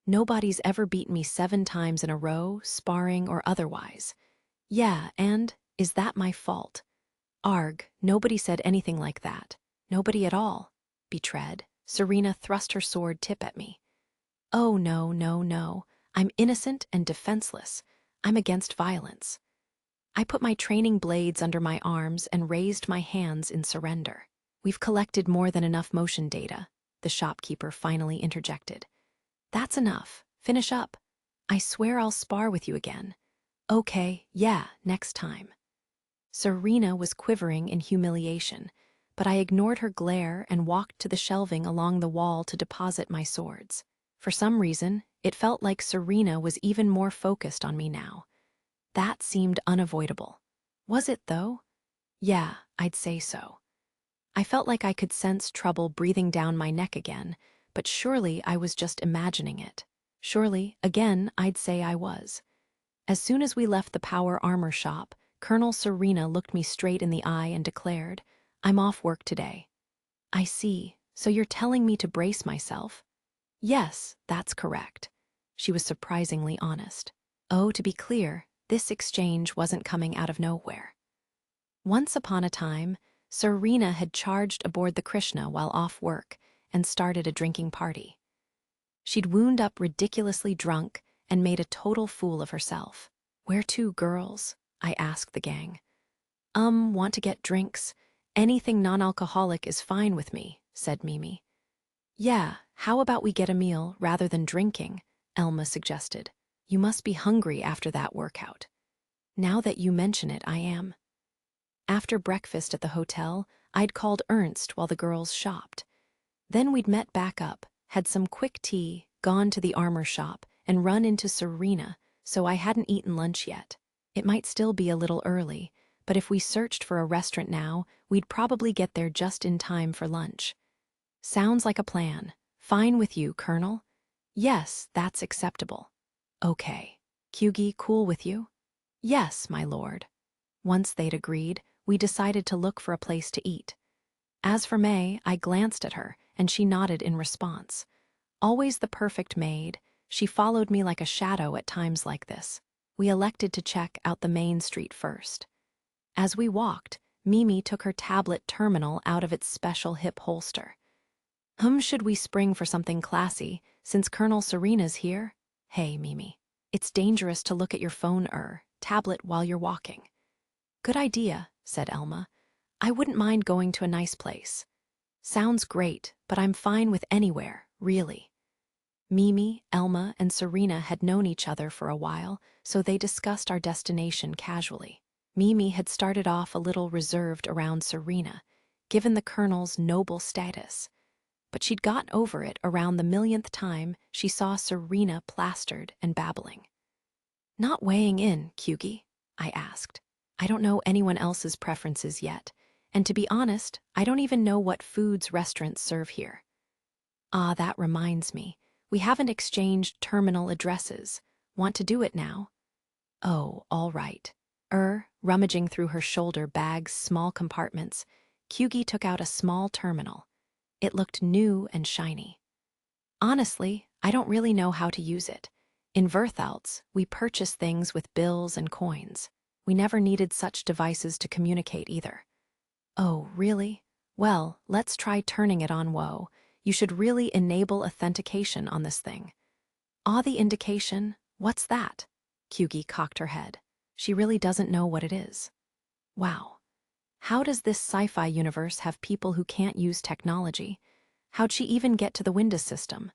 Nobody's ever beaten me 7 times in a row, sparring or otherwise. Yeah, and is that my fault? Arg, nobody said anything like that. Nobody at all. Betrayed. Serena thrust her sword tip at me. "Oh, no, no, no. I'm innocent and defenseless. I'm against violence." I put my training blades under my arms and raised my hands in surrender. "We've collected more than enough motion data," the shopkeeper finally interjected. "That's enough. Finish up. I swear I'll spar with you again." "Okay, yeah, next time." Serena was quivering in humiliation, but I ignored her glare and walked to the shelving along the wall to deposit my swords. For some reason, it felt like Serena was even more focused on me now. That seemed unavoidable. Was it, though? Yeah, I'd say so. I felt like I could sense trouble breathing down my neck again, but surely I was just imagining it. Surely, again, I'd say I was. As soon as we left the power armor shop, Colonel Serena looked me straight in the eye and declared, "I'm off work today." "I see. So you're telling me to brace myself?" "Yes, that's correct." She was surprisingly honest. Oh, to be clear, this exchange wasn't coming out of nowhere. Once upon a time, Serena had charged aboard the Krishna while off work and started a drinking party. She'd wound up ridiculously drunk and made a total fool of herself. "Where to, girls?" I asked the gang. Want to get drinks. Anything non-alcoholic is fine with me," said Mimi. "Yeah, How about we get a meal rather than drinking? Elma suggested. You must be hungry after that workout. Now that you mention it, I am. After breakfast at the hotel, I'd called Ernst while the girls shopped. Then we'd met back up, had some quick tea, gone to the armor shop, and run into Serena, so I hadn't eaten lunch yet. It might still be a little early, but if we searched for a restaurant now, we'd probably get there just in time for lunch. Sounds like a plan. Fine with you, Colonel? Yes, that's acceptable. Okay. Kyugi, cool with you? Yes, my lord. Once they'd agreed, we decided to look for a place to eat. As for May, I glanced at her, and she nodded in response. Always the perfect maid, she followed me like a shadow at times like this. We elected to check out the main street first. As we walked, Mimi took her tablet terminal out of its special hip holster. Should we spring for something classy, since Colonel Serena's here? Hey, Mimi. It's dangerous to look at your phone or tablet while you're walking. Good idea, said Elma. I wouldn't mind going to a nice place. Sounds great, but I'm fine with anywhere, really. Mimi, Elma, and Serena had known each other for a while, so they discussed our destination casually. Mimi had started off a little reserved around Serena, given the Colonel's noble status. But she'd gotten over it around the millionth time she saw Serena plastered and babbling. Not weighing in, Kyugi? I asked. I don't know anyone else's preferences yet, and to be honest, I don't even know what foods restaurants serve here. Ah, that reminds me. We haven't exchanged terminal addresses. Want to do it now? Oh, all right. Rummaging through her shoulder bag's small compartments, Kyugi took out a small terminal. It looked new and shiny. Honestly, I don't really know how to use it. In Verthaltz, we purchase things with bills and coins. We never needed such devices to communicate either. Oh, really? Well, let's try turning it on. Whoa, you should really enable authentication on this thing. The indication? What's that? Kyugi cocked her head. She really doesn't know what it is. Wow. How does this sci-fi universe have people who can't use technology? How'd she even get to the Windows system?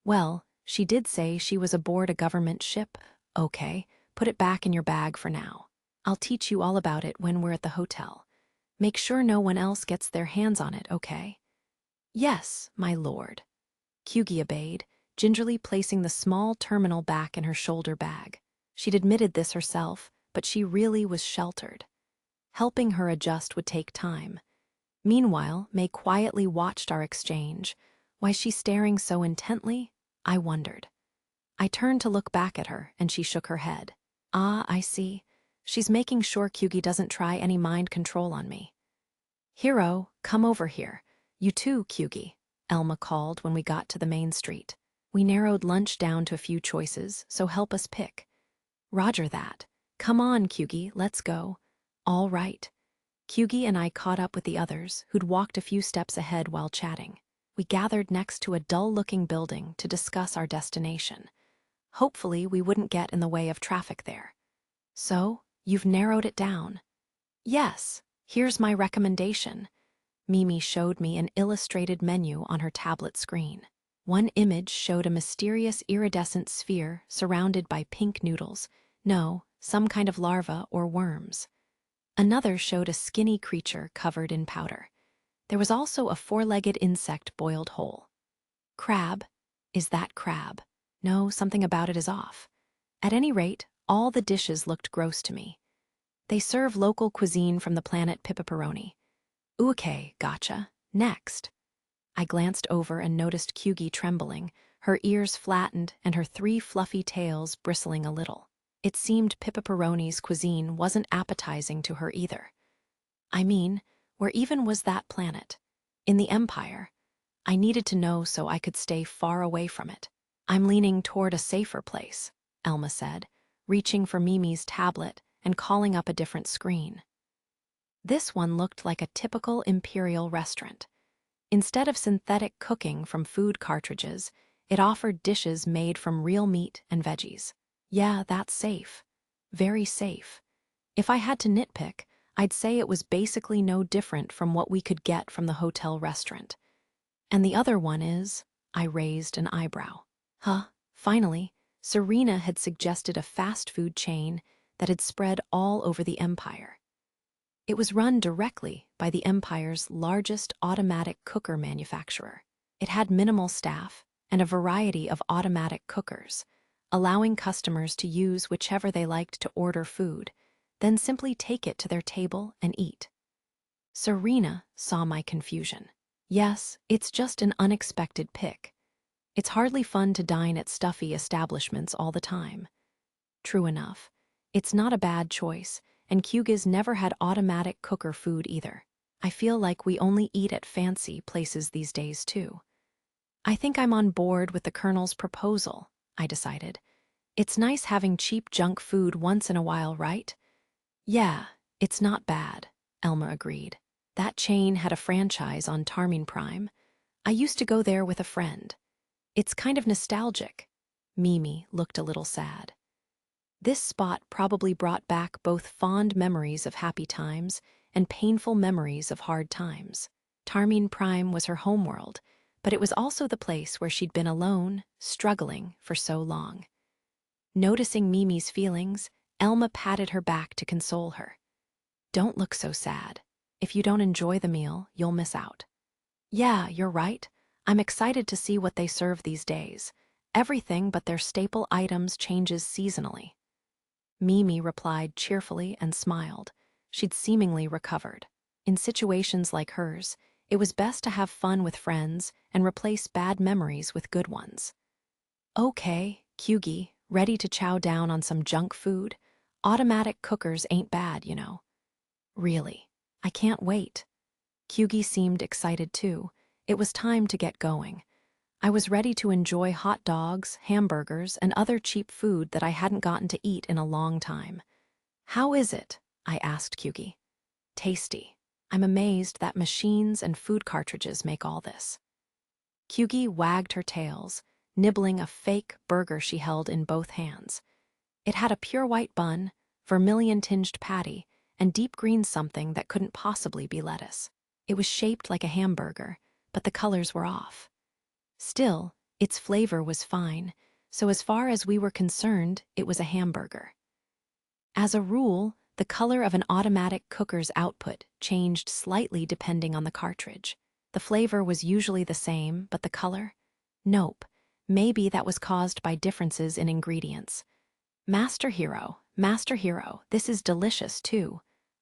Well, she did say she was aboard a government ship. Okay, put it back in your bag for now. I'll teach you all about it when we're at the hotel. Make sure no one else gets their hands on it, okay? Yes, my lord. Kyugi obeyed, gingerly placing the small terminal back in her shoulder bag. She'd admitted this herself, but she really was sheltered. Helping her adjust would take time. Meanwhile, May quietly watched our exchange. Why she's staring so intently? I wondered. I turned to look back at her, and she shook her head. Ah, I see. She's making sure Kyugi doesn't try any mind control on me. Hiro, come over here. You too, Kyugi, Elma called when we got to the main street. We narrowed lunch down to a few choices, so help us pick. Roger that. Come on, Kyugi, let's go. All right. Kyugi and I caught up with the others, who'd walked a few steps ahead while chatting. We gathered next to a dull-looking building to discuss our destination. Hopefully, we wouldn't get in the way of traffic there. So, you've narrowed it down. Yes, here's my recommendation. Mimi showed me an illustrated menu on her tablet screen. One image showed a mysterious iridescent sphere surrounded by pink noodles. No, some kind of larva or worms. Another showed a skinny creature covered in powder. There was also a four-legged insect boiled whole. Crab? Is that crab? No, something about it is off. At any rate, all the dishes looked gross to me. They serve local cuisine from the planet Pippaperoni. Okay, gotcha. Next. I glanced over and noticed Kyugi trembling, her ears flattened and her 3 fluffy tails bristling a little. It seemed Pippaperoni's cuisine wasn't appetizing to her either. I mean, where even was that planet? In the Empire. I needed to know so I could stay far away from it. I'm leaning toward a safer place, Elma said, reaching for Mimi's tablet and calling up a different screen. This one looked like a typical imperial restaurant. Instead of synthetic cooking from food cartridges, it offered dishes made from real meat and veggies. Yeah, that's safe. Very safe. If I had to nitpick, I'd say it was basically no different from what we could get from the hotel restaurant. And the other one is, I raised an eyebrow. Huh, finally, Serena had suggested a fast food chain that had spread all over the empire. It was run directly by the empire's largest automatic cooker manufacturer. It had minimal staff and a variety of automatic cookers, allowing customers to use whichever they liked to order food, then simply take it to their table and eat. Serena saw my confusion. Yes, it's just an unexpected pick. It's hardly fun to dine at stuffy establishments all the time. True enough, it's not a bad choice, and Kyugi's never had automatic cooker food either. I feel like we only eat at fancy places these days too. I think I'm on board with the Colonel's proposal, I decided. It's nice having cheap junk food once in a while, right? Yeah, it's not bad, Elma agreed. That chain had a franchise on Tarmin Prime. I used to go there with a friend. It's kind of nostalgic. Mimi looked a little sad. This spot probably brought back both fond memories of happy times and painful memories of hard times. Tarmin Prime was her homeworld, but it was also the place where she'd been alone, struggling for so long. Noticing Mimi's feelings, Elma patted her back to console her. Don't look so sad. If you don't enjoy the meal, you'll miss out. Yeah, you're right. I'm excited to see what they serve these days. Everything but their staple items changes seasonally. Mimi replied cheerfully and smiled. She'd seemingly recovered. In situations like hers, it was best to have fun with friends and replace bad memories with good ones. Okay, Kyugi, ready to chow down on some junk food? Automatic cookers ain't bad, you know. Really, I can't wait. Kyugi seemed excited too. It was time to get going. I was ready to enjoy hot dogs, hamburgers, and other cheap food that I hadn't gotten to eat in a long time. How is it? I asked Kyugi. Tasty. I'm amazed that machines and food cartridges make all this. Kyugi wagged her tails, nibbling a fake burger she held in both hands. It had a pure white bun, vermilion-tinged patty, and deep green something that couldn't possibly be lettuce. It was shaped like a hamburger, but the colors were off. Still, its flavor was fine, so as far as we were concerned, it was a hamburger. As a rule, the color of an automatic cooker's output changed slightly depending on the cartridge. The flavor was usually the same, but the color? Nope. Maybe that was caused by differences in ingredients. Master Hero, this is delicious too.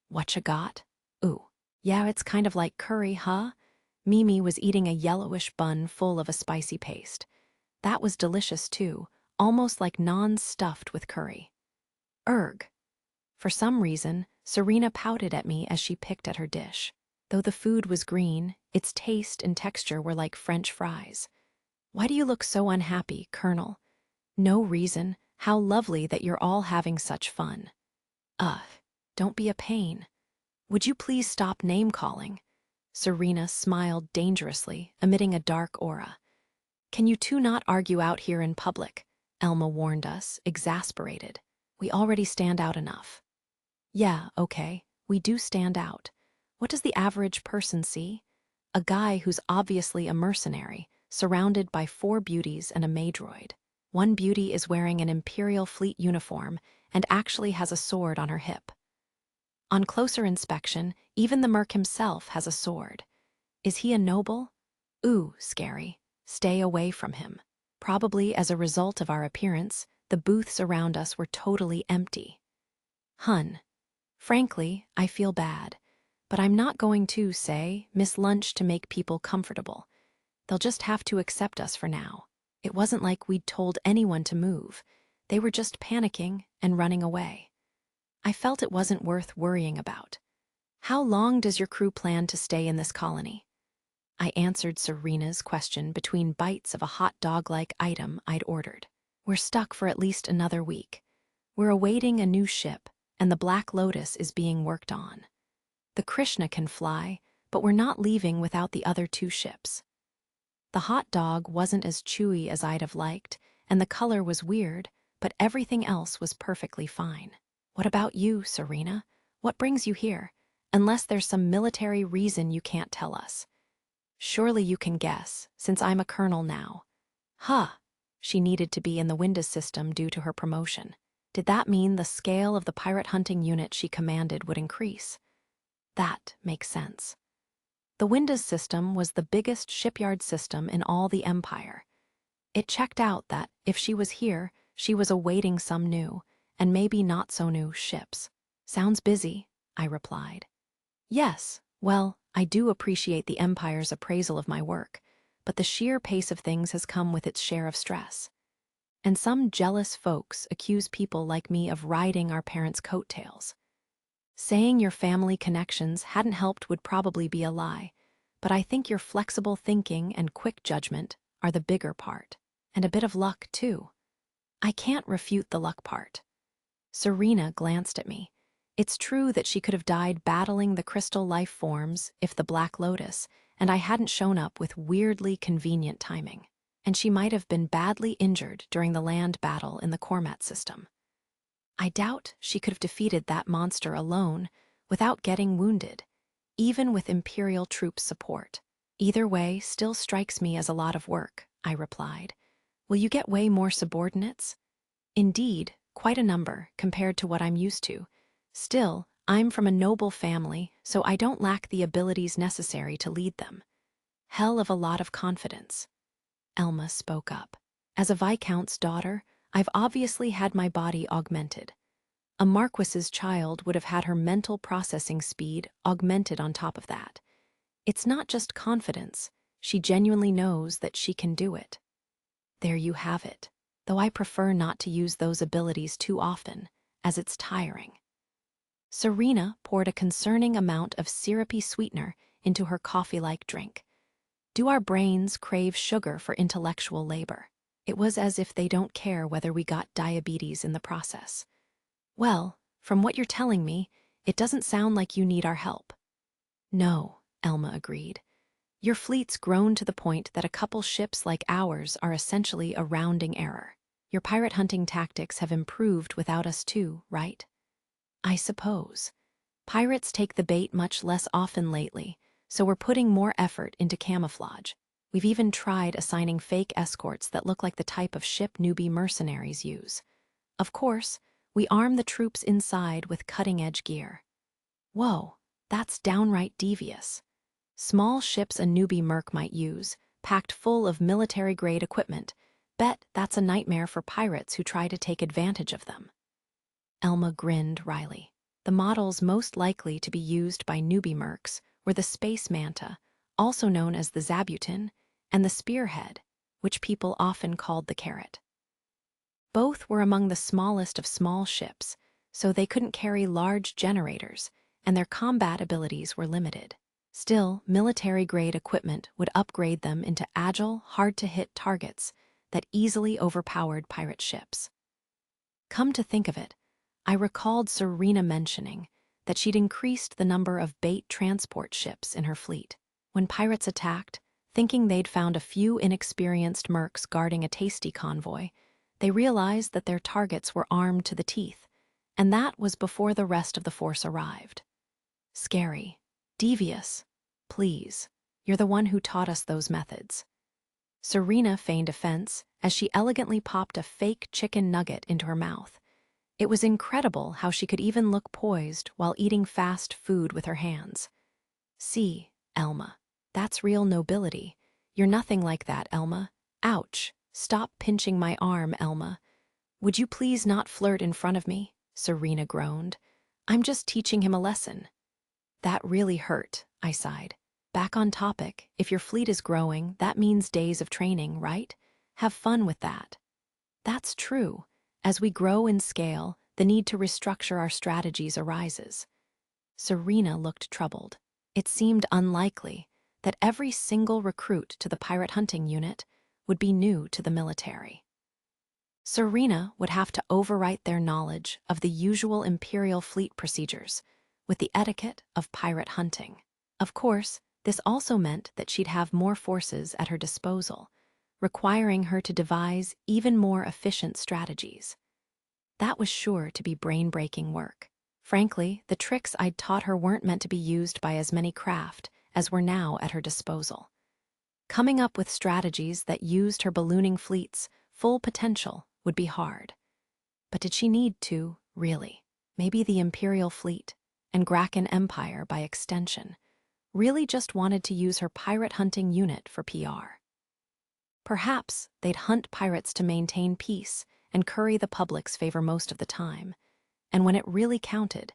Whatcha got? Ooh, yeah, it's kind of like curry, huh? Mimi was eating a yellowish bun full of a spicy paste. That was delicious too, almost like naan stuffed with curry. Erg. For some reason, Serena pouted at me as she picked at her dish. Though the food was green, its taste and texture were like French fries. Why do you look so unhappy, Colonel? No reason. How lovely that you're all having such fun. Ugh, don't be a pain. Would you please stop name-calling? Serena smiled dangerously, emitting a dark aura. Can you two not argue out here in public? Elma warned us, exasperated. We already stand out enough. Yeah, okay, we do stand out. What does the average person see? A guy who's obviously a mercenary, surrounded by 4 beauties and a maidroid. One beauty is wearing an Imperial Fleet uniform and actually has a sword on her hip. On closer inspection, even the merc himself has a sword. Is he a noble? Ooh, scary. Stay away from him. Probably as a result of our appearance, the booths around us were totally empty. Hun. Frankly, I feel bad. But I'm not going to, miss lunch to make people comfortable. They'll just have to accept us for now. It wasn't like we'd told anyone to move. They were just panicking and running away. I felt it wasn't worth worrying about. How long does your crew plan to stay in this colony? I answered Serena's question between bites of a hot dog-like item I'd ordered. We're stuck for at least another week. We're awaiting a new ship, and the Black Lotus is being worked on. The Krishna can fly, but we're not leaving without the other 2 ships. The hot dog wasn't as chewy as I'd have liked, and the color was weird, but everything else was perfectly fine. What about you, Serena? What brings you here? Unless there's some military reason you can't tell us. Surely you can guess, since I'm a colonel now. Huh. She needed to be in the Windows system due to her promotion. Did that mean the scale of the pirate hunting unit she commanded would increase? That makes sense. The Windows system was the biggest shipyard system in all the Empire. It checked out that, if she was here, she was awaiting some new, and maybe not so new, ships. Sounds busy, I replied. Yes, well, I do appreciate the Empire's appraisal of my work, but the sheer pace of things has come with its share of stress. And some jealous folks accuse people like me of riding our parents' coattails. Saying your family connections hadn't helped would probably be a lie, but I think your flexible thinking and quick judgment are the bigger part. And a bit of luck, too. I can't refute the luck part. Serena glanced at me. It's true that she could have died battling the crystal life forms if the Black Lotus, and I hadn't shown up with weirdly convenient timing. And she might have been badly injured during the land battle in the Cormat system. I doubt she could have defeated that monster alone without getting wounded, even with Imperial troops' support. Either way still strikes me as a lot of work, I replied. Will you get way more subordinates? Indeed, quite a number compared to what I'm used to. Still, I'm from a noble family, so I don't lack the abilities necessary to lead them. Hell of a lot of confidence. Elma spoke up. As a Viscount's daughter, I've obviously had my body augmented. A Marquis's child would have had her mental processing speed augmented on top of that. It's not just confidence, she genuinely knows that she can do it. There you have it, though I prefer not to use those abilities too often, as it's tiring. Serena poured a concerning amount of syrupy sweetener into her coffee-like drink. Do our brains crave sugar for intellectual labor? It was as if they don't care whether we got diabetes in the process. Well, from what you're telling me, it doesn't sound like you need our help. No, Elma agreed. Your fleet's grown to the point that a couple ships like ours are essentially a rounding error. Your pirate hunting tactics have improved without us too, right? I suppose. Pirates take the bait much less often lately, so we're putting more effort into camouflage. We've even tried assigning fake escorts that look like the type of ship newbie mercenaries use. Of course, we arm the troops inside with cutting-edge gear. Whoa, that's downright devious. Small ships a newbie merc might use, packed full of military-grade equipment. Bet that's a nightmare for pirates who try to take advantage of them. Elma grinned wryly. The models most likely to be used by newbie mercs were the Space Manta, also known as the Zabuton, and the Spearhead, which people often called the Carrot. Both were among the smallest of small ships, so they couldn't carry large generators, and their combat abilities were limited. Still, military-grade equipment would upgrade them into agile, hard-to-hit targets that easily overpowered pirate ships. Come to think of it, I recalled Serena mentioning that she'd increased the number of bait transport ships in her fleet. When pirates attacked, thinking they'd found a few inexperienced mercs guarding a tasty convoy, they realized that their targets were armed to the teeth, and that was before the rest of the force arrived. Scary. Devious. Please, you're the one who taught us those methods. Serena feigned offense as she elegantly popped a fake chicken nugget into her mouth. It was incredible how she could even look poised while eating fast food with her hands. See, Elma, that's real nobility. You're nothing like that, Elma. Ouch. Stop pinching my arm, Elma. Would you please not flirt in front of me? Serena groaned. I'm just teaching him a lesson. That really hurt, I sighed. Back on topic, if your fleet is growing, that means days of training, right? Have fun with that. That's true. As we grow in scale, the need to restructure our strategies arises. Serena looked troubled. It seemed unlikely that every single recruit to the pirate hunting unit would be new to the military. Serena would have to overwrite their knowledge of the usual Imperial fleet procedures with the etiquette of pirate hunting. Of course, this also meant that she'd have more forces at her disposal, requiring her to devise even more efficient strategies. That was sure to be brain-breaking work. Frankly, the tricks I'd taught her weren't meant to be used by as many craft as were now at her disposal. Coming up with strategies that used her ballooning fleet's full potential would be hard. But did she need to, really? Maybe the Imperial fleet, and Graken Empire by extension, really just wanted to use her pirate hunting unit for PR. Perhaps they'd hunt pirates to maintain peace and curry the public's favor most of the time, and when it really counted,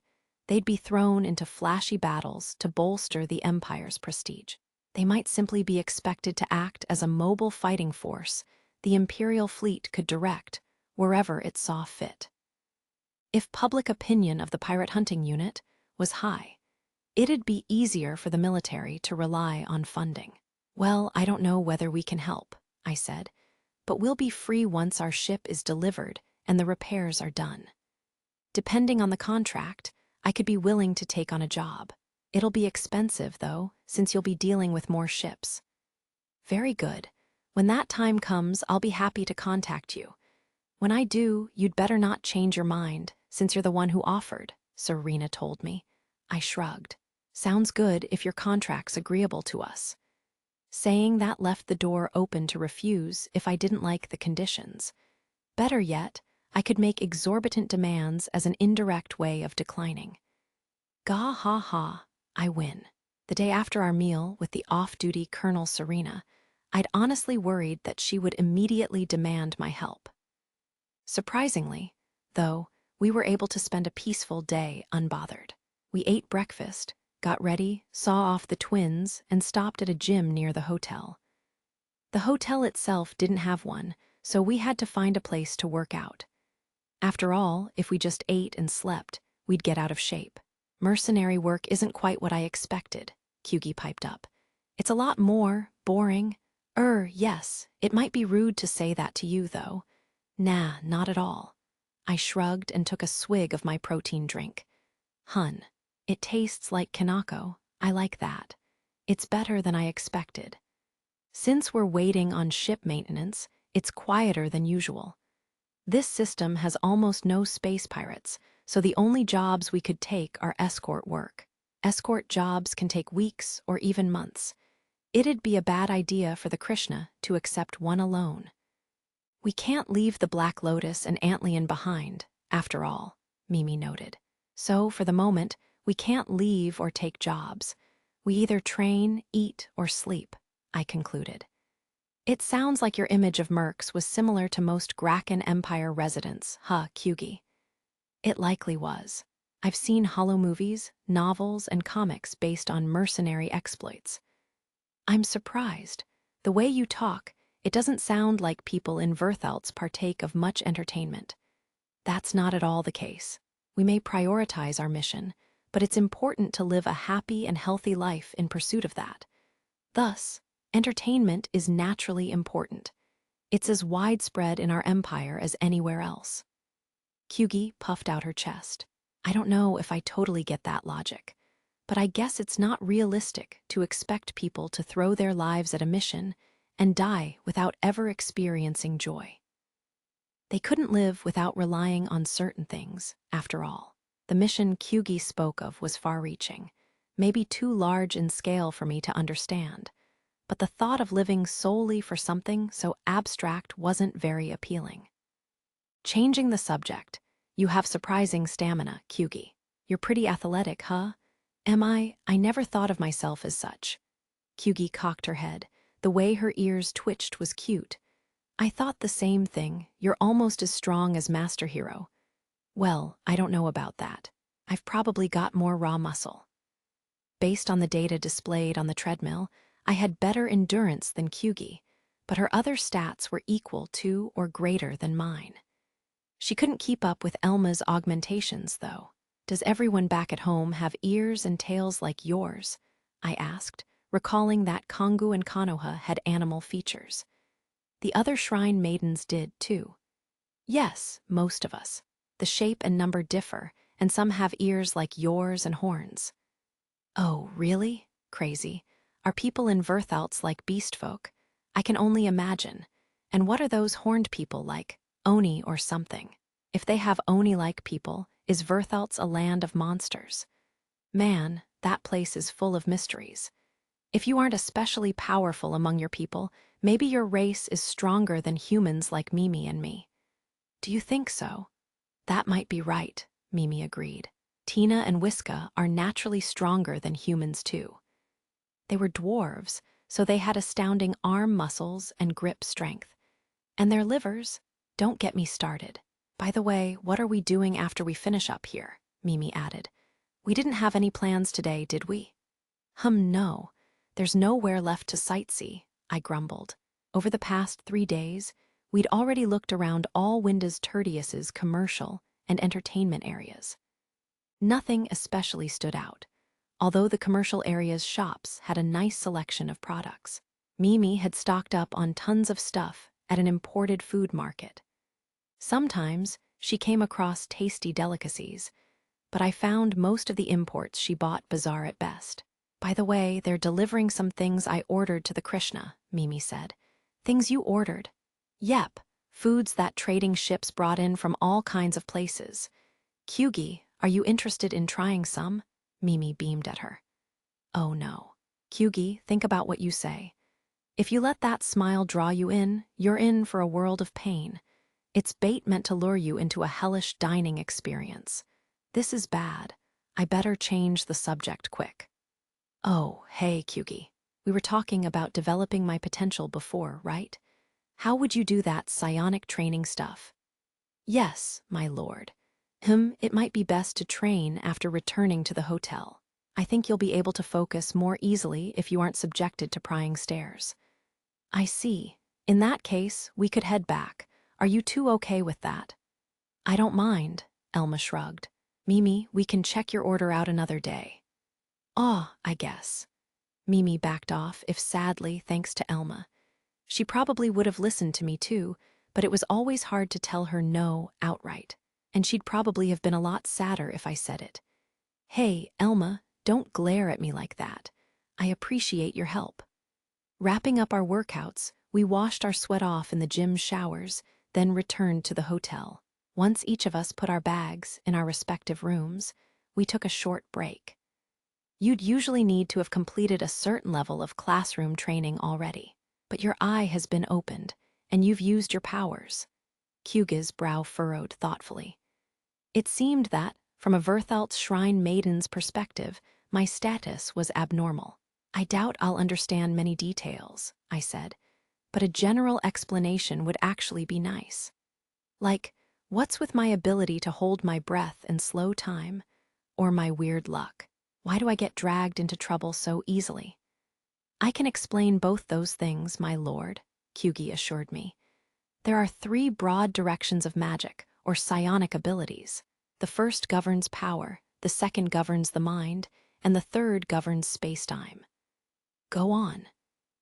they'd be thrown into flashy battles to bolster the Empire's prestige. They might simply be expected to act as a mobile fighting force the Imperial fleet could direct wherever it saw fit. If public opinion of the pirate hunting unit was high, it'd be easier for the military to rely on funding. Well, I don't know whether we can help, I said, but we'll be free once our ship is delivered and the repairs are done. Depending on the contract, I could be willing to take on a job. It'll be expensive, though, since you'll be dealing with more ships. Very good. When that time comes, I'll be happy to contact you. When I do, you'd better not change your mind, since you're the one who offered, Serena told me. I shrugged. Sounds good if your contract's agreeable to us. Saying that left the door open to refuse if I didn't like the conditions. Better yet, I could make exorbitant demands as an indirect way of declining. Gah ha ha, I win. The day after our meal with the off-duty Colonel Serena, I'd honestly worried that she would immediately demand my help. Surprisingly, though, we were able to spend a peaceful day unbothered. We ate breakfast, got ready, saw off the twins, and stopped at a gym near the hotel. The hotel itself didn't have one, so we had to find a place to work out. After all, if we just ate and slept, we'd get out of shape. Mercenary work isn't quite what I expected, Kyugi piped up. It's a lot more boring. Yes, it might be rude to say that to you, though. Nah, not at all. I shrugged and took a swig of my protein drink. Hun, it tastes like Kanako. I like that. It's better than I expected. Since we're waiting on ship maintenance, it's quieter than usual. This system has almost no space pirates, so the only jobs we could take are escort work. Escort jobs can take weeks or even months. It'd be a bad idea for the Krishna to accept one alone. We can't leave the Black Lotus and Antlion behind, after all, Mimi noted. So, for the moment, we can't leave or take jobs. We either train, eat, or sleep, I concluded. It sounds like your image of mercs was similar to most Graken Empire residents, huh, Kyugi? It likely was. I've seen holo movies, novels, and comics based on mercenary exploits. I'm surprised. The way you talk, it doesn't sound like people in Verthalts partake of much entertainment. That's not at all the case. We may prioritize our mission, but it's important to live a happy and healthy life in pursuit of that. Thus, entertainment is naturally important. It's as widespread in our empire as anywhere else. Kyugi puffed out her chest. I don't know if I totally get that logic, but I guess it's not realistic to expect people to throw their lives at a mission and die without ever experiencing joy. They couldn't live without relying on certain things, after all. The mission Kyugi spoke of was far-reaching, maybe too large in scale for me to understand, but the thought of living solely for something so abstract wasn't very appealing. Changing the subject, you have surprising stamina, Kyugi. You're pretty athletic, huh? Am I? I never thought of myself as such. Kyugi cocked her head. The way her ears twitched was cute. I thought the same thing. You're almost as strong as Master Hero. Well, I don't know about that. I've probably got more raw muscle. Based on the data displayed on the treadmill, I had better endurance than Kyugi, but her other stats were equal to or greater than mine. She couldn't keep up with Elma's augmentations, though. Does everyone back at home have ears and tails like yours? I asked, recalling that Kongu and Konoha had animal features. The other shrine maidens did, too. Yes, most of us. The shape and number differ, and some have ears like yours and horns. Oh, really? Crazy. Are people in Verthalts like beast folk? I can only imagine. And what are those horned people like? Oni or something? If they have Oni-like people, is Verthalts a land of monsters? Man, that place is full of mysteries. If you aren't especially powerful among your people, maybe your race is stronger than humans like Mimi and me. Do you think so? That might be right, Mimi agreed. Tina and Whiska are naturally stronger than humans too. They were dwarves, so they had astounding arm muscles and grip strength. And their livers? Don't get me started. By the way, what are we doing after we finish up here? Mimi added. We didn't have any plans today, did we? No. There's nowhere left to sightsee, I grumbled. Over the past 3 days, we'd already looked around all Winda's Tertius's commercial and entertainment areas. Nothing especially stood out, although the commercial area's shops had a nice selection of products. Mimi had stocked up on tons of stuff at an imported food market. Sometimes she came across tasty delicacies, but I found most of the imports she bought bizarre at best. By the way, they're delivering some things I ordered to the Krishna, Mimi said. Things you ordered? Yep, foods that trading ships brought in from all kinds of places. Kyugi, are you interested in trying some? Mimi beamed at her. Oh no. Kyugi, think about what you say. If you let that smile draw you in, you're in for a world of pain. It's bait meant to lure you into a hellish dining experience. This is bad. I better change the subject quick. Oh, hey, Kyugi. We were talking about developing my potential before, right? How would you do that psionic training stuff? Yes, my lord. It might be best to train after returning to the hotel. I think you'll be able to focus more easily if you aren't subjected to prying stares. I see. In that case, we could head back. Are you two okay with that? I don't mind, Elma shrugged. Mimi, we can check your order out another day. I guess. Mimi backed off, if sadly, thanks to Elma. She probably would have listened to me too, but it was always hard to tell her no outright, and she'd probably have been a lot sadder if I said it. Hey, Elma, don't glare at me like that. I appreciate your help. Wrapping up our workouts, we washed our sweat off in the gym showers, then returned to the hotel. Once each of us put our bags in our respective rooms, we took a short break. You'd usually need to have completed a certain level of classroom training already, but your eye has been opened, and you've used your powers. Kyugi's brow furrowed thoughtfully. It seemed that, from a Verthalt's Shrine Maiden's perspective, my status was abnormal. I doubt I'll understand many details, I said, but a general explanation would actually be nice. Like, what's with my ability to hold my breath and slow time, or my weird luck? Why do I get dragged into trouble so easily? I can explain both those things, my lord, Kyugi assured me. There are 3 broad directions of magic, or psionic abilities. The first governs power, the second governs the mind, and the third governs space-time. Go on.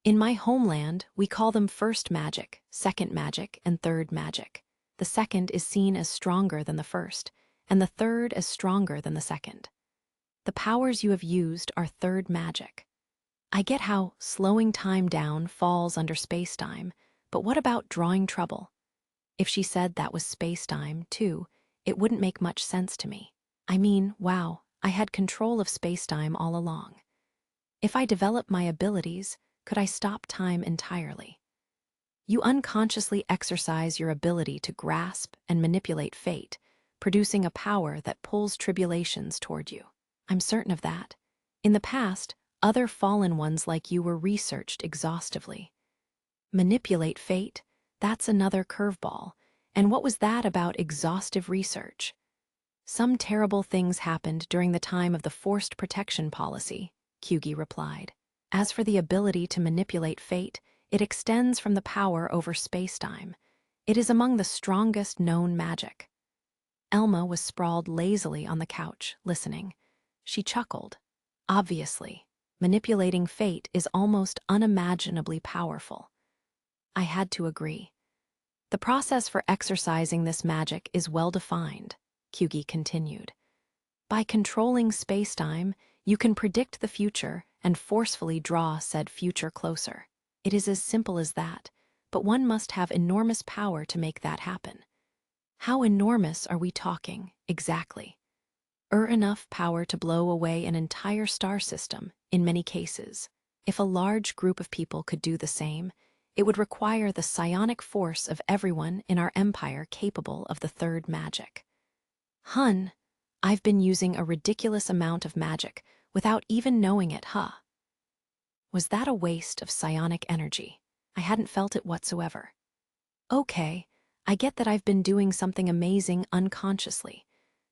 In my homeland, we call them first magic, second magic, and third magic. The second is seen as stronger than the first, and the third as stronger than the second. The powers you have used are third magic. I get how slowing time down falls under space-time, but what about drawing trouble? If she said that was space-time, too, it wouldn't make much sense to me. I mean, wow, I had control of space-time all along. If I develop my abilities, could I stop time entirely? You unconsciously exercise your ability to grasp and manipulate fate, producing a power that pulls tribulations toward you. I'm certain of that. In the past, other fallen ones like you were researched exhaustively. Manipulate fate? That's another curveball. And what was that about exhaustive research? Some terrible things happened during the time of the forced protection policy, Kyugi replied. As for the ability to manipulate fate, it extends from the power over space-time. It is among the strongest known magic. Elma was sprawled lazily on the couch, listening. She chuckled. Obviously, manipulating fate is almost unimaginably powerful. I had to agree. The process for exercising this magic is well defined, Kyugi continued. By controlling space-time, you can predict the future and forcefully draw said future closer. It is as simple as that, but one must have enormous power to make that happen. How enormous are we talking, exactly? Enough power to blow away an entire star system, in many cases. If a large group of people could do the same, it would require the psionic force of everyone in our empire capable of the third magic. Hun, I've been using a ridiculous amount of magic without even knowing it, huh? Was that a waste of psionic energy? I hadn't felt it whatsoever. Okay, I get that I've been doing something amazing unconsciously.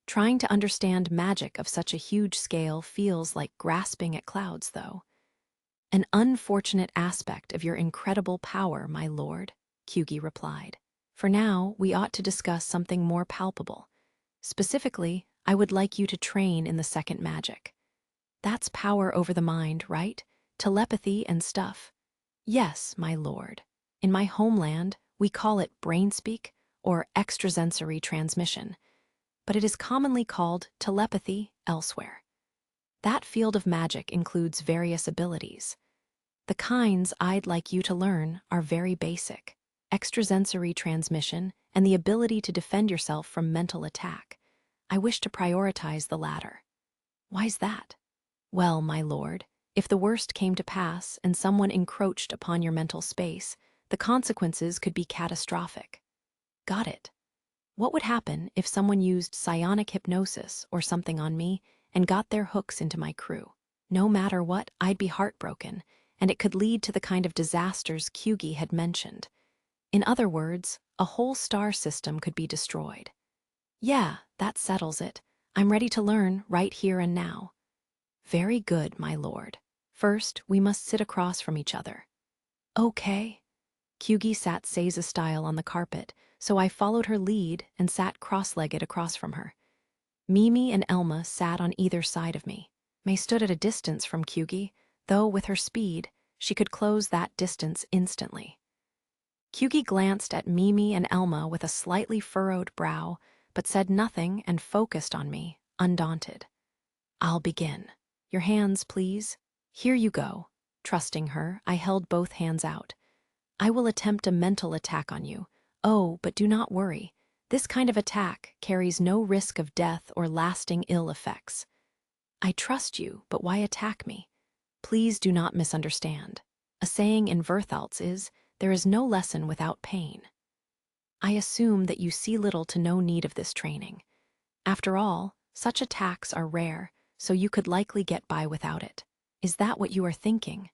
Trying to understand magic of such a huge scale feels like grasping at clouds, though. An unfortunate aspect of your incredible power, my lord, Kyugi replied. For now, we ought to discuss something more palpable. Specifically, I would like you to train in the second magic. That's power over the mind, right? Telepathy and stuff. Yes, my lord. In my homeland, we call it brainspeak or extrasensory transmission, but it is commonly called telepathy elsewhere. That field of magic includes various abilities. The kinds I'd like you to learn are very basic: extrasensory transmission and the ability to defend yourself from mental attack. I wish to prioritize the latter. Why's that? Well, my lord, if the worst came to pass and someone encroached upon your mental space, the consequences could be catastrophic. Got it. What would happen if someone used psionic hypnosis or something on me and got their hooks into my crew? No matter what, I'd be heartbroken, and it could lead to the kind of disasters Kyugi had mentioned. In other words, a whole star system could be destroyed. Yeah, that settles it. I'm ready to learn right here and now. Very good, my lord. First, we must sit across from each other. Okay. Kyugi sat Seiza style on the carpet, so I followed her lead and sat cross-legged across from her. Mimi and Elma sat on either side of me. Mei stood at a distance from Kyugi, though with her speed, she could close that distance instantly. Kyugi glanced at Mimi and Elma with a slightly furrowed brow, but said nothing and focused on me, undaunted. I'll begin. Your hands, please. Here you go. Trusting her, I held both hands out. I will attempt a mental attack on you. Oh, but do not worry. This kind of attack carries no risk of death or lasting ill effects. I trust you, but why attack me? Please do not misunderstand. A saying in Verthalts is, there is no lesson without pain. I assume that you see little to no need of this training. After all, such attacks are rare, so you could likely get by without it. Is that what you are thinking?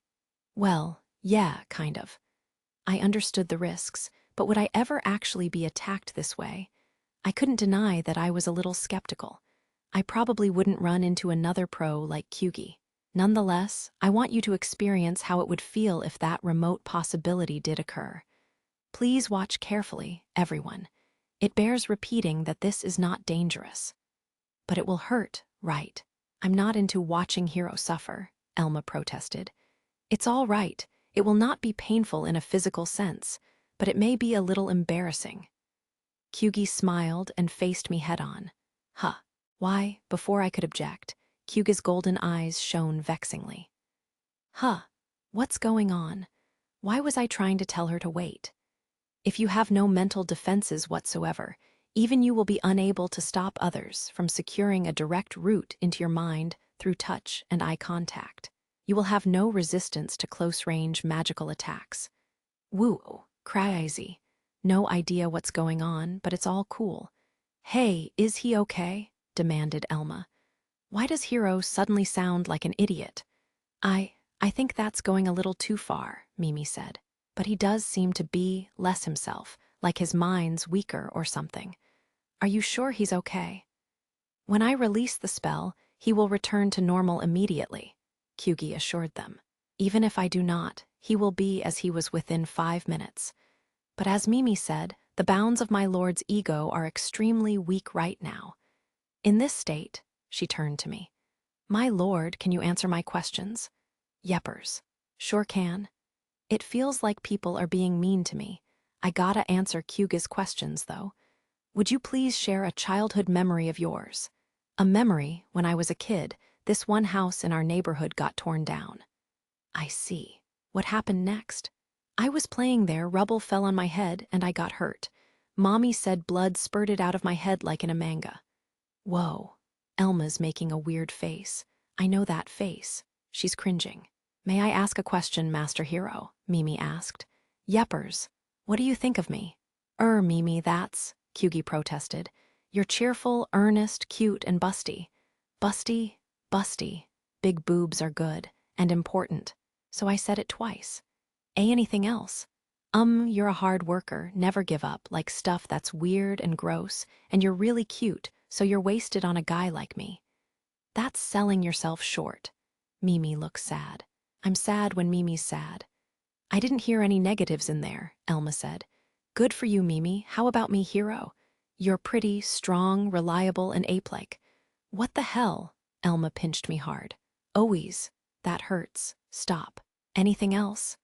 Well, yeah, kind of. I understood the risks, but would I ever actually be attacked this way? I couldn't deny that I was a little skeptical. I probably wouldn't run into another pro like Kyugi. Nonetheless, I want you to experience how it would feel if that remote possibility did occur. Please watch carefully, everyone. It bears repeating that this is not dangerous. But it will hurt, right? I'm not into watching Hiro suffer, Elma protested. It's all right. It will not be painful in a physical sense, but it may be a little embarrassing. Kyugi smiled and faced me head-on. Huh. Why, before I could object, Kyugi's golden eyes shone vexingly. Huh. What's going on? Why was I trying to tell her to wait? If you have no mental defenses whatsoever, even you will be unable to stop others from securing a direct route into your mind through touch and eye contact. You will have no resistance to close-range magical attacks. Woo, crazy. No idea what's going on, but it's all cool. Hey, is he okay? Demanded Elma. Why does Hiro suddenly sound like an idiot? I think that's going a little too far, Mimi said. But he does seem to be less himself, like his mind's weaker or something. Are you sure he's okay? When I release the spell, he will return to normal immediately, Kyugi assured them. Even if I do not, he will be as he was within 5 minutes. But as Mimi said, the bounds of my lord's ego are extremely weak right now. In this state, she turned to me. My lord, can you answer my questions? Yeppers. Sure can. It feels like people are being mean to me. I gotta answer Kyugi's questions, though. Would you please share a childhood memory of yours? A memory, when I was a kid, this one house in our neighborhood got torn down. I see. What happened next? I was playing there, rubble fell on my head, and I got hurt. Mommy said blood spurted out of my head like in a manga. Whoa. Elma's making a weird face. I know that face. She's cringing. May I ask a question, Master Hero? Mimi asked. Yeppers, what do you think of me? Mimi, that's, Kyugi protested. You're cheerful, earnest, cute, and busty. Busty, busty. Big boobs are good and important, so I said it twice. Anything else? You're a hard worker, never give up, like stuff that's weird and gross, and you're really cute, so you're wasted on a guy like me. That's selling yourself short. Mimi looks sad. I'm sad when Mimi's sad. I didn't hear any negatives in there, Elma said. Good for you, Mimi. How about me, Hero? You're pretty, strong, reliable, and ape-like. What the hell? Elma pinched me hard. Always. That hurts. Stop. Anything else?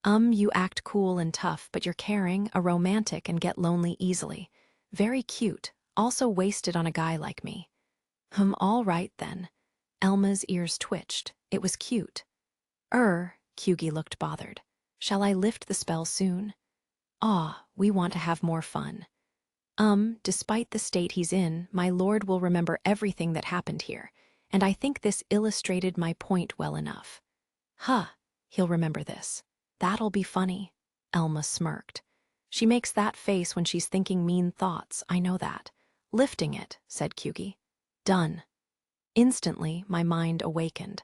You act cool and tough, but you're caring, a romantic, and get lonely easily. Very cute, also wasted on a guy like me. All right then. Elma's ears twitched. It was cute. Kyugi looked bothered. Shall I lift the spell soon? We want to have more fun. Despite the state he's in, my lord will remember everything that happened here, and I think this illustrated my point well enough. He'll remember this. That'll be funny. Elma smirked. She makes that face when she's thinking mean thoughts, I know that. Lifting it, said Kyugi. Done. Instantly, my mind awakened.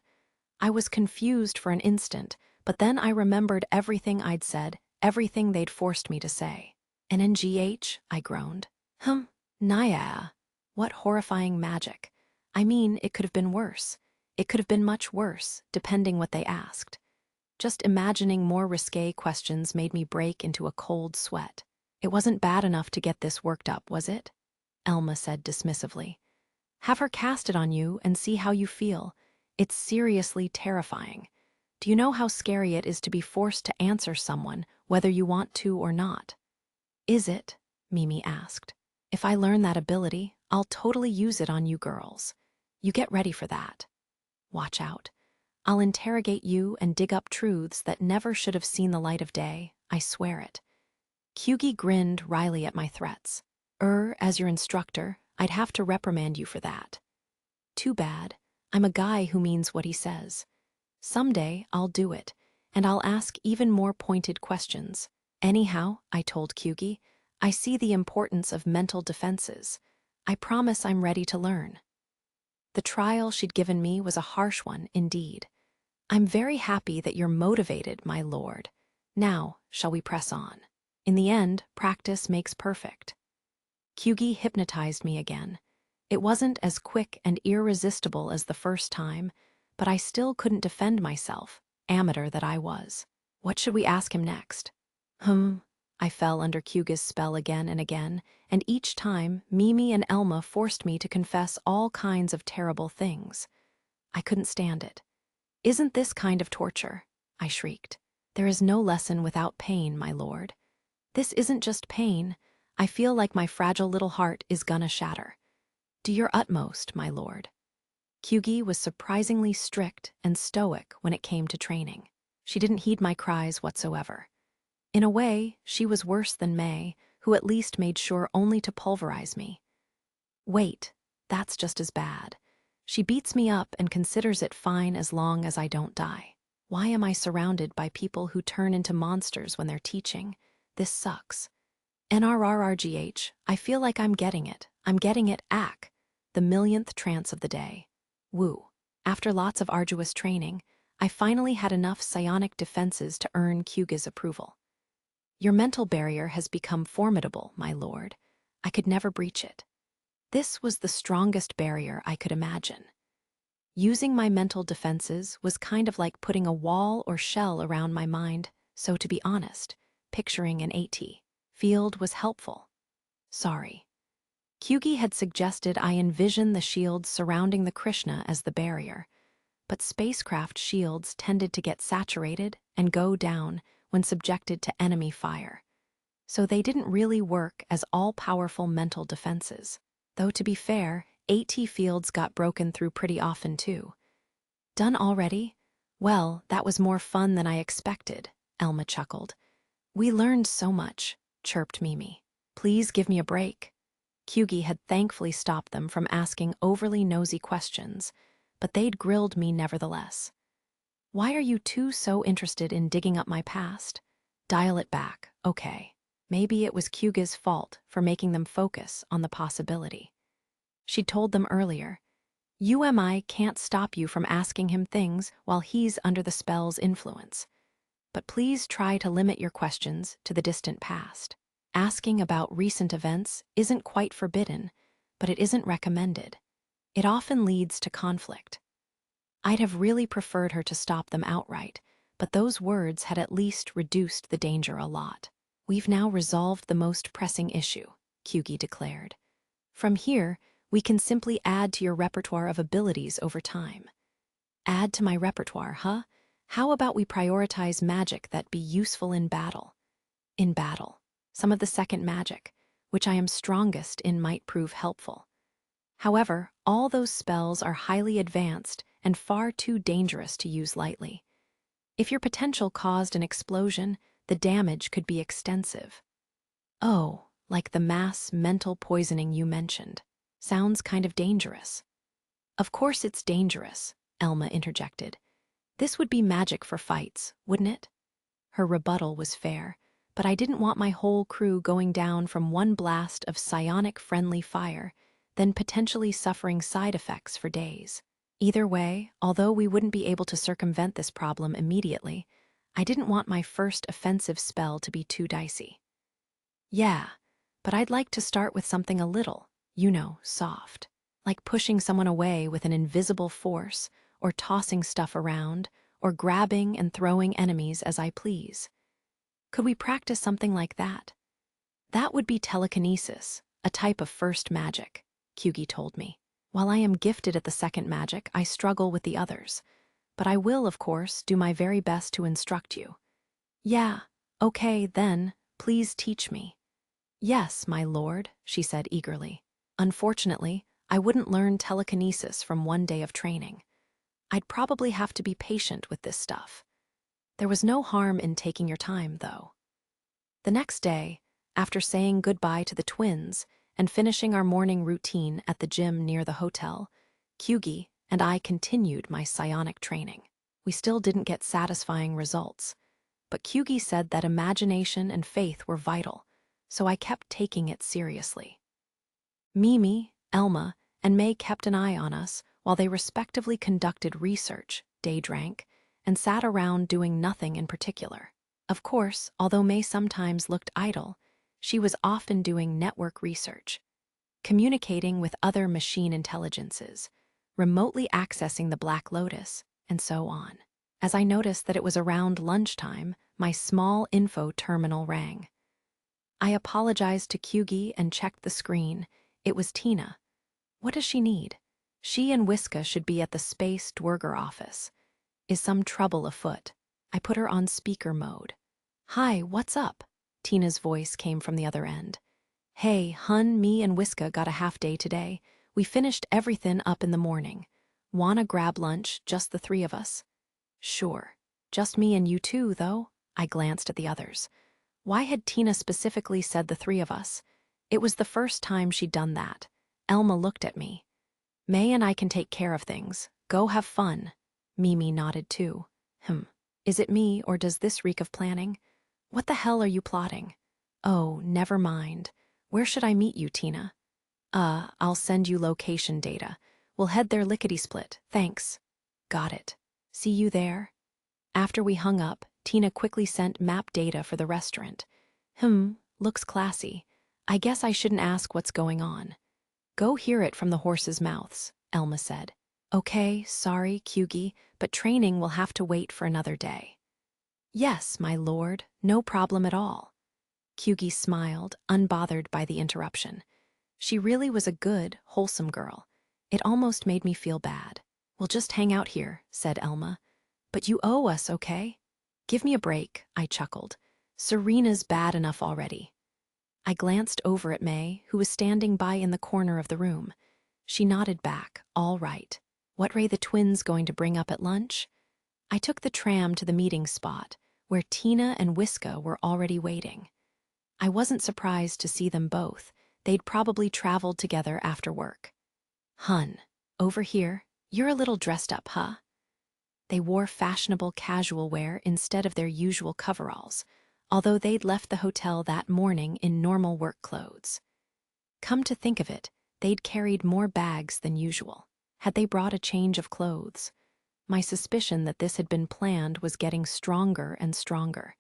I was confused for an instant, but then I remembered everything I'd said, everything they'd forced me to say. NNGH, I groaned. Naya. What horrifying magic. I mean, it could have been worse. It could have been much worse, depending what they asked. Just imagining more risque questions made me break into a cold sweat. It wasn't bad enough to get this worked up, was it? Elma said dismissively. Have her cast it on you and see how you feel. It's seriously terrifying. Do you know how scary it is to be forced to answer someone, whether you want to or not? Is it? Mimi asked. If I learn that ability, I'll totally use it on you girls. You get ready for that. Watch out. I'll interrogate you and dig up truths that never should have seen the light of day, I swear it. Kyugi grinned wryly at my threats. As your instructor, I'd have to reprimand you for that. Too bad. I'm a guy who means what he says. Someday, I'll do it, and I'll ask even more pointed questions. Anyhow, I told Kyugi, I see the importance of mental defenses. I promise I'm ready to learn. The trial she'd given me was a harsh one, indeed. I'm very happy that you're motivated, my lord. Now, shall we press on? In the end, practice makes perfect. Kyugi hypnotized me again. It wasn't as quick and irresistible as the first time, but I still couldn't defend myself, amateur that I was. What should we ask him next? I fell under Kyugi's spell again and again, and each time, Mimi and Elma forced me to confess all kinds of terrible things. I couldn't stand it. Isn't this kind of torture? I shrieked. There is no lesson without pain, my lord. This isn't just pain. I feel like my fragile little heart is gonna shatter. Do your utmost, my lord. Kyugi was surprisingly strict and stoic when it came to training. She didn't heed my cries whatsoever. In a way, she was worse than May, who at least made sure only to pulverize me. Wait, that's just as bad. She beats me up and considers it fine as long as I don't die. Why am I surrounded by people who turn into monsters when they're teaching? This sucks. NRRRGH, I feel like I'm getting it. I'm getting it, the millionth trance of the day. Woo. After lots of arduous training, I finally had enough psionic defenses to earn Kyugi's approval. Your mental barrier has become formidable, my lord. I could never breach it. This was the strongest barrier I could imagine. Using my mental defenses was kind of like putting a wall or shell around my mind, so to be honest, picturing an AT field was helpful. Sorry. Kyugi had suggested I envision the shields surrounding the Krishna as the barrier, but spacecraft shields tended to get saturated and go down when subjected to enemy fire, so they didn't really work as all-powerful mental defenses. Though to be fair, AT fields got broken through pretty often too. Done already? Well, that was more fun than I expected, Elma chuckled. We learned so much, chirped Mimi. Please give me a break. Kyugi had thankfully stopped them from asking overly nosy questions, but they'd grilled me nevertheless. Why are you two so interested in digging up my past? Dial it back, okay. Maybe it was Kyugi's fault for making them focus on the possibility. She told them earlier, UMI can't stop you from asking him things while he's under the spell's influence. But please try to limit your questions to the distant past. Asking about recent events isn't quite forbidden, but it isn't recommended. It often leads to conflict. I'd have really preferred her to stop them outright, but those words had at least reduced the danger a lot. We've now resolved the most pressing issue, Kyugi declared. From here, we can simply add to your repertoire of abilities over time. Add to my repertoire, huh? How about we prioritize magic that be useful in battle? In battle, some of the second magic, which I am strongest in, might prove helpful. However, all those spells are highly advanced and far too dangerous to use lightly. If your potential caused an explosion, the damage could be extensive. Oh, like the mass mental poisoning you mentioned. Sounds kind of dangerous. Of course it's dangerous, Elma interjected. This would be magic for fights, wouldn't it? Her rebuttal was fair, but I didn't want my whole crew going down from one blast of psionic-friendly fire, then potentially suffering side effects for days. Either way, although we wouldn't be able to circumvent this problem immediately, I didn't want my first offensive spell to be too dicey. Yeah, but I'd like to start with something a little, soft. Like pushing someone away with an invisible force, or tossing stuff around, or grabbing and throwing enemies as I please. Could we practice something like that? That would be telekinesis, a type of first magic, Kyugi told me. While I am gifted at the second magic, I struggle with the others. But I will, of course, do my very best to instruct you. Yeah, okay, then, please teach me. Yes, my lord, she said eagerly. Unfortunately, I wouldn't learn telekinesis from one day of training. I'd probably have to be patient with this stuff. There was no harm in taking your time, though. The next day, after saying goodbye to the twins and finishing our morning routine at the gym near the hotel, Kyugi and I continued my psionic training. We still didn't get satisfying results, but Kyugi said that imagination and faith were vital, so I kept taking it seriously. Mimi, Elma, and May kept an eye on us while they respectively conducted research, day drank, and sat around doing nothing in particular. Of course, although May sometimes looked idle, she was often doing network research, communicating with other machine intelligences, remotely accessing the Black Lotus, and so on. As I noticed that it was around lunchtime, my small info terminal rang. I apologized to Kyugi and checked the screen. It was Tina. What does she need? She and Whiska should be at the Space Dwerger office. Is some trouble afoot? I put her on speaker mode. Hi, what's up? Tina's voice came from the other end. Hey, hun, me and Whiska got a half day today. We finished everything up in the morning. Wanna grab lunch, just the three of us? Sure. Just me and you two, though? I glanced at the others. Why had Tina specifically said the three of us? It was the first time she'd done that. Elma looked at me. May and I can take care of things. Go have fun. Mimi nodded too. Is it me, or does this reek of planning? What the hell are you plotting? Oh, never mind. Where should I meet you, Tina? I'll send you location data. We'll head there lickety-split, thanks. Got it. See you there? After we hung up, Tina quickly sent map data for the restaurant. Looks classy. I guess I shouldn't ask what's going on. Go hear it from the horses' mouths, Elma said. Okay, sorry, Kyugi, but training will have to wait for another day. Yes, my lord, no problem at all. Kyugi smiled, unbothered by the interruption. She really was a good, wholesome girl. It almost made me feel bad. We'll just hang out here, said Elma. But you owe us, okay? Give me a break, I chuckled. Serena's bad enough already. I glanced over at May, who was standing by in the corner of the room. She nodded back, all right. What were the twins going to bring up at lunch? I took the tram to the meeting spot, where Tina and Whiska were already waiting. I wasn't surprised to see them both. They'd probably traveled together after work. Hun, over here, you're a little dressed up, huh? They wore fashionable casual wear instead of their usual coveralls, although they'd left the hotel that morning in normal work clothes. Come to think of it, they'd carried more bags than usual. Had they brought a change of clothes? My suspicion that this had been planned was getting stronger and stronger.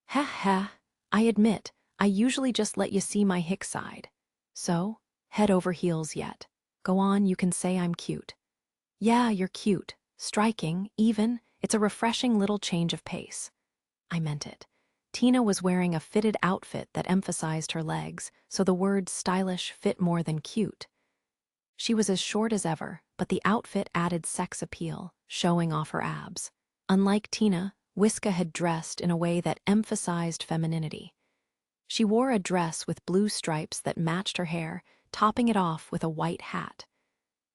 Ha ha, I admit, I usually just let you see my hick side. So, head over heels yet. Go on, you can say I'm cute. Yeah, you're cute. Striking, even. It's a refreshing little change of pace. I meant it. Tina was wearing a fitted outfit that emphasized her legs, so the word stylish fit more than cute. She was as short as ever, but the outfit added sex appeal, showing off her abs. Unlike Tina, Wiska had dressed in a way that emphasized femininity. She wore a dress with blue stripes that matched her hair, topping it off with a white hat.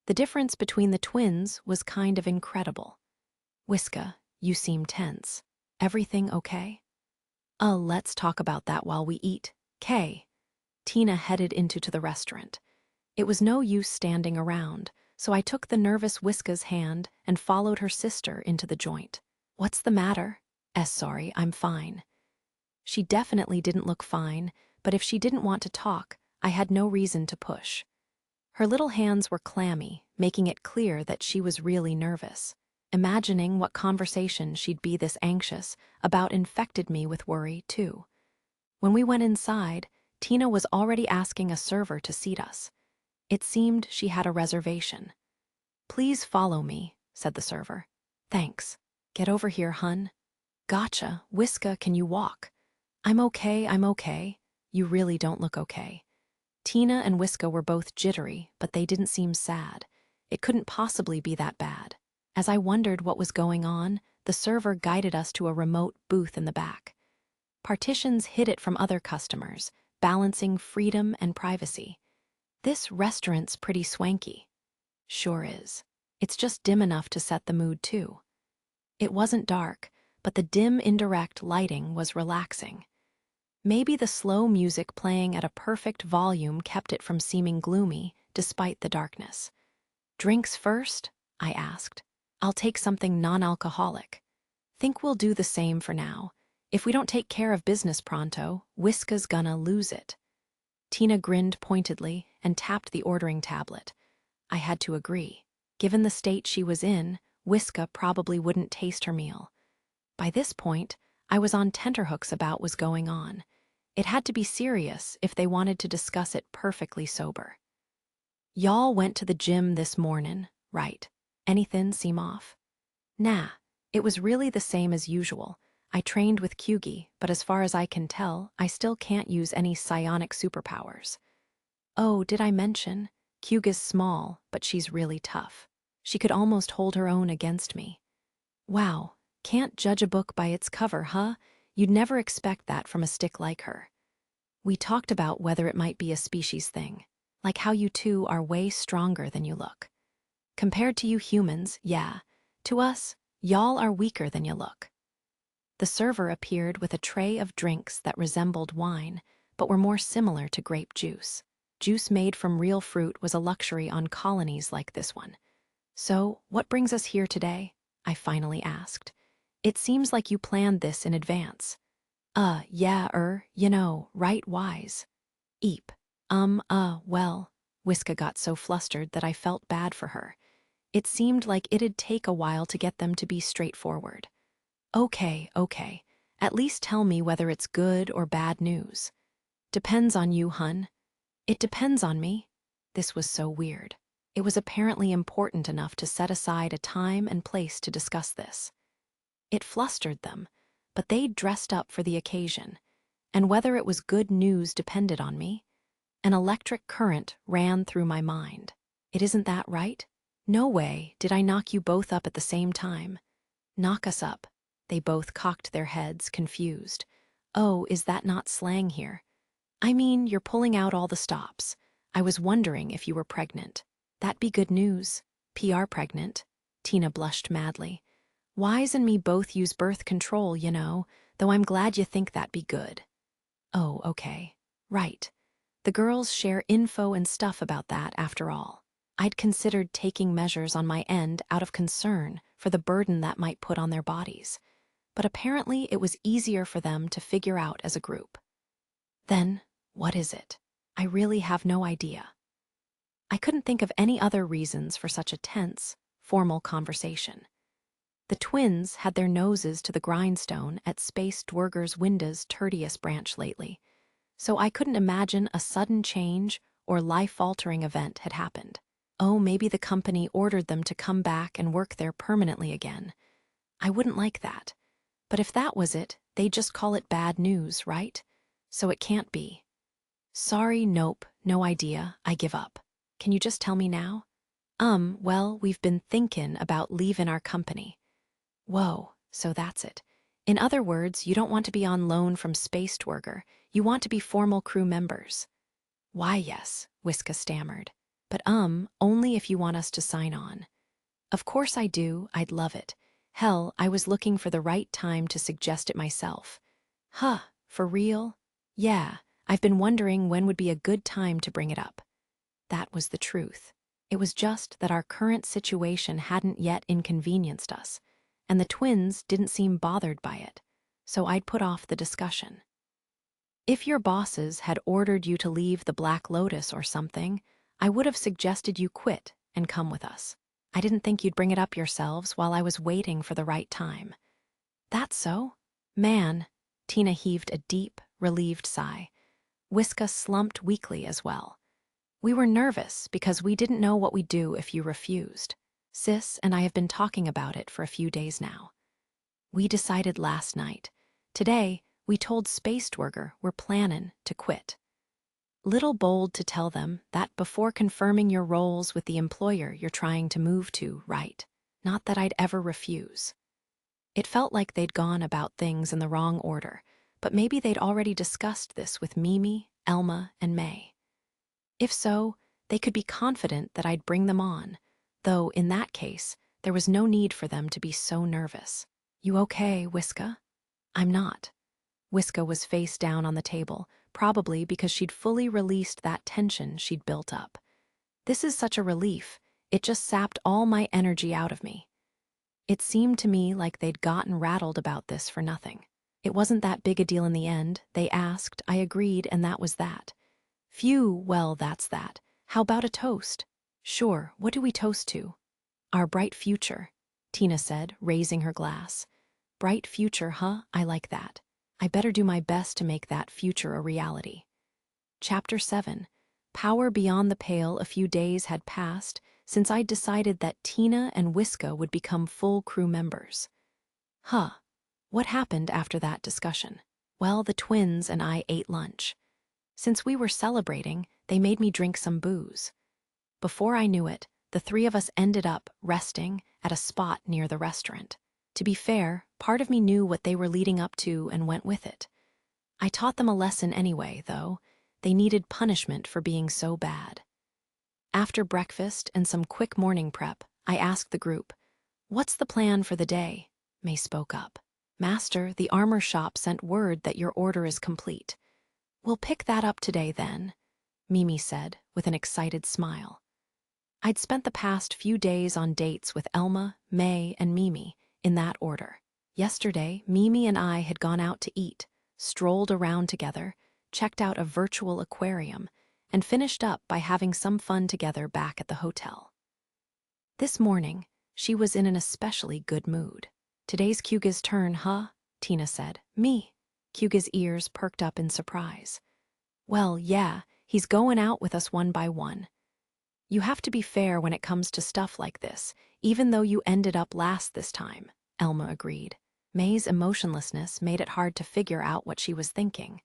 The difference between the twins was kind of incredible. Wiska, you seem tense. Everything okay? Let's talk about that while we eat. Kay. Tina headed into the restaurant. It was no use standing around, so I took the nervous Wiska's hand and followed her sister into the joint. What's the matter? Sorry, I'm fine. She definitely didn't look fine, but if she didn't want to talk, I had no reason to push. Her little hands were clammy, making it clear that she was really nervous. Imagining what conversation she'd be this anxious about infected me with worry, too. When we went inside, Tina was already asking a server to seat us. It seemed she had a reservation. Please follow me, said the server. Thanks. Get over here, hun. Gotcha. Wiska, can you walk? I'm okay. You really don't look okay. Tina and Wiska were both jittery, but they didn't seem sad. It couldn't possibly be that bad. As I wondered what was going on, the server guided us to a remote booth in the back. Partitions hid it from other customers, balancing freedom and privacy. This restaurant's pretty swanky. Sure is. It's just dim enough to set the mood, too. It wasn't dark, but the dim, indirect lighting was relaxing. Maybe the slow music playing at a perfect volume kept it from seeming gloomy, despite the darkness. Drinks first? I asked. I'll take something non-alcoholic. Think we'll do the same for now. If we don't take care of business pronto, Wiska's gonna lose it. Tina grinned pointedly and tapped the ordering tablet. I had to agree. Given the state she was in, Wiska probably wouldn't taste her meal. By this point, I was on tenterhooks about what was going on. It had to be serious if they wanted to discuss it perfectly sober. Y'all went to the gym this mornin', right? Anything seem off? Nah, it was really the same as usual. I trained with Kyugi, but as far as I can tell, I still can't use any psionic superpowers. Oh, did I mention? Kyugi's small, but she's really tough. She could almost hold her own against me. Wow, can't judge a book by its cover, huh? You'd never expect that from a stick like her. We talked about whether it might be a species thing, like how you two are way stronger than you look. Compared to you humans, yeah. To us, y'all are weaker than you look. The server appeared with a tray of drinks that resembled wine, but were more similar to grape juice. Juice made from real fruit was a luxury on colonies like this one. So, what brings us here today? I finally asked. It seems like you planned this in advance. Yeah, right wise. Eep. Well, Wiska got so flustered that I felt bad for her. It seemed like it'd take a while to get them to be straightforward. Okay. At least tell me whether it's good or bad news. Depends on you, hun. It depends on me. This was so weird. It was apparently important enough to set aside a time and place to discuss this. It flustered them, but they'd dressed up for the occasion, and whether it was good news depended on me. An electric current ran through my mind. It isn't that right? No way did I knock you both up at the same time. Knock us up. They both cocked their heads, confused. Oh, is that not slang here? I mean, you're pulling out all the stops. I was wondering if you were pregnant. That'd be good news. PR pregnant. Tina blushed madly. Wise and me both use birth control, though I'm glad you think that'd be good. Oh, okay. Right. The girls share info and stuff about that, after all. I'd considered taking measures on my end out of concern for the burden that might put on their bodies, but apparently it was easier for them to figure out as a group. Then, what is it? I really have no idea. I couldn't think of any other reasons for such a tense, formal conversation. The twins had their noses to the grindstone at Space Dwerger's Winda's Tertius branch lately, so I couldn't imagine a sudden change or life-altering event had happened. Oh, maybe the company ordered them to come back and work there permanently again. I wouldn't like that. But if that was it, they'd just call it bad news, right? So it can't be. Sorry, nope, no idea, I give up. Can you just tell me now? Well, we've been thinkin' about leavin' our company. Whoa, so that's it. In other words, you don't want to be on loan from Space Dwerger. You want to be formal crew members. Why, yes, Whiska stammered. But only if you want us to sign on. Of course I do, I'd love it. Hell, I was looking for the right time to suggest it myself. Huh, for real? Yeah, I've been wondering when would be a good time to bring it up. That was the truth. It was just that our current situation hadn't yet inconvenienced us, and the twins didn't seem bothered by it, so I'd put off the discussion. If your bosses had ordered you to leave the Black Lotus or something, I would have suggested you quit and come with us. I didn't think you'd bring it up yourselves while I was waiting for the right time. That's so? Man, Tina heaved a deep, relieved sigh. Whiska slumped weakly as well. We were nervous because we didn't know what we'd do if you refused. Sis and I have been talking about it for a few days now. We decided last night. Today, we told Space Dwerger we're plannin' to quit. Little bold to tell them that before confirming your roles with the employer you're trying to move to, right? Not that I'd ever refuse. It felt like they'd gone about things in the wrong order, but maybe they'd already discussed this with Mimi, Elma, and May. If so, they could be confident that I'd bring them on, though in that case, there was no need for them to be so nervous. You okay, Whiska? I'm not. Whiska was face down on the table, probably because she'd fully released that tension she'd built up. This is such a relief, it just sapped all my energy out of me. It seemed to me like they'd gotten rattled about this for nothing. It wasn't that big a deal in the end. They asked, I agreed, and that was that. Phew, well, that's that. How about a toast? Sure, what do we toast to? Our bright future, Tina said, raising her glass. Bright future, huh? I like that. I better do my best to make that future a reality. Chapter 7. Power Beyond the Pale. A few days had passed since I'd decided that Tina and Whiska would become full crew members. What happened after that discussion? Well, the twins and I ate lunch. Since we were celebrating, they made me drink some booze. Before I knew it, the three of us ended up resting at a spot near the restaurant. To be fair, part of me knew what they were leading up to and went with it. I taught them a lesson anyway, though. They needed punishment for being so bad. After breakfast and some quick morning prep, I asked the group, "What's the plan for the day?" May spoke up. "Master, the armor shop sent word that your order is complete." "We'll pick that up today, then," Mimi said, with an excited smile. I'd spent the past few days on dates with Elma, May, and Mimi, in that order. Yesterday, Mimi and I had gone out to eat, strolled around together, checked out a virtual aquarium, and finished up by having some fun together back at the hotel. This morning, she was in an especially good mood. "Today's Kyuga's turn, huh?" Tina said. "Me?" Kyuga's ears perked up in surprise. "Well, yeah, he's going out with us one by one. You have to be fair when it comes to stuff like this, even though you ended up last this time," Elma agreed. May's emotionlessness made it hard to figure out what she was thinking,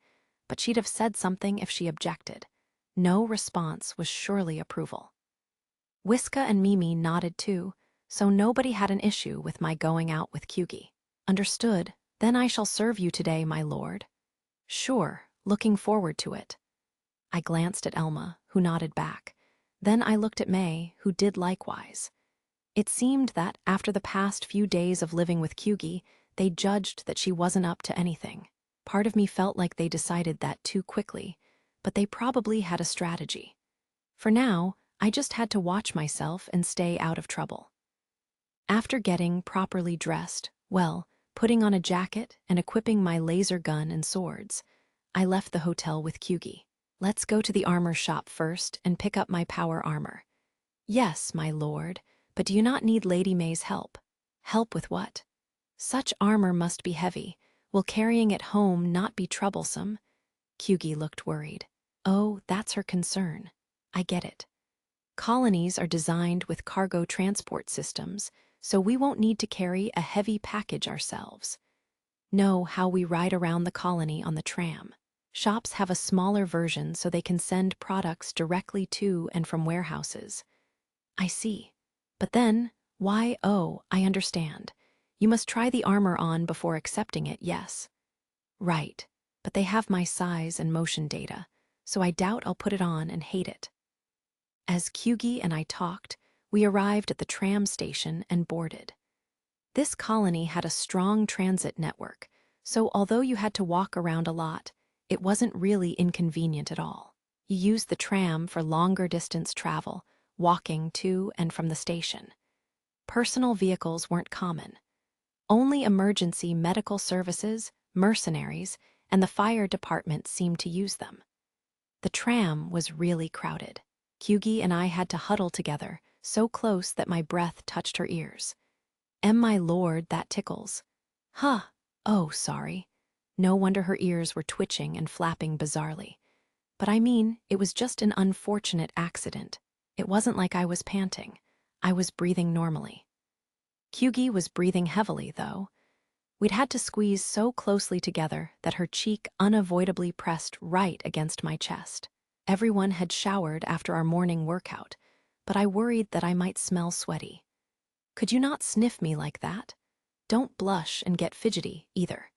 but she'd have said something if she objected. No response was surely approval. Whiska and Mimi nodded too, so nobody had an issue with my going out with Kyugi. "Understood. Then I shall serve you today, my lord." "Sure, looking forward to it." I glanced at Elma, who nodded back. Then I looked at May, who did likewise. It seemed that after the past few days of living with Kyugi, they judged that she wasn't up to anything. Part of me felt like they decided that too quickly, but they probably had a strategy. For now, I just had to watch myself and stay out of trouble. After getting properly dressed, well, putting on a jacket and equipping my laser gun and swords, I left the hotel with Kyugi. Let's go to the armor shop first and pick up my power armor. Yes, my lord, but do you not need Lady May's help? Help with what? Such armor must be heavy. Will carrying it home not be troublesome? Kyugi looked worried. Oh, that's her concern. I get it. Colonies are designed with cargo transport systems, so we won't need to carry a heavy package ourselves. Know how we ride around the colony on the tram. Shops have a smaller version so they can send products directly to and from warehouses. I see. But then, why? Oh, I understand. You must try the armor on before accepting it, yes. Right, but they have my size and motion data, so I doubt I'll put it on and hate it. As Kyugi and I talked, we arrived at the tram station and boarded. This colony had a strong transit network, so although you had to walk around a lot, it wasn't really inconvenient at all. You used the tram for longer distance travel, walking to and from the station. Personal vehicles weren't common. Only emergency medical services, mercenaries, and the fire department seemed to use them. The tram was really crowded. Kyugi and I had to huddle together, so close that my breath touched her ears. My lord, that tickles. Huh. Oh, sorry. No wonder her ears were twitching and flapping bizarrely. But I mean, it was just an unfortunate accident. It wasn't like I was panting. I was breathing normally. Kyugi was breathing heavily, though. We'd had to squeeze so closely together that her cheek unavoidably pressed right against my chest. Everyone had showered after our morning workout, but I worried that I might smell sweaty. Could you not sniff me like that? Don't blush and get fidgety, either.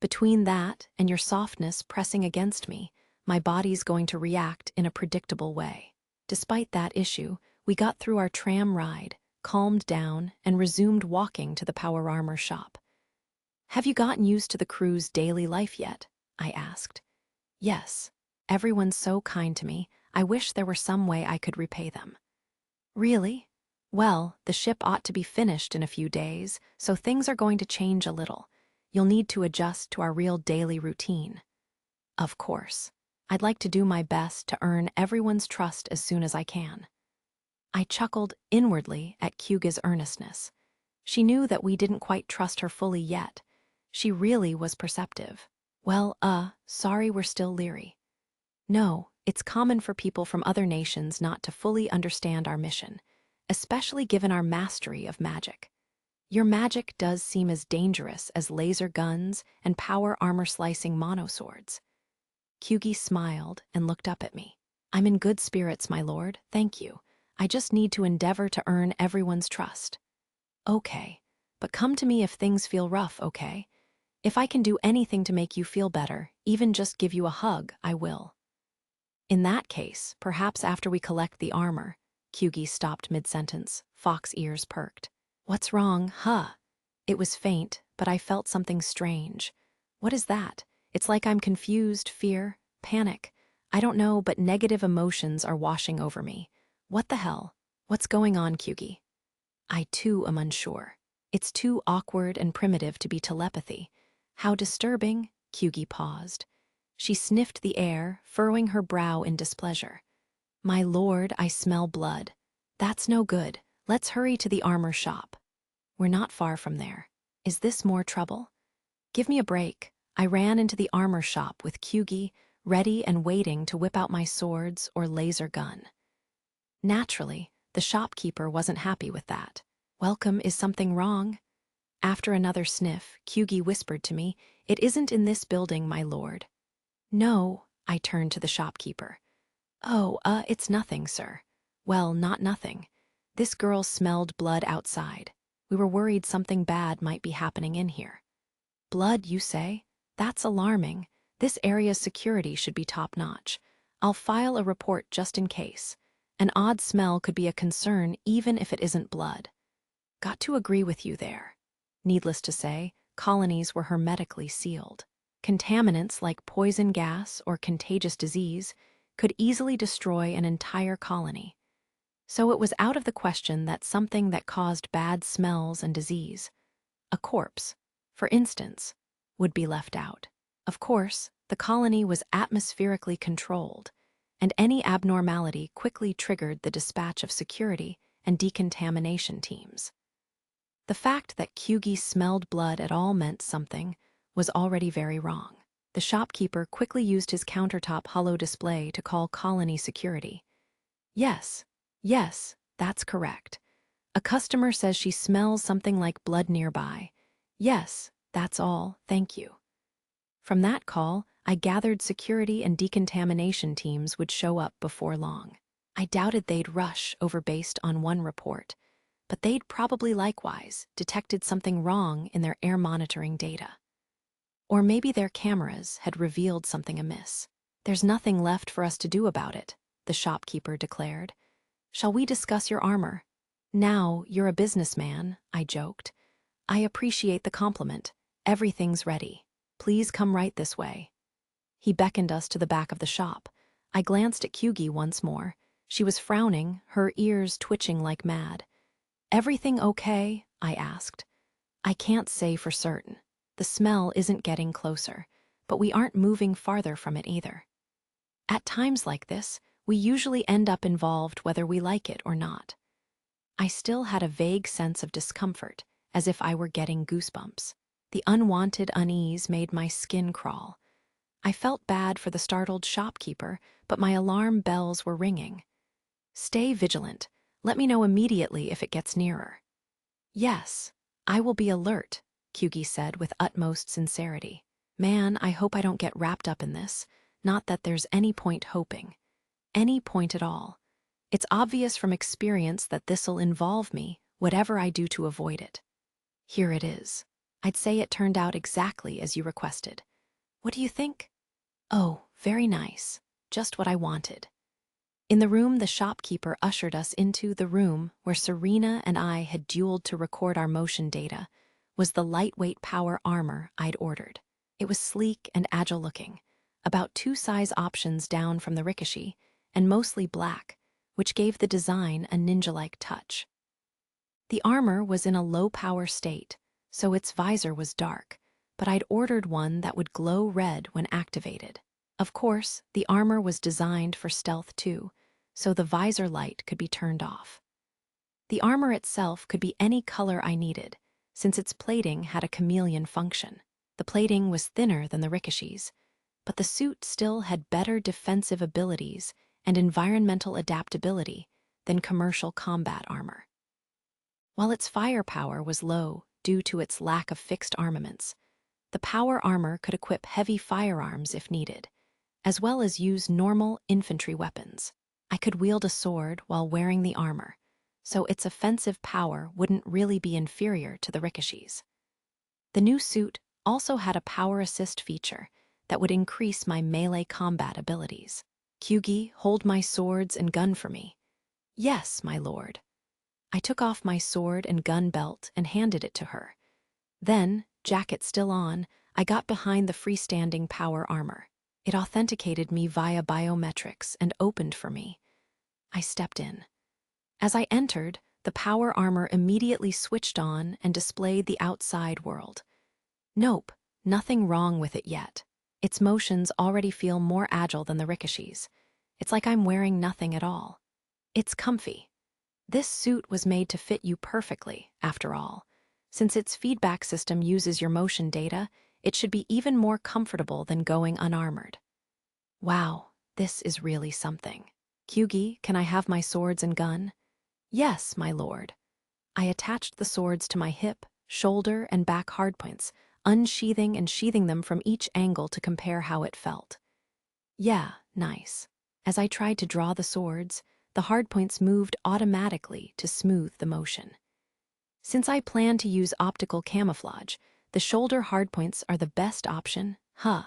Between that and your softness pressing against me, my body's going to react in a predictable way. Despite that issue, we got through our tram ride, calmed down, and resumed walking to the power armor shop. Have you gotten used to the crew's daily life yet? I asked. Yes. Everyone's so kind to me, I wish there were some way I could repay them. Really? Well, the ship ought to be finished in a few days, so things are going to change a little. You'll need to adjust to our real daily routine. Of course. I'd like to do my best to earn everyone's trust as soon as I can. I chuckled inwardly at Kyugi's earnestness. She knew that we didn't quite trust her fully yet. She really was perceptive. Well, sorry we're still leery. No, it's common for people from other nations not to fully understand our mission, especially given our mastery of magic. Your magic does seem as dangerous as laser guns and power armor-slicing monoswords. Kyugi smiled and looked up at me. I'm in good spirits, my lord, thank you. I just need to endeavor to earn everyone's trust. Okay, but come to me if things feel rough, okay? If I can do anything to make you feel better, even just give you a hug, I will. In that case, perhaps after we collect the armor. Kyugi stopped mid-sentence, fox ears perked. What's wrong, huh? It was faint, but I felt something strange. What is that? It's like I'm confused, fear, panic. I don't know, but negative emotions are washing over me. What the hell? What's going on, Kyugi? I too am unsure. It's too awkward and primitive to be telepathy. How disturbing, Kyugi paused. She sniffed the air, furrowing her brow in displeasure. My lord, I smell blood. That's no good. Let's hurry to the armor shop. We're not far from there. Is this more trouble? Give me a break. I ran into the armor shop with Kyugi, ready and waiting to whip out my swords or laser gun. Naturally, the shopkeeper wasn't happy with that. Welcome, is something wrong? After another sniff, Kyugi whispered to me, It isn't in this building, my lord. No, I turned to the shopkeeper. Oh, it's nothing, sir. Well, not nothing. This girl smelled blood outside. We were worried something bad might be happening in here. Blood, you say? That's alarming. This area's security should be top-notch. I'll file a report just in case. An odd smell could be a concern even if it isn't blood. Got to agree with you there. Needless to say, colonies were hermetically sealed. Contaminants like poison gas or contagious disease could easily destroy an entire colony. So it was out of the question that something that caused bad smells and disease, a corpse, for instance, would be left out. Of course, the colony was atmospherically controlled, and any abnormality quickly triggered the dispatch of security and decontamination teams. The fact that Kyugi smelled blood at all meant something was already very wrong. The shopkeeper quickly used his countertop holo display to call colony security. Yes, yes, that's correct. A customer says she smells something like blood nearby. Yes, that's all, thank you. From that call, I gathered security and decontamination teams would show up before long. I doubted they'd rush over based on one report, but they'd probably likewise detected something wrong in their air monitoring data. Or maybe their cameras had revealed something amiss. There's nothing left for us to do about it, the shopkeeper declared. Shall we discuss your armor? Now you're a businessman, I joked. I appreciate the compliment. Everything's ready. Please come right this way. He beckoned us to the back of the shop. I glanced at Kyugi once more. She was frowning, her ears twitching like mad. Everything okay? I asked. I can't say for certain. The smell isn't getting closer, but we aren't moving farther from it either. At times like this, we usually end up involved whether we like it or not. I still had a vague sense of discomfort, as if I were getting goosebumps. The unwanted unease made my skin crawl. I felt bad for the startled shopkeeper, but my alarm bells were ringing. Stay vigilant. Let me know immediately if it gets nearer. Yes, I will be alert, Kyugi said with utmost sincerity. Man, I hope I don't get wrapped up in this. Not that there's any point hoping. Any point at all. It's obvious from experience that this'll involve me, whatever I do to avoid it. Here it is. I'd say it turned out exactly as you requested. What do you think? Oh, very nice. Just what I wanted. In the room, the shopkeeper ushered us into the room where Serena and I had dueled to record our motion data, was the lightweight power armor I'd ordered. It was sleek and agile-looking, about 2 size options down from the Ricochet, and mostly black, which gave the design a ninja-like touch. The armor was in a low-power state, so its visor was dark, but I'd ordered one that would glow red when activated. Of course, the armor was designed for stealth too, so the visor light could be turned off. The armor itself could be any color I needed, since its plating had a chameleon function. The plating was thinner than the Ricochet's, but the suit still had better defensive abilities and environmental adaptability than commercial combat armor. While its firepower was low due to its lack of fixed armaments, the power armor could equip heavy firearms if needed, as well as use normal infantry weapons. I could wield a sword while wearing the armor, so its offensive power wouldn't really be inferior to the Ricochet's. The new suit also had a power assist feature that would increase my melee combat abilities. Kyugi, hold my swords and gun for me. Yes, my lord. I took off my sword and gun belt and handed it to her. Then, jacket still on, I got behind the freestanding power armor. It authenticated me via biometrics and opened for me. I stepped in. As I entered, the power armor immediately switched on and displayed the outside world. Nope, nothing wrong with it yet. Its motions already feel more agile than the Ricochet's. It's like I'm wearing nothing at all. It's comfy. This suit was made to fit you perfectly, after all. Since its feedback system uses your motion data, it should be even more comfortable than going unarmored. Wow, this is really something. Kyugi, can I have my swords and gun? Yes, my lord. I attached the swords to my hip, shoulder, and back hardpoints, unsheathing and sheathing them from each angle to compare how it felt. Yeah, nice. As I tried to draw the swords, the hardpoints moved automatically to smooth the motion. Since I plan to use optical camouflage, the shoulder hardpoints are the best option, huh?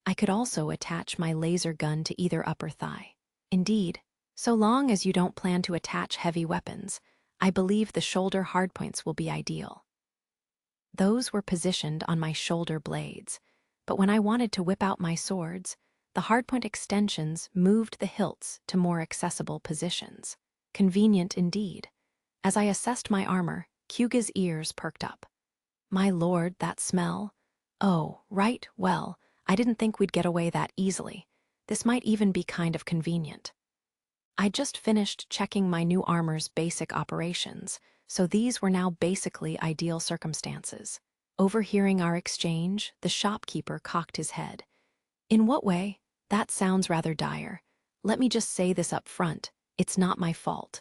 I could also attach my laser gun to either upper thigh. Indeed, so long as you don't plan to attach heavy weapons, I believe the shoulder hardpoints will be ideal. Those were positioned on my shoulder blades, but when I wanted to whip out my swords, the hardpoint extensions moved the hilts to more accessible positions. Convenient indeed. As I assessed my armor, Kyuga's ears perked up. My lord, that smell. Oh, right, well, I didn't think we'd get away that easily. This might even be kind of convenient. I just finished checking my new armor's basic operations, so these were now basically ideal circumstances. Overhearing our exchange, the shopkeeper cocked his head. In what way? That sounds rather dire. Let me just say this up front, it's not my fault.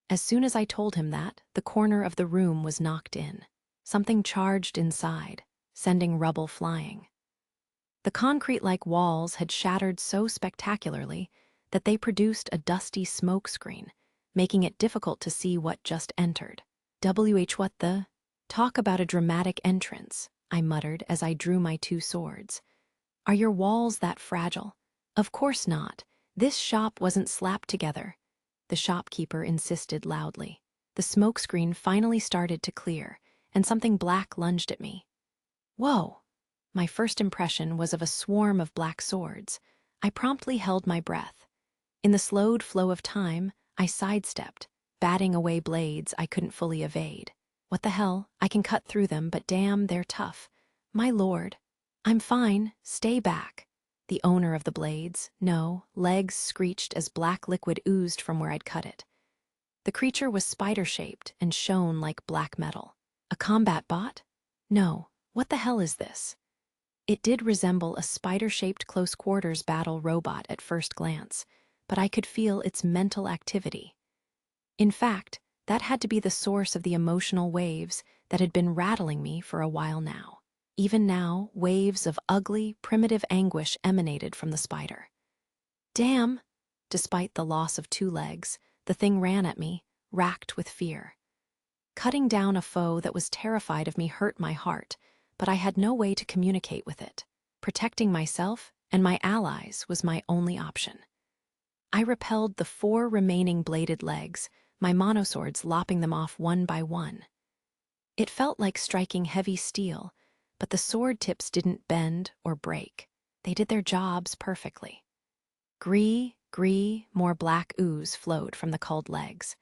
As soon as I told him that, the corner of the room was knocked in. Something charged inside, sending rubble flying. The concrete-like walls had shattered so spectacularly that they produced a dusty smoke screen, making it difficult to see what just entered. What the? Talk about a dramatic entrance, I muttered as I drew my two swords. Are your walls that fragile? Of course not. This shop wasn't slapped together. The shopkeeper insisted loudly. The smokescreen finally started to clear, and something black lunged at me. Whoa! My first impression was of a swarm of black swords. I promptly held my breath. In the slowed flow of time, I sidestepped, batting away blades I couldn't fully evade. What the hell? I can cut through them, but damn, they're tough. My lord. I'm fine. Stay back. The owner of the blades, no, legs screeched as black liquid oozed from where I'd cut it. The creature was spider-shaped and shone like black metal. A combat bot? No. What the hell is this? It did resemble a spider-shaped close-quarters battle robot at first glance, but I could feel its mental activity. In fact, that had to be the source of the emotional waves that had been rattling me for a while now. Even now, waves of ugly, primitive anguish emanated from the spider. Damn! Despite the loss of two legs, the thing ran at me, racked with fear. Cutting down a foe that was terrified of me hurt my heart, but I had no way to communicate with it. Protecting myself and my allies was my only option. I repelled the 4 remaining bladed legs, my monoswords lopping them off one by one. It felt like striking heavy steel, but the sword tips didn't bend or break. They did their jobs perfectly. Gree, more black ooze flowed from the culled legs.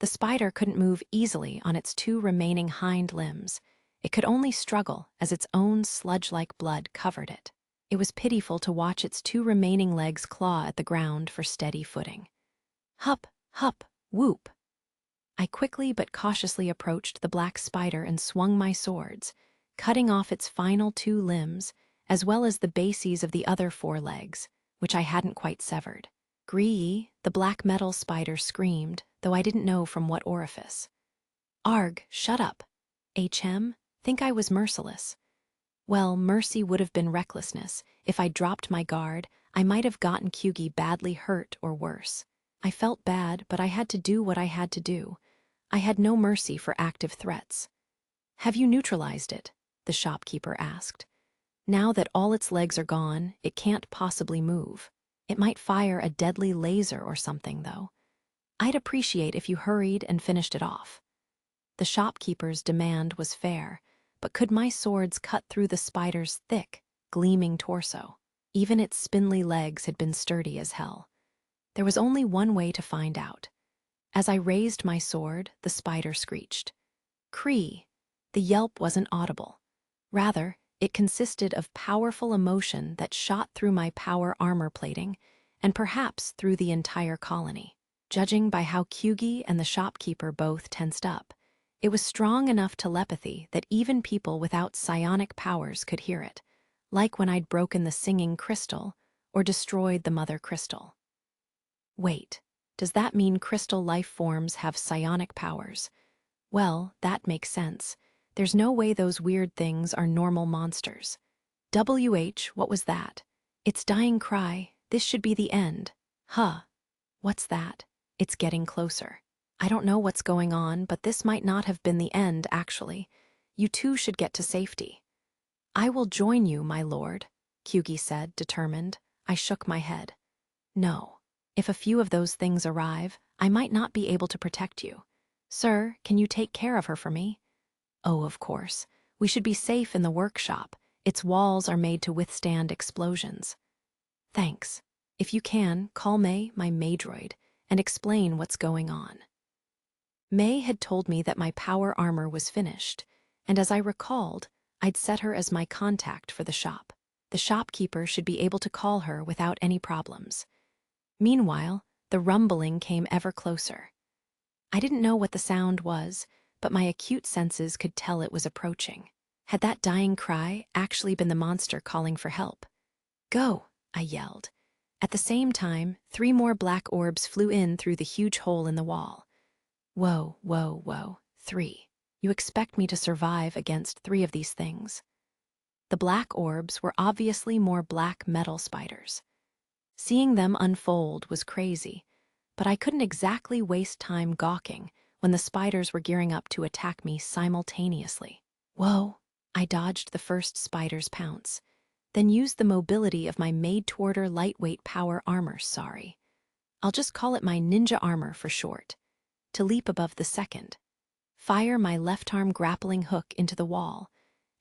The spider couldn't move easily on its 2 remaining hind limbs. It could only struggle as its own sludge-like blood covered it. It was pitiful to watch its 2 remaining legs claw at the ground for steady footing. Hup, whoop. I quickly but cautiously approached the black spider and swung my swords, cutting off its final 2 limbs, as well as the bases of the other 4 legs, which I hadn't quite severed. Gree, the black metal spider screamed, though I didn't know from what orifice. Arg, shut up. HM, think I was merciless. Well, mercy would have been recklessness. If I dropped my guard, I might have gotten Kyugi badly hurt or worse. I felt bad, but I had to do what I had to do. I had no mercy for active threats. Have you neutralized it? The shopkeeper asked. Now that all its legs are gone, it can't possibly move. It might fire a deadly laser or something, though. I'd appreciate if you hurried and finished it off. The shopkeeper's demand was fair, but could my swords cut through the spider's thick, gleaming torso? Even its spindly legs had been sturdy as hell. There was only one way to find out. As I raised my sword, the spider screeched. Cree. The yelp wasn't audible. Rather, it consisted of powerful emotion that shot through my power armor plating, and perhaps through the entire colony. Judging by how Kyugi and the shopkeeper both tensed up, it was strong enough telepathy that even people without psionic powers could hear it, like when I'd broken the singing crystal or destroyed the mother crystal. Wait, does that mean crystal life forms have psionic powers? Well, that makes sense. There's no way those weird things are normal monsters. What was that? Its dying cry, this should be the end. Huh. What's that? It's getting closer. I don't know what's going on, but this might not have been the end, actually. You two should get to safety. I will join you, my lord, Kyugi said, determined. I shook my head. No. If a few of those things arrive, I might not be able to protect you. Sir, can you take care of her for me? Oh, of course. We should be safe in the workshop. Its walls are made to withstand explosions. Thanks. If you can, call May, my Maydroid, and explain what's going on. May had told me that my power armor was finished, and as I recalled, I'd set her as my contact for the shop. The shopkeeper should be able to call her without any problems. Meanwhile, the rumbling came ever closer. I didn't know what the sound was, but my acute senses could tell it was approaching. Had that dying cry actually been the monster calling for help? "Go!" I yelled. At the same time, 3 more black orbs flew in through the huge hole in the wall. Whoa, whoa, whoa. 3. You expect me to survive against 3 of these things? The black orbs were obviously more black metal spiders. Seeing them unfold was crazy, but I couldn't exactly waste time gawking when the spiders were gearing up to attack me simultaneously. Whoa! I dodged the first spider's pounce, then used the mobility of my made-to-order lightweight power armor, I'll just call it my ninja armor for short, to leap above the second, fire my left-arm grappling hook into the wall,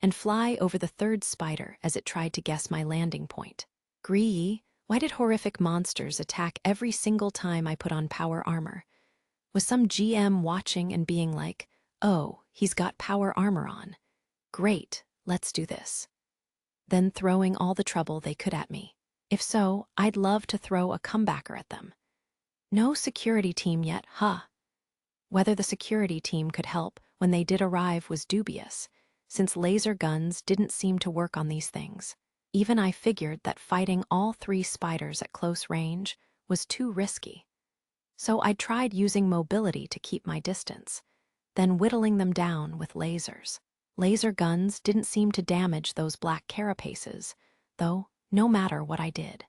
and fly over the third spider as it tried to guess my landing point. Gree, why did horrific monsters attack every single time I put on power armor? Was some GM watching and being like, "Oh, he's got power armor on. Great, let's do this." Then throwing all the trouble they could at me. If so, I'd love to throw a comebacker at them. No security team yet, huh? Whether the security team could help when they did arrive was dubious, since laser guns didn't seem to work on these things. Even I figured that fighting all 3 spiders at close range was too risky. So I tried using mobility to keep my distance, then whittling them down with lasers. Laser guns didn't seem to damage those black carapaces, though, no matter what I did.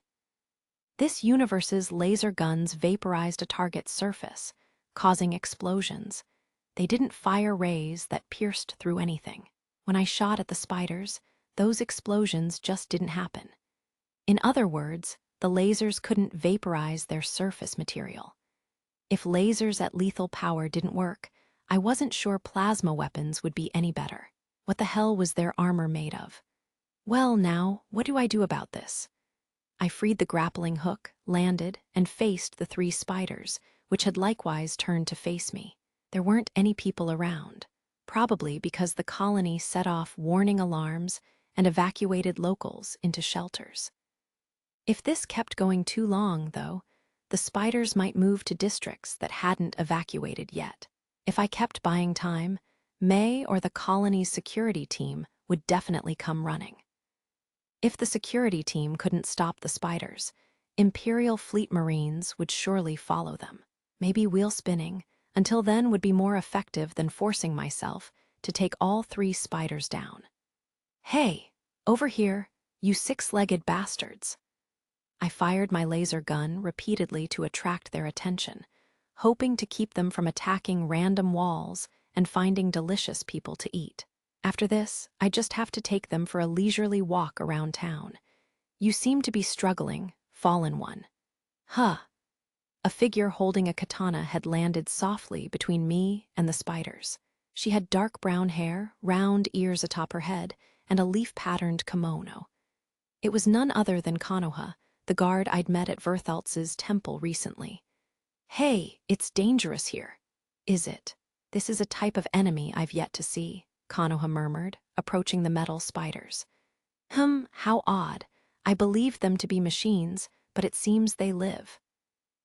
This universe's laser guns vaporized a target's surface, causing explosions. They didn't fire rays that pierced through anything. When I shot at the spiders, those explosions just didn't happen. In other words, the lasers couldn't vaporize their surface material. If lasers at lethal power didn't work, I wasn't sure plasma weapons would be any better. What the hell was their armor made of? Well, now, what do I do about this? I freed the grappling hook, landed, and faced the 3 spiders, which had likewise turned to face me. There weren't any people around, probably because the colony set off warning alarms and evacuated locals into shelters. If this kept going too long, though, the spiders might move to districts that hadn't evacuated yet. If I kept buying time, May or the colony's security team would definitely come running. If the security team couldn't stop the spiders, Imperial Fleet Marines would surely follow them. Maybe wheel spinning, until then, would be more effective than forcing myself to take all 3 spiders down. "Hey, over here, you 6-legged bastards." I fired my laser gun repeatedly to attract their attention, hoping to keep them from attacking random walls and finding delicious people to eat. After this, I just have to take them for a leisurely walk around town. "You seem to be struggling, fallen one." Huh. A figure holding a katana had landed softly between me and the spiders. She had dark brown hair, round ears atop her head, and a leaf-patterned kimono. It was none other than Konoha, the guard I'd met at Verthaltz's temple recently. "Hey, it's dangerous here." "Is it? This is a type of enemy I've yet to see," Konoha murmured, approaching the metal spiders. How odd. I believed them to be machines, but it seems they live."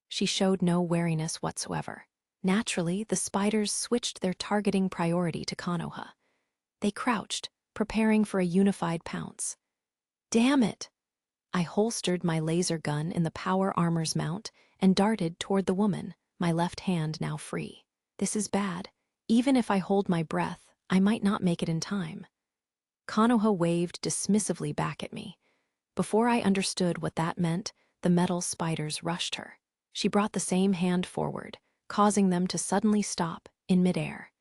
She showed no wariness whatsoever. Naturally, the spiders switched their targeting priority to Konoha. They crouched, preparing for a unified pounce. Damn it! I holstered my laser gun in the power armor's mount and darted toward the woman, my left hand now free. This is bad. Even if I hold my breath, I might not make it in time. Konoha waved dismissively back at me. Before I understood what that meant, the metal spiders rushed her. She brought the same hand forward, causing them to suddenly stop in midair.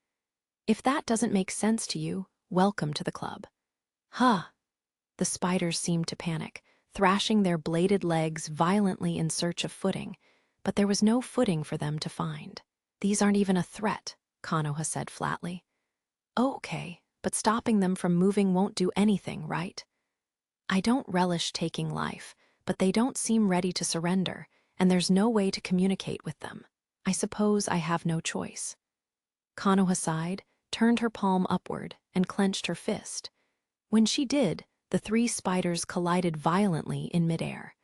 If that doesn't make sense to you, welcome to the club. Huh. The spiders seemed to panic, thrashing their bladed legs violently in search of footing, but there was no footing for them to find. "These aren't even a threat," Konoha said flatly. "Oh, okay, but stopping them from moving won't do anything, right?" I don't relish taking life, but they don't seem ready to surrender, and there's no way to communicate with them. I suppose I have no choice. Konoha sighed, turned her palm upward, and clenched her fist. When she did, the 3 spiders collided violently in midair.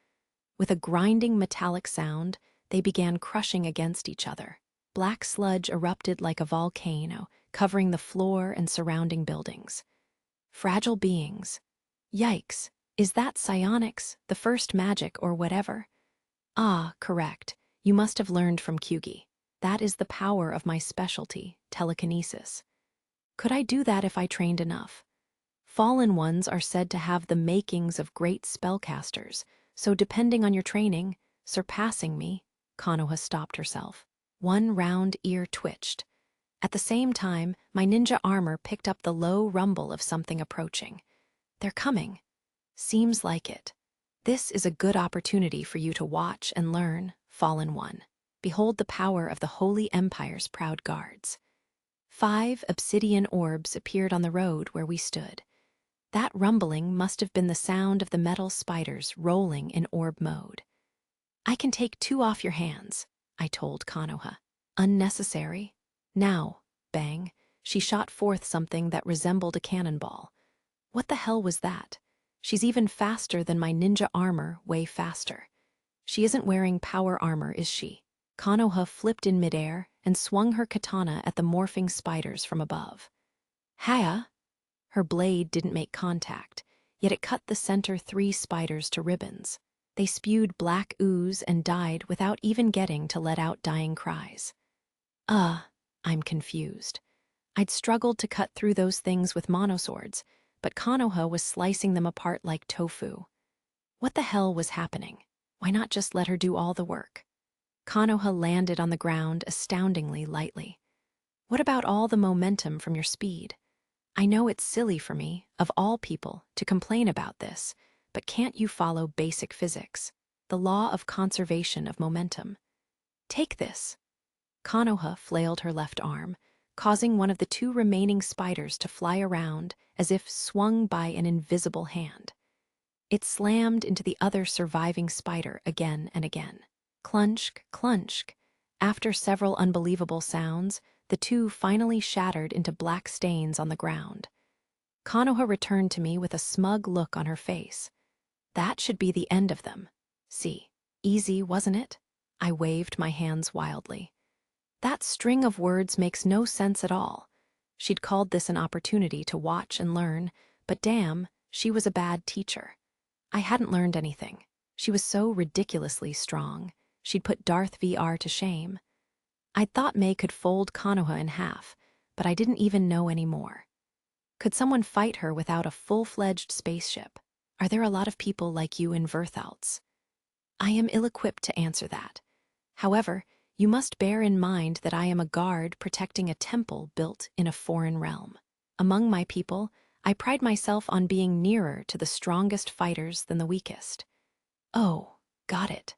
With a grinding metallic sound, they began crushing against each other. Black sludge erupted like a volcano, covering the floor and surrounding buildings. Fragile beings. Yikes, is that psionics, the first magic or whatever? Ah, correct. You must have learned from Kyugi. That is the power of my specialty, telekinesis. Could I do that if I trained enough? Fallen ones are said to have the makings of great spellcasters, so depending on your training, surpassing me. Konoha stopped herself. One round ear twitched. At the same time, my ninja armor picked up the low rumble of something approaching. They're coming. Seems like it. This is a good opportunity for you to watch and learn, Fallen One. Behold the power of the Holy Empire's proud guards. 5 obsidian orbs appeared on the road where we stood. That rumbling must have been the sound of the metal spiders rolling in orb mode. I can take 2 off your hands, I told Konoha. Unnecessary. Now, bang, she shot forth something that resembled a cannonball. What the hell was that? She's even faster than my ninja armor, way faster. She isn't wearing power armor, is she? Konoha flipped in midair and swung her katana at the morphing spiders from above. Haya! Her blade didn't make contact, yet it cut the center 3 spiders to ribbons. They spewed black ooze and died without even getting to let out dying cries. I'm confused. I'd struggled to cut through those things with monoswords, but Konoha was slicing them apart like tofu. What the hell was happening? Why not just let her do all the work? Konoha landed on the ground astoundingly lightly. What about all the momentum from your speed? I know it's silly for me, of all people, to complain about this, but can't you follow basic physics? The law of conservation of momentum. Take this. Konoha flailed her left arm, causing one of the 2 remaining spiders to fly around as if swung by an invisible hand. It slammed into the other surviving spider again and again. Clunchk, clunchk. After several unbelievable sounds, the 2 finally shattered into black stains on the ground. Konoha returned to me with a smug look on her face. That should be the end of them. See, easy, wasn't it? I waved my hands wildly. That string of words makes no sense at all. She'd called this an opportunity to watch and learn, but damn, she was a bad teacher. I hadn't learned anything. She was so ridiculously strong. She'd put Darth VR to shame. I'd thought May could fold Konoha in half, but I didn't even know any more. Could someone fight her without a full-fledged spaceship? Are there a lot of people like you in Verthalts? I am ill-equipped to answer that. However, you must bear in mind that I am a guard protecting a temple built in a foreign realm. Among my people, I pride myself on being nearer to the strongest fighters than the weakest. Oh, got it.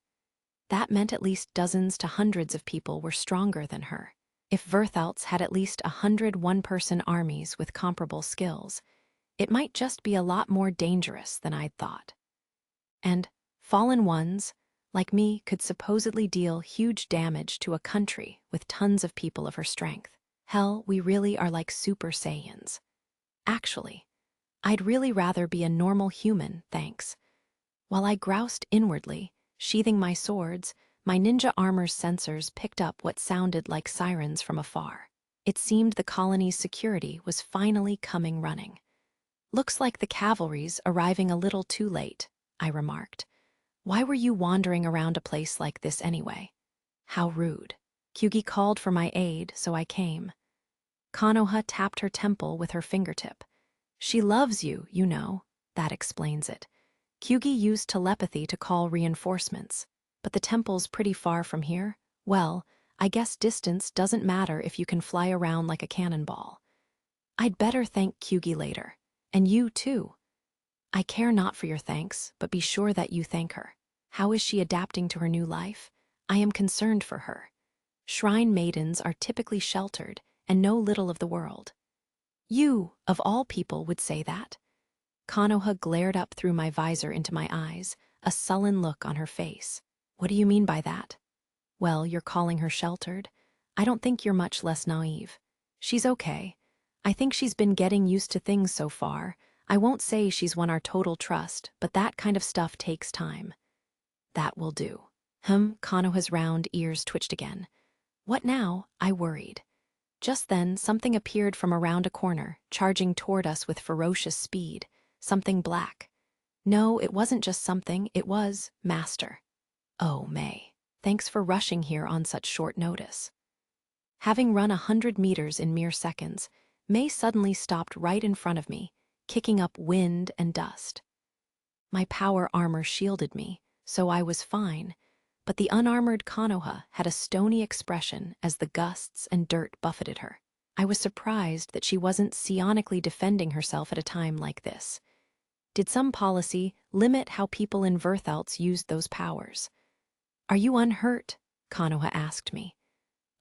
That meant at least dozens to hundreds of people were stronger than her. If Verthalts had at least 100 one-person armies with comparable skills, it might just be a lot more dangerous than I'd thought. And fallen ones, like me, could supposedly deal huge damage to a country with tons of people of her strength. Hell, we really are like Super Saiyans. Actually, I'd really rather be a normal human, thanks. While I groused inwardly, sheathing my swords, my ninja armor's sensors picked up what sounded like sirens from afar. It seemed the colony's security was finally coming running. Looks like the cavalry's arriving a little too late, I remarked. Why were you wandering around a place like this anyway? How rude. Kyugi called for my aid, so I came. Konoha tapped her temple with her fingertip. She loves you, you know. That explains it. Kyugi used telepathy to call reinforcements. But the temple's pretty far from here. Well, I guess distance doesn't matter if you can fly around like a cannonball. I'd better thank Kyugi later. And you, too. I care not for your thanks, but be sure that you thank her. How is she adapting to her new life? I am concerned for her. Shrine maidens are typically sheltered and know little of the world. You, of all people, would say that? Konoha glared up through my visor into my eyes, a sullen look on her face. What do you mean by that? Well, you're calling her sheltered. I don't think you're much less naive. She's okay. I think she's been getting used to things so far. I won't say she's won our total trust, but that kind of stuff takes time. That will do. Konoha's round ears twitched again. What now? I worried. Just then, something appeared from around a corner, charging toward us with ferocious speed. Something black. No, it wasn't just something, it was Master. Oh, May. Thanks for rushing here on such short notice. Having run 100 meters in mere seconds, May suddenly stopped right in front of me, kicking up wind and dust. My power armor shielded me, so I was fine, but the unarmored Konoha had a stony expression as the gusts and dirt buffeted her. I was surprised that she wasn't psionically defending herself at a time like this. Did some policy limit how people in Verthalts used those powers? Are you unhurt? Konoha asked me.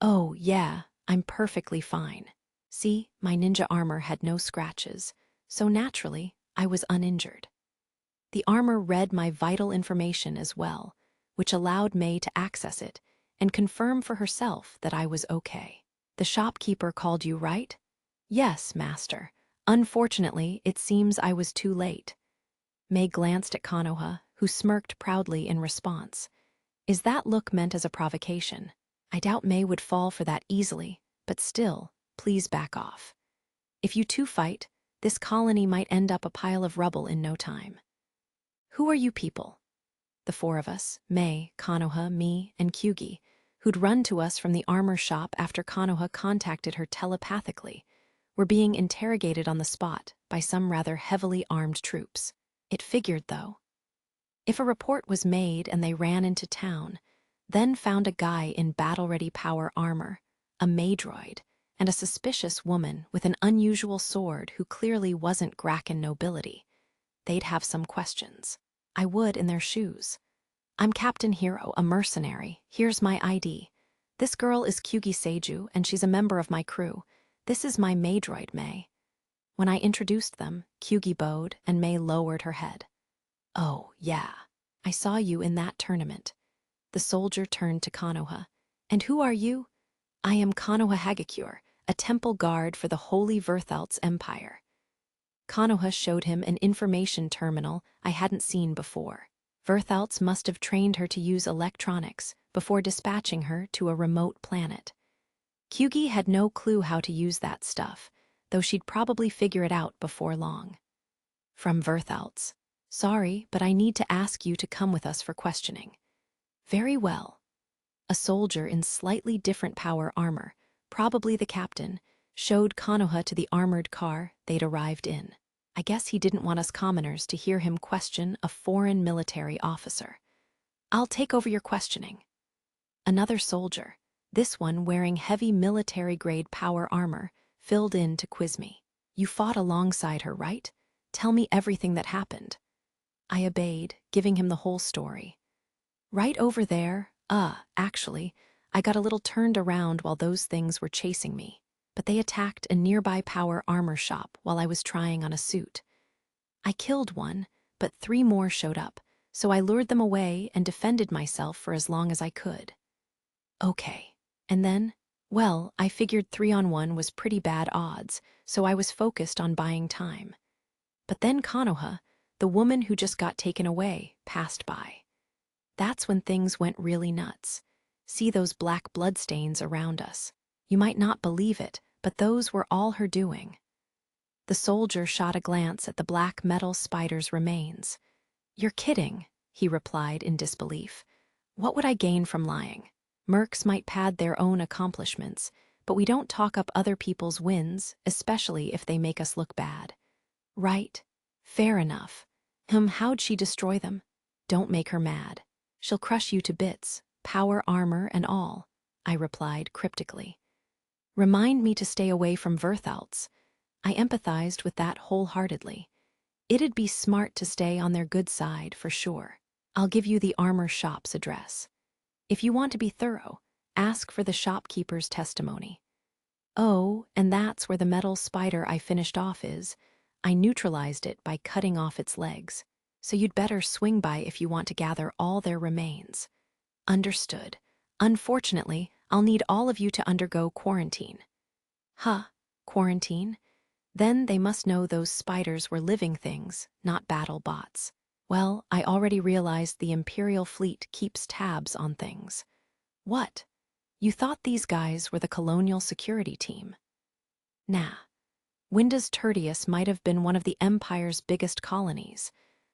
Oh, yeah, I'm perfectly fine. See, my ninja armor had no scratches, so naturally, I was uninjured. The armor read my vital information as well, which allowed May to access it and confirm for herself that I was okay. The shopkeeper called you, right? Yes, Master. Unfortunately, it seems I was too late. May glanced at Konoha, who smirked proudly in response. Is that look meant as a provocation? I doubt May would fall for that easily, but still, please back off. If you two fight, this colony might end up a pile of rubble in no time. Who are you people? The four of us, May, Konoha, me, and Kyugi, who'd run to us from the armor shop after Konoha contacted her telepathically, were being interrogated on the spot by some rather heavily armed troops. It figured, though. If a report was made and they ran into town, then found a guy in battle-ready power armor, a Maydroid, and a suspicious woman with an unusual sword who clearly wasn't Graken nobility, they'd have some questions. I would in their shoes. I'm Captain Hero, a mercenary. Here's my ID. This girl is Kyugi Seiju, and she's a member of my crew. This is my Maydroid, May. When I introduced them, Kyugi bowed, and May lowered her head. Oh, yeah. I saw you in that tournament. The soldier turned to Konoha. And who are you? I am Konoha Hagakure, a temple guard for the Holy Verthalts Empire. Konoha showed him an information terminal I hadn't seen before. Verthalts must have trained her to use electronics before dispatching her to a remote planet. Kyugi had no clue how to use that stuff, though she'd probably figure it out before long. From Verthalts. Sorry, but I need to ask you to come with us for questioning. Very well. A soldier in slightly different power armor, probably the captain, showed Konoha to the armored car they'd arrived in. I guess he didn't want us commoners to hear him question a foreign military officer. I'll take over your questioning. Another soldier, this one wearing heavy military-grade power armor, filled in to quiz me. You fought alongside her, right? Tell me everything that happened. I obeyed, giving him the whole story. Right over there, actually, I got a little turned around while those things were chasing me, but they attacked a nearby power armor shop while I was trying on a suit. I killed one, but 3 more showed up, so I lured them away and defended myself for as long as I could. Okay, and then, well, I figured 3-on-1 was pretty bad odds, so I was focused on buying time. But then Konoha, the woman who just got taken away, passed by. That's when things went really nuts. See those black bloodstains around us. You might not believe it, but those were all her doing. The soldier shot a glance at the black metal spider's remains. You're kidding, he replied in disbelief. What would I gain from lying? Mercs might pad their own accomplishments, but we don't talk up other people's wins, especially if they make us look bad. Right? Fair enough. How'd she destroy them? Don't make her mad. She'll crush you to bits, power armor and all, I replied cryptically. Remind me to stay away from Verthalts. I empathized with that wholeheartedly. It'd be smart to stay on their good side for sure. I'll give you the armor shop's address. If you want to be thorough, ask for the shopkeeper's testimony. Oh, and that's where the metal spider I finished off is. I neutralized it by cutting off its legs, so you'd better swing by if you want to gather all their remains. Understood. Unfortunately, I'll need all of you to undergo quarantine. Huh, quarantine? Then they must know those spiders were living things, not battle bots. Well, I already realized the Imperial fleet keeps tabs on things. What? You thought these guys were the colonial security team? Nah. Windus Tertius might have been one of the Empire's biggest colonies,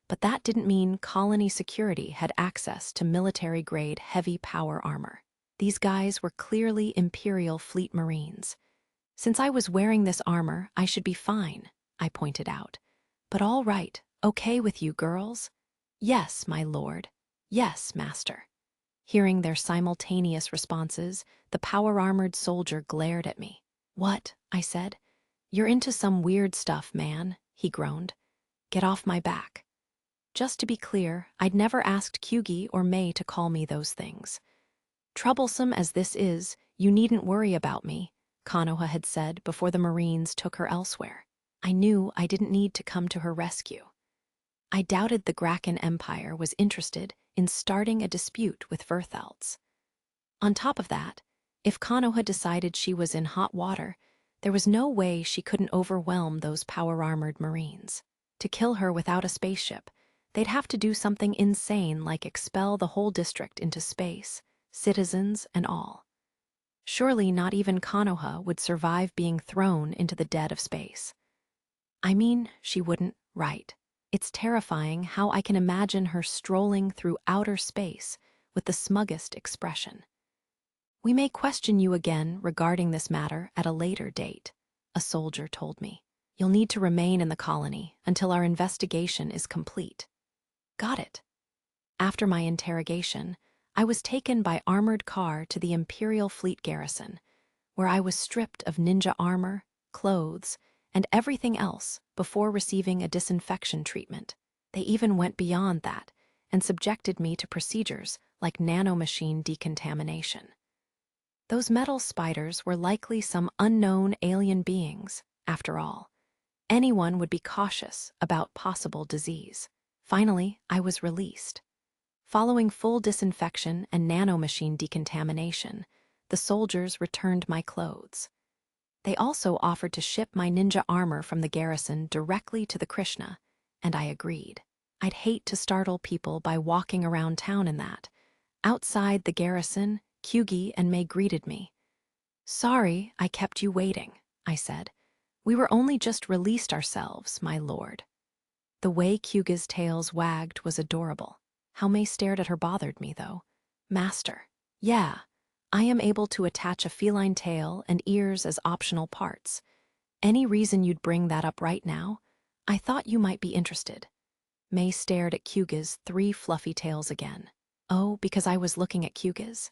but that didn't mean colony security had access to military-grade heavy power armor. These guys were clearly Imperial Fleet Marines. Since I was wearing this armor, I should be fine, I pointed out. But all right, okay with you girls? Yes, my lord. Yes, master. Hearing their simultaneous responses, the power-armored soldier glared at me. What? I said. You're into some weird stuff, man, he groaned. Get off my back. Just to be clear, I'd never asked Kyugi or May to call me those things. Troublesome as this is, you needn't worry about me, Konoha had said before the Marines took her elsewhere. I knew I didn't need to come to her rescue. I doubted the Graken Empire was interested in starting a dispute with Verthelds. On top of that, if Konoha decided she was in hot water, there was no way she couldn't overwhelm those power-armored Marines. To kill her without a spaceship, they'd have to do something insane like expel the whole district into space, citizens and all. Surely not even Konoha would survive being thrown into the dead of space. I mean, she wouldn't, right? It's terrifying how I can imagine her strolling through outer space with the smuggest expression. We may question you again regarding this matter at a later date, a soldier told me. You'll need to remain in the colony until our investigation is complete. Got it. After my interrogation, I was taken by armored car to the Imperial Fleet garrison, where I was stripped of ninja armor, clothes, and everything else before receiving a disinfection treatment. They even went beyond that and subjected me to procedures like nanomachine decontamination. Those metal spiders were likely some unknown alien beings, after all. Anyone would be cautious about possible disease. Finally, I was released. Following full disinfection and nanomachine decontamination, the soldiers returned my clothes. They also offered to ship my ninja armor from the garrison directly to the Krishna, and I agreed. I'd hate to startle people by walking around town in that. Outside the garrison, Kyugi and May greeted me. Sorry, I kept you waiting, I said. We were only just released ourselves, my lord. The way Kyugi's tails wagged was adorable. How May stared at her bothered me, though. Master. Yeah, I am able to attach a feline tail and ears as optional parts. Any reason you'd bring that up right now? I thought you might be interested. May stared at Kyugi's 3 fluffy tails again. Oh, because I was looking at Kyugi's?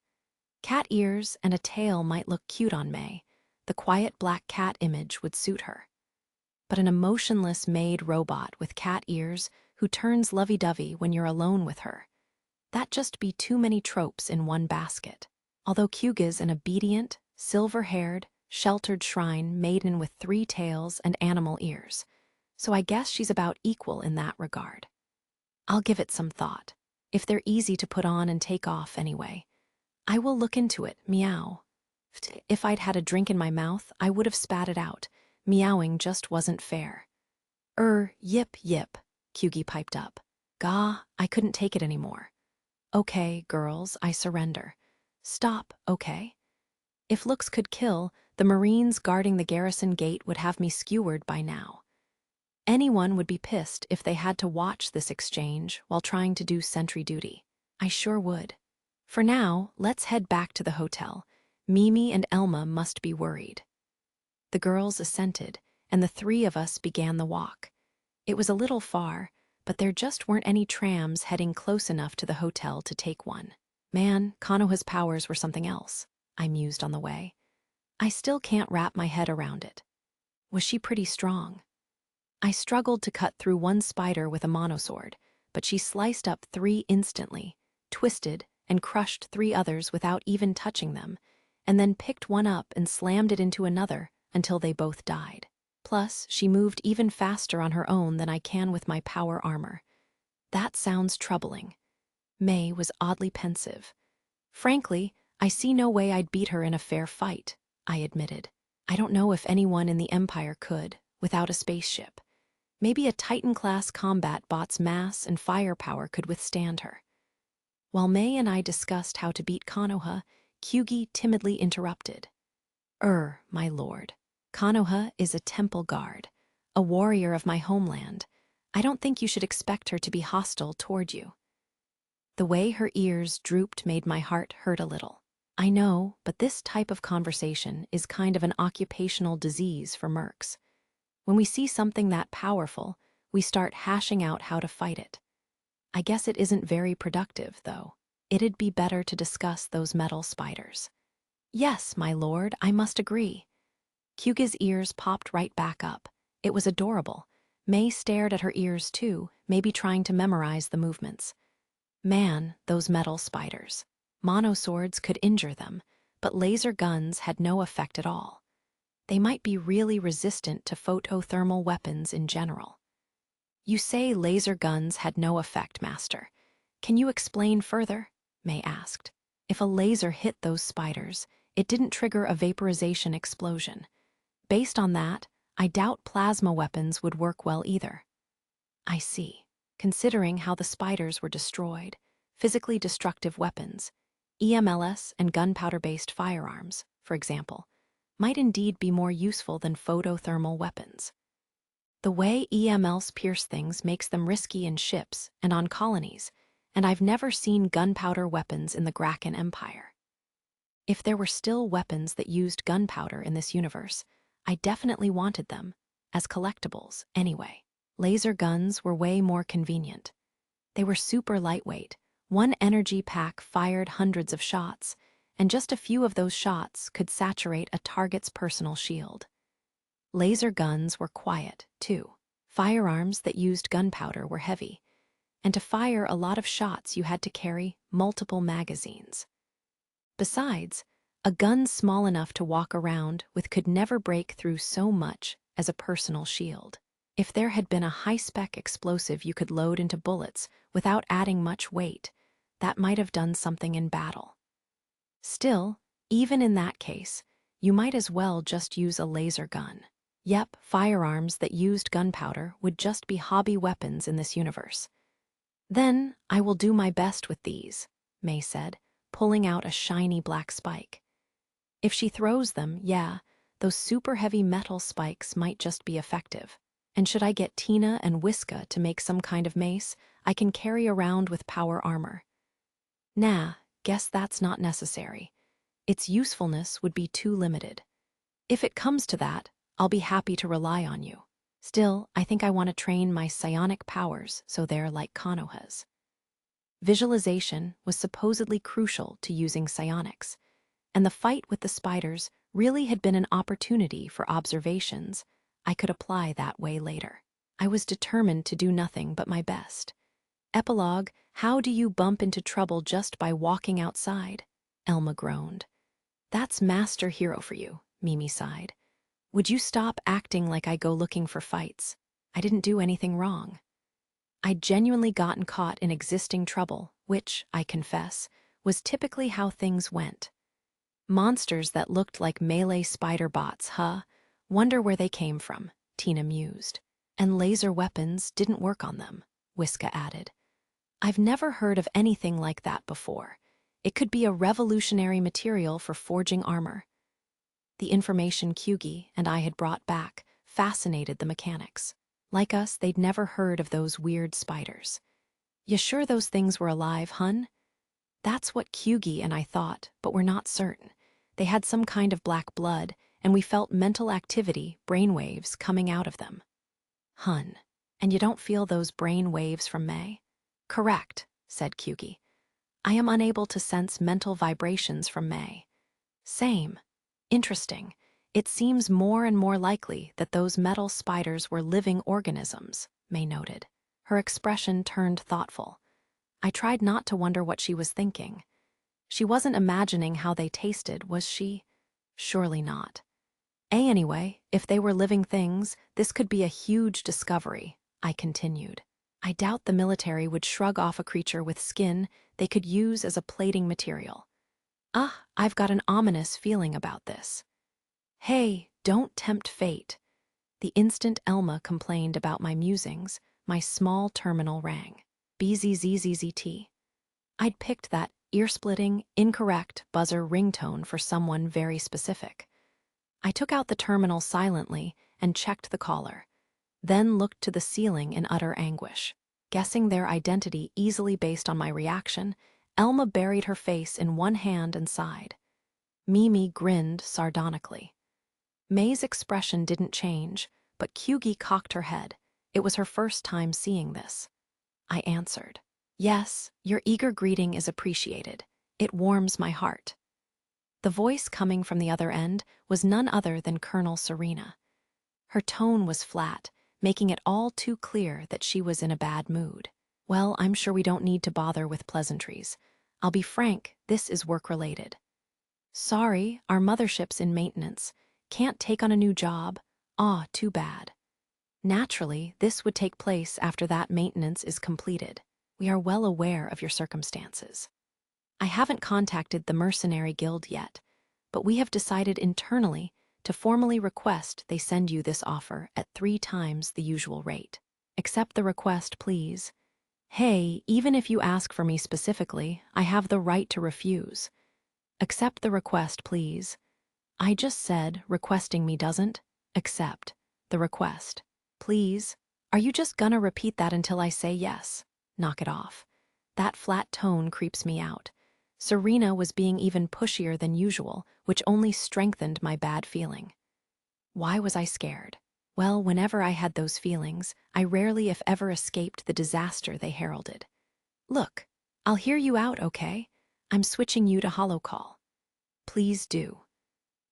Cat ears and a tail might look cute on May. The quiet black cat image would suit her. But an emotionless maid robot with cat ears who turns lovey-dovey when you're alone with her, that'd just be too many tropes in one basket. Although Kyugi's an obedient, silver-haired, sheltered shrine maiden with 3 tails and animal ears, so I guess she's about equal in that regard. I'll give it some thought. If they're easy to put on and take off anyway. I will look into it, meow. If I'd had a drink in my mouth, I would have spat it out. Meowing just wasn't fair. Yip, yip, Kyugi piped up. Gah, I couldn't take it anymore. Okay, girls, I surrender. Stop, okay? If looks could kill, the Marines guarding the garrison gate would have me skewered by now. Anyone would be pissed if they had to watch this exchange while trying to do sentry duty. I sure would. For now, let's head back to the hotel. Mimi and Elma must be worried. The girls assented, and the 3 of us began the walk. It was a little far, but there just weren't any trams heading close enough to the hotel to take one. Man, Konoha's powers were something else, I mused on the way. I still can't wrap my head around it. Was she pretty strong? I struggled to cut through one spider with a monosword, but she sliced up 3 instantly, twisted, and crushed 3 others without even touching them, and then picked one up and slammed it into another until they both died. Plus, she moved even faster on her own than I can with my power armor. That sounds troubling. May was oddly pensive. Frankly, I see no way I'd beat her in a fair fight, I admitted. I don't know if anyone in the Empire could, without a spaceship. Maybe a Titan-class combat bot's mass and firepower could withstand her. While May and I discussed how to beat Konoha, Kyugi timidly interrupted. My lord. Konoha is a temple guard, a warrior of my homeland. I don't think you should expect her to be hostile toward you. The way her ears drooped made my heart hurt a little. I know, but this type of conversation is kind of an occupational disease for mercs. When we see something that powerful, we start hashing out how to fight it. I guess it isn't very productive, though. It'd be better to discuss those metal spiders. Yes, my lord, I must agree. Kyugi's ears popped right back up. It was adorable. May stared at her ears too, maybe trying to memorize the movements. Man, those metal spiders. Monoswords could injure them, but laser guns had no effect at all. They might be really resistant to photothermal weapons in general. You say laser guns had no effect, Master. Can you explain further? May asked. If a laser hit those spiders, it didn't trigger a vaporization explosion. Based on that, I doubt plasma weapons would work well either. I see. Considering how the spiders were destroyed, physically destructive weapons, EMLS and gunpowder-based firearms, for example, might indeed be more useful than photothermal weapons. The way EMLs pierce things makes them risky in ships and on colonies, and I've never seen gunpowder weapons in the Graken Empire. If there were still weapons that used gunpowder in this universe, I definitely wanted them, as collectibles anyway. Laser guns were way more convenient. They were super lightweight. One energy pack fired hundreds of shots, and just a few of those shots could saturate a target's personal shield. Laser guns were quiet, too. Firearms that used gunpowder were heavy, and to fire a lot of shots you had to carry multiple magazines. Besides, a gun small enough to walk around with could never break through so much as a personal shield. If there had been a high-spec explosive you could load into bullets without adding much weight, that might have done something in battle. Still, even in that case, you might as well just use a laser gun. Yep, firearms that used gunpowder would just be hobby weapons in this universe. Then I will do my best with these, May said, pulling out a shiny black spike. If she throws them, yeah, those super heavy metal spikes might just be effective. And should I get Tina and Whiska to make some kind of mace I can carry around with power armor? Nah, guess that's not necessary. Its usefulness would be too limited. If it comes to that, I'll be happy to rely on you. Still, I think I want to train my psionic powers so they're like Konoha's. Visualization was supposedly crucial to using psionics, and the fight with the spiders really had been an opportunity for observations I could apply that way later. I was determined to do nothing but my best. Epilogue, how do you bump into trouble just by walking outside? Elma groaned. That's master hero for you, Mimi sighed. Would you stop acting like I go looking for fights? I didn't do anything wrong. I'd genuinely gotten caught in existing trouble, which, I confess, was typically how things went. Monsters that looked like melee spider bots, huh? Wonder where they came from, Tina mused. And laser weapons didn't work on them, Whiska added. I've never heard of anything like that before. It could be a revolutionary material for forging armor. The information Kyugi and I had brought back fascinated the mechanics. Like us, they'd never heard of those weird spiders. You sure those things were alive, hun? That's what Kyugi and I thought, but we're not certain. They had some kind of black blood, and we felt mental activity, brainwaves, coming out of them. Hun, and you don't feel those brain waves from May? Correct, said Kyugi. I am unable to sense mental vibrations from May. Same. Interesting. It seems more and more likely that those metal spiders were living organisms, May noted. Her expression turned thoughtful. I tried not to wonder what she was thinking. She wasn't imagining how they tasted, was she? Surely not. Anyway, if they were living things, this could be a huge discovery, I continued. I doubt the military would shrug off a creature with skin they could use as a plating material. Ah, I've got an ominous feeling about this. Hey, don't tempt fate. The instant Elma complained about my musings, my small terminal rang. BZZZZT. I'd picked that ear-splitting, incorrect buzzer ringtone for someone very specific. I took out the terminal silently and checked the caller, then looked to the ceiling in utter anguish. Guessing their identity easily based on my reaction, Elma buried her face in one hand and sighed. Mimi grinned sardonically. May's expression didn't change, but Kyugi cocked her head. It was her first time seeing this. I answered. Yes, your eager greeting is appreciated. It warms my heart. The voice coming from the other end was none other than Colonel Serena. Her tone was flat, making it all too clear that she was in a bad mood. Well, I'm sure we don't need to bother with pleasantries. I'll be frank, this is work-related. Sorry, our mothership's in maintenance. Can't take on a new job. Ah, too bad. Naturally, this would take place after that maintenance is completed. We are well aware of your circumstances. I haven't contacted the Mercenary Guild yet, but we have decided internally to formally request they send you this offer at 3 times the usual rate. Accept the request, please. Hey, even if you ask for me specifically, I have the right to refuse. Accept the request, please. I just said requesting me doesn't. Accept the request. Please. Are you just gonna repeat that until I say yes? Knock it off. That flat tone creeps me out. Serena was being even pushier than usual, which only strengthened my bad feeling. Why was I scared? Well, whenever I had those feelings, I rarely if ever escaped the disaster they heralded. Look, I'll hear you out, okay? I'm switching you to holocall. Please do.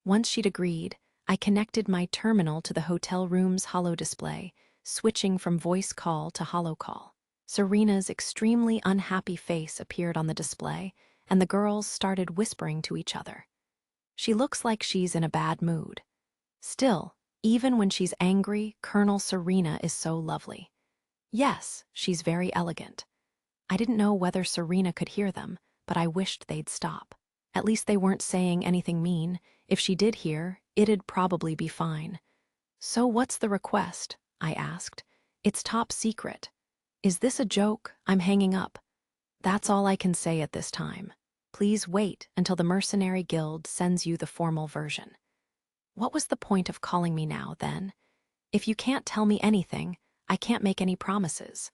Once she'd agreed, I connected my terminal to the hotel room's holo display, switching from voice call to holocall. Serena's extremely unhappy face appeared on the display, and the girls started whispering to each other. She looks like she's in a bad mood. Still, even when she's angry, Colonel Serena is so lovely. Yes, she's very elegant. I didn't know whether Serena could hear them, but I wished they'd stop. At least they weren't saying anything mean. If she did hear, it'd probably be fine. So what's the request? I asked. It's top secret. Is this a joke? I'm hanging up. That's all I can say at this time. Please wait until the Mercenary Guild sends you the formal version. What was the point of calling me now, then? If you can't tell me anything, I can't make any promises.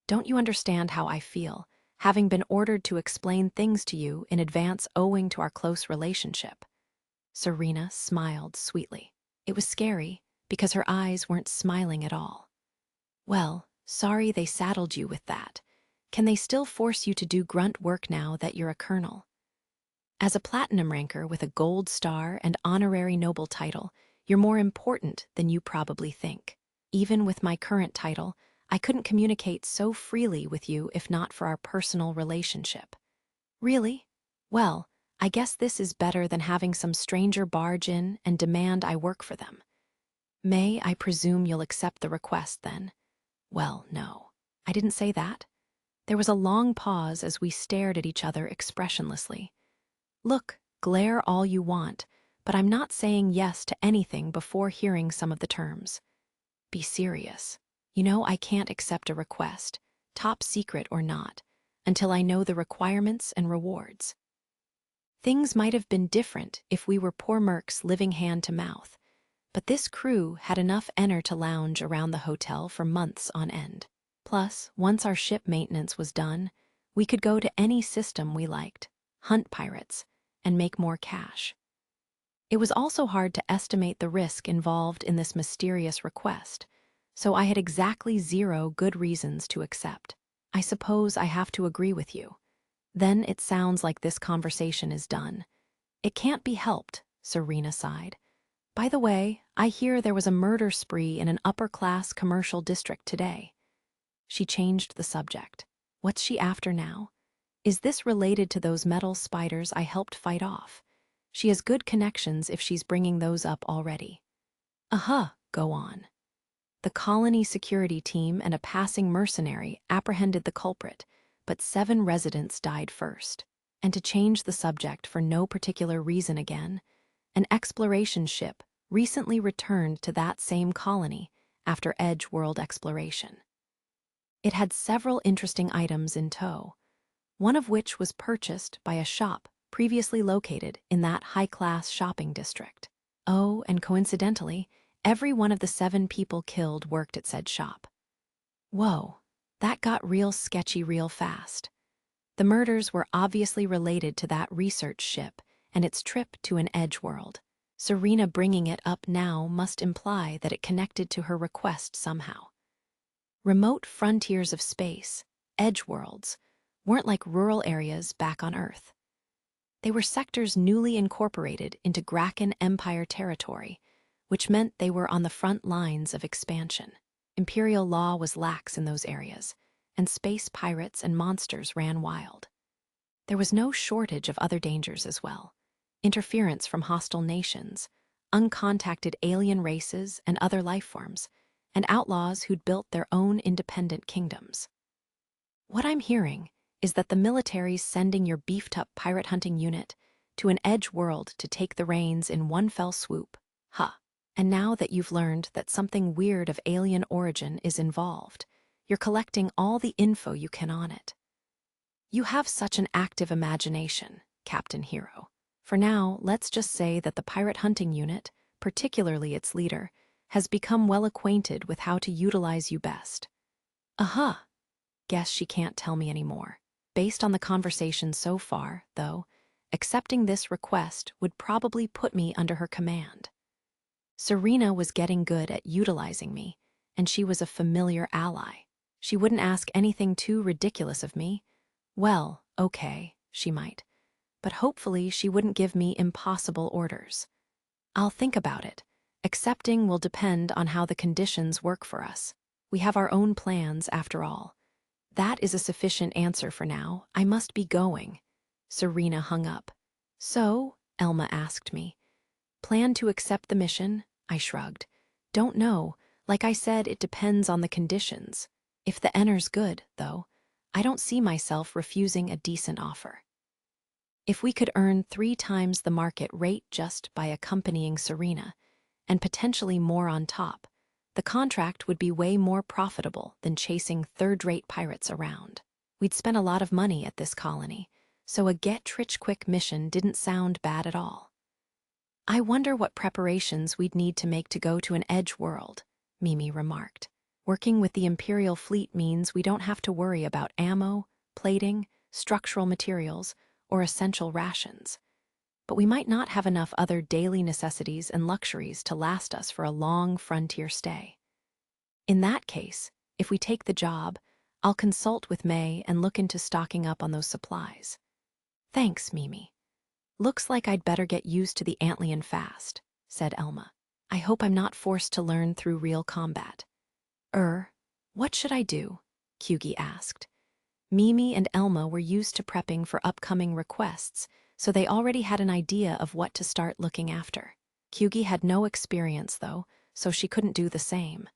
Don't you understand how I feel, having been ordered to explain things to you in advance owing to our close relationship? Serena smiled sweetly. It was scary, because her eyes weren't smiling at all. Well, sorry they saddled you with that. Can they still force you to do grunt work now that you're a colonel? As a platinum ranker with a gold star and honorary noble title, you're more important than you probably think. Even with my current title, I couldn't communicate so freely with you if not for our personal relationship. Really? Well, I guess this is better than having some stranger barge in and demand I work for them. May I presume you'll accept the request then? Well, no. I didn't say that. There was a long pause as we stared at each other expressionlessly. Look, glare all you want, but I'm not saying yes to anything before hearing some of the terms. Be serious. You know I can't accept a request, top secret or not, until I know the requirements and rewards. Things might have been different if we were poor mercs living hand to mouth, but this crew had enough ener to lounge around the hotel for months on end. Plus, once our ship maintenance was done, we could go to any system we liked, hunt pirates, and make more cash. It was also hard to estimate the risk involved in this mysterious request, so I had exactly 0 good reasons to accept. I suppose I have to agree with you. Then it sounds like this conversation is done. It can't be helped, Serena sighed. By the way, I hear there was a murder spree in an upper-class commercial district today. She changed the subject. What's she after now? Is this related to those metal spiders I helped fight off? She has good connections if she's bringing those up already. Go on. The colony security team and a passing mercenary apprehended the culprit, but 7 residents died first. And to change the subject for no particular reason again, an exploration ship recently returned to that same colony after Edge World exploration. It had several interesting items in tow, one of which was purchased by a shop previously located in that high-class shopping district. Oh, and coincidentally, every one of the 7 people killed worked at said shop. Whoa, that got real sketchy real fast. The murders were obviously related to that research ship and its trip to an edge world. Serena bringing it up now must imply that it connected to her request somehow. Remote frontiers of space, edge worlds, weren't like rural areas back on Earth. They were sectors newly incorporated into Graken Empire territory, which meant they were on the front lines of expansion. Imperial law was lax in those areas, and space pirates and monsters ran wild. There was no shortage of other dangers as well: interference from hostile nations, uncontacted alien races and other life forms, and outlaws who'd built their own independent kingdoms. What I'm hearing is that the military's sending your beefed-up pirate hunting unit to an edge world to take the reins in one fell swoop. Huh. And now that you've learned that something weird of alien origin is involved, you're collecting all the info you can on it. You have such an active imagination, Captain Hero. For now, let's just say that the pirate hunting unit, particularly its leader, has become well acquainted with how to utilize you best. Guess she can't tell me anymore. Based on the conversation so far, though, accepting this request would probably put me under her command. Serena was getting good at utilizing me, and she was a familiar ally. She wouldn't ask anything too ridiculous of me. Well, okay, she might. But hopefully she wouldn't give me impossible orders. I'll think about it. Accepting will depend on how the conditions work for us. We have our own plans, after all. That is a sufficient answer for now. I must be going. Serena hung up. So, Elma asked me. Plan to accept the mission? I shrugged. Don't know. Like I said, it depends on the conditions. If the enner's good, though, I don't see myself refusing a decent offer. If we could earn 3 times the market rate just by accompanying Serena, and potentially more on top, the contract would be way more profitable than chasing third-rate pirates around. We'd spent a lot of money at this colony, so a get-rich-quick mission didn't sound bad at all. I wonder what preparations we'd need to make to go to an edge world, Mimi remarked. Working with the Imperial fleet means we don't have to worry about ammo, plating, structural materials, or essential rations. But we might not have enough other daily necessities and luxuries to last us for a long frontier stay. In that case, if we take the job, I'll consult with May and look into stocking up on those supplies. Thanks, Mimi. Looks like I'd better get used to the Antlion fast, said Elma. I hope I'm not forced to learn through real combat. What should I do? Kyugi asked. Mimi and Elma were used to prepping for upcoming requests, so they already had an idea of what to start looking after. Kyugi had no experience, though, so she couldn't do the same.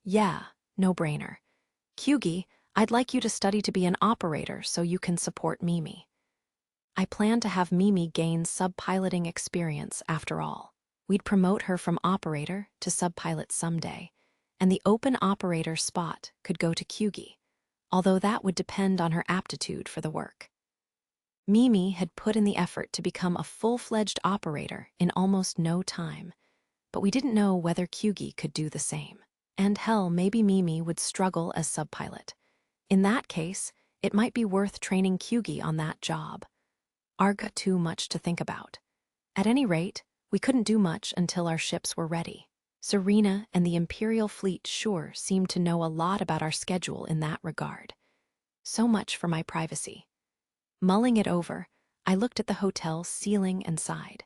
Yeah, no-brainer. Kyugi, I'd like you to study to be an operator so you can support Mimi. I plan to have Mimi gain sub-piloting experience after all. We'd promote her from operator to sub-pilot someday, and the open operator spot could go to Kyugi, although that would depend on her aptitude for the work. Mimi had put in the effort to become a full-fledged operator in almost no time, but we didn't know whether Kyugi could do the same. And hell, maybe Mimi would struggle as sub-pilot. In that case, it might be worth training Kyugi on that job. Arg, too much to think about. At any rate, we couldn't do much until our ships were ready. Serena and the Imperial fleet sure seemed to know a lot about our schedule in that regard. So much for my privacy. Mulling it over, I looked at the hotel's ceiling and sighed.